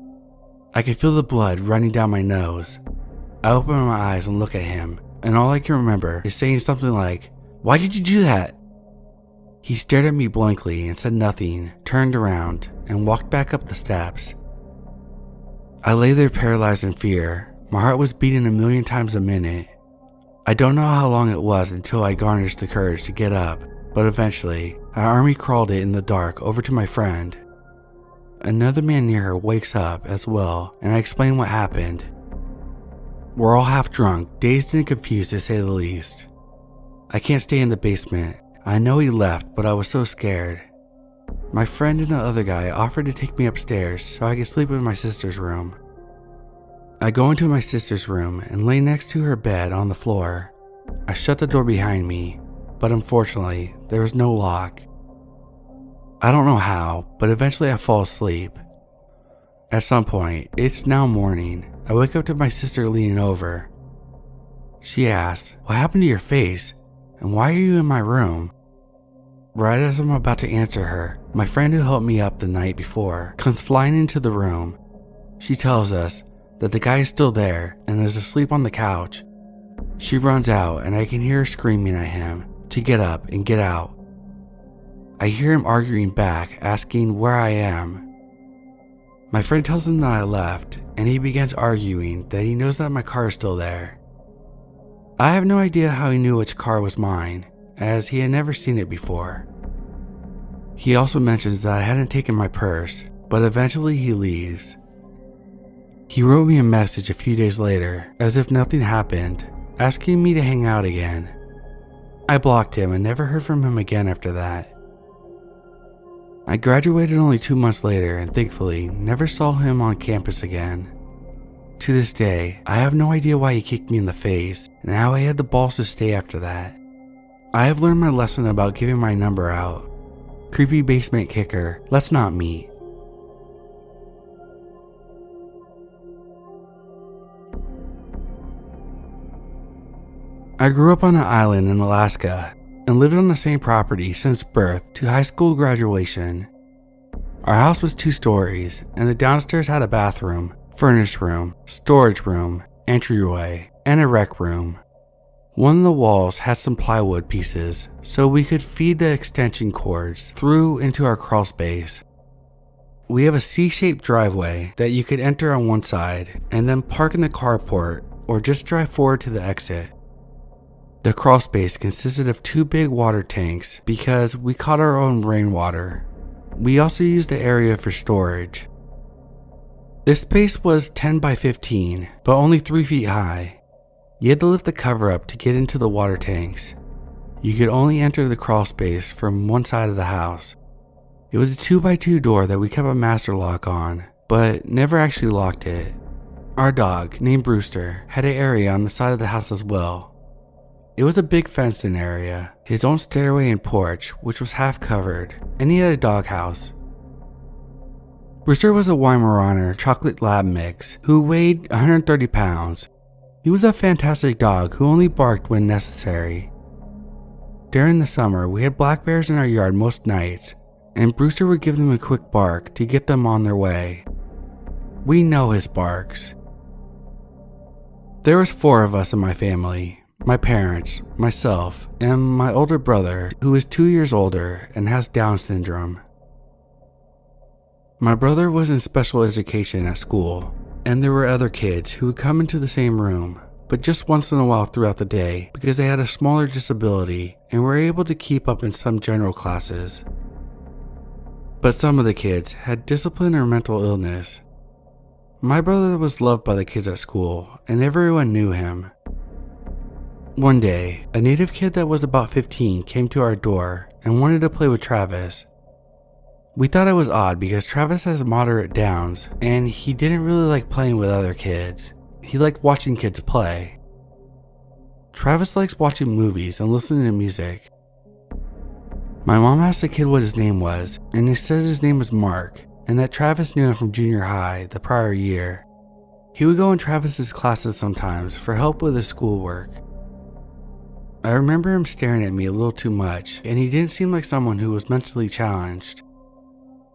I can feel the blood running down my nose. I open my eyes and look at him, and all I can remember is saying something like, "Why did you do that?" He stared at me blankly and said nothing, turned around, and walked back up the steps. I lay there paralyzed in fear. My heart was beating a million times a minute. I don't know how long it was until I garnered the courage to get up, but eventually, I army crawled it in the dark over to my friend. Another man near her wakes up as well, and I explain what happened. We're all half drunk, dazed and confused to say the least. I can't stay in the basement. I know he left, but I was so scared. My friend and the other guy offered to take me upstairs so I could sleep in my sister's room. I go into my sister's room and lay next to her bed on the floor. I shut the door behind me, but unfortunately, there was no lock. I don't know how, but eventually I fall asleep. At some point, it's now morning, I wake up to my sister leaning over. She asks, "What happened to your face? And why are you in my room?" Right as I'm about to answer her, my friend who helped me up the night before comes flying into the room. She tells us that the guy is still there and is asleep on the couch. She runs out and I can hear her screaming at him to get up and get out. I hear him arguing back, asking where I am. My friend tells him that I left, and he begins arguing that he knows that my car is still there. I have no idea how he knew which car was mine, as he had never seen it before. He also mentions that I hadn't taken my purse, but eventually he leaves. He wrote me a message a few days later, as if nothing happened, asking me to hang out again. I blocked him and never heard from him again after that. I graduated only 2 months later and thankfully never saw him on campus again. To this day, I have no idea why he kicked me in the face and how he had the balls to stay after that. I have learned my lesson about giving my number out. Creepy basement kicker, let's not meet. I grew up on an island in Alaska and lived on the same property since birth to high school graduation. Our house was 2 stories, and the downstairs had a bathroom, furnace room, storage room, entryway, and a rec room. One of the walls had some plywood pieces, so we could feed the extension cords through into our crawl space. We have a C-shaped driveway that you could enter on one side and then park in the carport or just drive forward to the exit. The crawl space consisted of 2 big water tanks because we caught our own rainwater. We also used the area for storage. This space was 10 by 15, but only 3 feet high. You had to lift the cover up to get into the water tanks. You could only enter the crawl space from one side of the house. It was a 2x2 door that we kept a master lock on, but never actually locked it. Our dog, named Brewster, had an area on the side of the house as well. It was a big fenced-in area, his own stairway and porch, which was half covered, and he had a doghouse. Brewster was a Weimaraner chocolate lab mix who weighed 130 pounds. He was a fantastic dog who only barked when necessary. During the summer, we had black bears in our yard most nights, and Brewster would give them a quick bark to get them on their way. We know his barks. There was 4 of us in my family. My parents, myself, and my older brother, who is 2 years older and has Down syndrome. My brother was in special education at school, and there were other kids who would come into the same room, but just once in a while throughout the day because they had a smaller disability and were able to keep up in some general classes. But some of the kids had discipline or mental illness. My brother was loved by the kids at school, and everyone knew him. One day, a native kid that was about 15 came to our door and wanted to play with Travis. We thought it was odd because Travis has moderate Downs and he didn't really like playing with other kids. He liked watching kids play. Travis likes watching movies and listening to music. My mom asked the kid what his name was, and he said his name was Mark and that Travis knew him from junior high the prior year. He would go in Travis's classes sometimes for help with his schoolwork. I remember him staring at me a little too much, and he didn't seem like someone who was mentally challenged.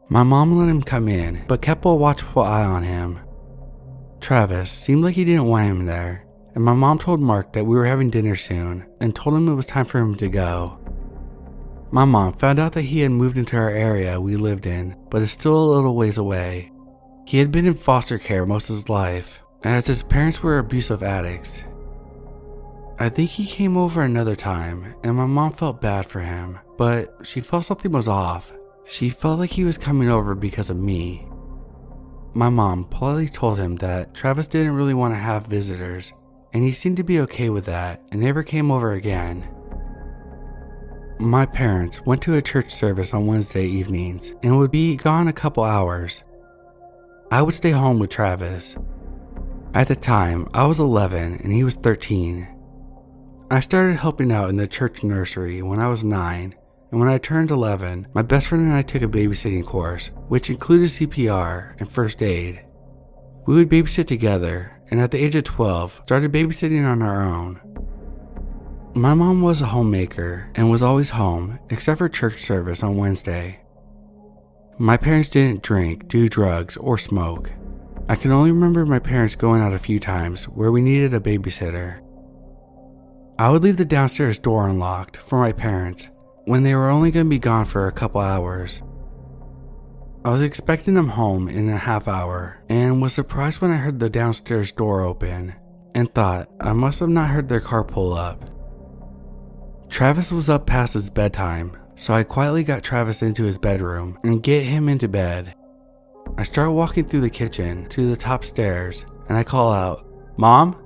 My mom let him come in, but kept a watchful eye on him. Travis seemed like he didn't want him there, and my mom told Mark that we were having dinner soon and told him it was time for him to go. My mom found out that he had moved into our area we lived in, but is still a little ways away. He had been in foster care most of his life, as his parents were abusive addicts. I think he came over another time, and my mom felt bad for him, but she felt something was off. She felt like he was coming over because of me. My mom politely told him that Travis didn't really want to have visitors, and he seemed to be okay with that and never came over again. My parents went to a church service on Wednesday evenings and would be gone a couple hours. I would stay home with Travis. At the time, I was 11 and he was 13. I started helping out in the church nursery when I was 9, and when I turned 11, my best friend and I took a babysitting course, which included CPR and first aid. We would babysit together, and at the age of 12, started babysitting on our own. My mom was a homemaker and was always home, except for church service on Wednesday. My parents didn't drink, do drugs, or smoke. I can only remember my parents going out a few times where we needed a babysitter. I would leave the downstairs door unlocked for my parents when they were only going to be gone for a couple hours. I was expecting them home in a half hour and was surprised when I heard the downstairs door open and thought I must have not heard their car pull up. Travis was up past his bedtime, so I quietly got Travis into his bedroom and get him into bed. I start walking through the kitchen to the top stairs and I call out, "Mom?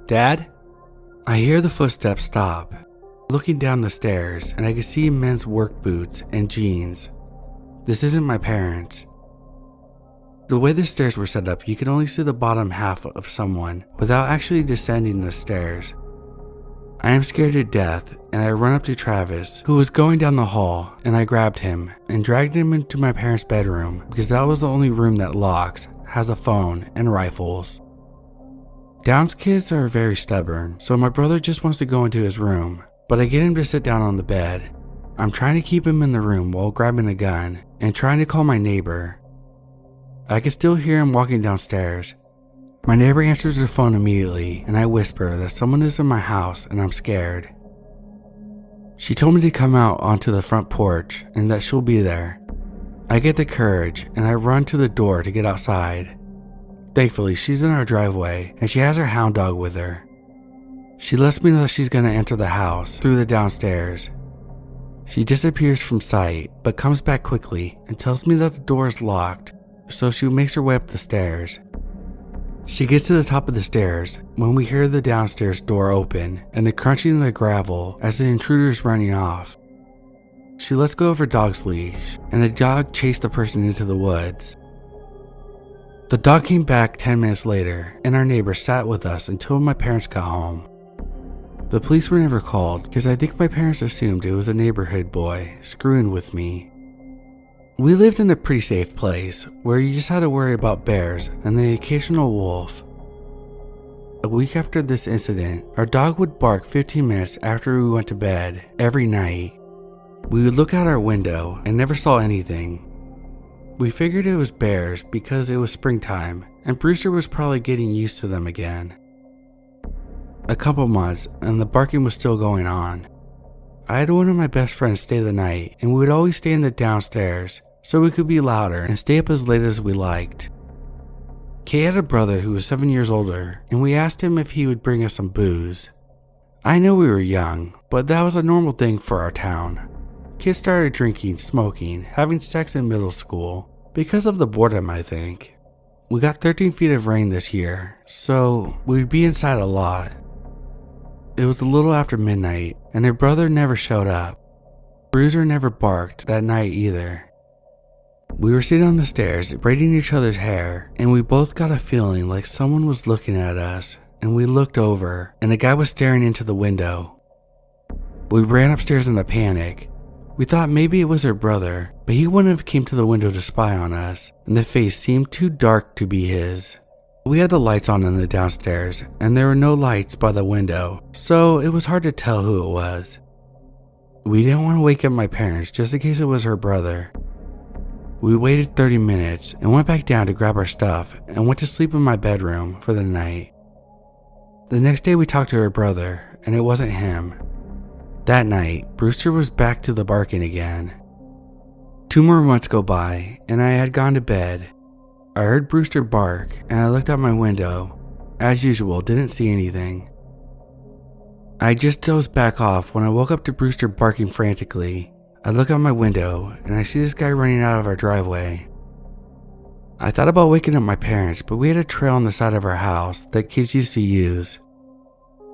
Dad?" I hear the footsteps stop. Looking down the stairs and I can see men's work boots and jeans. This isn't my parents. The way the stairs were set up, you could only see the bottom half of someone without actually descending the stairs. I am scared to death and I run up to Travis, who was going down the hall, and I grabbed him and dragged him into my parents' bedroom because that was the only room that locks, has a phone, and rifles. Down's kids are very stubborn, so my brother just wants to go into his room, but I get him to sit down on the bed. I'm trying to keep him in the room while grabbing a gun and trying to call my neighbor. I can still hear him walking downstairs. My neighbor answers her phone immediately and I whisper that someone is in my house and I'm scared. She told me to come out onto the front porch and that she'll be there. I get the courage and I run to the door to get outside. Thankfully, she's in our driveway and she has her hound dog with her. She lets me know that she's going to enter the house through the downstairs. She disappears from sight but comes back quickly and tells me that the door is locked, so she makes her way up the stairs. She gets to the top of the stairs when we hear the downstairs door open and the crunching of the gravel as the intruder is running off. She lets go of her dog's leash and the dog chased the person into the woods. The dog came back 10 minutes later and our neighbor sat with us until my parents got home. The police were never called because I think my parents assumed it was a neighborhood boy screwing with me. We lived in a pretty safe place where you just had to worry about bears and the occasional wolf. A week after this incident, our dog would bark 15 minutes after we went to bed every night. We would look out our window and never saw anything. We figured it was bears because it was springtime and Brewster was probably getting used to them again. A couple months and the barking was still going on. I had one of my best friends stay the night and we would always stay in the downstairs so we could be louder and stay up as late as we liked. Kay had a brother who was 7 years older and we asked him if he would bring us some booze. I know we were young, but that was a normal thing for our town. Kids started drinking, smoking, having sex in middle school because of the boredom, I think. We got 13 feet of rain this year, so we'd be inside a lot. It was a little after midnight and their brother never showed up. Bruiser never barked that night either. We were sitting on the stairs braiding each other's hair and we both got a feeling like someone was looking at us, and we looked over and a guy was staring into the window. We ran upstairs in a panic. We thought maybe it was her brother, but he wouldn't have came to the window to spy on us and the face seemed too dark to be his. We had the lights on in the downstairs, and there were no lights by the window, so it was hard to tell who it was. We didn't want to wake up my parents just in case it was her brother. We waited 30 minutes and went back down to grab our stuff and went to sleep in my bedroom for the night. The next day we talked to her brother, and it wasn't him. That night, Brewster was back to the barking again. 2 more months go by, and I had gone to bed. I heard Brewster bark, and I looked out my window. As usual, didn't see anything. I just dozed back off when I woke up to Brewster barking frantically. I look out my window, and I see this guy running out of our driveway. I thought about waking up my parents, but we had a trail on the side of our house that kids used to use.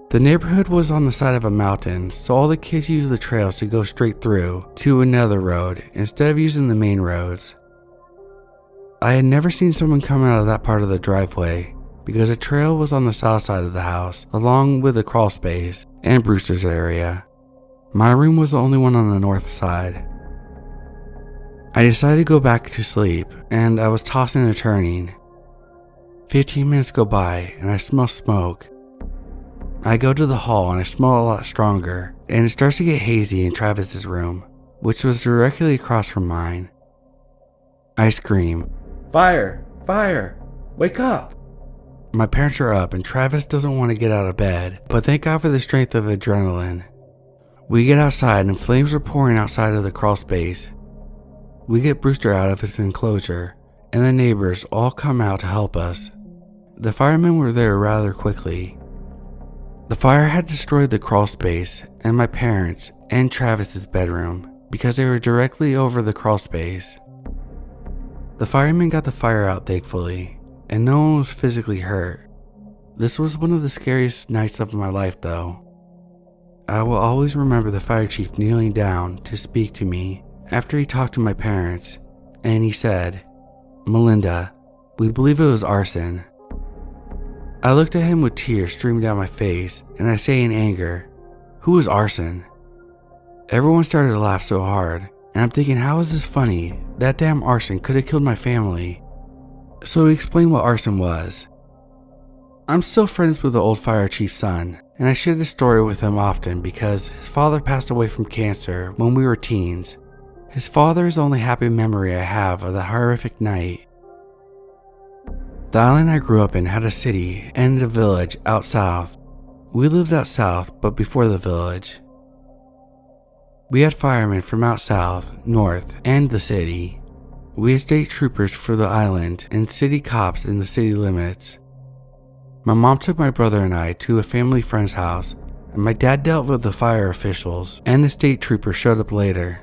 The neighborhood was on the side of a mountain, so all the kids used the trails to go straight through to another road instead of using the main roads. I had never seen someone come out of that part of the driveway because the trail was on the south side of the house, along with the crawl space and Brewster's area. My room was the only one on the north side. I decided to go back to sleep, and I was tossing and turning. 15 minutes go by, and I smell smoke. I go to the hall, and I smell a lot stronger, and it starts to get hazy in Travis's room, which was directly across from mine. I scream, "Fire! Fire! Wake up!" My parents are up, and Travis doesn't want to get out of bed, but thank God for the strength of adrenaline. We get outside, and flames are pouring outside of the crawl space. We get Brewster out of his enclosure, and the neighbors all come out to help us. The firemen were there rather quickly. The fire had destroyed the crawl space and my parents' and Travis's bedroom because they were directly over the crawl space. The firemen got the fire out thankfully, and no one was physically hurt. This was one of the scariest nights of my life though. I will always remember the fire chief kneeling down to speak to me after he talked to my parents, and he said, "Melinda, we believe it was arson." I looked at him with tears streaming down my face, and I say in anger, "Who is arson?" Everyone started to laugh so hard, and I'm thinking, how is this funny? That damn arson could have killed my family. So he explained what arson was. I'm still friends with the old fire chief's son, and I share this story with him often because his father passed away from cancer when we were teens. His father is the only happy memory I have of that horrific night. The island I grew up in had a city and a village out south. We lived out south, but before the village. We had firemen from out south, north, and the city. We had state troopers for the island and city cops in the city limits. My mom took my brother and I to a family friend's house, and my dad dealt with the fire officials, and the state troopers showed up later.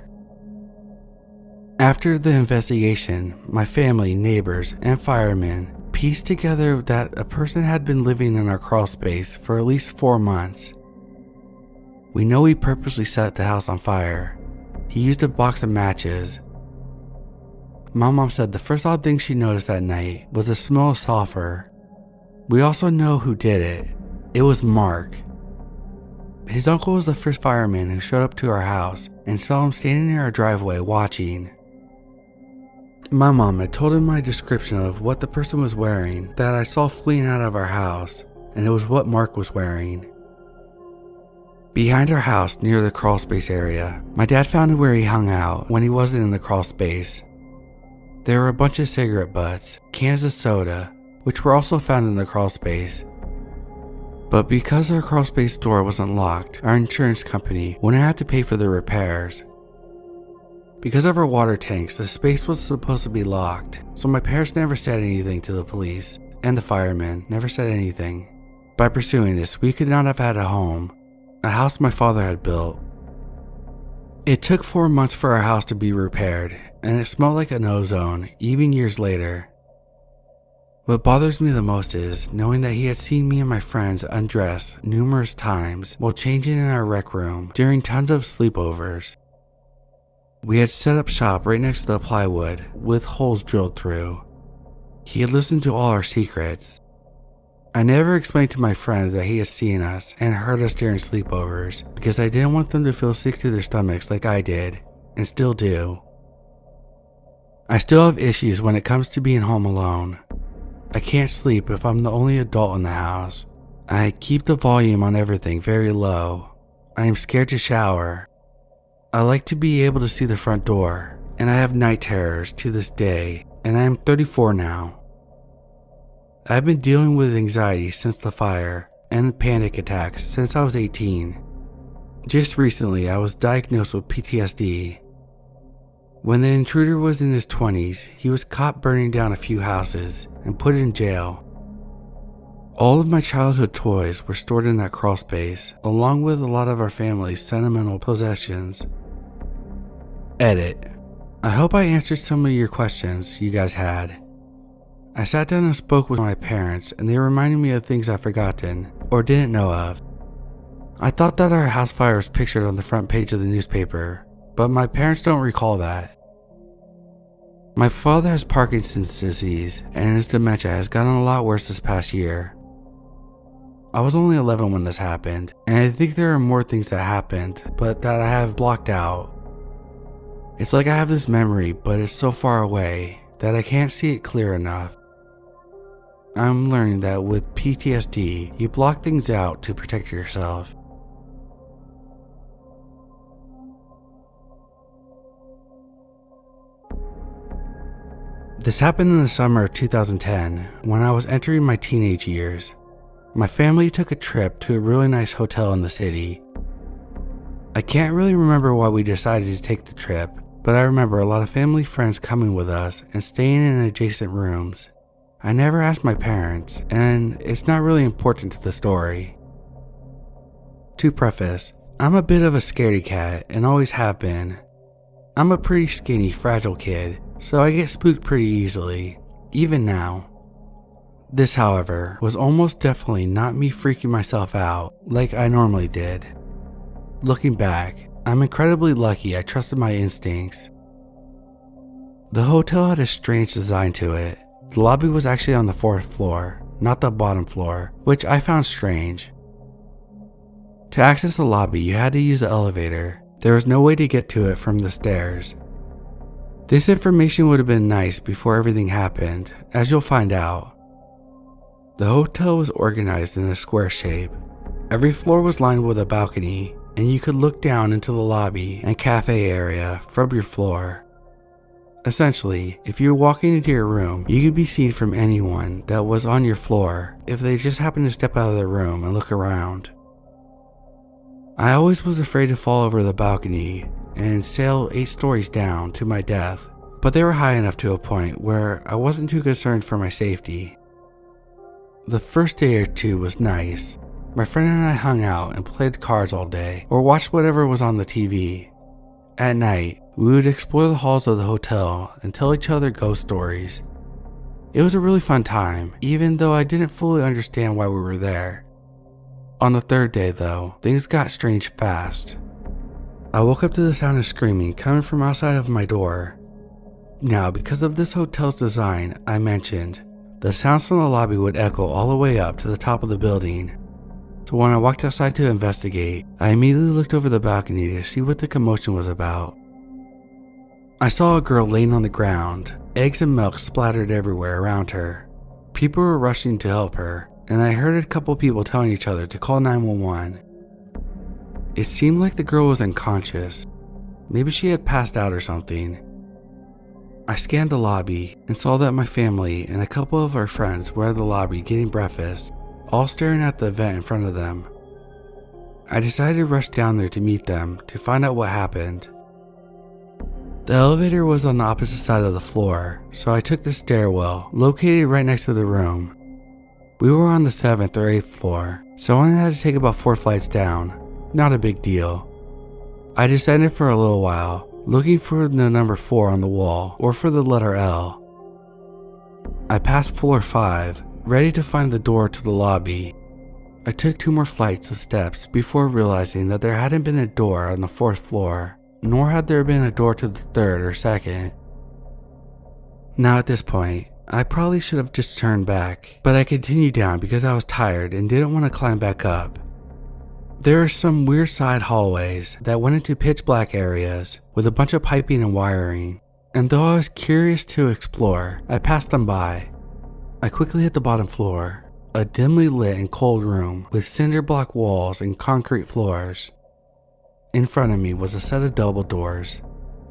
After the investigation, my family, neighbors, and firemen pieced together that a person had been living in our crawl space for at least 4 months. We know he purposely set the house on fire. He used a box of matches. My mom said the first odd thing she noticed that night was the smell of sulfur. We also know who did it. It was Mark. His uncle was the first fireman who showed up to our house and saw him standing near our driveway watching. My mom had told him my description of what the person was wearing that I saw fleeing out of our house, and it was what Mark was wearing. Behind our house near the crawl space area, my dad found where he hung out when he wasn't in the crawl space. There were a bunch of cigarette butts, cans of soda, which were also found in the crawl space. But because our crawl space door wasn't locked, our insurance company wouldn't have to pay for the repairs. Because of our water tanks, the space was supposed to be locked, so my parents never said anything to the police, and the firemen never said anything. By pursuing this, we could not have had a home, a house my father had built. It took 4 months for our house to be repaired, and it smelled like an ozone, even years later. What bothers me the most is knowing that he had seen me and my friends undress numerous times while changing in our rec room during tons of sleepovers. We had set up shop right next to the plywood with holes drilled through. He had listened to all our secrets. I never explained to my friends that he had seen us and heard us during sleepovers because I didn't want them to feel sick to their stomachs like I did, and still do. I still have issues when it comes to being home alone. I can't sleep if I'm the only adult in the house. I keep the volume on everything very low. I am scared to shower. I like to be able to see the front door, and I have night terrors to this day, and I am 34 now. I've been dealing with anxiety since the fire and panic attacks since I was 18. Just recently, I was diagnosed with PTSD. When the intruder was in his 20s, he was caught burning down a few houses and put in jail. All of my childhood toys were stored in that crawl space, along with a lot of our family's sentimental possessions. Edit. I hope I answered some of your questions you guys had. I sat down and spoke with my parents, and they reminded me of things I've forgotten or didn't know of. I thought that our house fire was pictured on the front page of the newspaper, but my parents don't recall that. My father has Parkinson's disease, and his dementia has gotten a lot worse this past year. I was only 11 when this happened, and I think there are more things that happened, but that I have blocked out. It's like I have this memory, but it's so far away that I can't see it clear enough. I'm learning that with PTSD, you block things out to protect yourself. This happened in the summer of 2010 when I was entering my teenage years. My family took a trip to a really nice hotel in the city. I can't really remember why we decided to take the trip, but I remember a lot of family friends coming with us and staying in adjacent rooms. I never asked my parents, and it's not really important to the story. To preface, I'm a bit of a scaredy cat and always have been. I'm a pretty skinny, fragile kid, so I get spooked pretty easily, even now. This, however, was almost definitely not me freaking myself out like I normally did. Looking back, I'm incredibly lucky I trusted my instincts. The hotel had a strange design to it. The lobby was actually on the 4th floor, not the bottom floor, which I found strange. To access the lobby, you had to use the elevator. There was no way to get to it from the stairs. This information would have been nice before everything happened, as you'll find out. The hotel was organized in a square shape. Every floor was lined with a balcony, and you could look down into the lobby and cafe area from your floor. Essentially, if you were walking into your room, you could be seen from anyone that was on your floor if they just happened to step out of their room and look around. I always was afraid to fall over the balcony and sail 8 stories down to my death, but they were high enough to a point where I wasn't too concerned for my safety. The first day or two was nice. My friend and I hung out and played cards all day or watched whatever was on the TV. At night, we would explore the halls of the hotel and tell each other ghost stories. It was a really fun time, even though I didn't fully understand why we were there. On the 3rd day though, things got strange fast. I woke up to the sound of screaming coming from outside of my door. Now, because of this hotel's design I mentioned, the sounds from the lobby would echo all the way up to the top of the building. So when I walked outside to investigate, I immediately looked over the balcony to see what the commotion was about. I saw a girl laying on the ground, eggs and milk splattered everywhere around her. People were rushing to help her, and I heard a couple people telling each other to call 911. It seemed like the girl was unconscious. Maybe she had passed out or something. I scanned the lobby and saw that my family and a couple of our friends were at the lobby getting breakfast, all staring at the event in front of them. I decided to rush down there to meet them to find out what happened. The elevator was on the opposite side of the floor, so I took the stairwell located right next to the room. We were on the 7th or 8th floor, so I only had to take about 4 flights down. Not a big deal. I descended for a little while, looking for the number 4 on the wall or for the letter L. I passed floor 5, ready to find the door to the lobby. I took 2 more flights of steps before realizing that there hadn't been a door on the 4th floor, nor had there been a door to the 3rd or 2nd. Now at this point, I probably should have just turned back, but I continued down because I was tired and didn't want to climb back up. There are some weird side hallways that went into pitch black areas with a bunch of piping and wiring, and though I was curious to explore, I passed them by. I quickly hit the bottom floor, a dimly lit and cold room with cinder block walls and concrete floors. In front of me was a set of double doors.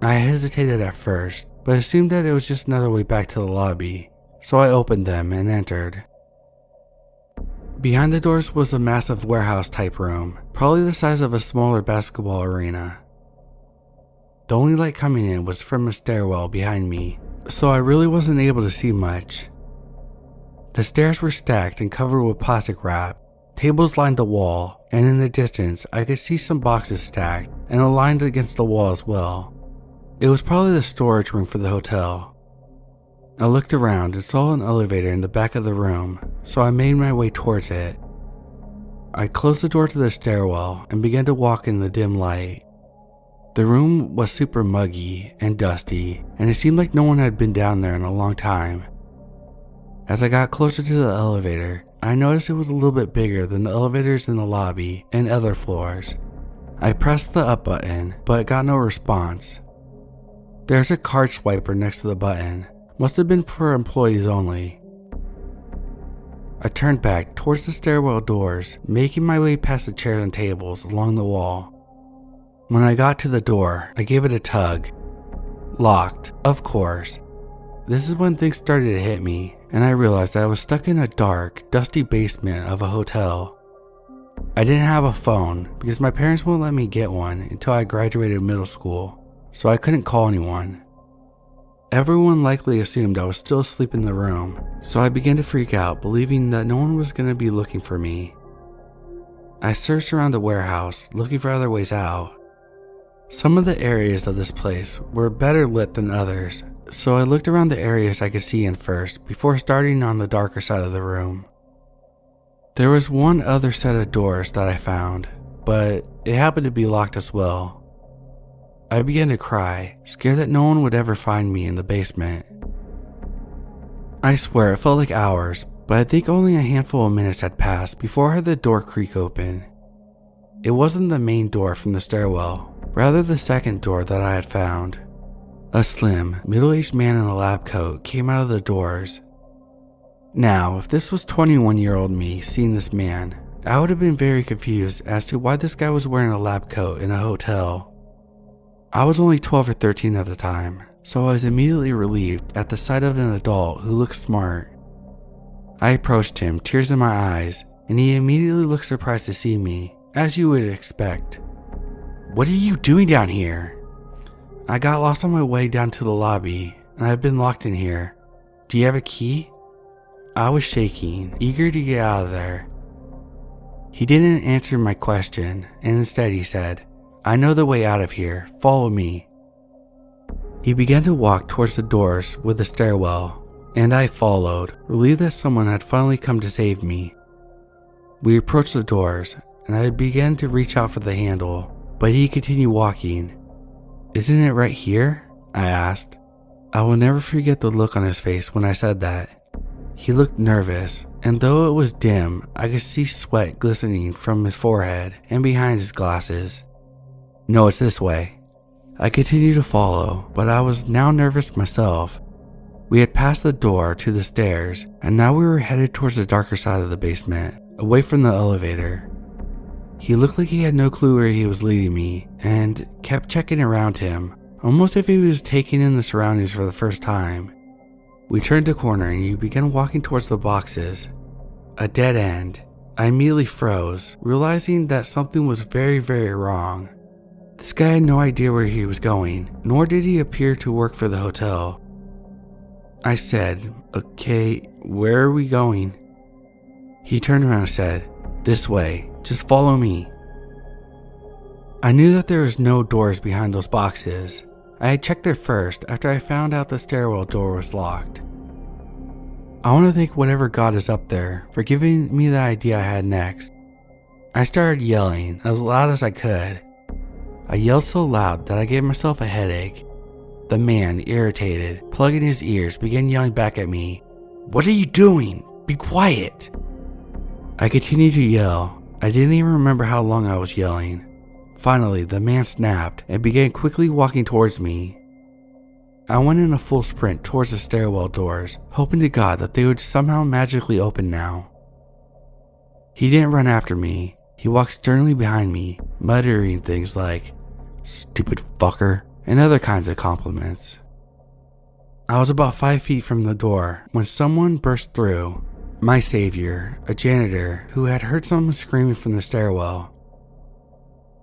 I hesitated at first, but assumed that it was just another way back to the lobby, so I opened them and entered. Behind the doors was a massive warehouse-type room, probably the size of a smaller basketball arena. The only light coming in was from a stairwell behind me, so I really wasn't able to see much. The stairs were stacked and covered with plastic wrap. Tables lined the wall, and in the distance I could see some boxes stacked and aligned against the wall as well. It was probably the storage room for the hotel. I looked around and saw an elevator in the back of the room, so I made my way towards it. I closed the door to the stairwell and began to walk in the dim light. The room was super muggy and dusty, and it seemed like no one had been down there in a long time. As I got closer to the elevator, I noticed it was a little bit bigger than the elevators in the lobby and other floors. I pressed the up button, but got no response. There's a card swiper next to the button. Must have been for employees only. I turned back towards the stairwell doors, making my way past the chairs and tables along the wall. When I got to the door, I gave it a tug. Locked, of course. This is when things started to hit me, and I realized that I was stuck in a dark, dusty basement of a hotel. I didn't have a phone because my parents wouldn't let me get one until I graduated middle school, so I couldn't call anyone. Everyone likely assumed I was still asleep in the room, so I began to freak out, believing that no one was going to be looking for me. I searched around the warehouse, looking for other ways out. Some of the areas of this place were better lit than others, so I looked around the areas I could see in first before starting on the darker side of the room. There was one other set of doors that I found, but it happened to be locked as well. I began to cry, scared that no one would ever find me in the basement. I swear it felt like hours, but I think only a handful of minutes had passed before I heard the door creak open. It wasn't the main door from the stairwell, rather the second door that I had found. A slim, middle-aged man in a lab coat came out of the doors. Now, if this was 21-year-old me seeing this man, I would have been very confused as to why this guy was wearing a lab coat in a hotel. I was only 12 or 13 at the time, so I was immediately relieved at the sight of an adult who looked smart. I approached him, tears in my eyes, and he immediately looked surprised to see me, as you would expect. "What are you doing down here?" "I got lost on my way down to the lobby, and I've been locked in here. Do you have a key?" I was shaking, eager to get out of there. He didn't answer my question, and instead he said, "I know the way out of here, follow me." He began to walk towards the doors with the stairwell, and I followed, relieved that someone had finally come to save me. We approached the doors, and I began to reach out for the handle, but he continued walking. "Isn't it right here?" I asked. I will never forget the look on his face when I said that. He looked nervous, and though it was dim, I could see sweat glistening from his forehead and behind his glasses. "No, it's this way." I continued to follow, but I was now nervous myself. We had passed the door to the stairs, and now we were headed towards the darker side of the basement, away from the elevator. He looked like he had no clue where he was leading me, and kept checking around him, almost if he was taking in the surroundings for the first time. We turned a corner and he began walking towards the boxes. A dead end. I immediately froze, realizing that something was very, very wrong. This guy had no idea where he was going, nor did he appear to work for the hotel. I said, "Okay, where are we going?" He turned around and said, "This way, just follow me." I knew that there was no doors behind those boxes. I had checked there first after I found out the stairwell door was locked. I want to thank whatever God is up there for giving me the idea I had next. I started yelling as loud as I could. I yelled so loud that I gave myself a headache. The man, irritated, plugging his ears, began yelling back at me, "What are you doing? Be quiet!" I continued to yell. I didn't even remember how long I was yelling. Finally, the man snapped and began quickly walking towards me. I went in a full sprint towards the stairwell doors, hoping to God that they would somehow magically open now. He didn't run after me. He walked sternly behind me, muttering things like, "Stupid fucker," and other kinds of compliments. I was about 5 feet from the door when someone burst through. My savior, a janitor who had heard someone screaming from the stairwell.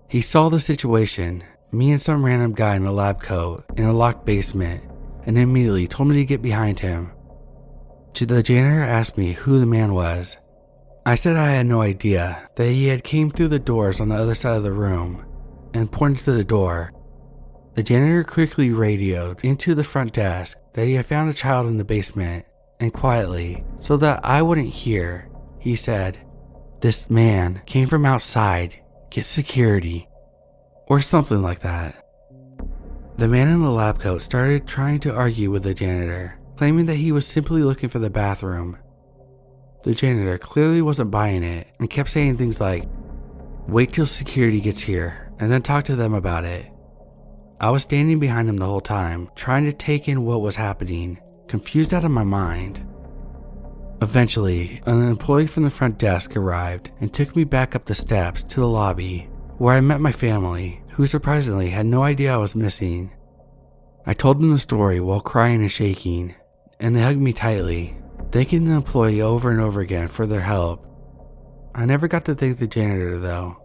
He saw the situation, me and some random guy in a lab coat in a locked basement, and immediately told me to get behind him. The janitor asked me who the man was. I said I had no idea, that he had came through the doors on the other side of the room, and pointed to the door. The janitor quickly radioed into the front desk that he had found a child in the basement, and quietly, so that I wouldn't hear, he said, "This man came from outside, get security," or something like that. The man in the lab coat started trying to argue with the janitor, claiming that he was simply looking for the bathroom. The janitor clearly wasn't buying it and kept saying things like, "Wait till security gets here and then talk to them about it." I was standing behind him the whole time, trying to take in what was happening, confused out of my mind. Eventually, an employee from the front desk arrived and took me back up the steps to the lobby, where I met my family, who surprisingly had no idea I was missing. I told them the story while crying and shaking, and they hugged me tightly, thanking the employee over and over again for their help. I never got to thank the janitor though.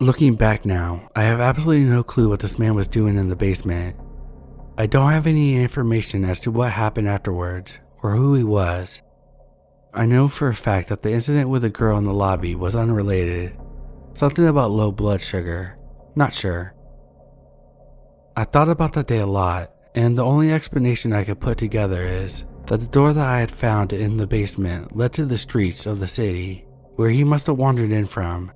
Looking back now, I have absolutely no clue what this man was doing in the basement. I don't have any information as to what happened afterwards, or who he was. I know for a fact that the incident with the girl in the lobby was unrelated. Something about low blood sugar. Not sure. I thought about that day a lot, and the only explanation I could put together is that the door that I had found in the basement led to the streets of the city, where he must have wandered in from.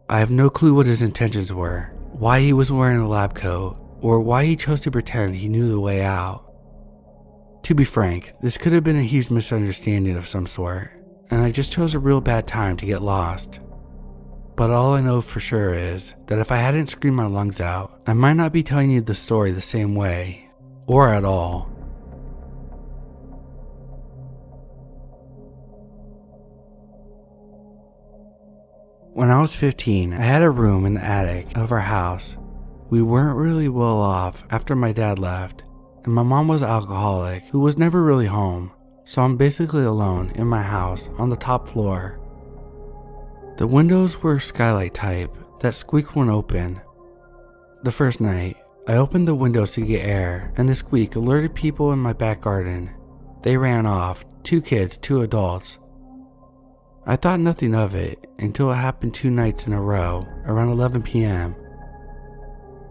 I have no clue what his intentions were, why he was wearing a lab coat, or why he chose to pretend he knew the way out. To be frank, this could have been a huge misunderstanding of some sort, and I just chose a real bad time to get lost. But all I know for sure is that if I hadn't screamed my lungs out, I might not be telling you the story the same way, or at all. When I was 15, I had a room in the attic of our house. We weren't really well off after my dad left, and my mom was an alcoholic who was never really home, so I'm basically alone in my house on the top floor. The windows were skylight type that squeaked when open. The first night, I opened the windows to get air, and the squeak alerted people in my back garden. They ran off, 2 kids, 2 adults. I thought nothing of it until it happened 2 nights in a row around 11 p.m.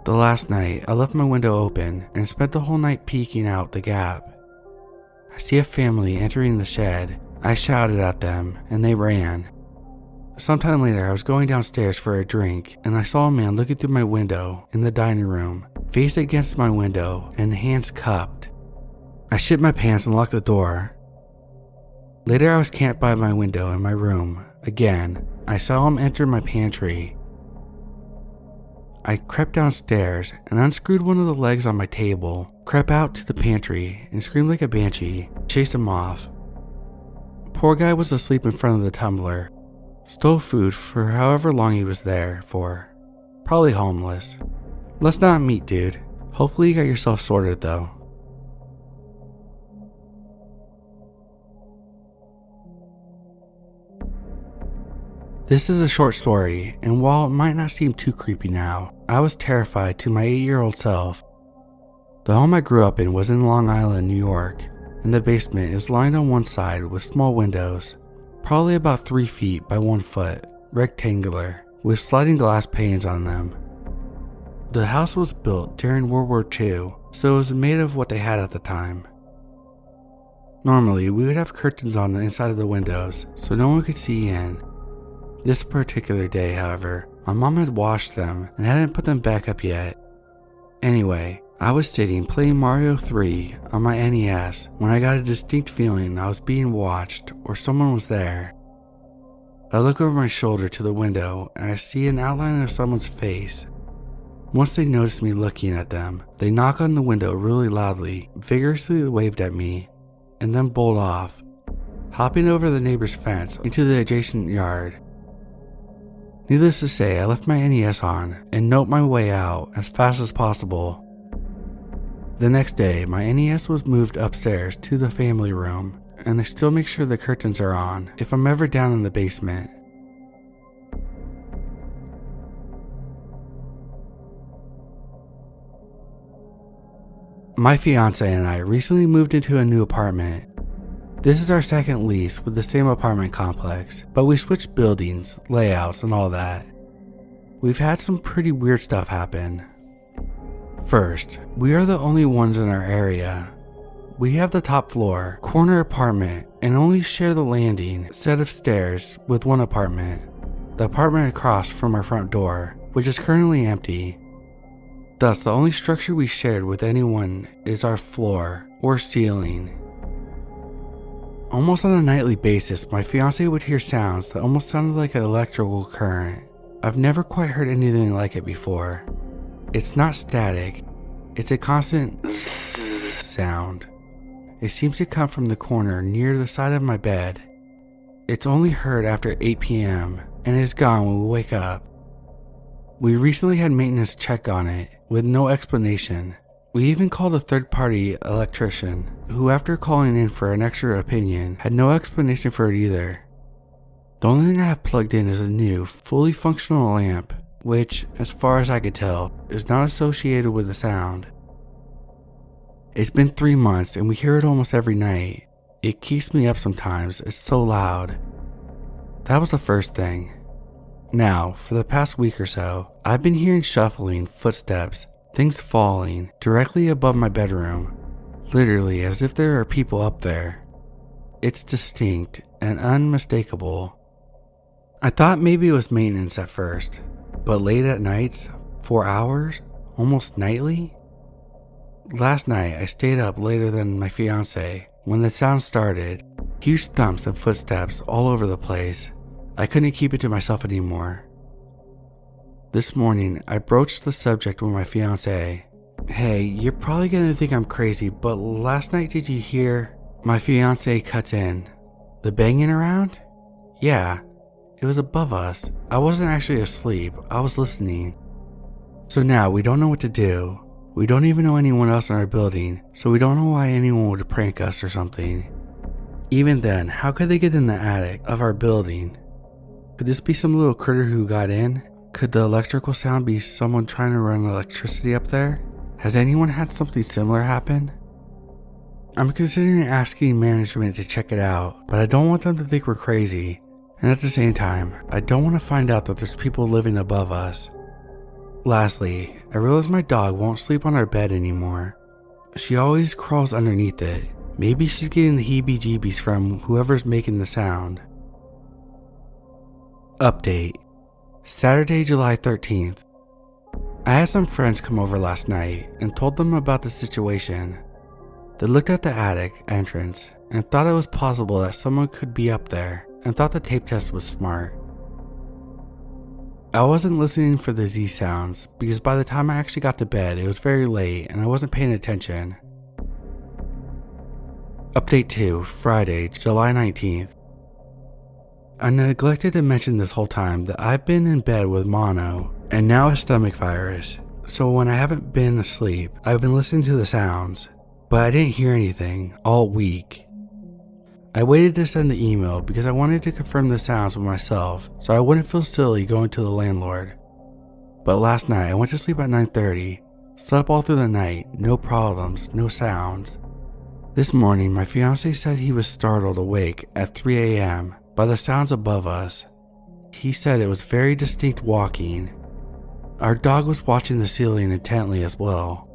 The last night, I left my window open and spent the whole night peeking out the gap. I see a family entering the shed. I shouted at them and they ran. Sometime later, I was going downstairs for a drink and I saw a man looking through my window in the dining room, face against my window and hands cupped. I shit my pants and locked the door. Later, I was camped by my window in my room. Again, I saw him enter my pantry. I crept downstairs and unscrewed one of the legs on my table, crept out to the pantry and screamed like a banshee, chased him off. Poor guy was asleep in front of the tumbler. Stole food for however long he was there for. Probably homeless. Let's not meet, dude. Hopefully you got yourself sorted though. This is a short story, and while it might not seem too creepy now, I was terrified to my 8-year-old self. The home I grew up in was in Long Island, New York, and the basement is lined on one side with small windows, probably about 3 feet by 1 foot, rectangular, with sliding glass panes on them. The house was built during World War II, so it was made of what they had at the time. Normally, we would have curtains on the inside of the windows, so no one could see in. This particular day, however, my mom had washed them and hadn't put them back up yet. Anyway, I was sitting playing Mario 3 on my NES when I got a distinct feeling I was being watched or someone was there. I look over my shoulder to the window and I see an outline of someone's face. Once they noticed me looking at them, they knock on the window really loudly, vigorously waved at me, and then bolt off, hopping over the neighbor's fence into the adjacent yard. Needless to say, I left my NES on and noped my way out as fast as possible. The next day, my NES was moved upstairs to the family room, and I still make sure the curtains are on if I'm ever down in the basement. My fiance and I recently moved into a new apartment. This is our second lease with the same apartment complex, but we switched buildings, layouts, and all that. We've had some pretty weird stuff happen. First, we are the only ones in our area. We have the top floor, corner apartment, and only share the landing set of stairs with one apartment, the apartment across from our front door, which is currently empty. Thus, the only structure we shared with anyone is our floor or ceiling. Almost on a nightly basis, my fiance would hear sounds that almost sounded like an electrical current. I've never quite heard anything like it before. It's not static, it's a constant sound. It seems to come from the corner near the side of my bed. It's only heard after 8 p.m. and is gone when we wake up. We recently had maintenance check on it with no explanation. We even called a third-party electrician, who after calling in for an extra opinion, had no explanation for it either. The only thing I have plugged in is a new, fully functional lamp, which, as far as I could tell, is not associated with the sound. It's been 3 months and we hear it almost every night. It keeps me up sometimes, it's so loud. That was the first thing. Now, for the past week or so, I've been hearing shuffling, footsteps, things falling directly above my bedroom, literally as if there are people up there. It's distinct and unmistakable. I thought maybe it was maintenance at first, but late at nights, 4 hours, almost nightly? Last night I stayed up later than my fiance when the sound started, huge thumps and footsteps all over the place. I couldn't keep it to myself anymore. This morning, I broached the subject with my fiance. Hey, you're probably gonna think I'm crazy, but last night did you hear? My fiance cuts in. The banging around? Yeah, it was above us. I wasn't actually asleep, I was listening. So now we don't know what to do. We don't even know anyone else in our building, so we don't know why anyone would prank us or something. Even then, how could they get in the attic of our building? Could this be some little critter who got in? Could the electrical sound be someone trying to run electricity up there? Has anyone had something similar happen? I'm considering asking management to check it out, but I don't want them to think we're crazy. And at the same time, I don't want to find out that there's people living above us. Lastly, I realize my dog won't sleep on our bed anymore. She always crawls underneath it. Maybe she's getting the heebie-jeebies from whoever's making the sound. Update. Saturday, July 13th. I had some friends come over last night and told them about the situation. They looked at the attic entrance and thought it was possible that someone could be up there and thought the tape test was smart. I wasn't listening for the Z sounds because by the time I actually got to bed it was very late and I wasn't paying attention. Update 2, Friday, July 19th. I neglected to mention this whole time that I've been in bed with mono and now a stomach virus, so when I haven't been asleep, I've been listening to the sounds, but I didn't hear anything all week. I waited to send the email because I wanted to confirm the sounds with myself so I wouldn't feel silly going to the landlord. But last night I went to sleep at 9:30, slept all through the night, no problems, no sounds. This morning my fiance said he was startled awake at 3 a.m. by the sounds above us. He said it was very distinct walking. Our dog was watching the ceiling intently as well.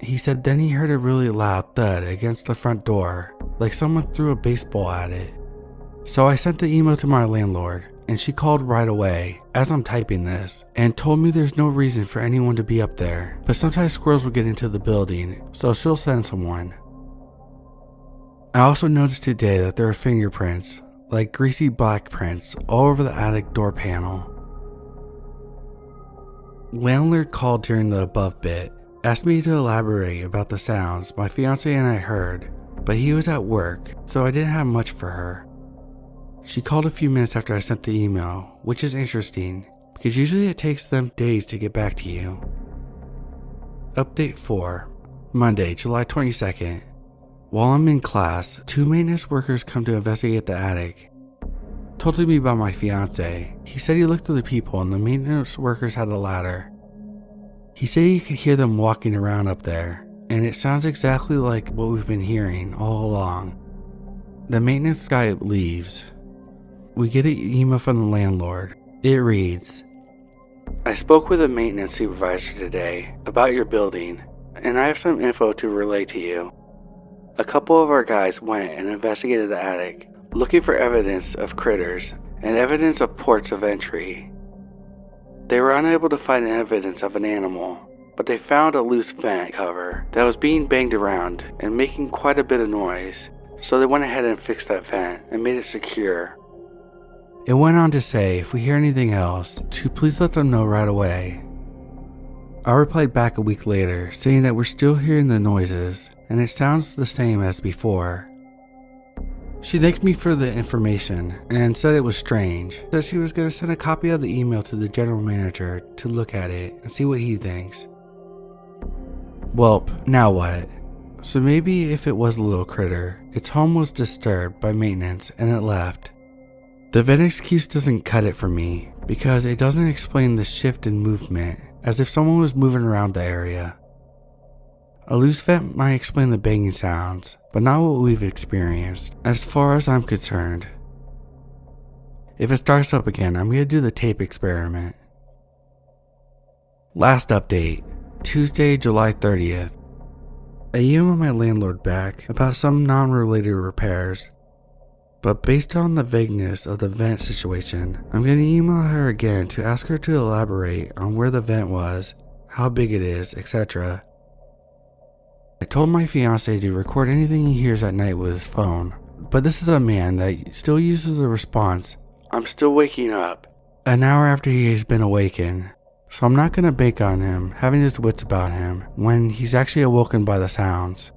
He said then he heard a really loud thud against the front door, like someone threw a baseball at it. So I sent the email to my landlord, and she called right away as I'm typing this, and told me there's no reason for anyone to be up there, but sometimes squirrels will get into the building, so she'll send someone. I also noticed today that there are fingerprints, like greasy black prints, all over the attic door panel. Landlord called during the above bit, asked me to elaborate about the sounds my fiance and I heard, but he was at work, so I didn't have much for her. She called a few minutes after I sent the email, which is interesting, because usually it takes them days to get back to you. Update 4. Monday, July 22nd. While I'm in class, 2 maintenance workers come to investigate the attic. Told to me by my fiance. He said he looked through the people and the maintenance workers had a ladder. He said he could hear them walking around up there, and it sounds exactly like what we've been hearing all along. The maintenance guy leaves. We get an email from the landlord. It reads, I spoke with a maintenance supervisor today about your building, and I have some info to relay to you. A couple of our guys went and investigated the attic, looking for evidence of critters and evidence of ports of entry. They were unable to find evidence of an animal, but they found a loose vent cover that was being banged around and making quite a bit of noise, so they went ahead and fixed that vent and made it secure. It went on to say if we hear anything else, to please let them know right away. I replied back a week later saying that we're still hearing the noises and it sounds the same as before. She thanked me for the information and said it was strange, that she was going to send a copy of the email to the general manager to look at it and see what he thinks. Welp, now what? So maybe if it was a little critter, its home was disturbed by maintenance and it left. The vent excuse doesn't cut it for me because it doesn't explain the shift in movement as if someone was moving around the area. A loose vent might explain the banging sounds, but not what we've experienced, as far as I'm concerned. If it starts up again, I'm going to do the tape experiment. Last update, Tuesday, July 30th. I emailed my landlord back about some non-related repairs, but based on the vagueness of the vent situation, I'm going to email her again to ask her to elaborate on where the vent was, how big it is, etc. I told my fiance to record anything he hears at night with his phone, but this is a man that still uses the response, I'm still waking up, an hour after he has been awakened, so I'm not going to bank on him having his wits about him when he's actually awoken by the sounds.